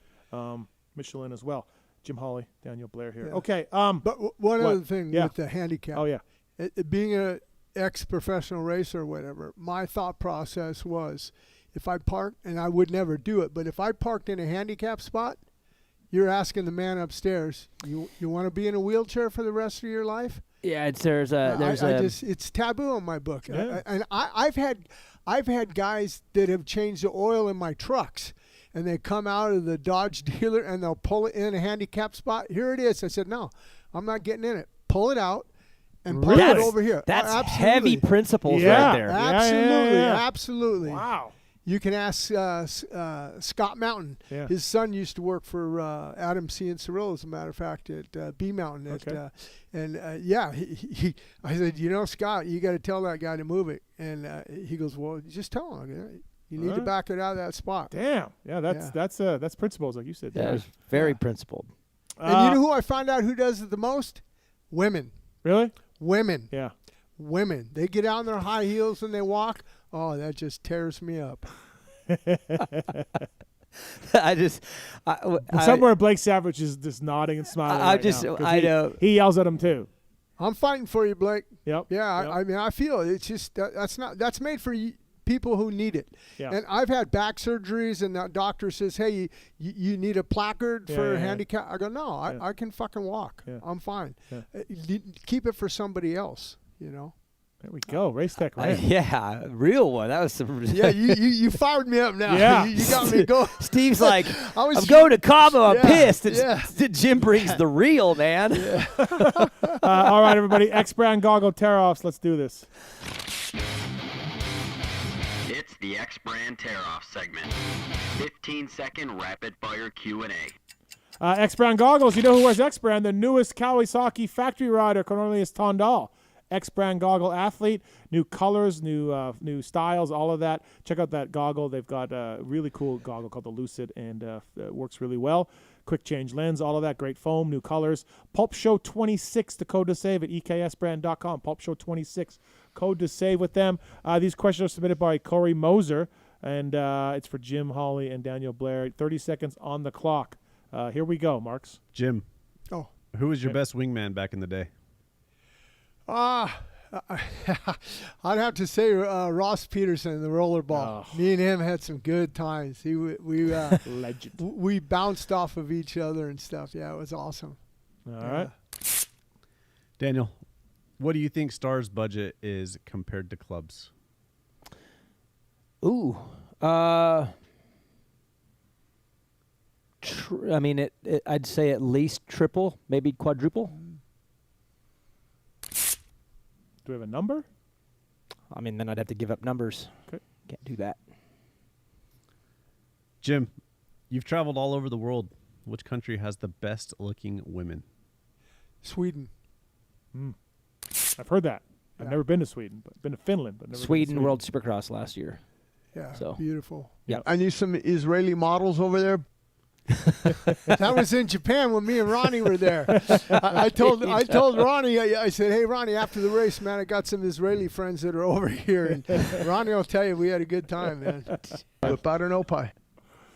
Michelin as well. Jim Holley, Daniel Blair here. Yeah. Okay. But one what? other thing Yeah. with the handicap. Oh, yeah. Being an ex-professional racer or whatever, my thought process was if I parked, and I would never do it, but if I parked in a handicap spot, you're asking the man upstairs, you want to be in a wheelchair for the rest of your life? Yeah, it's taboo in my book. Yeah. I've had guys that have changed the oil in my trucks, and they come out of the Dodge dealer and they'll pull it in a handicap spot. Here it is. I said, no, I'm not getting in it. Pull it out and park it over here. That's Absolutely. heavy principles right there. Absolutely, Yeah. absolutely. Wow. You can ask Scott Mountain. Yeah. His son used to work for Adam C. and Cirillo, as a matter of fact, at B Mountain. Okay. I said, Scott, you got to tell that guy to move it. And he goes, well, just tell him. You need to back it out of that spot. Damn. Yeah, that's principles, like you said. Yeah, it's very principled. And you know who I found out who does it the most? Women. Really? Women. Yeah. Women. They get out in their high heels and they walk. Oh, that just tears me up. Somewhere Blake Savage is just nodding and smiling. I know he yells at him too. I'm fighting for you, Blake. Yep. Yeah, Yep. I mean, I feel it's just that's made for people who need it. Yeah. And I've had back surgeries, and the doctor says, "Hey, you need a placard for handicap." I go, "No, I can fucking walk. Yeah. I'm fine. Yeah. Keep it for somebody else." You know. There we go. Race Tech Rant. Yeah, real one. That was some. Yeah, you fired me up now. Yeah. you got me going. Steve's like, I'm going to Cabo. I'm Yeah, pissed. yeah. Jim brings the real, man. All right, everybody. X-Brand goggle tear-offs. Let's do this. It's the X-Brand tear-off segment. 15-second rapid-fire Q&A. X-Brand goggles. You know who wears X-Brand? The newest Kawasaki factory rider, Cornelius Tondal. X-Brand goggle athlete, new colors, new styles, all of that. Check out that goggle. They've got a really cool goggle called the Lucid, and it works really well. Quick change lens, all of that. Great foam, new colors. Pulp Show 26, the code to save at eksbrand.com. Pulp Show 26, code to save with them. These questions are submitted by Corey Moser, and it's for Jim, Holley, and Daniel Blair. 30 seconds on the clock. Here we go, Marks. Jim. Oh. Who was your best wingman back in the day? I'd have to say Ross Peterson, the rollerball. Oh. Me and him had some good times. Legend. We bounced off of each other and stuff. Yeah, it was awesome. All right. Daniel, what do you think Star's budget is compared to clubs? Ooh. I mean, I'd say at least triple, maybe quadruple. Do we have a number? I mean, then I'd have to give up numbers. Okay. Can't do that. Jim, you've traveled all over the world. Which country has the best looking women? Sweden. I've heard that. I've never been to Sweden, but been to Finland, but never Sweden, been to Sweden. World Supercross last year. Yeah, So. beautiful. Yep. I knew some Israeli models over there. That was in Japan when me and Ronnie were there. I told Ronnie, I said, "Hey Ronnie, after the race, man, I got some Israeli friends that are over here," and Ronnie will tell you we had a good time, man. But I don't know, pie.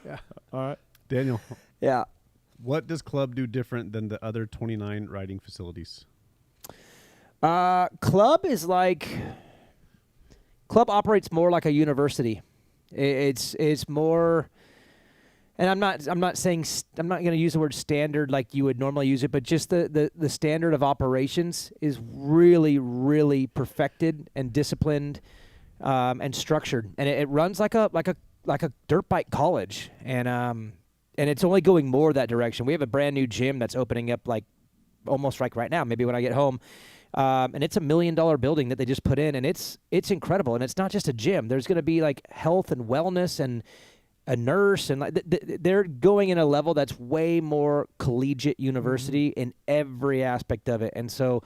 Yeah. All right, Daniel. Yeah. What does club do different than the other 29 riding facilities? Club operates more like a university. It's more. And I'm not going to use the word standard like you would normally use it, but just the standard of operations is really, really perfected and disciplined and structured, and it runs like a dirt bike college, and it's only going more that direction. We have a brand new gym that's opening up like almost like right now, maybe when I get home, and it's $1 million building that they just put in, and it's incredible, and it's not just a gym. There's going to be like health and wellness and a nurse, and like they're going in a level that's way more collegiate university in every aspect of it. And so,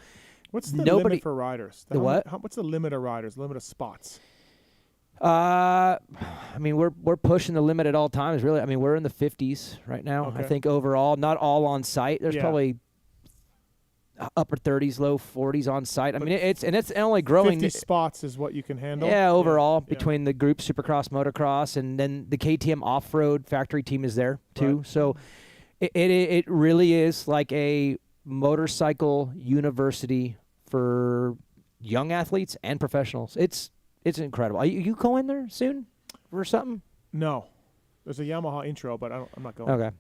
what's the limit for riders? What? What's the limit of riders? Limit of spots? I mean, we're pushing the limit at all times. Really, I mean, we're in the 50s right now. Okay. I think overall, not all on site. There's probably upper 30s, low 40s on site. I mean, it's only growing. 50 spots is what you can handle. Yeah, overall between the group Supercross, Motocross, and then the KTM off-road factory team is there too. Right. So it really is like a motorcycle university for young athletes and professionals. It's incredible. Are you going there soon for something? No. There's a Yamaha intro, but I'm not going. Okay.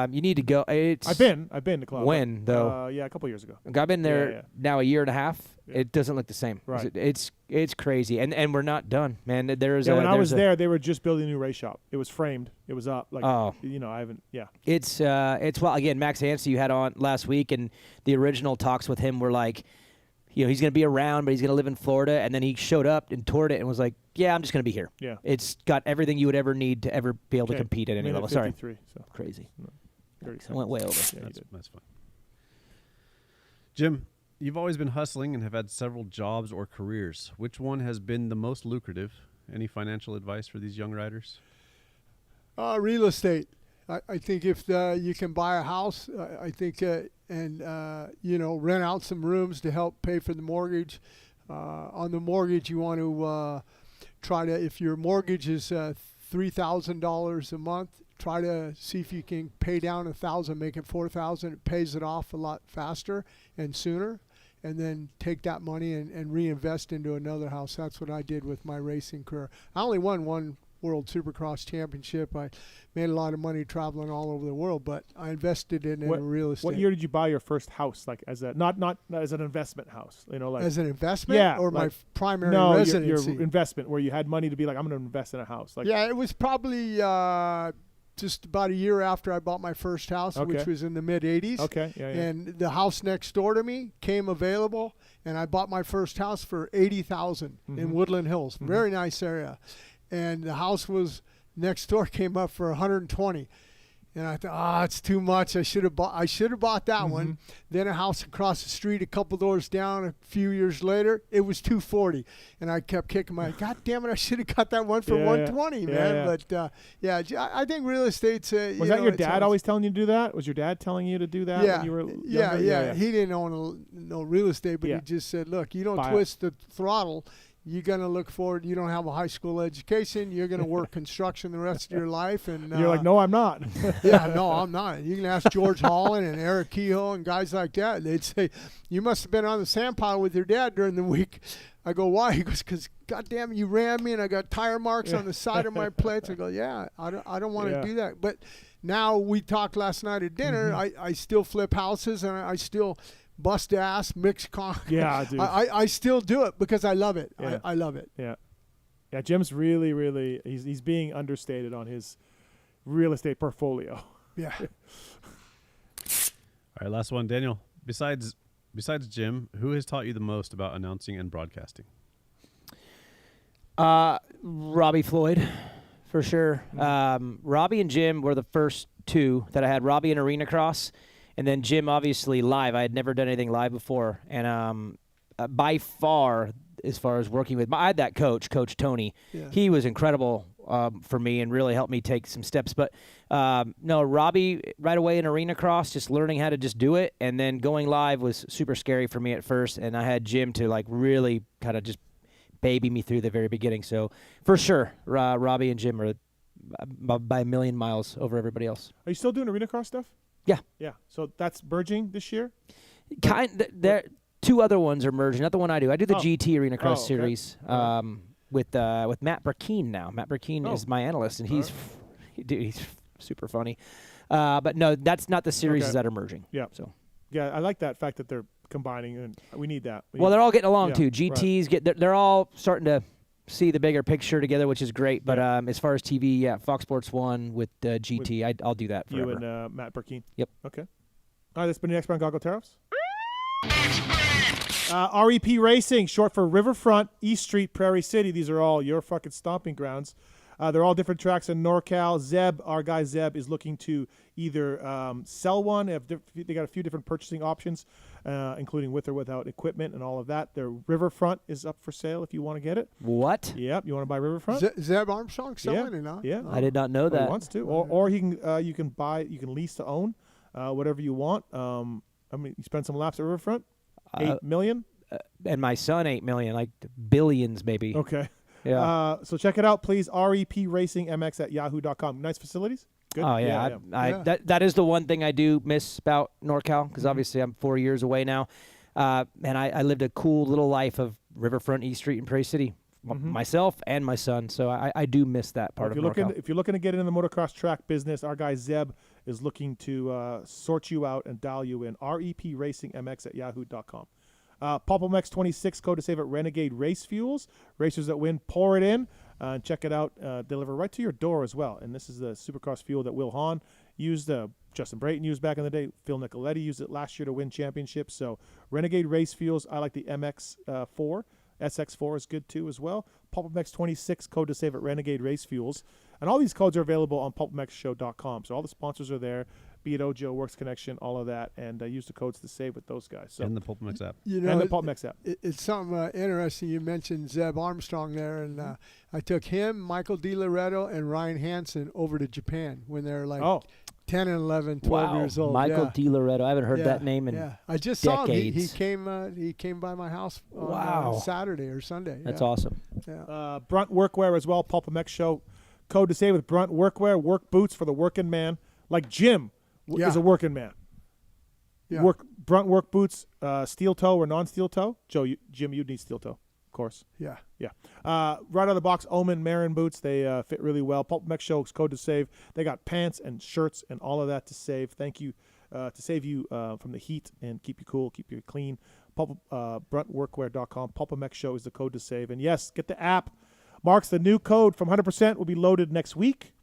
You need to go. I've been to club. When though? Yeah, a couple years ago. I've been there now a year and a half. Yeah. It doesn't look the same. Right. It's crazy, and we're not done, man. When I was there, they were just building a new race shop. It was framed. It was up. Like, I haven't. Yeah. It's well again. Max Anstie you had on last week, and the original talks with him were like, he's going to be around, but he's going to live in Florida. And then he showed up and toured it and was like, yeah, I'm just going to be here. Yeah. It's got everything you would ever need to ever be able to compete at any level. Sorry. So. Crazy. No, I went way over. Yeah, that's fine. Jim, you've always been hustling and have had several jobs or careers. Which one has been the most lucrative? Any financial advice for these young riders? Real estate. I think if you can buy a house, I think, and rent out some rooms to help pay for the mortgage. On the mortgage, you want to try to, if your mortgage is $3,000 a month, try to see if you can pay down $1,000, make it $4,000. It pays it off a lot faster and sooner. and then take that money and reinvest into another house. That's what I did with my racing career. I only won one World Supercross Championship. I made a lot of money traveling all over the world, but I invested in real estate. What year did you buy your first house? Like as a not as an investment house, like as an investment, or like, my primary residency? Your investment, where you had money to be like, I'm going to invest in a house. Like, yeah, it was probably just about a year after I bought my first house, which was in the mid '80s. Okay, yeah. And the house next door to me came available, and I bought my first house for $80,000 in Woodland Hills. Very nice area. And the house was next door came up for $120,000, and I thought, it's too much. I should have bought that one. Then a house across the street, a couple doors down, a few years later, it was $240,000, and I kept kicking my, God damn it, I should have got that one for $120,000, man. But I think real estate's. Was that your dad always telling you to do that? Was your dad telling you to do that? Yeah, when you were yeah. He didn't own no real estate, but he just said, look, you don't twist the throttle. You're going to look forward. You don't have a high school education. You're going to work construction the rest of your life. And you're like, no, I'm not. Yeah, no, I'm not. You can ask George Holland and Eric Kehoe and guys like that. They'd say, you must have been on the sand pile with your dad during the week. I go, why? He goes, because, goddamn, you ran me and I got tire marks on the side of my plates. I go, yeah, I don't want to do that. But now we talked last night at dinner. I still flip houses, and I still – bust ass, mix con. Yeah, dude. I still do it because I love it. Yeah. I love it. Yeah. Yeah, Jim's really he's being understated on his real estate portfolio. Yeah. All right, last one, Daniel. Besides Jim, who has taught you the most about announcing and broadcasting? Robbie Floyd, for sure. Robbie and Jim were the first two that I had. Robbie in Arena Cross. And then Jim, obviously, live. I had never done anything live before. And by far, as far as working with, I had that coach, Coach Tony. Yeah. He was incredible for me and really helped me take some steps. But, no, Robbie, right away in Arena Cross, just learning how to just do it. And then going live was super scary for me at first. And I had Jim to, like, really kind of just baby me through the very beginning. So, for sure, Robbie and Jim are by a million miles over everybody else. Are you still doing Arena Cross stuff? Yeah. Yeah. So that's merging this year? There, two other ones are merging. Not the one I do. I do the GT Arena Cross series with Matt Burkeen now. Matt Burkeen is my analyst, and he's super funny. But no, that's not the series that are merging. Yeah. So. Yeah, I like that fact that they're combining, and we need that. They're all getting along too. GTs they're all starting to see the bigger picture together, which is great. But as far as TV, Fox Sports 1 with GT, I'll do that forever. You and Matt Burkeen? Yep. Okay. All right, that's been the X-Brand Goggle Tariffs. REP Racing, short for Riverfront, East Street, Prairie City. These are all your fucking stomping grounds. They're all different tracks in NorCal. Zeb, our guy Zeb, is looking to either sell one. They got a few different purchasing options, including with or without equipment and all of that. Their Riverfront is up for sale if you want to get it. What? Yep. You want to buy Riverfront? Zeb Armstrong selling it now? Yeah. I did not know that. He wants to, or he can. You can buy. You can lease to own, whatever you want. I mean, you spend some laps at Riverfront. $8 million. And my son, $8 million, like billions maybe. Okay. Yeah. So check it out, please. repracingmx@yahoo.com. Nice facilities. Good. Oh yeah. That is the one thing I do miss about NorCal, because obviously I'm 4 years away now, and I lived a cool little life of Riverfront, East Street, and Prairie City, myself and my son. So I do miss that part of NorCal. If you're looking to get into the motocross track business, our guy Zeb is looking to sort you out and dial you in. repracingmx@yahoo.com. PulpMX 26 code to save at Renegade Race Fuels. Racers that win, pour it in. Check it out. Deliver right to your door as well. And this is the Supercross fuel that Will Hahn used, Justin Brayton used back in the day. Phil Nicoletti used it last year to win championships. So Renegade Race Fuels. I like the MX4. SX4 is good too as well. PulpMX 26 code to save at Renegade Race Fuels. And all these codes are available on PulpMXShow.com. So all the sponsors are there. Be it OGIO, Works Connection, all of that, and use the codes to save with those guys. So and the PulpMX app. And the PulpMX app. It's something interesting. You mentioned Zeb Armstrong there, and I took him, Michael DiLoretto, and Ryan Hansen over to Japan when they were like 10 and 11, 12 years old. Michael DiLoretto. I haven't heard that name in I just decades. saw him. He came by my house on Saturday or Sunday. That's awesome. Yeah. Brunt Workwear as well, PulpMX Show. Code to save with Brunt Workwear. Work boots for the working man. Like Jim is a working man. Yeah. Brunt work boots, steel toe or non-steel toe. Jim, you'd need steel toe, of course. Yeah. Yeah. Right out of the box, Omen Marin boots. They fit really well. PulpMX Show's code to save. They got pants and shirts and all of that to save. Thank you to save you from the heat and keep you cool, keep you clean. Bruntworkwear.com. PulpMX Show is the code to save. And yes, get the app. Marks, the new code from 100% will be loaded next week.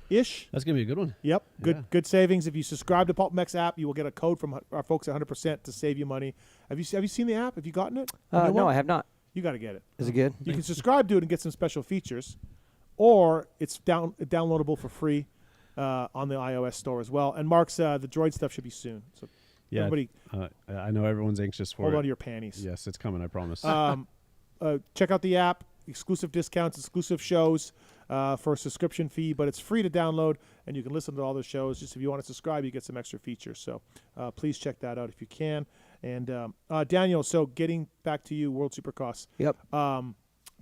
Ish. That's gonna be a good one. Yep. Good savings. If you subscribe to PulpMX app, you will get a code from our folks at 100% to save you money. Have you seen the app? Have you gotten it? No, I have not. You got to get it. Is it good? You can subscribe to it and get some special features, or it's downloadable for free on the iOS store as well. And Mark's the droid stuff should be soon. So Yeah, everybody, I know everyone's anxious for it. hold on to your panties. Yes, it's coming. I promise. Check out the app. Exclusive discounts, exclusive shows for a subscription fee, but it's free to download, and you can listen to all the shows. Just if you want to subscribe, you get some extra features. So please check that out if you can. And Daniel, so getting back to you, World Supercross. Yep.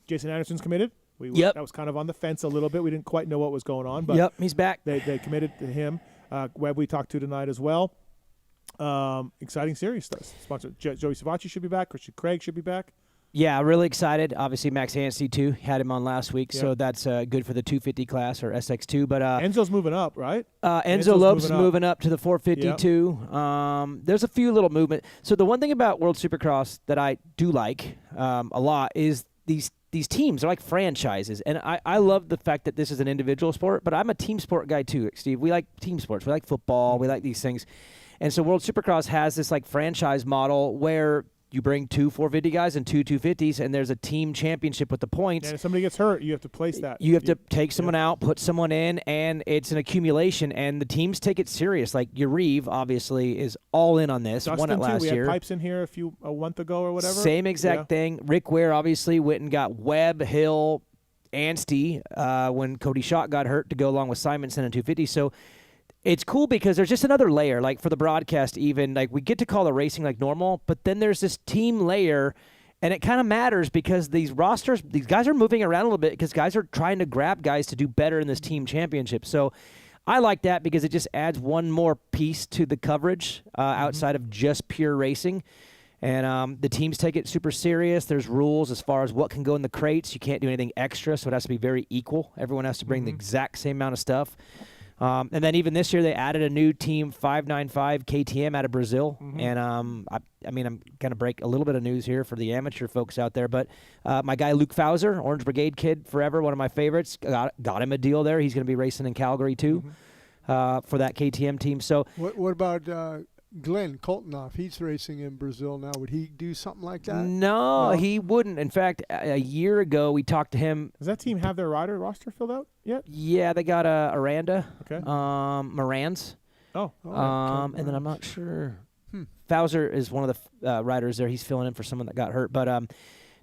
Jason Anderson's committed. Yep. That was kind of on the fence a little bit. We didn't quite know what was going on, but yep, he's back. They committed to him. Webb we talked to tonight as well. Exciting series. Sponsored. Joey Savacci should be back. Christian Craig should be back. Yeah, really excited. Obviously, Max Hansey, too. Had him on last week, so that's good for the 250 class or SX2. But Enzo's moving up, right? Enzo Lopes moving up to the 452. There's a few little movement. So the one thing about World Supercross that I do like a lot is these teams are like franchises. And I love the fact that this is an individual sport, but I'm a team sport guy, too, Steve. We like team sports. We like football. We like these things. And so World Supercross has this like franchise model where you bring 2 450 guys and 2 250s, and there's a team championship with the points. And if somebody gets hurt, you have to place that. You have to take someone out, put someone in, and it's an accumulation, and the teams take it serious. Like Yariv, obviously, is all in on this. Dustin, won it last we year. Had Pipes in here a month ago or whatever. Same exact thing. Rick Ware, obviously, went and got Webb, Hill, Anstey when Cody Schott got hurt to go along with Simonson and 250. So it's cool because there's just another layer, like for the broadcast even, like we get to call the racing like normal, but then there's this team layer, and it kind of matters because these rosters, these guys are moving around a little bit because guys are trying to grab guys to do better in this team championship. So I like that because it just adds one more piece to the coverage outside of just pure racing. And the teams take it super serious. There's rules as far as what can go in the crates. You can't do anything extra, so it has to be very equal. Everyone has to bring the exact same amount of stuff. And then even this year they added a new team 595 KTM out of Brazil. And I mean, I'm going to break a little bit of news here for the amateur folks out there, but my guy Luke Fauser, Orange Brigade kid forever, one of my favorites, got him a deal there. He's going to be racing in Calgary too for that KTM team. So what about Glenn Koltenoff? He's racing in Brazil now. Would he do something like that? No, he wouldn't. In fact, a year ago we talked to him. Does that team have their rider roster filled out yet? Yeah, they got Aranda, okay, Morans. And then I'm not sure. Fauser is one of the riders there. He's filling in for someone that got hurt. But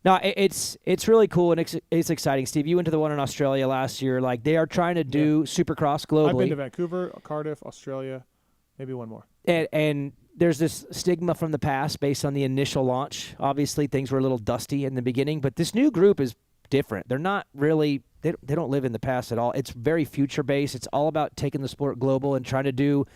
no, it's really cool and it's exciting. Steve, you went to the one in Australia last year. Like they are trying to do Supercross globally. I've been to Vancouver, Cardiff, Australia, maybe one more. And there's this stigma from the past based on the initial launch. Obviously, things were a little dusty in the beginning, but this new group is different. They're not really they don't live in the past at all. It's very future-based. It's all about taking the sport global and trying to do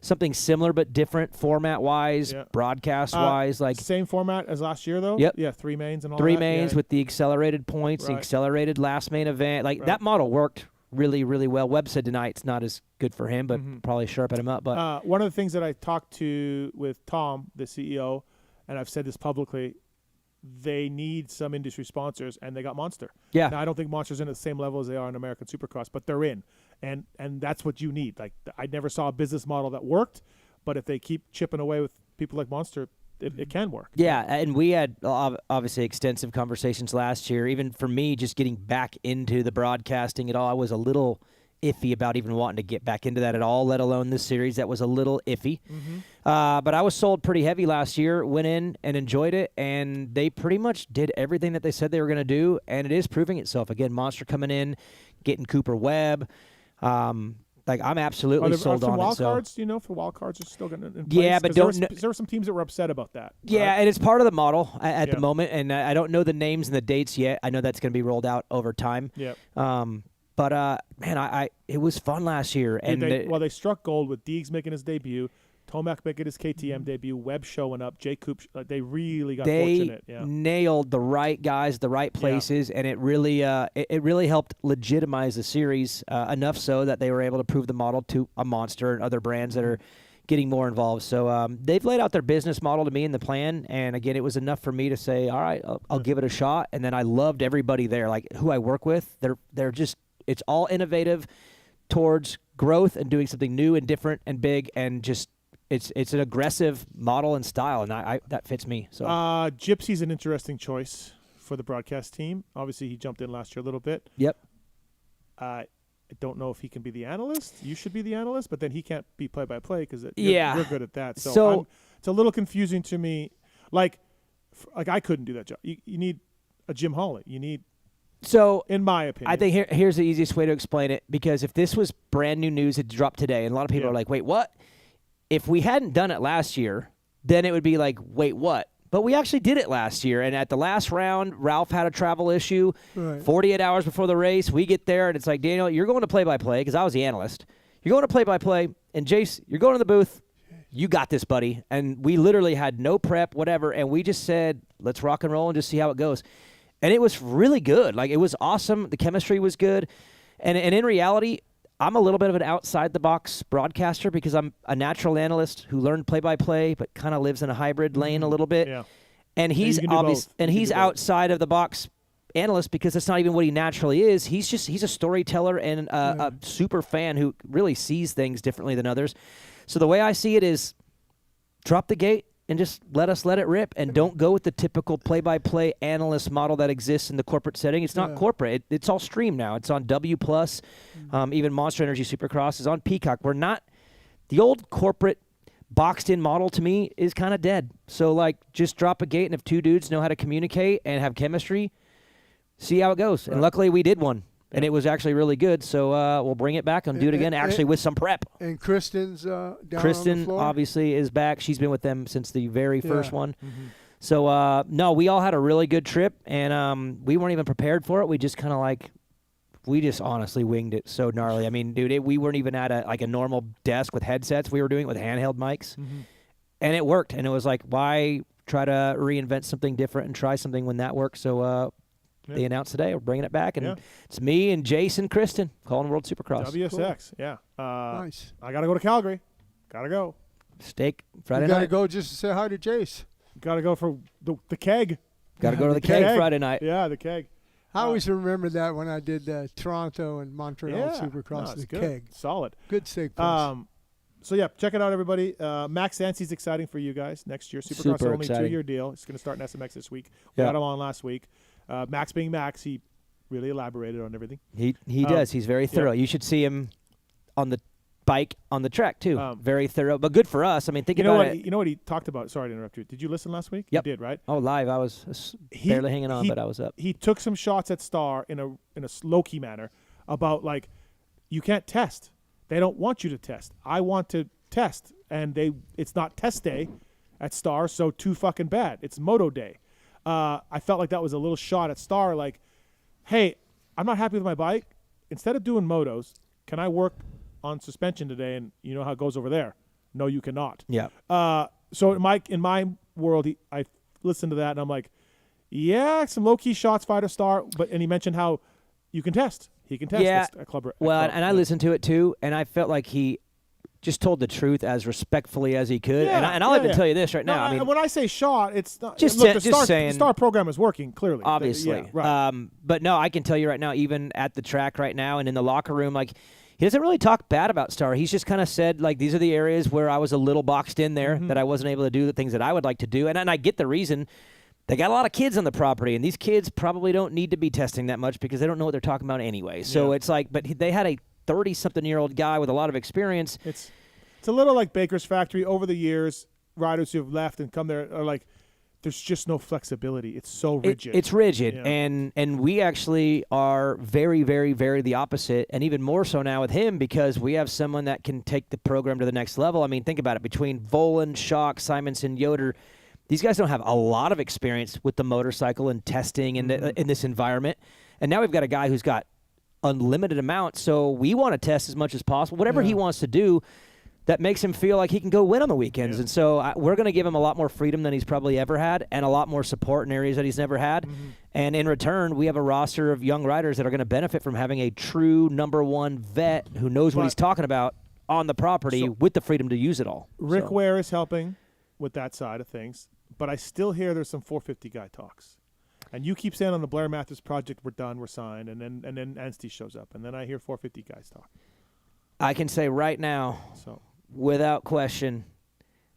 something similar but different format-wise, broadcast-wise. Like same format as last year, though? Yep. Yeah, 3 mains and all Three that. mains with the accelerated points, the accelerated last main event. Like that model worked really, really well. Webb said tonight it's not as good for him, but probably sharpen him up. But one of the things that I talked to with Tom, the CEO, and I've said this publicly, they need some industry sponsors, and they got Monster. Yeah. Now, I don't think Monster's in at the same level as they are in American Supercross, but they're in, and that's what you need. Like I never saw a business model that worked, but if they keep chipping away with people like Monster, it can work. Yeah, and we had obviously extensive conversations last year. Even for me, just getting back into the broadcasting at all, I was a little iffy about even wanting to get back into that at all, let alone this series. That was a little iffy. But I was sold pretty heavy last year, went in and enjoyed it, and they pretty much did everything that they said they were going to do, and it is proving itself. Again, Monster coming in, getting Cooper Webb. Like I'm absolutely sold on it. Wild cards, you know, for wild cards are still going to in place? Yeah, but there were some teams that were upset about that. Yeah, and it's part of the model at the moment, and I don't know the names and the dates yet. I know that's going to be rolled out over time. Yeah. But man, it was fun last year, and they struck gold with Deegs making his debut, Tomac making his KTM debut. Webb showing up. Jay Coop. They really got they fortunate. Yeah. nailed the right guys, the right places, and it really helped legitimize the series enough so that they were able to prove the model to a Monster and other brands that are getting more involved. So they've laid out their business model to me in the plan, and again, it was enough for me to say, all right, I'll give it a shot. And then I loved everybody there, like who I work with. They're just, it's all innovative towards growth and doing something new and different and big, and just it's an aggressive model and style, and I that fits me. So Gypsy's an interesting choice for the broadcast team. Obviously, he jumped in last year a little bit. Yep. I don't know if he can be the analyst. You should be the analyst, but then he can't be play-by-play because yeah, you're good at that. So it's a little confusing to me. Like I couldn't do that job. You need a Jim Holley. You need. So, in my opinion, I think here's the easiest way to explain it, because if this was brand new news, it dropped today, and a lot of people are like, wait, what? If we hadn't done it last year, then it would be like, wait, what? But we actually did it last year, and at the last round, Ralph had a travel issue. Right. 48 hours before the race, we get there, and it's like, Daniel, you're going to play-by-play, because I was the analyst. You're going to play-by-play, and Jace, you're going to the booth. You got this, buddy. And we literally had no prep, whatever, and we just said, let's rock and roll and just see how it goes. And it was really good. Like, it was awesome. The chemistry was good. And in reality, I'm a little bit of an outside-the-box broadcaster because I'm a natural analyst who learned play-by-play but kind of lives in a hybrid lane a little bit. Yeah. And he's he's outside of the box analyst because that's not even what he naturally is. He's a storyteller and a super fan who really sees things differently than others. So the way I see it is drop the gate and just let it rip, and don't go with the typical play-by-play analyst model that exists in the corporate setting. It's not corporate. It's all streamed now. It's on W+. Even Monster Energy Supercross is on Peacock. We're not – the old corporate boxed-in model to me is kind of dead. So, like, just drop a gate, and if two dudes know how to communicate and have chemistry, see how it goes. Right. And luckily we did one. And it was actually really good, so we'll bring it back and do it again, actually with some prep. And Kristen's down Kristen on the floor? Obviously is back. She's been with them since the very first one. Mm-hmm. So, no, we all had a really good trip, and we weren't even prepared for it. We just kind of we just honestly winged it so gnarly. I mean, dude, we weren't even at a normal desk with headsets. We were doing it with handheld mics, and it worked. And it was like, why try to reinvent something different and try something when that worked? So, they announced today we're bringing it back, and it's me and Jason Kristen calling World Supercross. WSX, cool. Nice. I got to go to Calgary. Got to go. Steak Friday night. You got to go just to say hi to Jace. Got to go for the keg. Got to go to the keg Friday night. Yeah, the keg. I always remember that when I did Toronto and Montreal Supercross. The good. keg. Solid. Good steak place. So, yeah, check it out, everybody. Max Dancy's exciting for you guys next year. Supercross Super only exciting. 2-year deal. It's going to start in SMX this week. We got him on last week. Max being Max, he really elaborated on everything. He does. He's very thorough. You should see him on the bike on the track too. Very thorough, but good for us. I mean, think about it. You know what he talked about? Sorry to interrupt you. Did you listen last week? Yep. You did, right? Oh, live. I was barely hanging on, but I was up. He took some shots at Star in a low-key manner about, like, you can't test. They don't want you to test. I want to test, and it's not test day at Star, so too fucking bad. It's moto day. I felt like that was a little shot at Star, like, hey, I'm not happy with my bike. Instead of doing motos, can I work on suspension today? And you know how it goes over there. No, you cannot. Yeah. So in my world, I listened to that, and I'm like, yeah, some low-key shots, fighter Star. And he mentioned how you can test. He can test. Yeah. I listened to it too, and I felt like he just told the truth as respectfly as he could. Yeah, and I'll even tell you this right now. I mean, when I say shot, it's not just saying. The Star program is working clearly. Obviously. Right. But no, I can tell you right now, even at the track right now and in the locker room, like, he doesn't really talk bad about Star. He's just kind of said, like, these are the areas where I was a little boxed in there, that I wasn't able to do the things that I would like to do. And I get the reason. They got a lot of kids on the property, and these kids probably don't need to be testing that much because they don't know what they're talking about anyway. So it's like, but they had a 30-something-year-old guy with a lot of experience. It's a little like Baker's Factory. Over the years, riders who have left and come there are like, there's just no flexibility. It's so rigid. It's rigid, and we actually are very, very, very the opposite, and even more so now with him because we have someone that can take the program to the next level. I mean, think about it. Between Volan, Schock, Simonson, Yoder, these guys don't have a lot of experience with the motorcycle and testing in this environment. And now we've got a guy who's got unlimited amounts, so we want to test as much as possible. Whatever he wants to do, that makes him feel like he can go win on the weekends. And so we're going to give him a lot more freedom than he's probably ever had and a lot more support in areas that he's never had. And in return, we have a roster of young riders that are going to benefit from having a true number one vet who knows what he's talking about on the property with the freedom to use it all. Rick Ware is helping with that side of things, but I still hear there's some 450 guy talks. And you keep saying on the Blair Matthes project, we're done, we're signed, and then Anstey shows up, and then I hear 450 guys talk. I can say right now, without question,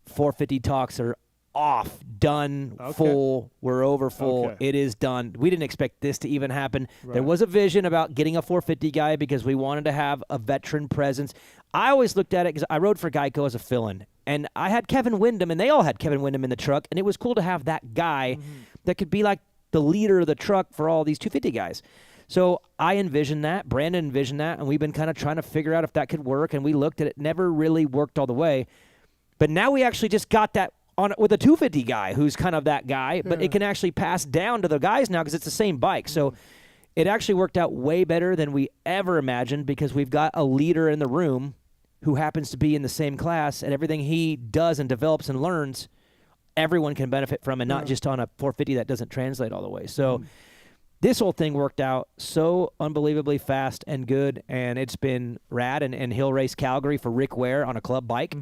450 talks are off, done, full, we're over full. It is done. We didn't expect this to even happen. There was a vision about getting a 450 guy because we wanted to have a veteran presence. I always looked at it because I rode for Geico as a fill-in, and I had Kevin Windham, and they all had Kevin Windham in the truck, and it was cool to have that guy that could be like the leader of the truck for all these 250 guys. So I envisioned that, Brandon envisioned that, and we've been kind of trying to figure out if that could work, and we looked at it. Never really worked all the way. But now we actually just got that on with a 250 guy who's kind of that guy, but it can actually pass down to the guys now because it's the same bike. So it actually worked out way better than we ever imagined because we've got a leader in the room who happens to be in the same class, and everything he does and develops and learns, everyone can benefit from, and not just on a 450 that doesn't translate all the way. So this whole thing worked out so unbelievably fast and good, and it's been rad. And he'll race Calgary for Rick Ware on a club bike.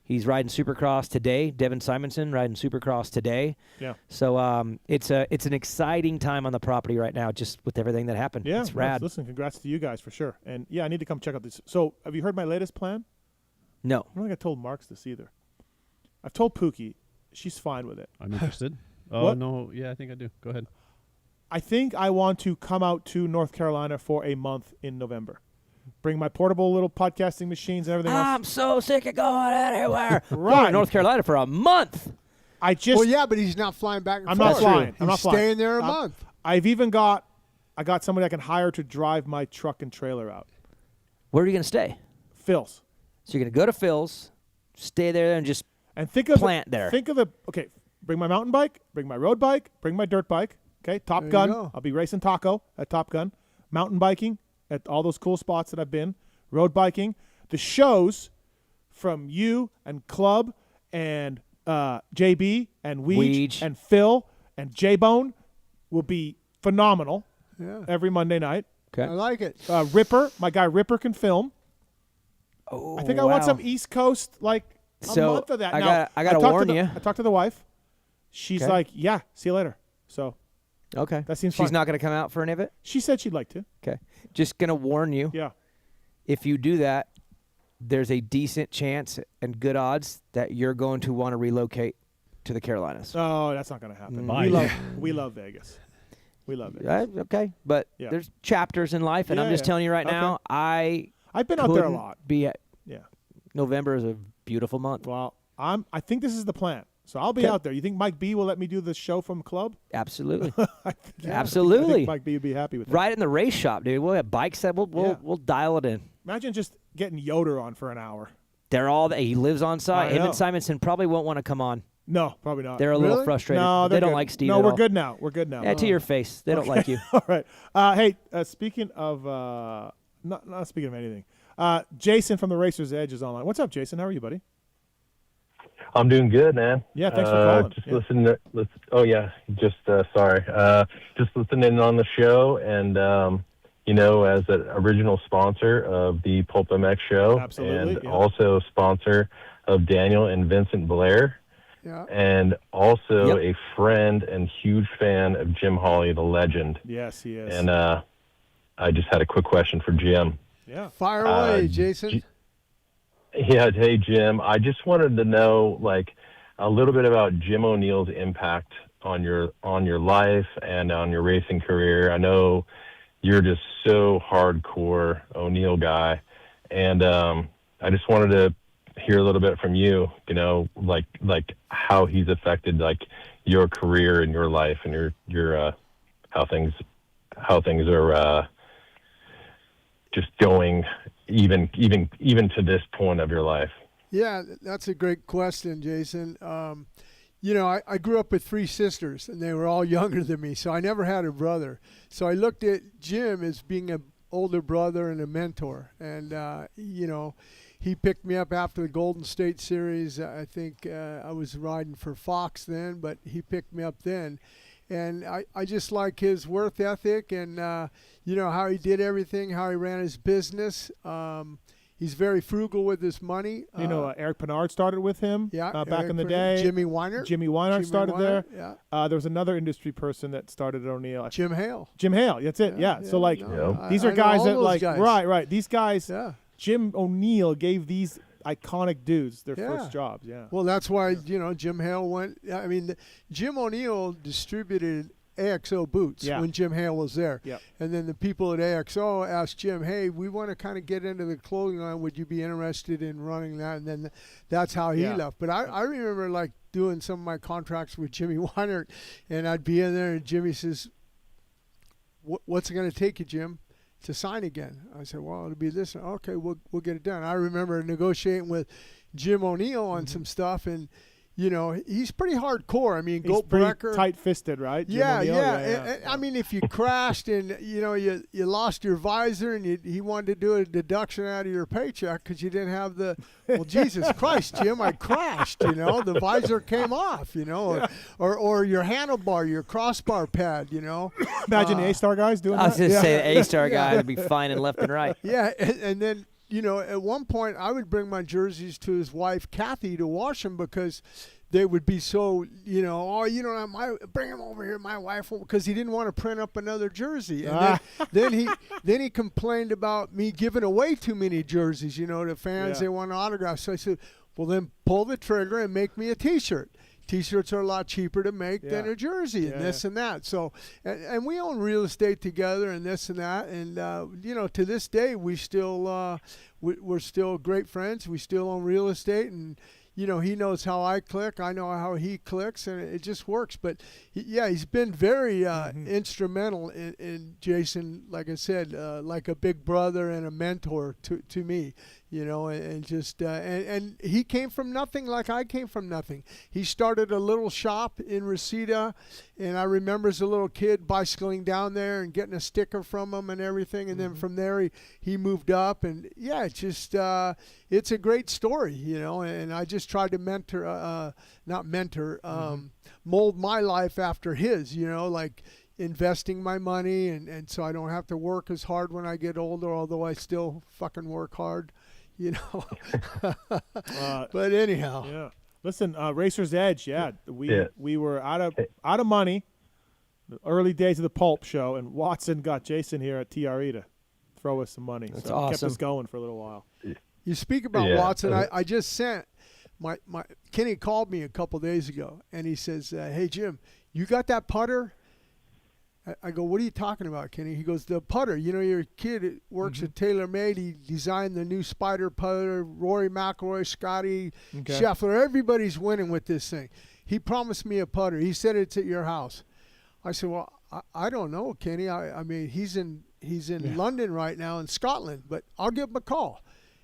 He's riding Supercross today. Devin Simonson riding Supercross today. Yeah. So it's an exciting time on the property right now, just with everything that happened. Yeah, it's rad. Listen, congrats to you guys for sure. And yeah, I need to come check out this. So have you heard my latest plan? No. I don't think I told Marks this either. I've told Pookie. She's fine with it. I'm interested. Oh, no. Yeah, I think I do. Go ahead. I think I want to come out to North Carolina for a month in November. Bring my portable little podcasting machines and everything else. I'm so sick of going everywhere. Going to North Carolina for a month. Well, yeah, but he's not flying back and forth. I'm not flying. He's I'm not flying. staying there a month. I've even got somebody I can hire to drive my truck and trailer out. Where are you going to stay? Phil's. So you're going to go to Phil's, stay there, and just plant there. Okay, bring my mountain bike, bring my road bike, bring my dirt bike. Okay, Top Gun. I'll be racing Taco at Top Gun. Mountain biking at all those cool spots that I've been. Road biking. The shows from you and Club and JB and Weege and Phil and J-Bone will be phenomenal every Monday night. Okay. I like it. Ripper, my guy Ripper can film. Oh, I think I want some East Coast, like a month of that. I got to warn you. I talked to the wife. She's like, yeah, see you later. So, okay. That seems fine. She's not going to come out for any of it? She said she'd like to. Okay. Just going to warn you. Yeah. If you do that, there's a decent chance and good odds that you're going to want to relocate to the Carolinas. Oh, that's not going to happen. We love Vegas. We love Vegas. Okay. But there's chapters in life, and I'm just telling you right now, I've been out there a lot. November is a beautiful month. Well, I think this is the plan. So I'll be out there. You think Mike B will let me do the show from Club? Absolutely. Absolutely. I think Mike B would be happy with that. Right in the race shop, dude. We'll have bikes that we'll dial it in. Imagine just getting Yoder on for an hour. They're all there. He lives on site. Him and Simonson probably won't want to come on. No, probably not. They're a little frustrated. No, they don't like Steve. No, at we're all. good now. We're good now. Yeah, to your face. They don't like you. All right. Hey, speaking of not speaking of anything, Jason from the Racer's Edge is online. What's up, Jason? How are you, buddy? I'm doing good, man. Yeah, thanks for calling. Just listening. Just listening on the show, and as an original sponsor of the PulpMX show, and also sponsor of Daniel and Vincent Blair, and also a friend and huge fan of Jim Holley, the legend. Yes, he is. And I just had a quick question for Jim. Yeah, fire away, Jason. Yeah, hey Jim. I just wanted to know a little bit about Jim O'Neill's impact on your life and on your racing career. I know you're just so hardcore O'Neill guy, and I just wanted to hear a little bit from you. How he's affected your career and your life and your how things are just going. Even to this point of your life. Yeah, that's a great question, Jason. I grew up with 3 sisters, and they were all younger than me, so I never had a brother. So I looked at Jim as being an older brother and a mentor. And, he picked me up after the Golden State Series. I think I was riding for Fox then, but he picked me up then. And I just like his work ethic and, how he did everything, how he ran his business. He's very frugal with his money. Eric Pennard started with him back in the day. Jimmy Weinert started there. Yeah. There was another industry person that started at O'Neill. Jim Hale. That's it. Yeah. So, these are guys that, guys. Right. These guys, Jim O'Neill gave these iconic dudes their first jobs. Yeah. Well, that's why, Jim Hale went. I mean, Jim O'Neill distributed AXO boots when Jim Hale was there. Yep. And then the people at AXO asked Jim, hey, we want to kind of get into the clothing line. Would you be interested in running that? And then that's how he left. But I remember doing some of my contracts with Jimmy Weinert, and I'd be in there and Jimmy says, what's it going to take you, Jim, to sign again? I said, well, it'll be this. Okay, we'll get it done. I remember negotiating with Jim O'Neill on some stuff, and he's pretty hardcore. I mean, he's pretty tight-fisted, right? Yeah. I mean, if you crashed and, you lost your visor and he wanted to do a deduction out of your paycheck because you didn't have Jesus Christ, Jim, I crashed, the visor came off, or your handlebar, your crossbar pad, Imagine the A-Star guys doing that. I was going to say the A-Star guy would be finding left and right. Yeah, and then, at one point I would bring my jerseys to his wife, Kathy, to wash them because they would be so, bring him over here, my wife, because he didn't want to print up another jersey. And then he complained about me giving away too many jerseys, to fans. They want autographs. So I said, well, then pull the trigger and make me a T-shirt. T-shirts are a lot cheaper to make than a jersey and this and that. So, and we own real estate together and this and that. And, to this day, we still, we're still great friends. We still own real estate, and, he knows how I click. I know how he clicks, and it just works. But, he's been very instrumental in Jason, like I said, like a big brother and a mentor to me. And he came from nothing like I came from nothing. He started a little shop in Reseda, and I remember as a little kid bicycling down there and getting a sticker from him and everything. And then from there he moved up, and it's just it's a great story, and I just tried to mold my life after his, like investing my money, and so I don't have to work as hard when I get older, although I still fucking work hard. But anyhow, listen, Racer's Edge, we were out of money, the early days of the Pulp show, and Watson got Jason here at TRE to throw us some money. That's so awesome. Kept us going for a little while. You speak about Watson. I just sent my Kenny called me a couple days ago, and he says, "Hey Jim, you got that putter?" I go, "What are you talking about, Kenny?" He goes, "The putter. Your kid works at TaylorMade. He designed the new Spider putter. Rory McIlroy, Scotty Scheffler, everybody's winning with this thing. He promised me a putter. He said it's at your house." I said, "Well, I don't know, Kenny. I mean, he's in London right now, in Scotland, but I'll give him a call."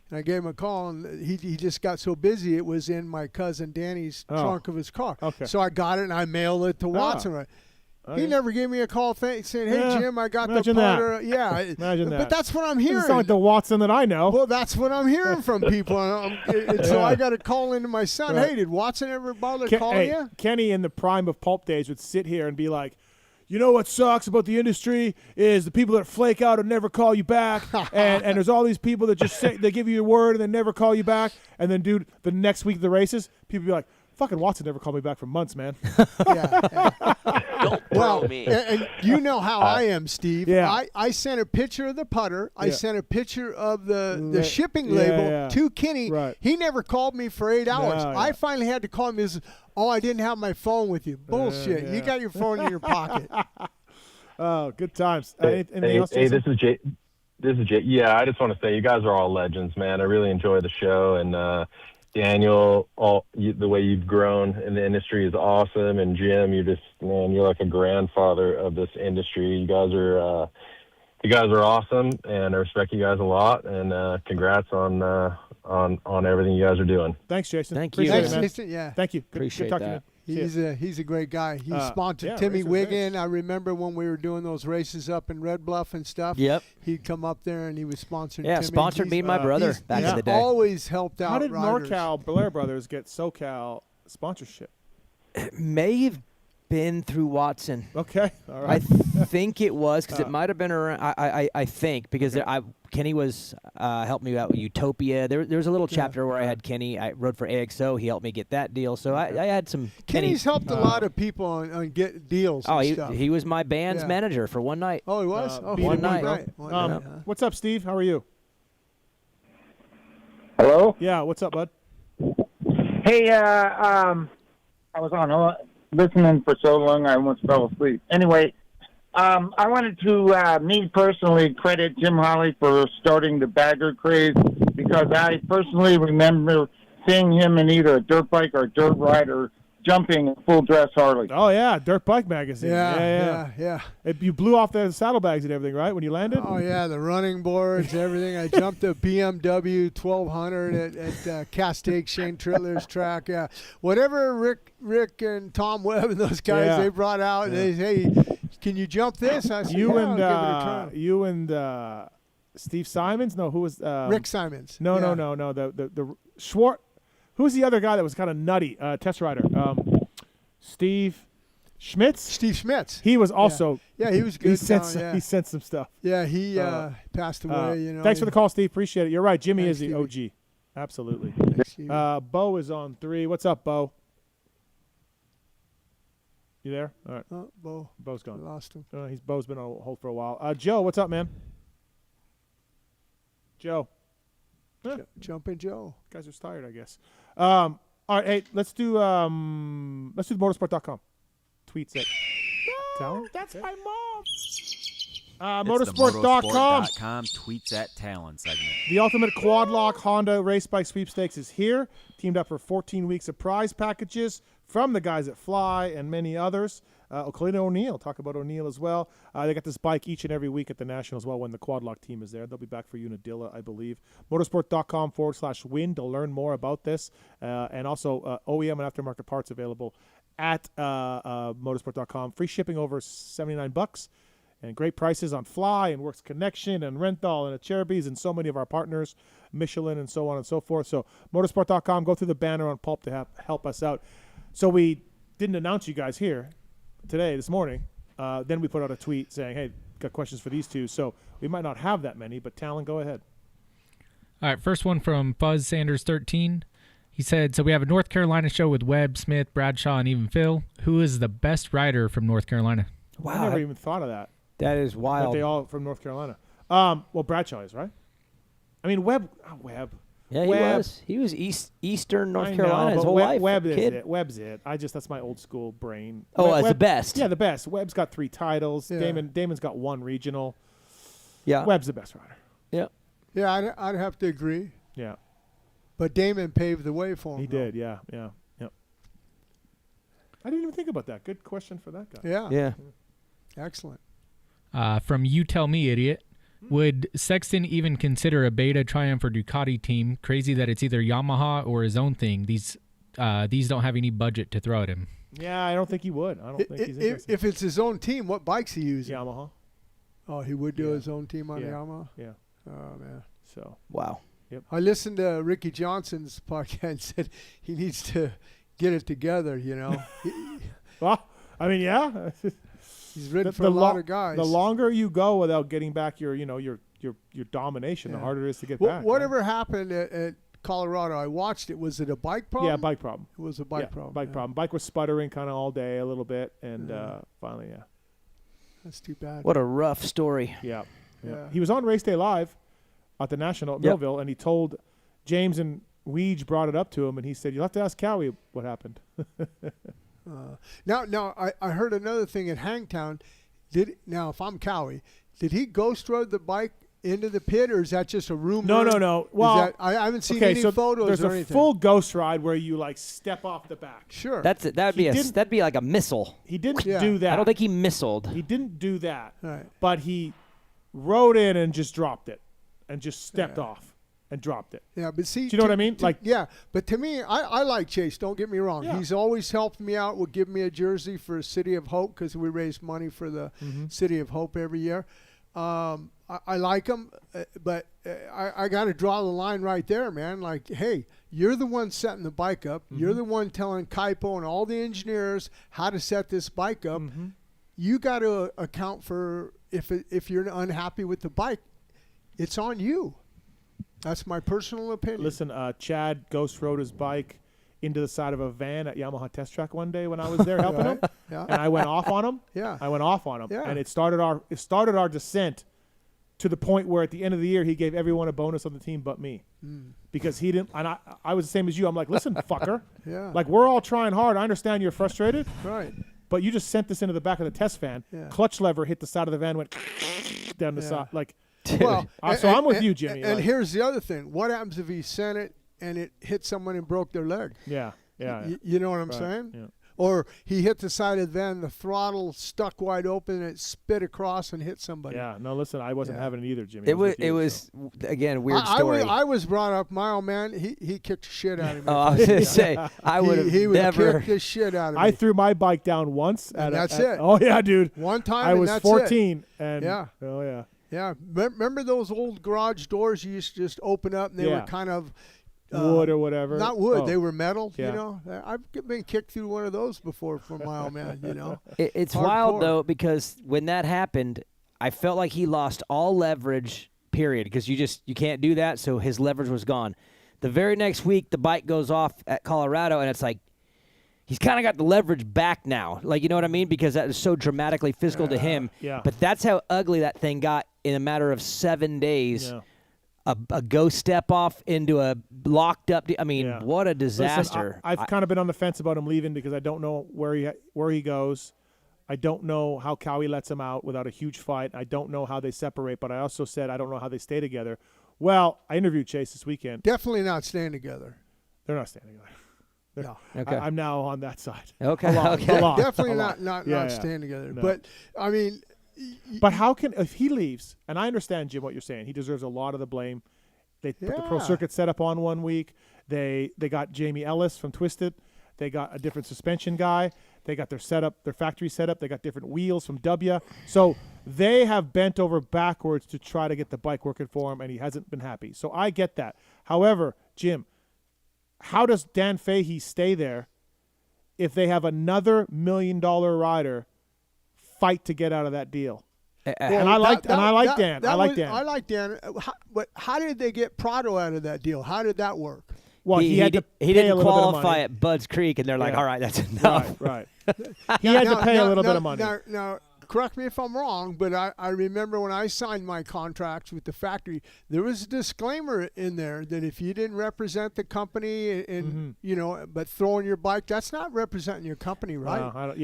And I gave him a call, and he just got so busy it was in my cousin Danny's trunk of his car. Okay. So I got it and I mailed it to Watson. Right. He never gave me a call saying, "Hey Jim, I got the putter." That. Yeah, imagine that. But that's what I'm hearing. It's not like the Watson that I know. Well, that's what I'm hearing from people. So I got to call into my son. Right. Hey, did Watson ever bother calling you? Kenny, in the prime of Pulp days, would sit here and be like, "You know what sucks about the industry is the people that flake out and never call you back, and there's all these people that just say they give you your word and they never call you back, and then dude, the next week of the races, people be like, fucking Watson never called me back for months, man." Don't throw me. And you know how I am, Steve. Yeah. I sent a picture of the putter. I sent a picture of the shipping label to Kenny. Right. He never called me for 8 hours. I finally had to call him. I didn't have my phone with you. Bullshit. You got your phone in your pocket. Oh, good times. Hey, this is Jay. Yeah, I just want to say you guys are all legends, man. I really enjoy the show, and Daniel, the way you've grown in the industry is awesome. And Jim, you're like a grandfather of this industry. You guys are awesome, and I respect you guys a lot. And congrats on everything you guys are doing. Thanks, Jason. Thank you. Appreciate it, man. Jason. Yeah. Thank you. Appreciate good talking that. to He's a great guy. He sponsored Timmy Wiggin. I remember when we were doing those races up in Red Bluff and stuff. Yep. He'd come up there and he was sponsoring. Yeah, Timmy. sponsored me and my brother back in the day. Always helped out. How did riders. NorCal Blair Brothers get SoCal sponsorship? It may have been through Watson. Okay, all right. I think it was because it might have been around. I think because Kenny was helping me out with Utopia. There was a little chapter where I had Kenny. I rode for AXO. He helped me get that deal. So I had some. Kenny's helped a lot of people on get deals. Oh, and stuff. he was my band's manager for one night. Oh, he was. One night. Right. What's up, Steve? How are you? Hello. Yeah. What's up, bud? Hey, I was on listening for so long I almost fell asleep. Anyway, I wanted to, me personally, credit Jim Holley for starting the bagger craze because I personally remember seeing him in either a dirt bike or a dirt rider jumping a full dress Harley. Oh yeah, Dirt Bike Magazine. Yeah. You blew off the saddlebags and everything, right, when you landed? Oh yeah, the running boards, everything. I jumped a BMW 1200 at Castaic Shane Trittler's track. Yeah, whatever Rick and Tom Webb and those guys they brought out. And they say, hey, can you jump this? I said, you I'll give it a try. You and Steve Simons? No, who was Rick Simons? No. The Schwartz. Who's the other guy that was kind of nutty? Test rider. Steve Schmitz? Steve Schmitz. He was also. Yeah, he was good. He sent some stuff. Yeah, he passed away. Thanks for the call, Steve. Appreciate it. You're right. Jimmy is the OG. Absolutely. Bo is on 3. What's up, Bo? You there? All right. Oh, Bo. Bo's gone. Lost him. Bo's been on hold for a while. Joe, what's up, man? Joe. Jumping Joe. Guys are tired, I guess. All right, hey, let's do the motorsport.com. Tweets it. Tallon? That's my mom. Motosport.com. Tweets at Tallon segment. The ultimate quad lock Honda race bike sweepstakes is here. Teamed up for 14 weeks of prize packages from the guys at Fly and many others. O'Connor O'Neill, talk about O'Neill as well. They got this bike each and every week at the National as well when the quad lock team is there. They'll be back for Unadilla, I believe. Motorsport.com/win to learn more about this. And also OEM and aftermarket parts available at motorsport.com. Free shipping over $79. And great prices on Fly and Works Connection and Renthal and Cherubies and so many of our partners, Michelin and so on and so forth. So motorsport.com, go through the banner on Pulp to help us out. So we didn't announce you guys here this morning. Then we put out a tweet saying, hey, got questions for these two. So we might not have that many, but Tallon, go ahead. All right, first one from Fuzz Sanders 13. He said, so we have a North Carolina show with Webb, Smith, Bradshaw, and even Phil. Who is the best rider from North Carolina? Wow. I never even thought of that. That is wild. That they all from North Carolina. Well, Bradshaw is, right? I mean, Webb. Yeah, he was Eastern North Carolina his whole life. Webb is it. Webb's it. That's my old school brain. Oh, as the best. Yeah, the best. Webb's got 3 titles. Yeah. Damon's got 1 regional. Yeah. Webb's the best rider. Yeah. Yeah, I'd have to agree. Yeah. But Damon paved the way for him. He did, yeah. I didn't even think about that. Good question for that guy. Yeah. Excellent. From You Tell Me, Idiot. Would Sexton even consider a beta Triumph or Ducati team? Crazy that it's either Yamaha or his own thing. These don't have any budget to throw at him. Yeah, I don't think he would. I don't think he's interested. If it's his own team, what bikes he using? Yamaha. Oh, he would do his own team on Yamaha? Yeah. Oh, man. So. Wow. Yep. I listened to Ricky Johnson's podcast and said he needs to get it together, you know. Well, I mean, yeah. He's ridden for a lot of guys. The longer you go without getting back your domination, the harder it is to get back. Whatever happened at Colorado, I watched it. Was it a bike problem? Yeah, bike problem. It was a bike problem. Bike problem. Bike was sputtering kind of all day a little bit, and finally, That's too bad. What a rough story. Yeah. He was on Race Day Live at the National at Millville, and he told James and Weege brought it up to him, and he said, "You'll have to ask Cowie what happened." Now I heard another thing at Hangtown. If I'm Cowie, did he ghost rode the bike into the pit, or is that just a rumor? No. Well, I haven't seen any photos there's or a anything. full ghost ride where you step off the back. Sure. That'd be like a missile. He didn't do that. I don't think he missiled. He didn't do that. Right. But he rode in and just dropped it and just stepped off. and dropped it. Yeah, but see, do you know what I mean? But to me, I like Chase. Don't get me wrong. Yeah. He's always helped me out. Would give me a jersey for City of Hope because we raise money for the City of Hope every year. I like him, but I got to draw the line right there, man. Like, hey, you're the one setting the bike up. You're the one telling Kaipo and all the engineers how to set this bike up. You got to account for if you're unhappy with the bike, it's on you. That's my personal opinion. Listen, Chad ghost rode his bike into the side of a van at Yamaha Test Track one day when I was there helping him, and I went off on him. Yeah, I went off on him, and it started our descent to the point where at the end of the year he gave everyone a bonus on the team but me, because he didn't. And I was the same as you. I'm like, listen, fucker. Like, we're all trying hard. I understand you're frustrated. Right. But you just sent this into the back of the test van. Clutch lever hit the side of the van, went down the side. Like, well, I'm with you, Jimmy. And here's the other thing: what happens if he sent it and it hit someone and broke their leg? Yeah. You know what I'm saying? Yeah. Or he hit the side of the van, the throttle stuck wide open, and it spit across and hit somebody. Yeah. No, listen, I wasn't having it either, Jimmy. It was again, weird story. I was brought up, my old man. He kicked the shit out of me. Oh, I was gonna say I would have never kicked the shit out of me. I threw my bike down once. That's it. Oh yeah, dude. One time. I was 14, and oh yeah. Yeah. Remember those old garage doors you used to just open up and they were kind of wood or whatever. Not wood, they were metal. You know, I've been kicked through one of those before for my old man. You know, it's wild though, because when that happened, I felt like he lost all leverage. Period, because you can't do that. So his leverage was gone. The very next week, the bike goes off at Colorado, and it's like he's kind of got the leverage back now. Like, you know what I mean? Because that is so dramatically physical to him. Yeah. But that's how ugly that thing got in a matter of 7 days. Yeah. A ghost step off into a locked up. I mean, what a disaster! Listen, I've kind of been on the fence about him leaving because I don't know where he goes. I don't know how Cowie lets him out without a huge fight. I don't know how they separate, but I also said I don't know how they stay together. Well, I interviewed Chase this weekend. Definitely not staying together. They're not staying together. No. Okay. I'm now on that side. Okay. Definitely not staying together. No. But I mean. But how can, if he leaves, and I understand, Jim, what you're saying, he deserves a lot of the blame. They put the pro circuit setup on 1 week. They got Jamie Ellis from Twisted. They got a different suspension guy. They got their factory setup. They got different wheels from W. So they have bent over backwards to try to get the bike working for him, and he hasn't been happy. So I get that. However, Jim, how does Dan Fahey stay there if they have another $1 million rider fight to get out of that deal? And I like Dan. I like Dan. I like Dan. But how did they get Prado out of that deal? How did that work? Well, he didn't qualify at Budds Creek, and they're like, all right, that's enough. Right. He had to pay a little bit of money. Now, correct me if I'm wrong, but I remember when I signed my contracts with the factory, there was a disclaimer in there that if you didn't represent the company and but throwing your bike, that's not representing your company, right?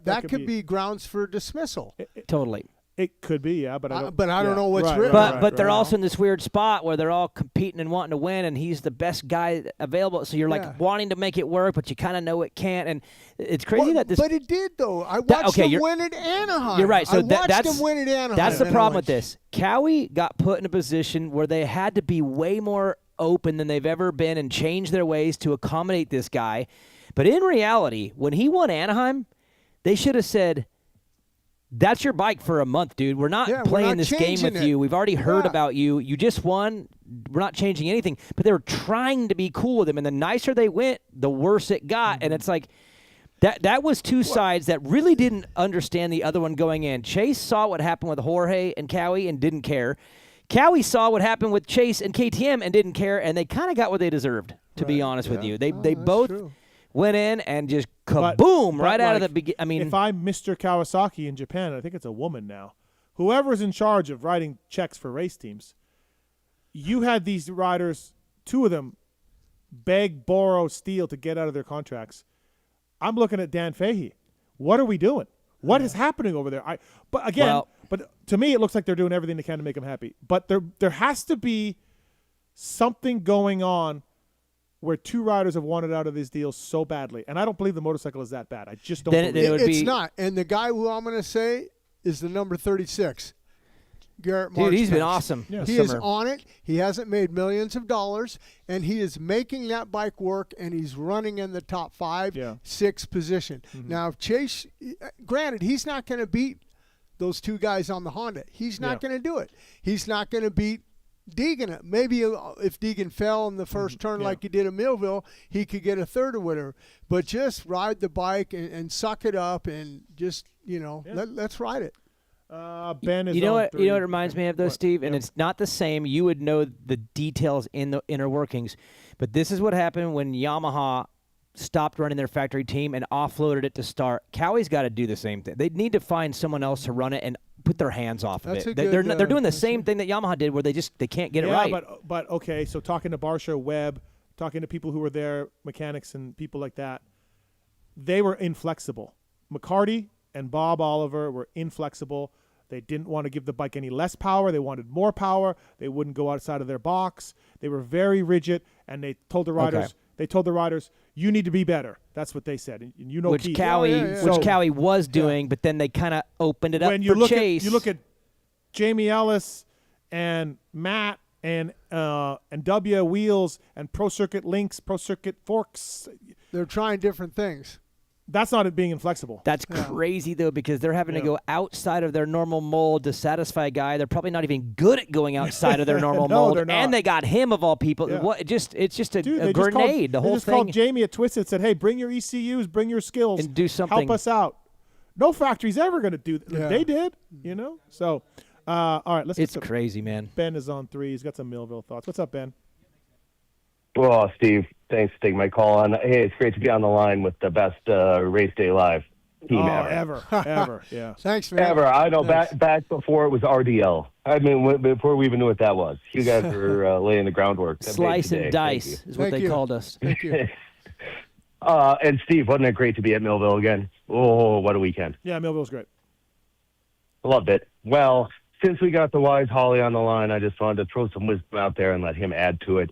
That could be grounds for dismissal. Totally. It could be, yeah, but I don't know what's written. But they're also in this weird spot where they're all competing and wanting to win, and he's the best guy available. So you're like wanting to make it work, but you kind of know it can't. And it's crazy that this. But it did though. I watched him win at Anaheim. You're right. So I watched him win at Anaheim. That's the problem with this. Cowie got put in a position where they had to be way more open than they've ever been and change their ways to accommodate this guy. But in reality, when he won Anaheim, they should have said, that's your bike for a month, dude. We're not playing this game with you. We've already heard about you. You just won. We're not changing anything. But they were trying to be cool with him, and the nicer they went, the worse it got. And it's like that was two sides that really didn't understand the other one going in. Chase saw what happened with Jorge and Cowie and didn't care. Cowie saw what happened with Chase and KTM and didn't care, and they kind of got what they deserved, to be honest with you. They both went in and just kaboom right out of the beginning. I mean, if I'm Mr. Kawasaki in Japan, I think it's a woman now, whoever's in charge of writing checks for race teams, you had these riders, 2 of them, beg, borrow, steal to get out of their contracts. I'm looking at Dan Fahey. What are we doing? What is happening over there? But to me, it looks like they're doing everything they can to make him happy. But there has to be something going on where 2 riders have wanted out of these deals so badly. And I don't believe the motorcycle is that bad. I just don't believe it. It's not. And the guy who I'm going to say is the number 36. Garrett Dude, he's been Marchbanks. awesome. Yeah. He is on it. He hasn't made millions of dollars, and he is making that bike work, and he's running in the top 5, 6 position. Now, if Chase, granted, he's not going to beat those 2 guys on the Honda. He's not going to do it. He's not going to beat Deegan. Maybe if Deegan fell in the first turn like he did at Millville, he could get a third or whatever. But just ride the bike and suck it up and just, let's ride it. Ben is you know on what 3. you know what it reminds me of though, Steve, and it's not the same. You would know the details in the inner workings, but this is what happened when Yamaha stopped running their factory team and offloaded it to start. Cowie's got to do the same thing. They need to find someone else to run it and put their hands off of it. They're doing the same thing that Yamaha did, where they can't get it right. But okay. So talking to Bradshaw, Webb, talking to people who were there, mechanics and people like that, they were inflexible. McCarty and Bob Oliver were inflexible. They didn't want to give the bike any less power. They wanted more power. They wouldn't go outside of their box. They were very rigid, and they told the riders, you need to be better. That's what they said. And you know, which Cowie was doing, but then they kind of opened it up for Chase. You look at Jamie Ellis and Matt and W Wheels and Pro Circuit Links, Pro Circuit Forks. They're trying different things. That's not it being inflexible. That's crazy, though, because they're having to go outside of their normal mold to satisfy a guy. They're probably not even good at going outside of their normal mold. And they got him, of all people. Yeah. It's just a grenade, the whole thing. They just called Jamie at Twisted and said, hey, bring your ECUs, bring your skills. And do something. Help us out. No factory's ever going to do that. Yeah. They did, So, all right, let's It's crazy, man. Ben is on 3. He's got some Millville thoughts. What's up, Ben? Well, Steve, thanks for taking my call. And hey, it's great to be on the line with the best race day live team ever. Yeah. Thanks, man. Ever. I know back before it was RDL. I mean, before we even knew what that was. You guys were laying the groundwork. Slice and dice is what they called us. Thank you. And Steve, wasn't it great to be at Millville again? Oh, what a weekend. Yeah, Millville's great. Loved it. Well, since we got the wise Holley on the line, I just wanted to throw some wisdom out there and let him add to it.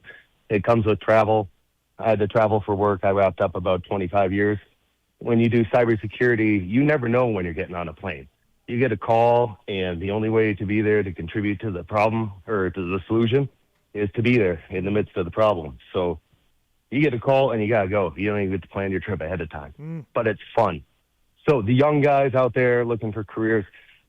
It comes with travel. I had to travel for work. I wrapped up about 25 years. When you do cybersecurity, you never know when you're getting on a plane. You get a call, and the only way to be there to contribute to the problem or to the solution is to be there in the midst of the problem. So you get a call, and you got to go. You don't even get to plan your trip ahead of time. But it's fun. So the young guys out there looking for careers,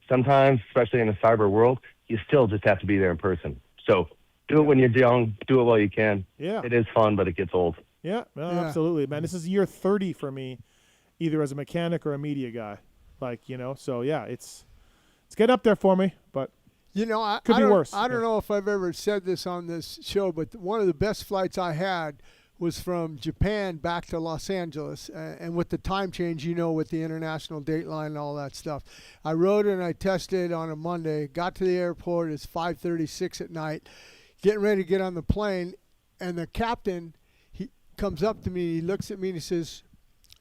sometimes, especially in the cyber world, you still just have to be there in person. So do it when you're young. Do it while you can. Yeah. It is fun, but it gets old. Yeah, absolutely, man. This is year 30 for me, either as a mechanic or a media guy. So yeah, it's getting up there for me, but could be worse. I don't know if I've ever said this on this show, but one of the best flights I had was from Japan back to Los Angeles, and with the time change, with the international date line and all that stuff. I rode and I tested on a Monday, got to the airport, it's 5:36 at night, getting ready to get on the plane, and the captain, he comes up to me, he looks at me and he says,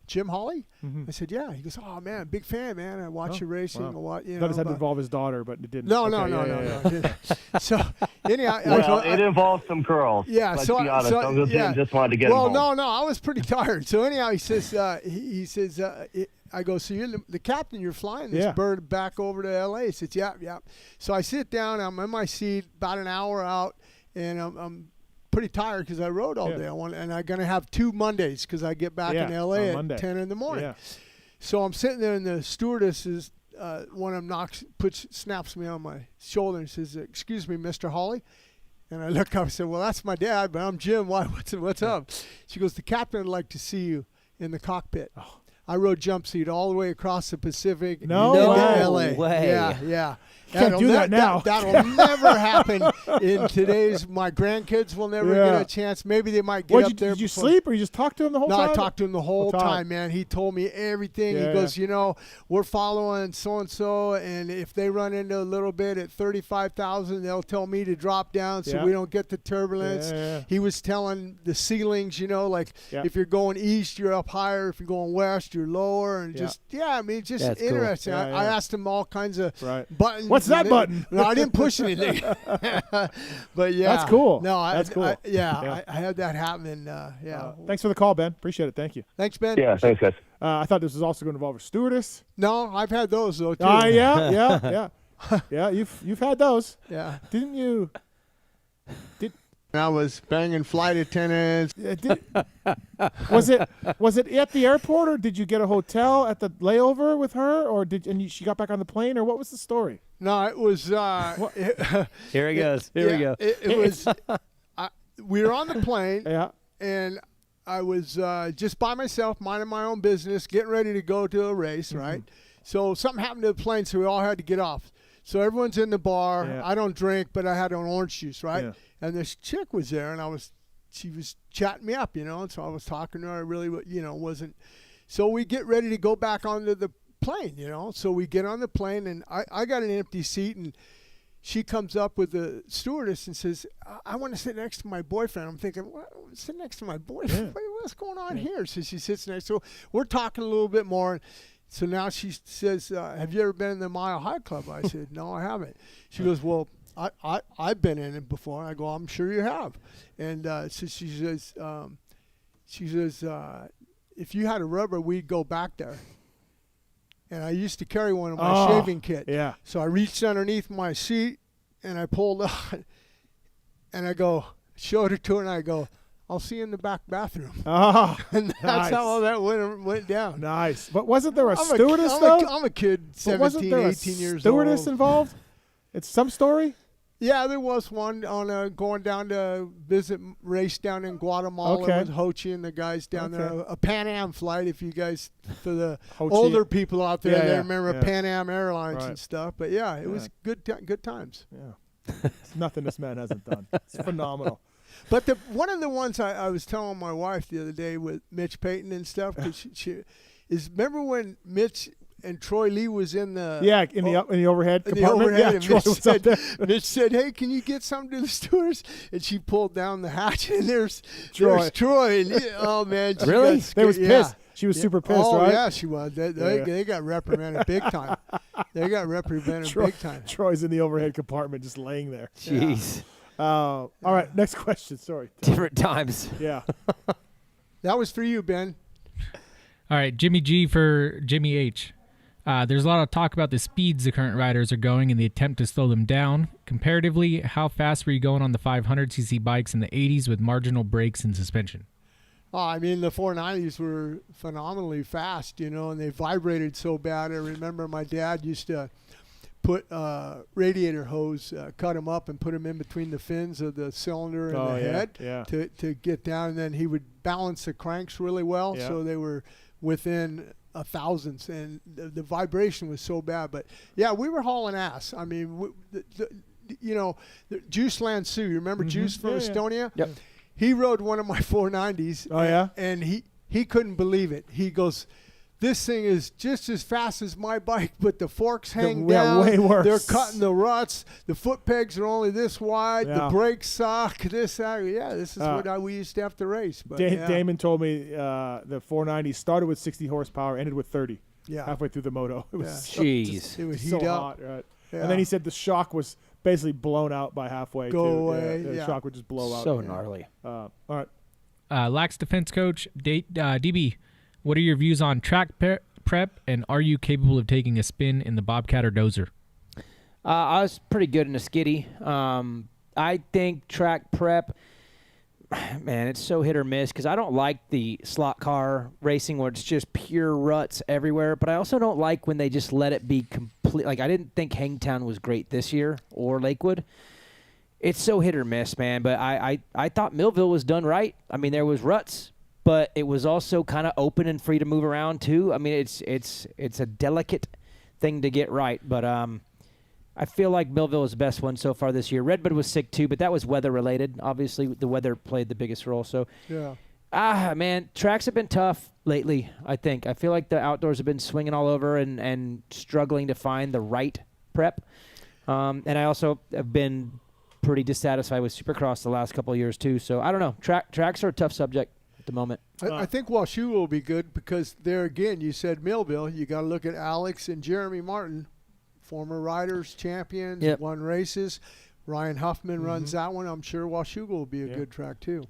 Jim Holley? I said, yeah. He goes, oh, man, big fan, man. I watch your racing. Wow. Thought it had to involve his daughter, but it didn't. No. It didn't. So, anyhow. It involved some curls. Yeah. Let's be honest. Uncle Jim just wanted to get him home. No. I was pretty tired. So, anyhow, he says, I go, so you're the captain, you're flying this bird back over to L.A. He says, yeah. So I sit down, I'm in my seat about an hour out, and I'm pretty tired because I rode all day. And I'm going to have 2 Mondays because I get back in L.A. at Monday. 10 in the morning. Yeah. So I'm sitting there, and the stewardess is one of them snaps me on my shoulder and says, excuse me, Mr. Holley. And I look up and said, well, that's my dad, but I'm Jim. What's up? She goes, the captain would like to see you in the cockpit. Oh. I rode jump seat all the way across the Pacific. No way. way. Yeah. Can't do that now. That'll never happen in today's. My grandkids will never get a chance. Maybe they might get up there. Did you sleep or you just talk to him the whole time? No, I talked to him the whole time, man. He told me everything. He goes, we're following so-and-so, and if they run into a little bit at 35,000, they'll tell me to drop down so we don't get the turbulence. Yeah. He was telling the ceilings, if you're going east, you're up higher. If you're going west, you're lower. And just interesting. Cool. I asked him all kinds of buttons. What's that button? No, I didn't push anything. But that's cool. No, that's cool. I had that happen. And thanks for the call, Ben. Appreciate it. Thank you. Thanks, Ben. Yeah, thanks, guys. I thought this was also going to involve a stewardess. No, I've had those though too. Yeah. Yeah, you've had those. Yeah. Didn't you? I was banging flight attendants. Was it at the airport, or did you get a hotel at the layover with her, or she got back on the plane, or what was the story? No, it was. Here he goes. Here we go. It was. We were on the plane. Yeah. And I was just by myself, minding my own business, getting ready to go to a race, right? So something happened to the plane, so we all had to get off. So everyone's in the bar. Yeah. I don't drink, but I had an orange juice, right? Yeah. And this chick was there, and she was chatting me up, and so I was talking to her. I really, wasn't. So we get ready to go back onto the plane, So we get on the plane, and I got an empty seat, and she comes up with the stewardess and says, I want to sit next to my boyfriend. I'm thinking, what? Sit next to my boyfriend? Yeah. What's going on here? So she sits next. So we're talking a little bit more. So now she says, have you ever been in the Mile High Club? I said, no, I haven't. She goes, well, I've been in it before. I go, I'm sure you have. And so she says, if you had a rubber, we'd go back there. And I used to carry one in my shaving kit. Yeah. So I reached underneath my seat, and I pulled out, and I showed it to her, and I go, I'll see you in the back bathroom. Oh, and that's nice. how all that went down. Nice. But wasn't there a stewardess, though? I'm a kid, 17, 18 years old. Stewardess involved? It's some story? Yeah, there was one on going down to visit race down in Guatemala with Hochi and the guys down there. A Pan Am flight, if you guys, for the older people out there, they remember Pan Am Airlines and stuff. But yeah, it was good times. Yeah, it's nothing this man hasn't done. It's phenomenal. But one of the ones I was telling my wife the other day with Mitch Payton and stuff, because she remember when Mitch and Troy Lee was in the in the overhead compartment. And Mitch said, "Hey, can you get something to the stewards?" And she pulled down the hatch, and there's Troy. And oh man, really? They was pissed. She was super pissed, right? Oh yeah, she was. They got reprimanded big time. They got reprimanded big time. Troy's in the overhead compartment, just laying there. Jeez. All right, next question. Sorry. Different times. Yeah. That was for you, Ben. All right, Jimmy G for Jimmy H. There's a lot of talk about the speeds the current riders are going in the attempt to slow them down. Comparatively, how fast were you going on the 500cc bikes in the 80s with marginal brakes and suspension? I mean, the 490s were phenomenally fast, and they vibrated so bad. I remember my dad used to put radiator hose, cut them up and put them in between the fins of the cylinder and the head to get down. And then he would balance the cranks really well, so they were within a thousandths, and the vibration was so bad. But yeah, we were hauling ass. I mean, Juice Lansu, you remember Juice from Estonia? Yep. He rode one of my 490s. Oh yeah, and he couldn't believe it. He goes, "This thing is just as fast as my bike, but the forks hang down. Way worse. They're cutting the ruts. The foot pegs are only this wide. The brakes suck. This, that. Yeah, this is what we used to have to race." But Damon told me the 490 started with 60 horsepower, ended with 30. Yeah, halfway through the moto. It was jeez. It was so heat up. hot, right? Yeah. And then he said the shock was basically blown out by halfway. Go away. The shock would just blow out. So gnarly. All right. Lax defense coach DB, what are your views on track prep, and are you capable of taking a spin in the Bobcat or Dozer? I was pretty good in a skiddy. I think track prep, man, it's so hit or miss because I don't like the slot car racing where it's just pure ruts everywhere, but I also don't like when they just let it be complete. Like, I didn't think Hangtown was great this year or Lakewood. It's so hit or miss, man, but I thought Millville was done right. I mean, there was ruts, but it was also kind of open and free to move around too. I mean, it's a delicate thing to get right, but I feel like Millville was the best one so far this year. Redbud was sick too, but that was weather related. Obviously, the weather played the biggest role. So, man, tracks have been tough lately. I think I feel like the outdoors have been swinging all over and struggling to find the right prep. And I also have been pretty dissatisfied with Supercross the last couple of years too. So I don't know. Tracks are a tough subject at the moment. I think Washoe will be good because there again, you said Millville. You got to look at Alex and Jeremy Martin, former riders, champions, won races. Ryan Huffman runs that one. I'm sure Washoe will be a good track too.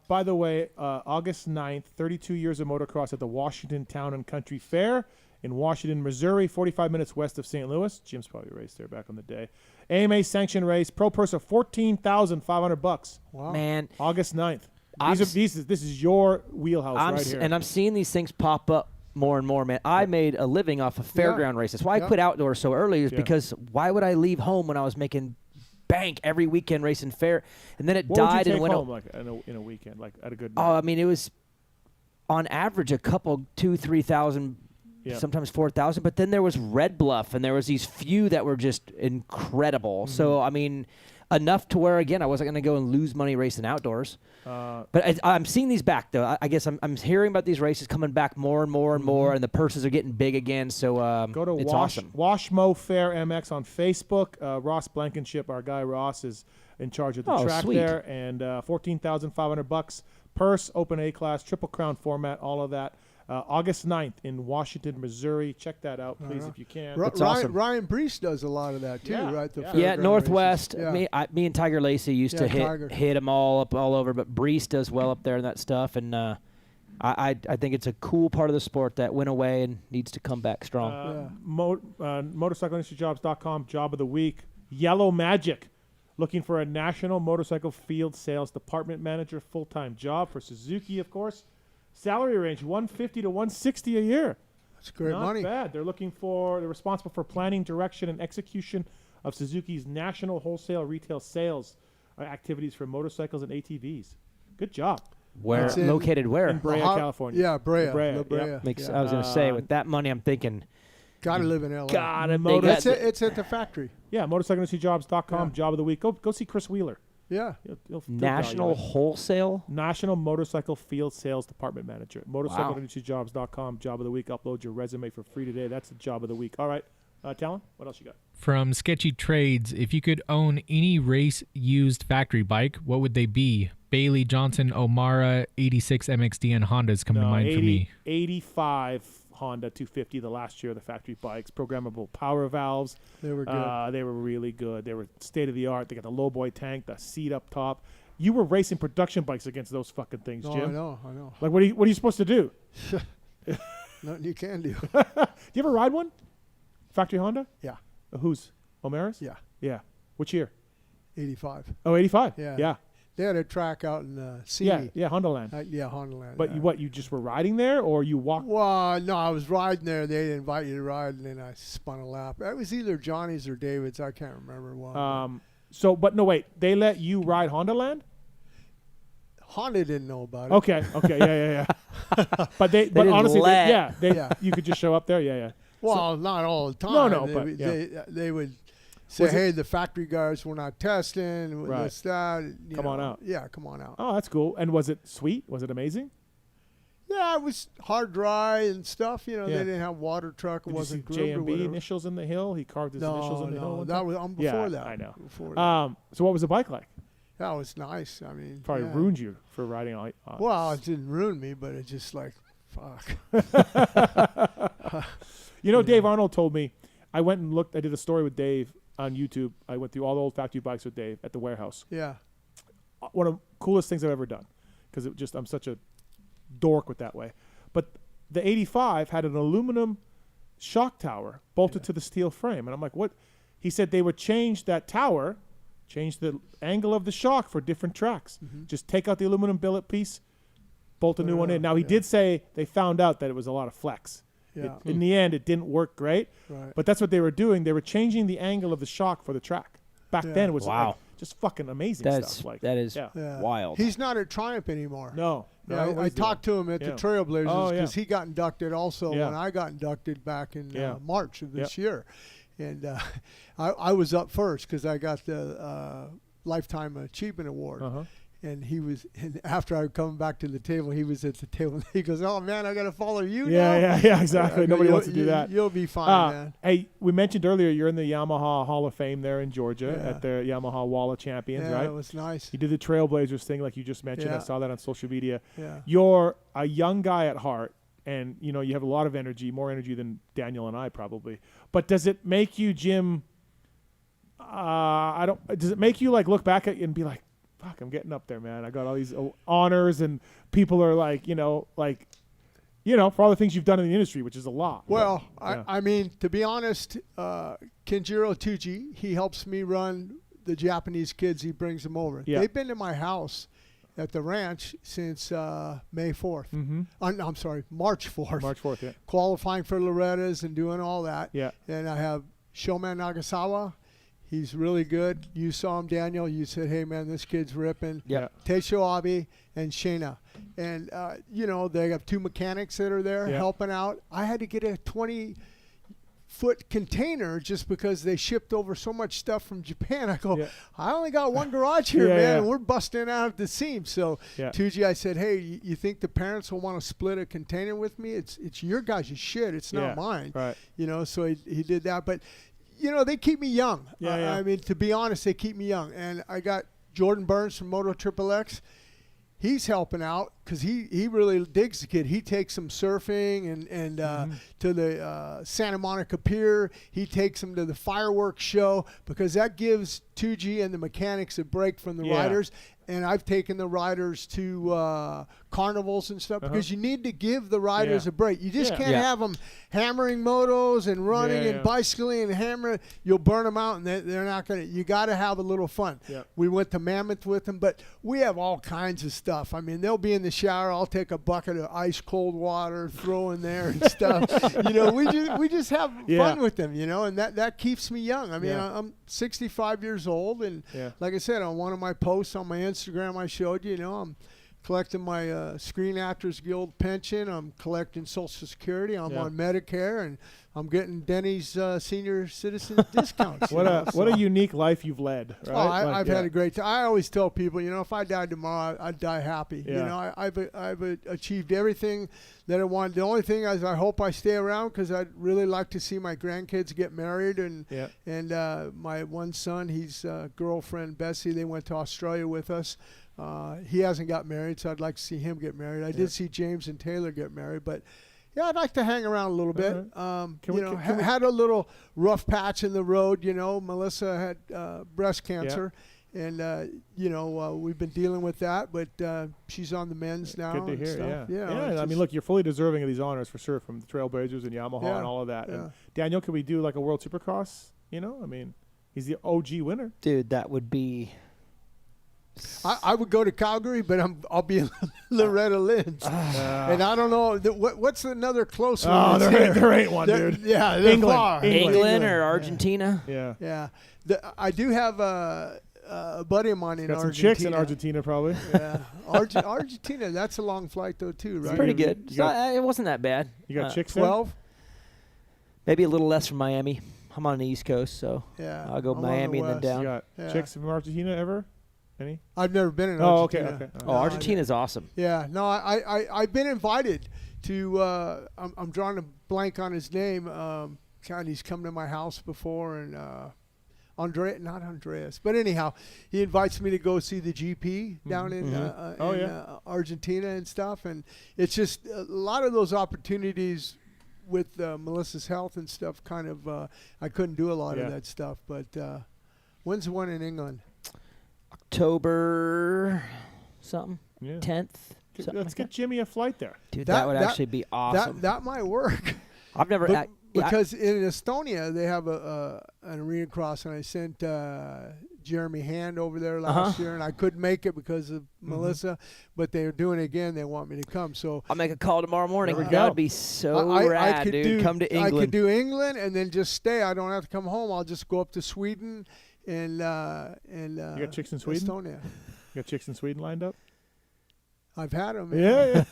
By the way, August 9th, 32 years of motocross at the Washington Town and Country Fair in Washington, Missouri, 45 minutes west of St. Louis. Jim's probably raced there back in the day. AMA sanctioned race, pro purse of $14,500. Wow. Man. August 9th. This is your wheelhouse right here. And I'm seeing these things pop up more and more, man. I made a living off of fairground races. Why I quit outdoors so early is because why would I leave home when I was making bank every weekend racing fair? And then it what died would you and take went home, like in a weekend, like at a good night? Oh, I mean, it was on average a couple, 2,000-3,000, sometimes 4,000. But then there was Red Bluff, and there was these few that were just incredible. Mm-hmm. So, I mean, enough to where, again, I wasn't going to go and lose money racing outdoors. But I'm seeing these back, though. I guess I'm hearing about these races coming back more and more and more, and the purses are getting big again. So go to it's awesome. Washmo Fair MX on Facebook. Ross Blankenship, our guy Ross, is in charge of the track there, and $14,500 purse, open A class, triple crown format, all of that. August 9th in Washington, Missouri. Check that out, please, if you can. That's awesome. Ryan Brees does a lot of that, too, right? The Northwest. races. Me and Tiger Lacey used to hit them all over, but Brees does well up there and that stuff. And I think it's a cool part of the sport that went away and needs to come back strong. MotorcycleIndustryJobs.com, job of the week. Yellow Magic, looking for a national motorcycle field sales department manager, full-time job for Suzuki, of course. Salary range $150 to $160 a year. That's great money. Not bad. They're responsible for planning, direction, and execution of Suzuki's national wholesale retail sales activities for motorcycles and ATVs. Good job. Where located? Where? In Brea, California. Yeah, Brea. Brea. Brea. Yep. I was going to say, with that money, I'm thinking. Got to live in LA. It's at the factory. Yeah, MotorcycleIndustryJobs.com, job of the week. Go see Chris Wheeler. Yeah. He'll National Wholesale? National Motorcycle Field Sales Department Manager. MotorcycleIndustryJobs.com, job of the week. Upload your resume for free today. That's the job of the week. All right. Tallon, what else you got? From Sketchy Trades, if you could own any race-used factory bike, what would they be? Bailey, Johnson, O'Mara, 86 MXD, and Hondas come to mind for me. 85 Honda 250, the last year of the factory bikes. Programmable power valves. They were good. They were really good. They were state-of-the-art. They got the low-boy tank, the seat up top. You were racing production bikes against those fucking things, Jim. I know. Like, what are you supposed to do? Nothing you can do. Do you ever ride one? Factory Honda? Yeah. Whose? O'Mara's? Yeah. Yeah. Which year? 85. Oh, 85? Yeah. They had a track out in Simi. Yeah, Hondaland. Hondaland. But you just were riding there, or you walked? Well, no, I was riding there. They invite you to ride, and then I spun a lap. It was either Johnny's or David's. I can't remember one. But no, wait. They let you ride Hondaland? Honda didn't know about it. Okay. Yeah. but honestly, you could just show up there. Yeah. Well, not all the time. No, they would say, hey, the factory guys were not testing. Right. This, that. Come on out. Yeah, come on out. Oh, that's cool. And was it sweet? Was it amazing? Yeah, it was hard dry and stuff. They didn't have water truck. It wasn't JMB initials in the hill. He carved his initials in the hill. That was before that. I know. Before that. So what was the bike like? That was nice. I mean, probably ruined you for riding on. Well, it didn't ruin me, but it just like, fuck. Dave Arnold told me. I went and looked. I did a story with Dave on YouTube. I went through all the old factory bikes with Dave at the warehouse. Yeah. One of the coolest things I've ever done, because I'm such a dork with that way. But the 85 had an aluminum shock tower bolted to the steel frame, and I'm like, what? He said they would change that tower, change the angle of the shock for different tracks. Mm-hmm. Just take out the aluminum billet piece, bolt a new one in. Now he did say they found out that it was a lot of flex. Yeah. In the end, it didn't work great. Right. But that's what they were doing. They were changing the angle of the shock for the track. Back then, it was just fucking amazing stuff. That is wild. He's not at Triumph anymore. No. I talked to him at the Trailblazers because he got inducted also when I got inducted back in March of this year. And I was up first because I got the Lifetime Achievement Award. Uh-huh. And and after I come back to the table, he was at the table. He goes, "Oh man, I got to follow you now." Yeah, exactly. Nobody wants to do that. You'll be fine, man. Hey, we mentioned earlier you're in the Yamaha Hall of Fame there in Georgia at the Yamaha Wall of Champions, right? Yeah, it was nice. You did the Trailblazers thing, like you just mentioned. I saw that on social media. Yeah. You're a young guy at heart, and you have a lot of energy, more energy than Daniel and I probably. But does it make you, Jim? Does it make you like look back at you and be like, fuck, I'm getting up there, man. I got all these honors, and people are like, for all the things you've done in the industry, which is a lot. Well, yeah. I mean, to be honest, Kenjiro Tuji, he helps me run the Japanese kids. He brings them over. Yeah. They've been to my house at the ranch since May 4th. Mm-hmm. I'm sorry, March 4th. March 4th, yeah. Qualifying for Loretta's and doing all that. Yeah. And I have Shoman Nagasawa. He's really good. You saw him, Daniel. You said, hey, man, this kid's ripping. Yeah. Teisho Abe and Shayna. And, they have 2 mechanics that are there helping out. I had to get a 20-foot container just because they shipped over so much stuff from Japan. I go, I only got 1 garage here, man, and we're busting out at the seams. So, Tuji, I said, hey, you think the parents will want to split a container with me? It's your guys' shit. It's not mine. Right. So he did that. But, they keep me young. I mean, to be honest, they keep me young. And I got Jordan Burns from Moto XXX. He's helping out because he really digs the kid. He takes him surfing and to the Santa Monica Pier. He takes him to the fireworks show because that gives 2G and the mechanics a break from the riders. And I've taken the riders to carnivals and stuff because you need to give the riders a break. You just can't have them hammering motos and running and bicycling and hammering. You'll burn them out, and they're not going to. You got to have a little fun. Yeah. We went to Mammoth with them, but we have all kinds of stuff. I mean, they'll be in the shower. I'll take a bucket of ice cold water, throw in there and stuff. We just have fun with them. And that keeps me young. I mean, I'm 65 years old, and like I said, on one of my posts on my Instagram, I showed you. I'm collecting my Screen Actors Guild pension. I'm collecting Social Security. I'm on Medicare, and I'm getting Denny's senior citizen discounts. What a unique life you've led. Right? I've had a great time. I always tell people, if I died tomorrow, I'd die happy. Yeah. I've achieved everything that I wanted. The only thing is I hope I stay around because I'd really like to see my grandkids get married. And my one son, his girlfriend, Bessie, they went to Australia with us. He hasn't got married, so I'd like to see him get married. I did see James and Taylor get married, but I'd like to hang around a little bit. Had a little rough patch in the road. Melissa had breast cancer, and we've been dealing with that, but she's on the men's now. Good to hear. Stuff. Yeah. I mean, look, you're fully deserving of these honors for sure, from the Trailblazers and Yamaha and all of that. And Daniel, could we do like a World Supercross? I mean, he's the OG winner. Dude, that would be. I would go to Calgary, but I'll be in Loretta Lynn's. And I don't know, what's another close one? Oh, there ain't one, dude. Yeah, England or Argentina. Yeah. I do have a buddy of mine in Got Argentina. some chicks in Argentina, probably. Yeah. Argentina, that's a long flight, though, too, right? It's pretty good. It wasn't that bad. You got chicks 12? Maybe a little less from Miami. I'm on the East Coast, so I'll go Miami and then down. You got chicks from Argentina ever? Any? I've never been in Argentina. Okay. Oh, Argentina's awesome. Yeah, no, I've been invited to. I'm drawing a blank on his name. God, he's come to my house before, and not Andreas, but anyhow, he invites me to go see the GP down in Argentina and stuff, and it's just a lot of those opportunities with Melissa's health and stuff. Kind of, I couldn't do a lot of that stuff, but when's the one in England? October something, 10th. Let's get Jimmy a flight there. Dude, that would actually be awesome. That might work. I've never... because in Estonia, they have an arena cross, and I sent Jeremy Hand over there last year, and I couldn't make it because of Melissa, but they're doing it again. They want me to come. So I'll make a call tomorrow morning. That would be so rad, dude. Come to England. I could do England and then just stay. I don't have to come home. I'll just go up to Sweden. And you got chicks in Sweden? Estonia. You got chicks in Sweden lined up? I've had them. Yeah.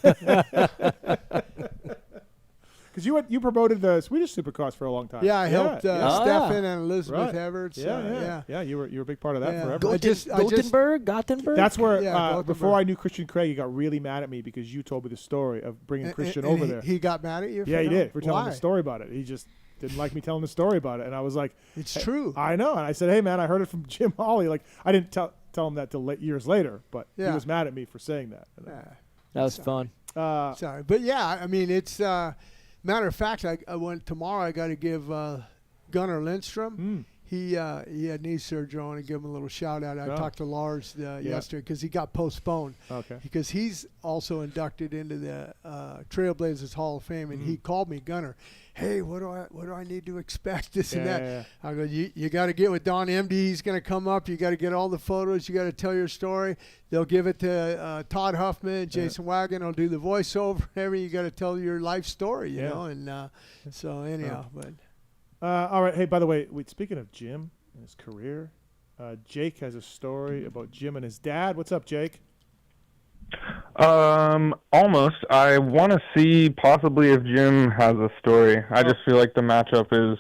Because you promoted the Swedish Supercross for a long time. Yeah, I helped Stefan and Elizabeth Everts. Yeah. You were a big part of that forever. Gothenburg. That's where before I knew Christian Craig, he got really mad at me because you told me the story of bringing Christian over there. He got mad at you? Yeah, he did. For telling the story about it. He just didn't like me telling the story about it, and I was like, "It's true." I know, and I said, "Hey, man, I heard it from Jim Holley." Like, I didn't tell him that till years later, but he was mad at me for saying that. That was fun. Sorry, but I mean, it's matter of fact. I went tomorrow. I got to give Gunnar Lindstrom. He had knee surgery. I want to give him a little shout out. I talked to Lars yesterday because he got postponed. Okay. Because he's also inducted into the Trailblazers Hall of Fame, and he called me, Gunner. Hey, what do I need to expect? This and that. Yeah. I go, you got to get with Don MD. He's going to come up. You got to get all the photos. You got to tell your story. They'll give it to Todd Huffman, Jason Wagon. Will do the voiceover. You got to tell your life story, you know. And so anyhow, but. All right. Hey, by the way, speaking of Jim and his career, Jake has a story about Jim and his dad. What's up, Jake? Almost. I want to see possibly if Jim has a story. I just feel like the matchup is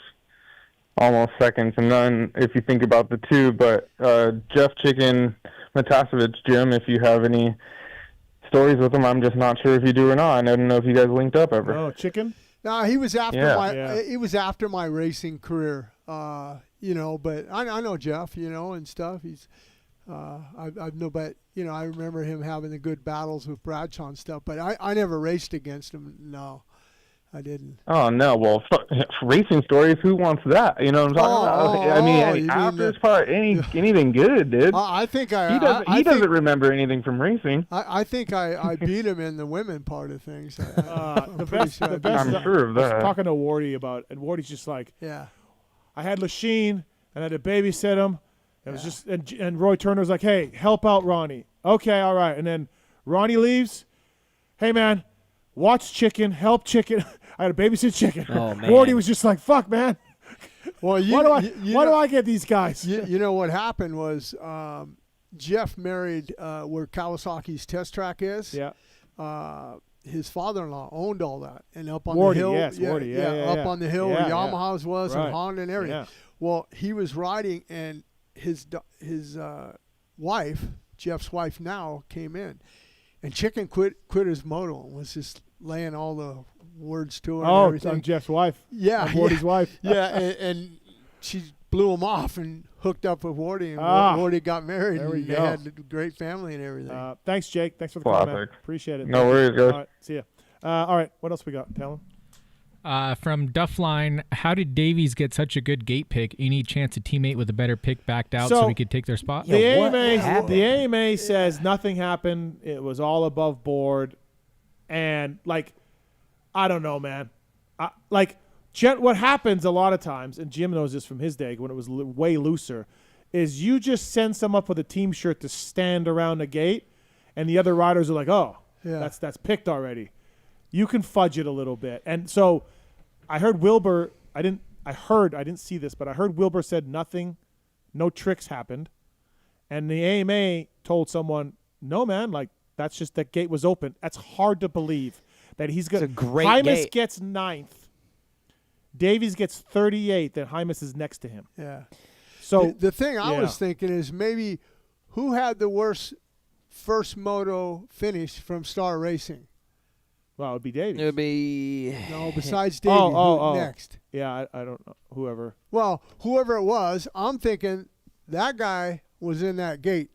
almost second to none if you think about the two. But Jeff Chicken Matasevich, Jim, if you have any stories with him, I'm just not sure if you do or not. I don't know if you guys linked up ever. Oh, Chicken? No, he was after It was after my racing career, you know. But I know Jeff, you know, and stuff. He's, I've no, but you know, I remember him having the good battles with Bradshaw and stuff. But I never raced against him. No, I didn't. Oh no! Well, racing stories. Who wants that? You know what I'm talking about? I mean, after this part, anything good, dude. I think he doesn't remember anything from racing. I think I beat him in the women part of things. The best. I'm sure of that. I was talking to Wardy about, and Wardy's just like, I had Lachine and I had to babysit him. It was just, and Roy Turner was like, hey, help out Ronnie. Okay, all right. And then Ronnie leaves. Hey man, watch Chicken, help Chicken. I had to babysit Chicken. Oh man. Wardy was just like, fuck, man. Well, why do I get these guys? You know what happened was Jeff married where Kawasaki's test track is. Yeah. His father-in-law owned all that, and up on Wardy, the hill, yes, Wardy, up on the hill where Yamaha's was and Honda and everything. Yeah. Well, he was riding, and his wife, Jeff's wife now, came in, and Chicken quit his moto and was just laying all the words to her. Oh, and everything. Jeff's wife. Yeah, Wardy's wife. Yeah, and she blew him off and hooked up with Wardy, and Wardy got married. There we and go. They had a great family and everything. Thanks, Jake. Thanks for the call, man. Appreciate it. No worries, guys. All right, see ya. All right, what else we got, Tallon? From Duffline, how did Davies get such a good gate pick? Any chance a teammate with a better pick backed out so he could take their spot? The AMA says nothing happened. It was all above board. And, like, I don't know, man. What happens a lot of times, and Jim knows this from his day when it was way looser, is you just send some up with a team shirt to stand around the gate, and the other riders are like, oh, that's picked already. You can fudge it a little bit. And so I heard Wilbur, I didn't see this, but I heard Wilbur said nothing, no tricks happened. And the AMA told someone, no, man, like, that's just that gate was open. That's hard to believe that he's going to. It's a great Hymas gate. gets 9th. Davies gets 38th, and Hymas is next to him. Yeah. So the thing I was thinking is maybe who had the worst first moto finish from Star Racing? Well, it would be Davies. It would be no. Besides Davies, who next? Yeah, I don't know. Whoever. Well, whoever it was, I'm thinking that guy was in that gate.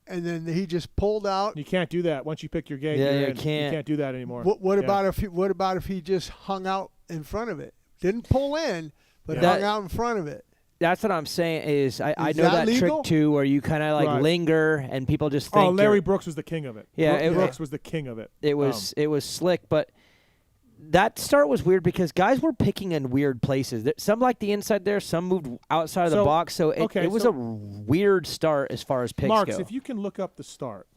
And then he just pulled out. You can't do that once you pick your gate. Yeah, you can't. You can't do that anymore. What about if he just hung out in front of it? Didn't pull in, but hung out in front of it. That's what I'm saying is I know that legal? trick too, where you kind of like linger and people just think. Oh, Larry Brooks was the king of it. Yeah, Brooks was the king of it. It was slick, but that start was weird because guys were picking in weird places. Some liked the inside there, some moved outside of the box. So it was a weird start as far as picks Marks, go. if you can look up the start,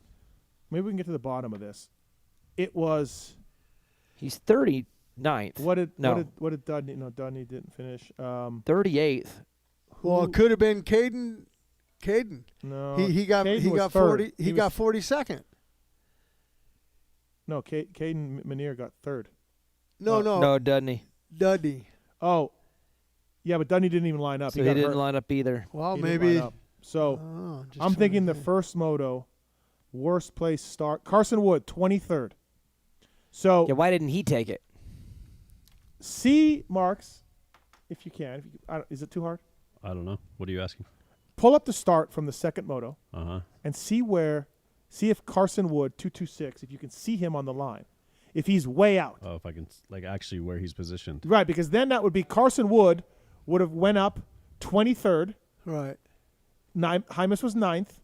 maybe we can get to the bottom of this. It was. He's 39th. What did Dudney? No, Dudney didn't finish. 38th. Well, it could have been Caden. No, he got 40. He got 42nd. No, Caden Minear got 3rd. No, Dudney. Oh, yeah, but Dudney didn't even line up. So he didn't line up either. Well, maybe. So I'm thinking the first moto, worst place start. Carson Wood, 23rd. So yeah, why didn't he take it? See, Marks, if you can. Is it too hard? I don't know. What are you asking? Pull up the start from the second moto and see if Carson Wood, 226, if you can see him on the line. If he's way out. Oh, if I can, like, actually where he's positioned. Right, because then that would be Carson Wood would have went up 23rd. Right. Hymas was 9th.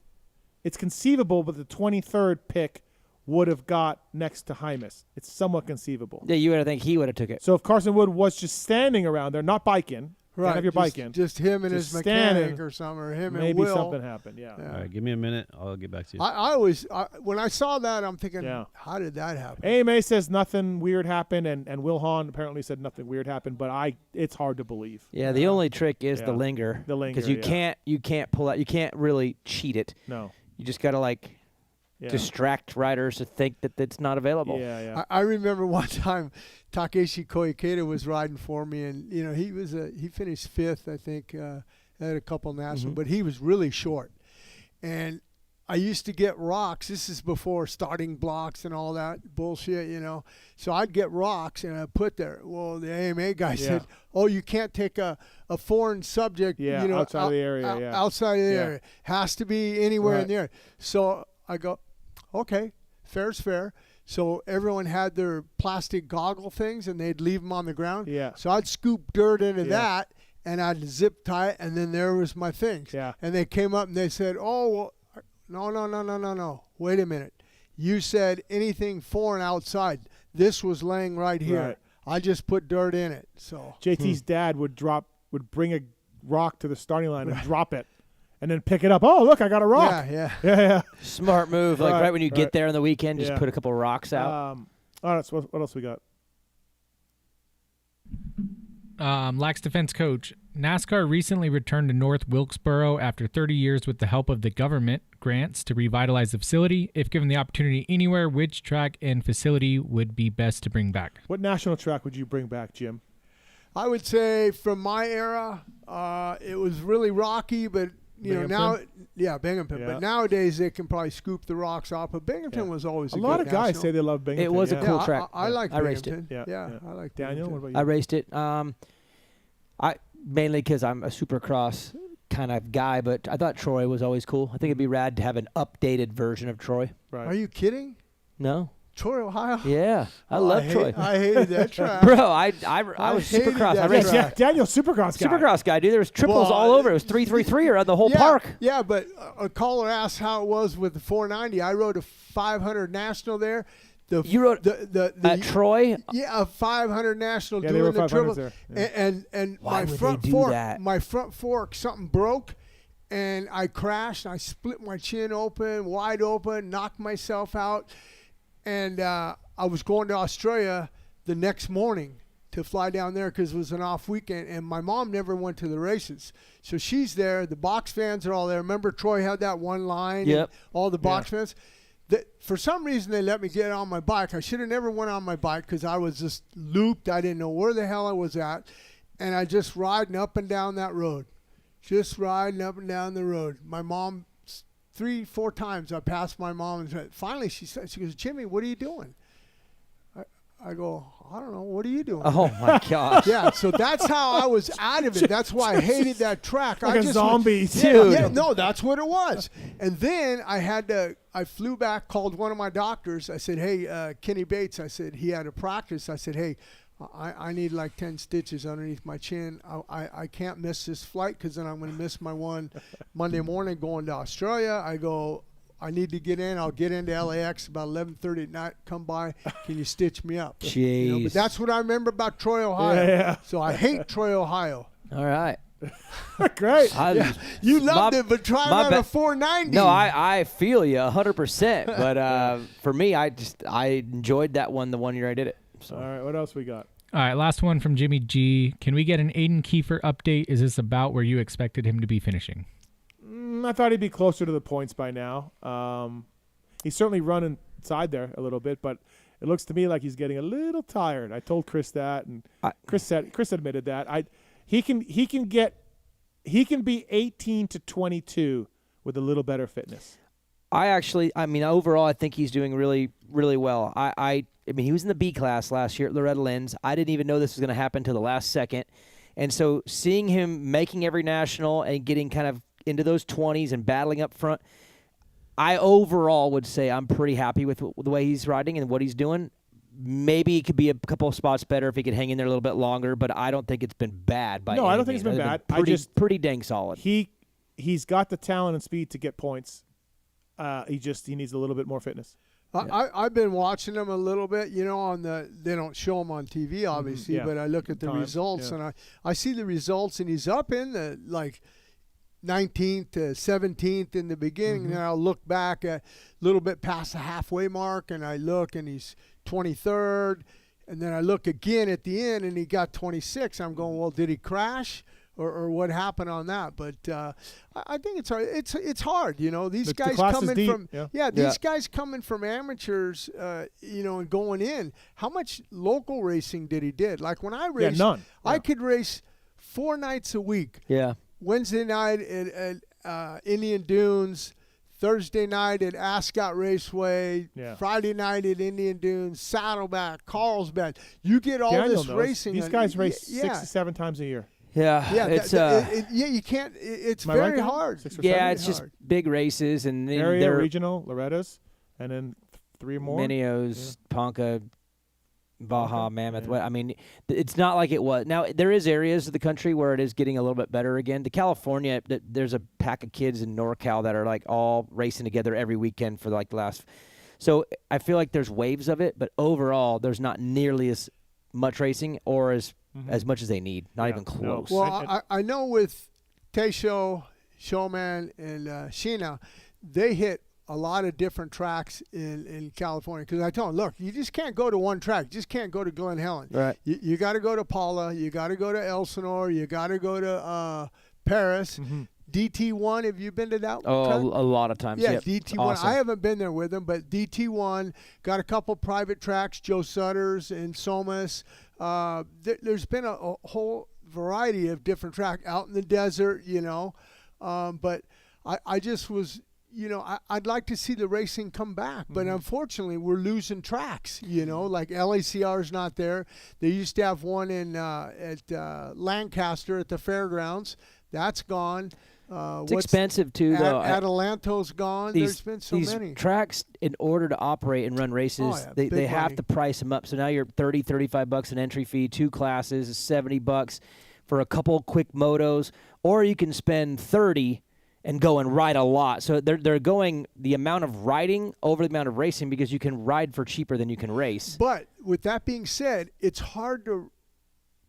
It's conceivable, but the 23rd pick would have got next to Hymas. It's somewhat conceivable. Yeah, you would think he would have took it. So if Carson Wood was just standing around there, not biking, right, have your bike in, just him and his mechanic or something, or him and Will. Maybe something happened. Yeah. All right, give me a minute. I'll get back to you. I always, when I saw that, I'm thinking, how did that happen? AMA says nothing weird happened, and Will Hahn apparently said nothing weird happened, but it's hard to believe. Yeah, the only trick is the linger. The linger, because you can't pull out. You can't really cheat it. No. You just got to distract riders to think that it's not available. Yeah. I remember one time Takeshi Koikeda was riding for me, and he finished 5th, I think, had a couple national, but he was really short. And I used to get rocks. This is before starting blocks and all that bullshit, So I'd get rocks and I'd put there. Well, the AMA guy said, "Oh, you can't take a foreign subject, outside of the area. Outside of the area. Has to be anywhere in the area." So I go, okay, fair's fair. So everyone had their plastic goggle things, and they'd leave them on the ground. Yeah. So I'd scoop dirt into that, and I'd zip tie it, and then there was my things. Yeah. And they came up and they said, "Oh, well, no. Wait a minute. You said anything foreign outside. This was laying right here. Right. I just put dirt in it." So JT's dad would bring a rock to the starting line and drop it. And then pick it up. Oh, look, I got a rock. Yeah. Smart move. Like right when you get there on the weekend, just put a couple rocks out. All right, so what else we got? Lax Defense Coach. NASCAR recently returned to North Wilkesboro after 30 years with the help of the government grants to revitalize the facility. If given the opportunity anywhere, which track and facility would be best to bring back? What national track would you bring back, Jim? I would say from my era, it was really rocky, but now, Binghamton. Yeah. But nowadays they can probably scoop the rocks off. But Binghamton was always a lot good of guys national. say they love Binghamton. It was a cool track. I like I raced Binghamton. it. Yeah, I like Daniel. Binghamton. What about you? I raced it. I mainly because I'm a Supercross kind of guy, but I thought Troy was always cool. I think it'd be rad to have an updated version of Troy. Right. Are you kidding? No. Troy, Ohio? Yeah, I love Troy. I hated that track. Bro, I was Supercross. I raced. Yeah, Daniel's Supercross guy. Supercross guy, dude. There was triples all over. It was 333 around the whole park. Yeah, but a caller asked how it was with the 490. I rode a 500 national there. You rode at Troy? Yeah, a 500 national Yeah, doing they were the 500s triple. there. And Why my would front they do fork, that? my front fork, something broke, and I crashed. And I split my chin open, wide open, knocked myself out, and I was going to Australia the next morning to fly down there because it was an off weekend, and my mom never went to the races. So she's there. The box fans are all there. Remember Troy had that one line? Yep. And all the box fans? For some reason, they let me get on my bike. I should have never went on my bike because I was just looped. I didn't know where the hell I was at. And I just riding up and down that road. Just riding up and down the road. My mom, 3-4 times I passed my mom. And finally, she goes, "Jimmy, what are you doing?" I go, "I don't know. What are you doing?" Oh, my gosh. Yeah, so that's how I was out of it. That's why I hated that track. Like I a just zombie, dude. Yeah, no, that's what it was. And then I flew back, called one of my doctors. I said, "Hey, Kenny Bates," I said, he had a practice. I said, "Hey, I need like 10 stitches underneath my chin. I can't miss this flight because then I'm going to miss my one Monday morning going to Australia." I go, "I need to get in. I'll get into LAX about 11:30 at night. Come by. Can you stitch me up?" Jeez. But that's what I remember about Troy, Ohio. Yeah. So I hate Troy, Ohio. All right. Great. You loved it, but try on a 490. No, I feel you 100%. But for me, I enjoyed that one the 1 year I did it. So. All right, what else we got? All right, last one from Jimmy G. Can we get an Aiden Kiefer update? Is this about where you expected him to be finishing? I thought he'd be closer to the points by now. He's certainly running inside there a little bit, but it looks to me like he's getting a little tired. I told Chris that, and Chris admitted that. He can be 18 to 22 with a little better fitness. Overall, I think he's doing really, really well. I mean, he was in the B class last year at Loretta Lynn's. I didn't even know this was going to happen until the last second. And so seeing him making every national and getting kind of into those 20s and battling up front, I overall would say I'm pretty happy with the way he's riding and what he's doing. maybe he could be a couple of spots better if he could hang in there a little bit longer, but I don't think it's been bad by No, I don't think it's been bad. Pretty dang solid. He's got the talent and speed to get points. He needs a little bit more fitness. I've been watching him a little bit, they don't show him on TV, obviously, but I look at the results, and I see the results, and he's up in the, 19th to 17th in the beginning, and then I'll look back a little bit past the halfway mark, and I look, and he's 23rd, and then I look again at the end, and he got 26. I'm going, well, did he crash? Or what happened on that? But I think it's hard. It's hard, These guys coming from these guys coming from amateurs, and going in. How much local racing did he did? Like when I raced, none. I could race 4 nights a week. Yeah. Wednesday night at Indian Dunes, Thursday night at Ascot Raceway, Friday night at Indian Dunes, Saddleback, Carlsbad. You get all this racing. These guys race 6 to 7 times a year. Yeah, it's you can't. It's very hard. It's just big races and area regional Loretta's, and then 3 more. Minios, Ponca, Baja, Mammoth. I mean, it's not like it was. Now there is areas of the country where it is getting a little bit better again. To California, there's a pack of kids in NorCal that are all racing together every weekend for the last. So I feel like there's waves of it, but overall, there's not nearly as much racing or as much as they need. Not even close. No. Well, I know with Teisho, Showman, and Sheena, they hit a lot of different tracks in California. Because I told them, look, you just can't go to one track. You just can't go to Glen Helen. Right. You got to go to Paula. You got to go to Elsinore. You got to go to Paris. DT1, have you been to that track? A lot of times. Yeah, Yep. DT1. Awesome. I haven't been there with them, but DT1 got a couple private tracks, Joe Sutter's and Somas. There's been a whole variety of different tracks out in the desert, but I just was, I'd like to see the racing come back, but unfortunately we're losing tracks, like LACR's not there. They used to have one at Lancaster at the fairgrounds. That's gone. It's expensive too, though. Atalanto's gone. There's been so many tracks. In order to operate and run races, they have to price them up. So now you're $30-$35 an entry fee, 2 classes, $70 for a couple quick motos, or you can spend $30 and go and ride a lot. So they're going the amount of riding over the amount of racing because you can ride for cheaper than you can race. But with that being said, it's hard to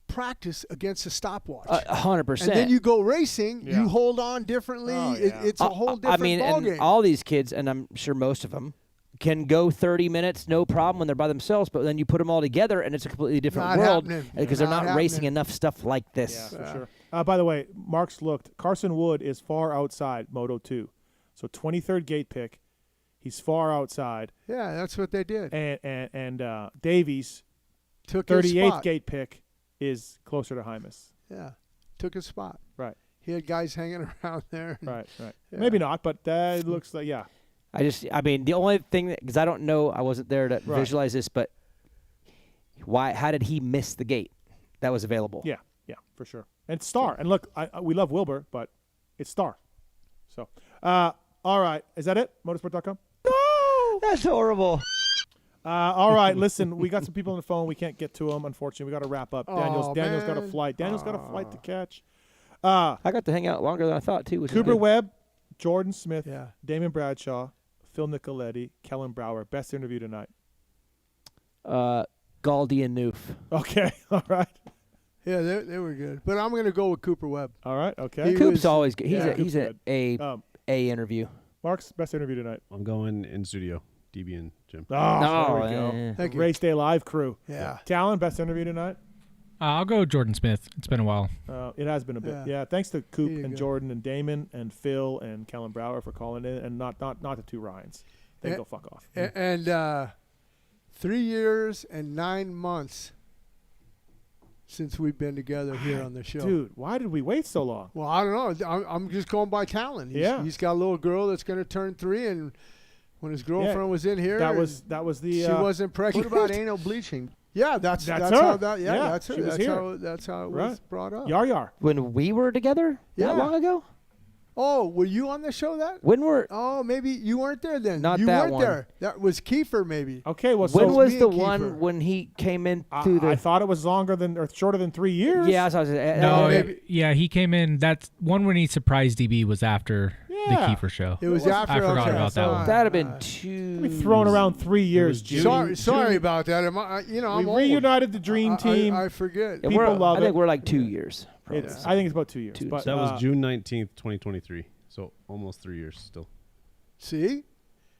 practice against a stopwatch. 100%. And then you go racing, you hold on differently. It's a whole different ballgame. And all these kids, and I'm sure most of them, can go 30 minutes, no problem when they're by themselves, but then you put them all together, and it's a completely different world because they're not racing enough stuff like this. Yeah, for sure. By the way, Mark's looked. Carson Wood is far outside Moto 2. So 23rd gate pick. He's far outside. Yeah, that's what they did. And Davies, took 38th gate pick, is closer to Hymas. Yeah, took his spot. Right. He had guys hanging around there. Right. Yeah. Maybe not, but it looks like, I mean, the only thing, because I don't know, I wasn't there to visualize this, but how did he miss the gate that was available? Yeah, for sure. And Star. And look, we love Wilbur, but it's Star. So, all right. Is that it? Motosport.com? No! That's horrible. All right, listen, we got some people on the phone. We can't get to them, unfortunately. We got to wrap up. Daniel's got a flight. Daniel's got a flight to catch. I got to hang out longer than I thought, too. Cooper Webb, Jordon Smith, Damon Bradshaw, Phil Nicoletti, Kellen Brauer. Best interview tonight. Gauldy Newf. Okay, all right. Yeah, they were good. But I'm going to go with Cooper Webb. All right, okay. Coop's always good. He's an A interview. Mark's best interview tonight. I'm going in studio. DB and Jim. Oh, there we go. Thank you. Race Day Live crew. Yeah. Tallon, best interview tonight? I'll go Jordon Smith. It's been a while. It has been a bit. Yeah. Thanks to Coop and Jordan and Damon and Phil and Kellen Brauer for calling in, and not the 2 Ryans. They go fuck off. And 3 years and 9 months since we've been together here on the show. Dude, why did we wait so long? Well, I don't know. I'm just going by Tallon. He's got a little girl that's going to turn 3, and when his girlfriend was in here, that was the. She wasn't pregnant. What about anal bleaching? Yeah, that's her. How that. Yeah, Yeah, that's her. she was That's here. how it was brought up. Yar. When we were together that long ago? Oh, were you on the show that? When were? Oh, maybe you weren't there then. Not you that weren't one. there. That was Kiefer, maybe. Okay, well, When so was me the and one Kiefer. when he came into the? I thought it was longer than or shorter than 3 years. Yeah, so I was, No, yeah, he came in. That's one when he surprised DB was after the Kiefer show. It was after. I forgot okay. about that one. That'd have been 2. We thrown around 3 years. Sorry about that. I'm we old. reunited the Dream Team. I forget. Yeah, People love I think it. we're like 2 years. I think it's about 2 years. But, That was June 19th, 2023. So almost 3 years still. See?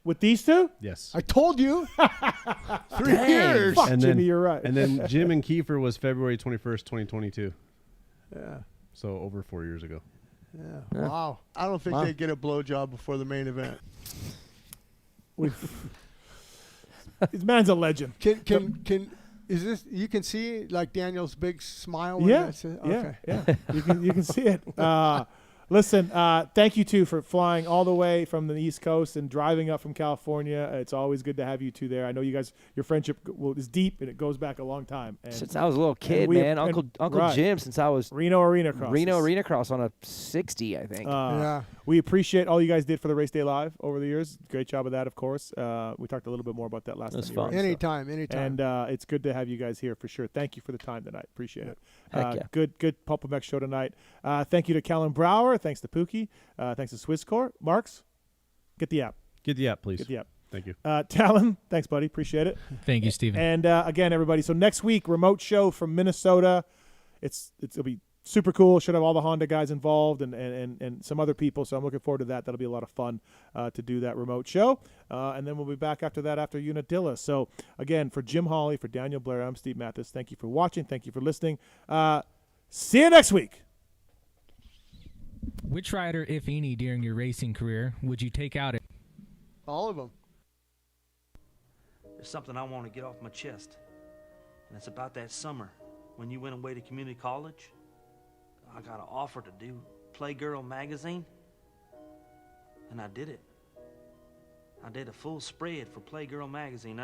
With these two? Yes. I told you. 3 years. Fuck, And Jimmy, then, you're right. And then Jim and Kiefer was February 21st, 2022. Yeah. So over 4 years ago. Yeah. Wow. I don't think they get a blowjob before the main event. This man's a legend. Can is this? You can see like Daniel's big smile. When Yeah. that's it? Yeah. Okay. Yeah. You can see it. Listen, thank you two for flying all the way from the East Coast and driving up from California. It's always good to have you two there. I know you guys, your friendship is deep and it goes back a long time. And, Since I was a little kid, man, Uncle right. Jim. Since I was Reno Arena Cross on a 60, I think. Yeah. We appreciate all you guys did for the Race Day Live over the years. Great job of that, of course. We talked a little bit more about that last time. It was fun. Anytime. And it's good to have you guys here for sure. Thank you for the time tonight. Appreciate it. Heck yeah. Good PulpMX show tonight. Thank you to Kellen Brauer. Thanks to Pookie. Thanks to Swisscore. Marks, get the app. Get the app, please. Get the app. Thank you. Tallon, thanks, buddy. Appreciate it. Thank you, Steven. And again, everybody, so next week, remote show from Minnesota. It'll be super cool. Should have all the Honda guys involved and some other people. So I'm looking forward to that. That'll be a lot of fun to do that remote show. And then we'll be back after that after Unadilla. So again, for Jim Holley, for Daniel Blair, I'm Steve Matthes. Thank you for watching. Thank you for listening. See you next week. Which rider, if any, during your racing career would you take out? All of them. There's something I want to get off my chest, and it's about that summer when you went away to community college. I got an offer to do Playgirl magazine, and I did it. I did a full spread for Playgirl magazine.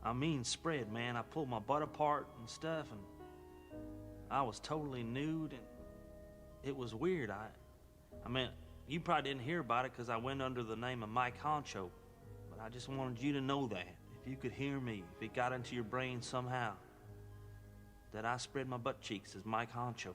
I mean spread, man. I pulled my butt apart and stuff, and I was totally nude, and it was weird. I mean, you probably didn't hear about it because I went under the name of Mike Honcho, but I just wanted you to know that. If you could hear me, if it got into your brain somehow, that I spread my butt cheeks as Mike Honcho.